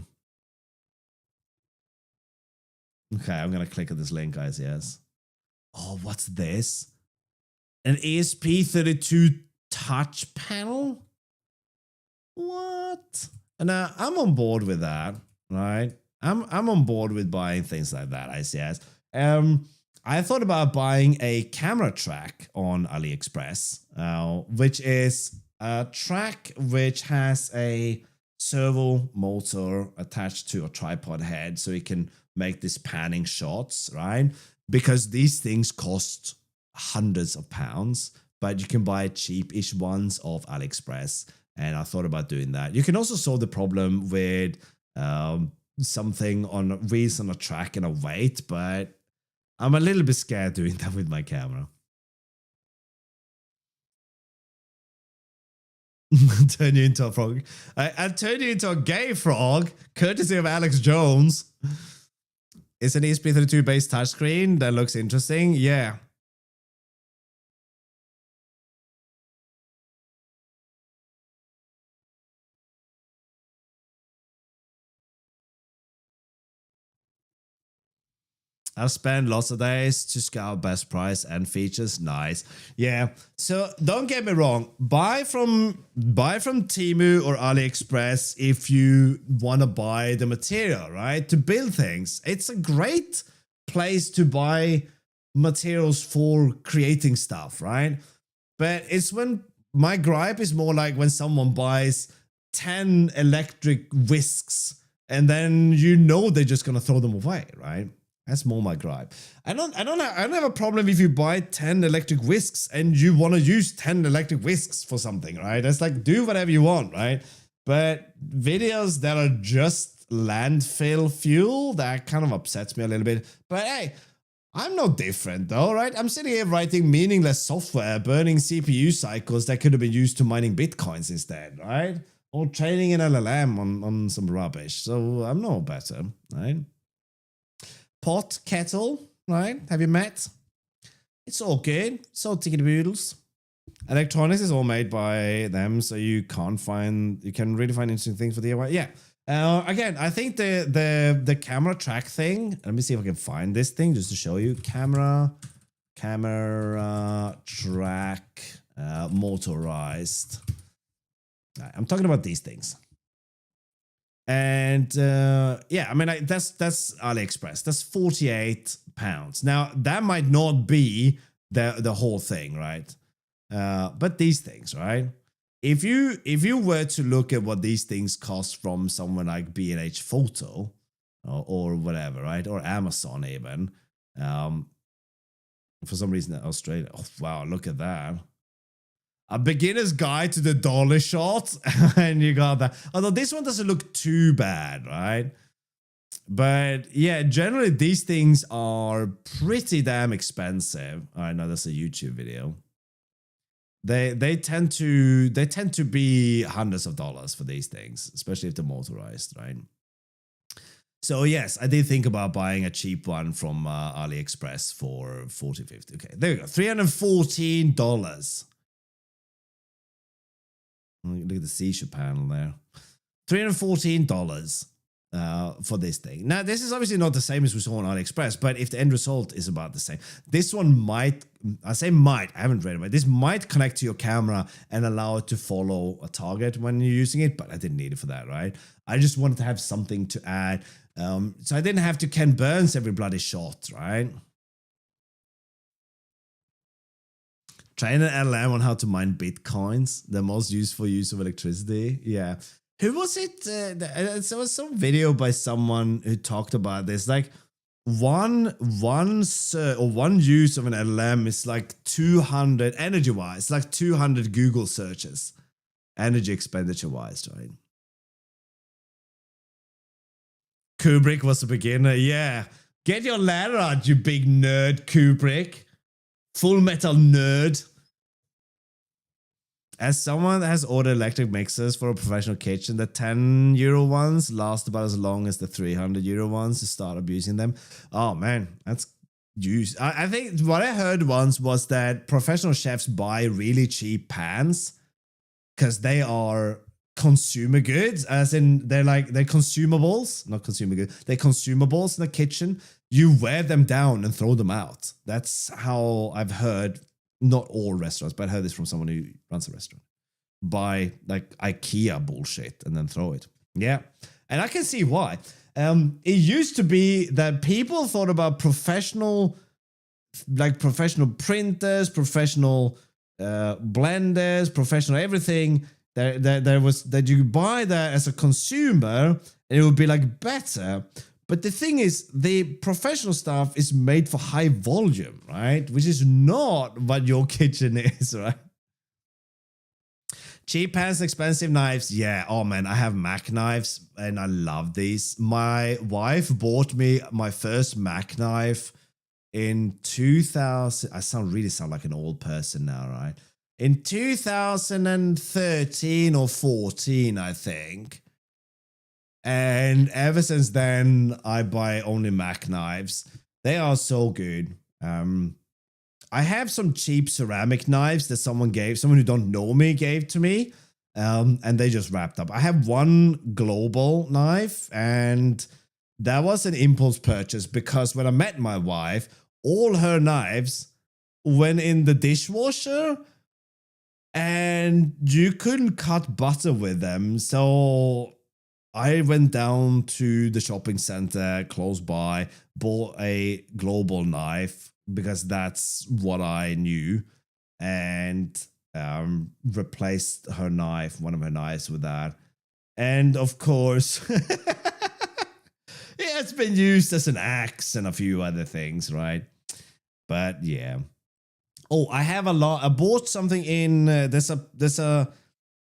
Okay, I'm going to click on this link, guys. Yes. Oh, what's this? An ESP32 touch panel? What? And I'm on board with that, right? I'm on board with buying things like that, I see. I thought about buying a camera track on AliExpress, which is a track which has a servo motor attached to a tripod head so it can make these panning shots, right? Because these things cost hundreds of pounds, but you can buy cheap-ish ones off AliExpress. And I thought about doing that. You can also solve the problem with something on wheels on a track and a weight, but I'm a little bit scared doing that with my camera. Turn you into a frog. I turn you into a gay frog, courtesy of Alex Jones. It's an ESP32 based touchscreen. That looks interesting. Yeah. I've spent lots of days to scout best price and features. Nice. Yeah. So don't get me wrong. Buy from Temu or AliExpress if you want to buy the material, right? To build things. It's a great place to buy materials for creating stuff, right? But it's when my gripe is more like when someone buys 10 electric whisks and then you know they're just going to throw them away, right? That's more my gripe. I don't have a problem if you buy 10 electric whisks and you want to use 10 electric whisks for something, right? That's like, do whatever you want, right? But videos that are just landfill fuel, that kind of upsets me a little bit. But hey, I'm no different though, right? I'm sitting here writing meaningless software, burning CPU cycles that could have been used to mining bitcoins instead, right? Or training an LLM on some rubbish. So I'm no better, right? Pot, kettle, right? Have you met? It's all good. It's all tickety boodles. Electronics is all made by them, so you can really find interesting things for DIY. Yeah. Again, I think the camera track thing. Let me see if I can find this thing just to show you. Camera track motorized. Right, I'm talking about these things. And yeah, I mean, that's AliExpress. That's £48. Now that might not be the whole thing, right? But these things, right? If you were to look at what these things cost from someone like B&H Photo or whatever, right? Or Amazon even. For some reason, Australia. Oh wow, look at that. A beginner's guide to the dolly shot, and you got that. Although this one doesn't look too bad, right? But yeah, generally these things are pretty damn expensive. All right, no, that's a YouTube video. They tend to be hundreds of dollars for these things, especially if they're motorized, right? So yes, I did think about buying a cheap one from AliExpress for $40, $50. Okay, there we go, $314. Look at the seashore panel there. $314 for this thing. Now, this is obviously not the same as we saw on AliExpress, but if the end result is about the same, this one might, I say might, I haven't read it, but this might connect to your camera and allow it to follow a target when you're using it, but I didn't need it for that, right? I just wanted to have something to add. So I didn't have to Ken Burns every bloody shot, right? Train an LLM on how to mine bitcoins, the most useful use of electricity. Yeah. Who was it? There was some video by someone who talked about this. Like, one use of an LLM is like 200 energy wise, like 200 Google searches, energy expenditure wise, right? Kubrick was a beginner, yeah. Get your ladder out, you big nerd, Kubrick. Full metal nerd. As someone that has ordered electric mixers for a professional kitchen, the €10 ones last about as long as the €300 ones to start abusing them. Oh man, that's used. I think what I heard once was that professional chefs buy really cheap pans because they are consumer goods, as in they're consumables, not consumer goods, they're consumables in the kitchen. You wear them down and throw them out. That's how I've heard. Not all restaurants, but I heard this from someone who runs a restaurant. Buy like IKEA bullshit and then throw it. Yeah. And I can see why. It used to be that people thought about professional printers, professional blenders, professional everything. There was that you buy that as a consumer and it would be like better. But the thing is, the professional stuff is made for high volume, right? Which is not what your kitchen is, right? Cheap pans, expensive knives. Yeah, oh man, I have Mac knives and I love these. My wife bought me my first Mac knife in 2000. I sound like an old person now, right? In 2013 or 14, I think. And ever since then, I buy only Mac knives. They are so good. I have some cheap ceramic knives that someone who don't know me gave to me. And they just wrapped up. I have one global knife, and that was an impulse purchase because when I met my wife, all her knives went in the dishwasher and you couldn't cut butter with them. So I went down to the shopping center close by, bought a global knife because that's what I knew, and replaced one of her knives with that. And of course, it's been used as an axe and a few other things, right? But yeah. Oh, I have a lot. I bought something in, there's a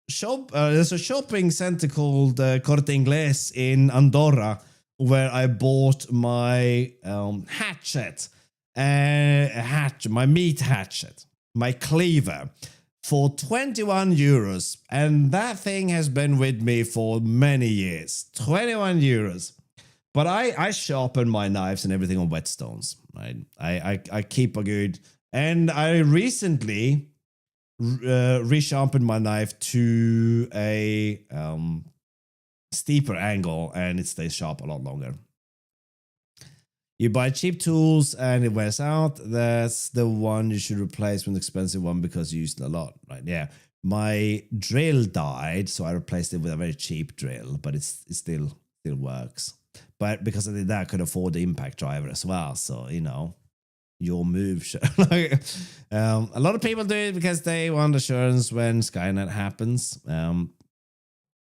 shopping center called Corte Inglés in Andorra where I bought my hatchet, my meat hatchet, my cleaver for €21, and that thing has been with me for many years. €21. But I sharpen my knives and everything on whetstones, right? I keep a good, and I recently resharpened my knife to a steeper angle, and it stays sharp a lot longer. You buy cheap tools and it wears out. That's the one you should replace with an expensive one because you used it a lot, right? Yeah. My drill died, so I replaced it with a very cheap drill, but it still works. But because I did that, I could afford the impact driver as well. So, your move. A lot of people do it because they want assurance when Skynet happens.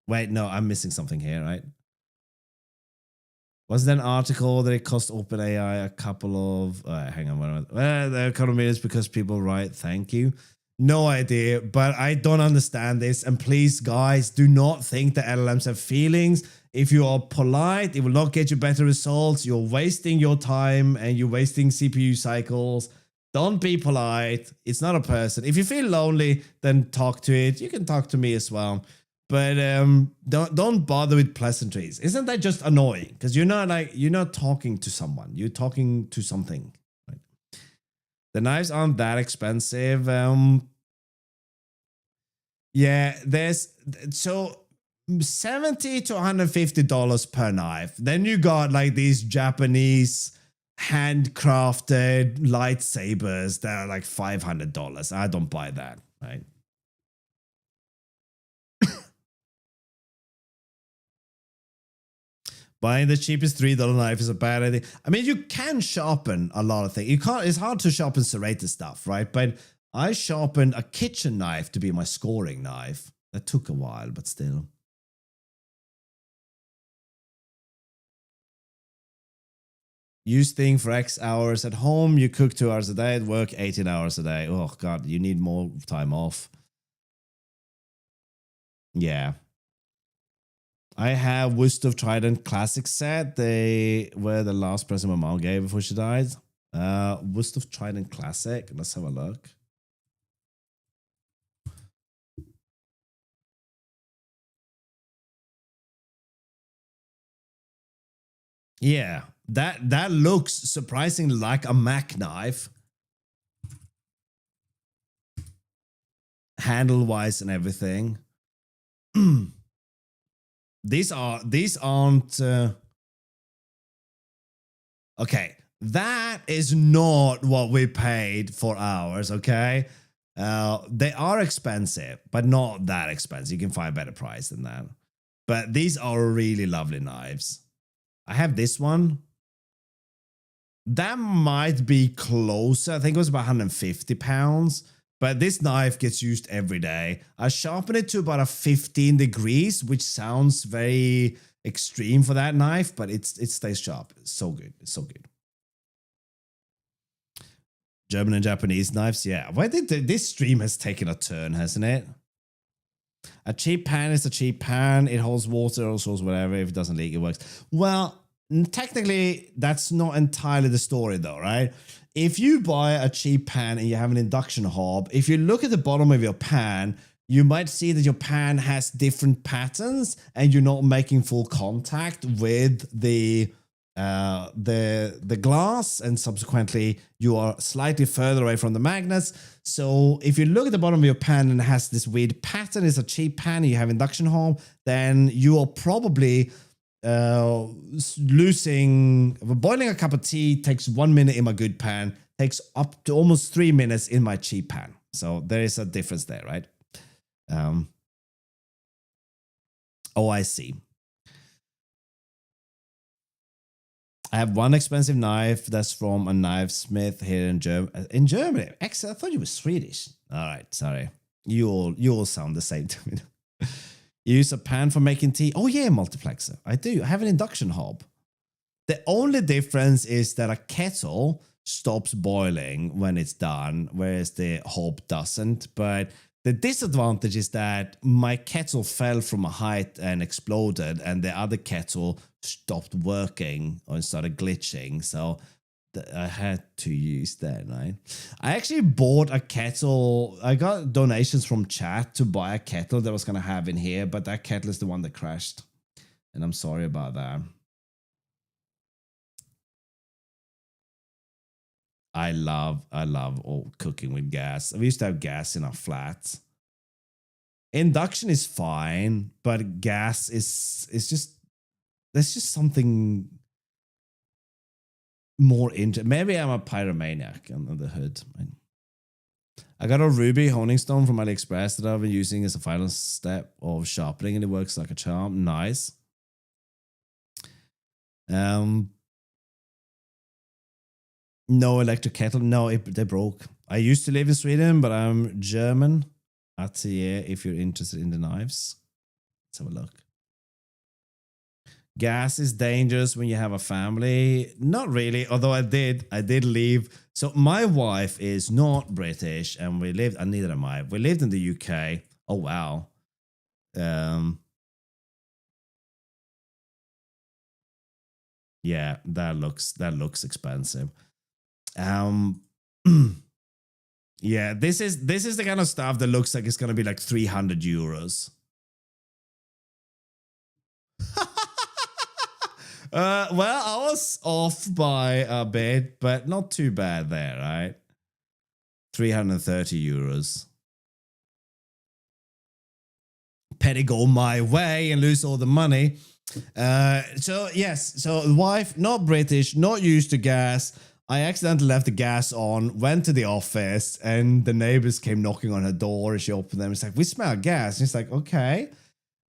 Wait, no, I'm missing something here, right? Was there an article that it cost OpenAI a couple of... hang on. The economy is because people write thank you. No idea, but I don't understand this. And please, guys, do not think that LLMs have feelings. If you are polite, it will not get you better results. You're wasting your time and you're wasting CPU cycles. Don't be polite. It's not a person. If you feel lonely, then talk to it. You can talk to me as well. But don't bother with pleasantries. Isn't that just annoying? Because you're not talking to someone. You're talking to something. Right? The knives aren't that expensive. Yeah, there's so $70 to $150 per knife. Then you got like these Japanese handcrafted lightsabers that are like $500. I don't buy that, right? Buying the cheapest $3 knife is a bad idea. I mean, you can sharpen a lot of things. You can't. It's hard to sharpen serrated stuff, right? But I sharpened a kitchen knife to be my scoring knife. That took a while, but still. Use thing for X hours at home. You cook 2 hours a day. At work, 18 hours a day. Oh, God, you need more time off. Yeah. I have Wust of Trident Classic set. They were the last present my mom gave before she died. Wust of Trident Classic. Let's have a look. Yeah, that looks surprisingly like a Mac knife. Handle-wise and everything. These aren't okay. That is not what we paid for ours, okay? They are expensive, but not that expensive. You can find a better price than that. But these are really lovely knives. I have this one. That might be closer. I think it was about 150 pounds. But this knife gets used every day. I sharpen it to about a 15 degrees, which sounds very extreme for that knife, but it stays sharp. It's so good. It's so good. German and Japanese knives, yeah. Why did this stream has taken a turn, hasn't it? A cheap pan is a cheap pan. It holds water, also holds whatever. If it doesn't leak, it works. Well, technically, that's not entirely the story, though, right? If you buy a cheap pan and you have an induction hob, if you look at the bottom of your pan, you might see that your pan has different patterns and you're not making full contact with the glass, and subsequently you are slightly further away from the magnets. So if you look at the bottom of your pan and it has this weird pattern, it's a cheap pan and you have induction hob, then you are probably boiling a cup of tea takes 1 minute in my good pan, takes up to almost 3 minutes in my cheap pan. So there is a difference there, right? Oh, I see. I have one expensive knife that's from a knife smith here in Germany. Actually, I thought you were Swedish. All right, sorry. You all sound the same to me. You use a pan for making tea. Oh yeah, multiplexer. I do. I have an induction hob. The only difference is that a kettle stops boiling when it's done, whereas the hob doesn't. But the disadvantage is that my kettle fell from a height and exploded, and the other kettle stopped working or started glitching. So I had to use that, right? I actually bought a kettle. I got donations from chat to buy a kettle that I was going to have in here, but that kettle is the one that crashed. And I'm sorry about that. I love all cooking with gas. We used to have gas in our flats. Induction is fine, but gas is just, there's just something more into. Maybe I'm a pyromaniac under the hood. I got a ruby honing stone from AliExpress that I've been using as a final step of sharpening, and it works like a charm. Nice. No electric kettle. No, they broke. I used to live in Sweden, but I'm German. Atelier, if you're interested in the knives. Let's have a look. Gas is dangerous when you have a family. Not really, although I did leave. So my wife is not British, and we lived, and neither am I. We lived in the UK. Oh wow. Yeah, that looks expensive. Yeah, this is the kind of stuff that looks like it's gonna be like 300 euros. Well, I was off by a bit, but not too bad there, right? 330 euros. Petty go my way and lose all the money. So yes, so the wife, not British, not used to gas. I accidentally left the gas on, went to the office, and the neighbors came knocking on her door. She opened them. It's like, we smell gas. And it's like, okay.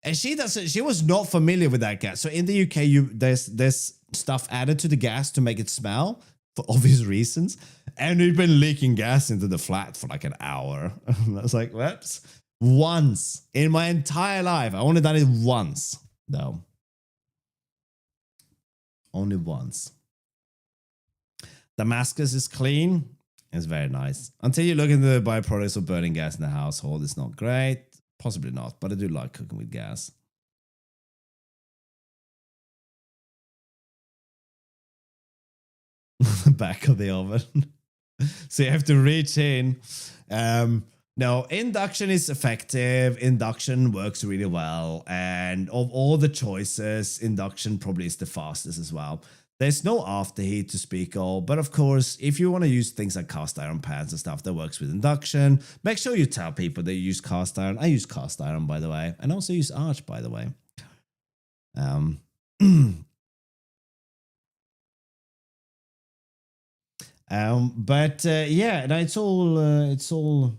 And she was not familiar with that gas. So in the UK, there's stuff added to the gas to make it smell for obvious reasons. And we've been leaking gas into the flat for like an hour. I was like, whoops. Once in my entire life. I only done it once, though. Only once. Damascus is clean. It's very nice. Until you look into the byproducts of burning gas in the household, it's not great. Possibly not, but I do like cooking with gas. Back of the oven. So you have to reach in. No, induction is effective. Induction works really well. And of all the choices, induction probably is the fastest as well. There's no afterheat to speak of, but of course, if you want to use things like cast iron pans and stuff that works with induction, make sure you tell people that you use cast iron. I use cast iron, by the way, and also use arch, by the way. Yeah, no, it's all,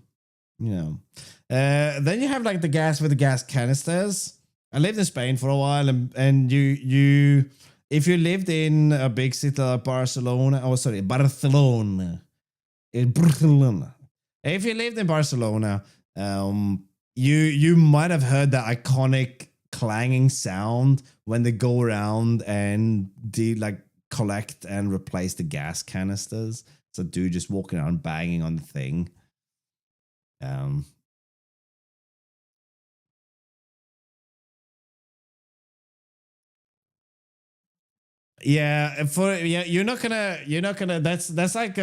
you know. Then you have like the gas with the gas canisters. I lived in Spain for a while, and you if you lived in a big city like Barcelona, Barcelona. If you lived in Barcelona, you might have heard that iconic clanging sound when they go around and collect and replace the gas canisters. So dude just walking around banging on the thing. Yeah, you're not gonna that's like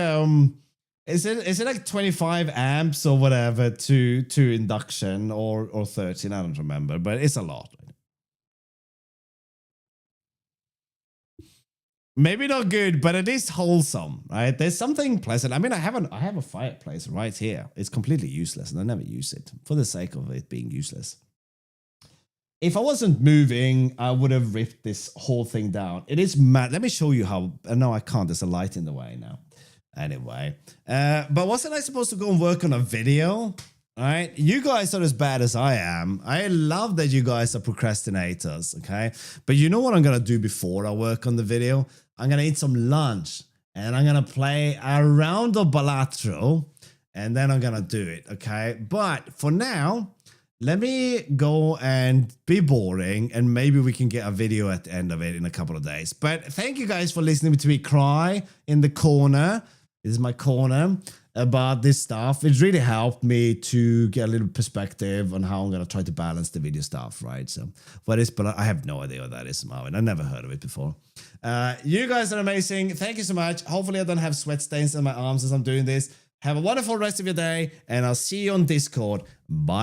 is it like 25 amps or whatever to induction or 13, I don't remember, but it's a lot. Maybe not good, but it is wholesome, right? There's something pleasant. I mean, I have a fireplace right here. It's completely useless and I never use it for the sake of it being useless. If I wasn't moving, I would have ripped this whole thing down. It is mad. Let me show you how. No, I can't. There's a light in the way now. Anyway, but wasn't I supposed to go and work on a video? All right, you guys are as bad as I am. I love that you guys are procrastinators, okay? But you know what I'm gonna do before I work on the video? I'm gonna eat some lunch and I'm gonna play a round of Balatro and then I'm gonna do it, okay? But for now, let me go and be boring and maybe we can get a video at the end of it in a couple of days. But thank you guys for listening to me cry in the corner. This is my corner about this stuff. It's really helped me to get a little perspective on how I'm going to try to balance the video stuff, right? So what is, but I have no idea what that is, Marvin. I never heard of it before. You guys are amazing. Thank you so much. Hopefully I don't have sweat stains on my arms as I'm doing this. Have a wonderful rest of your day and I'll see you on Discord. Bye.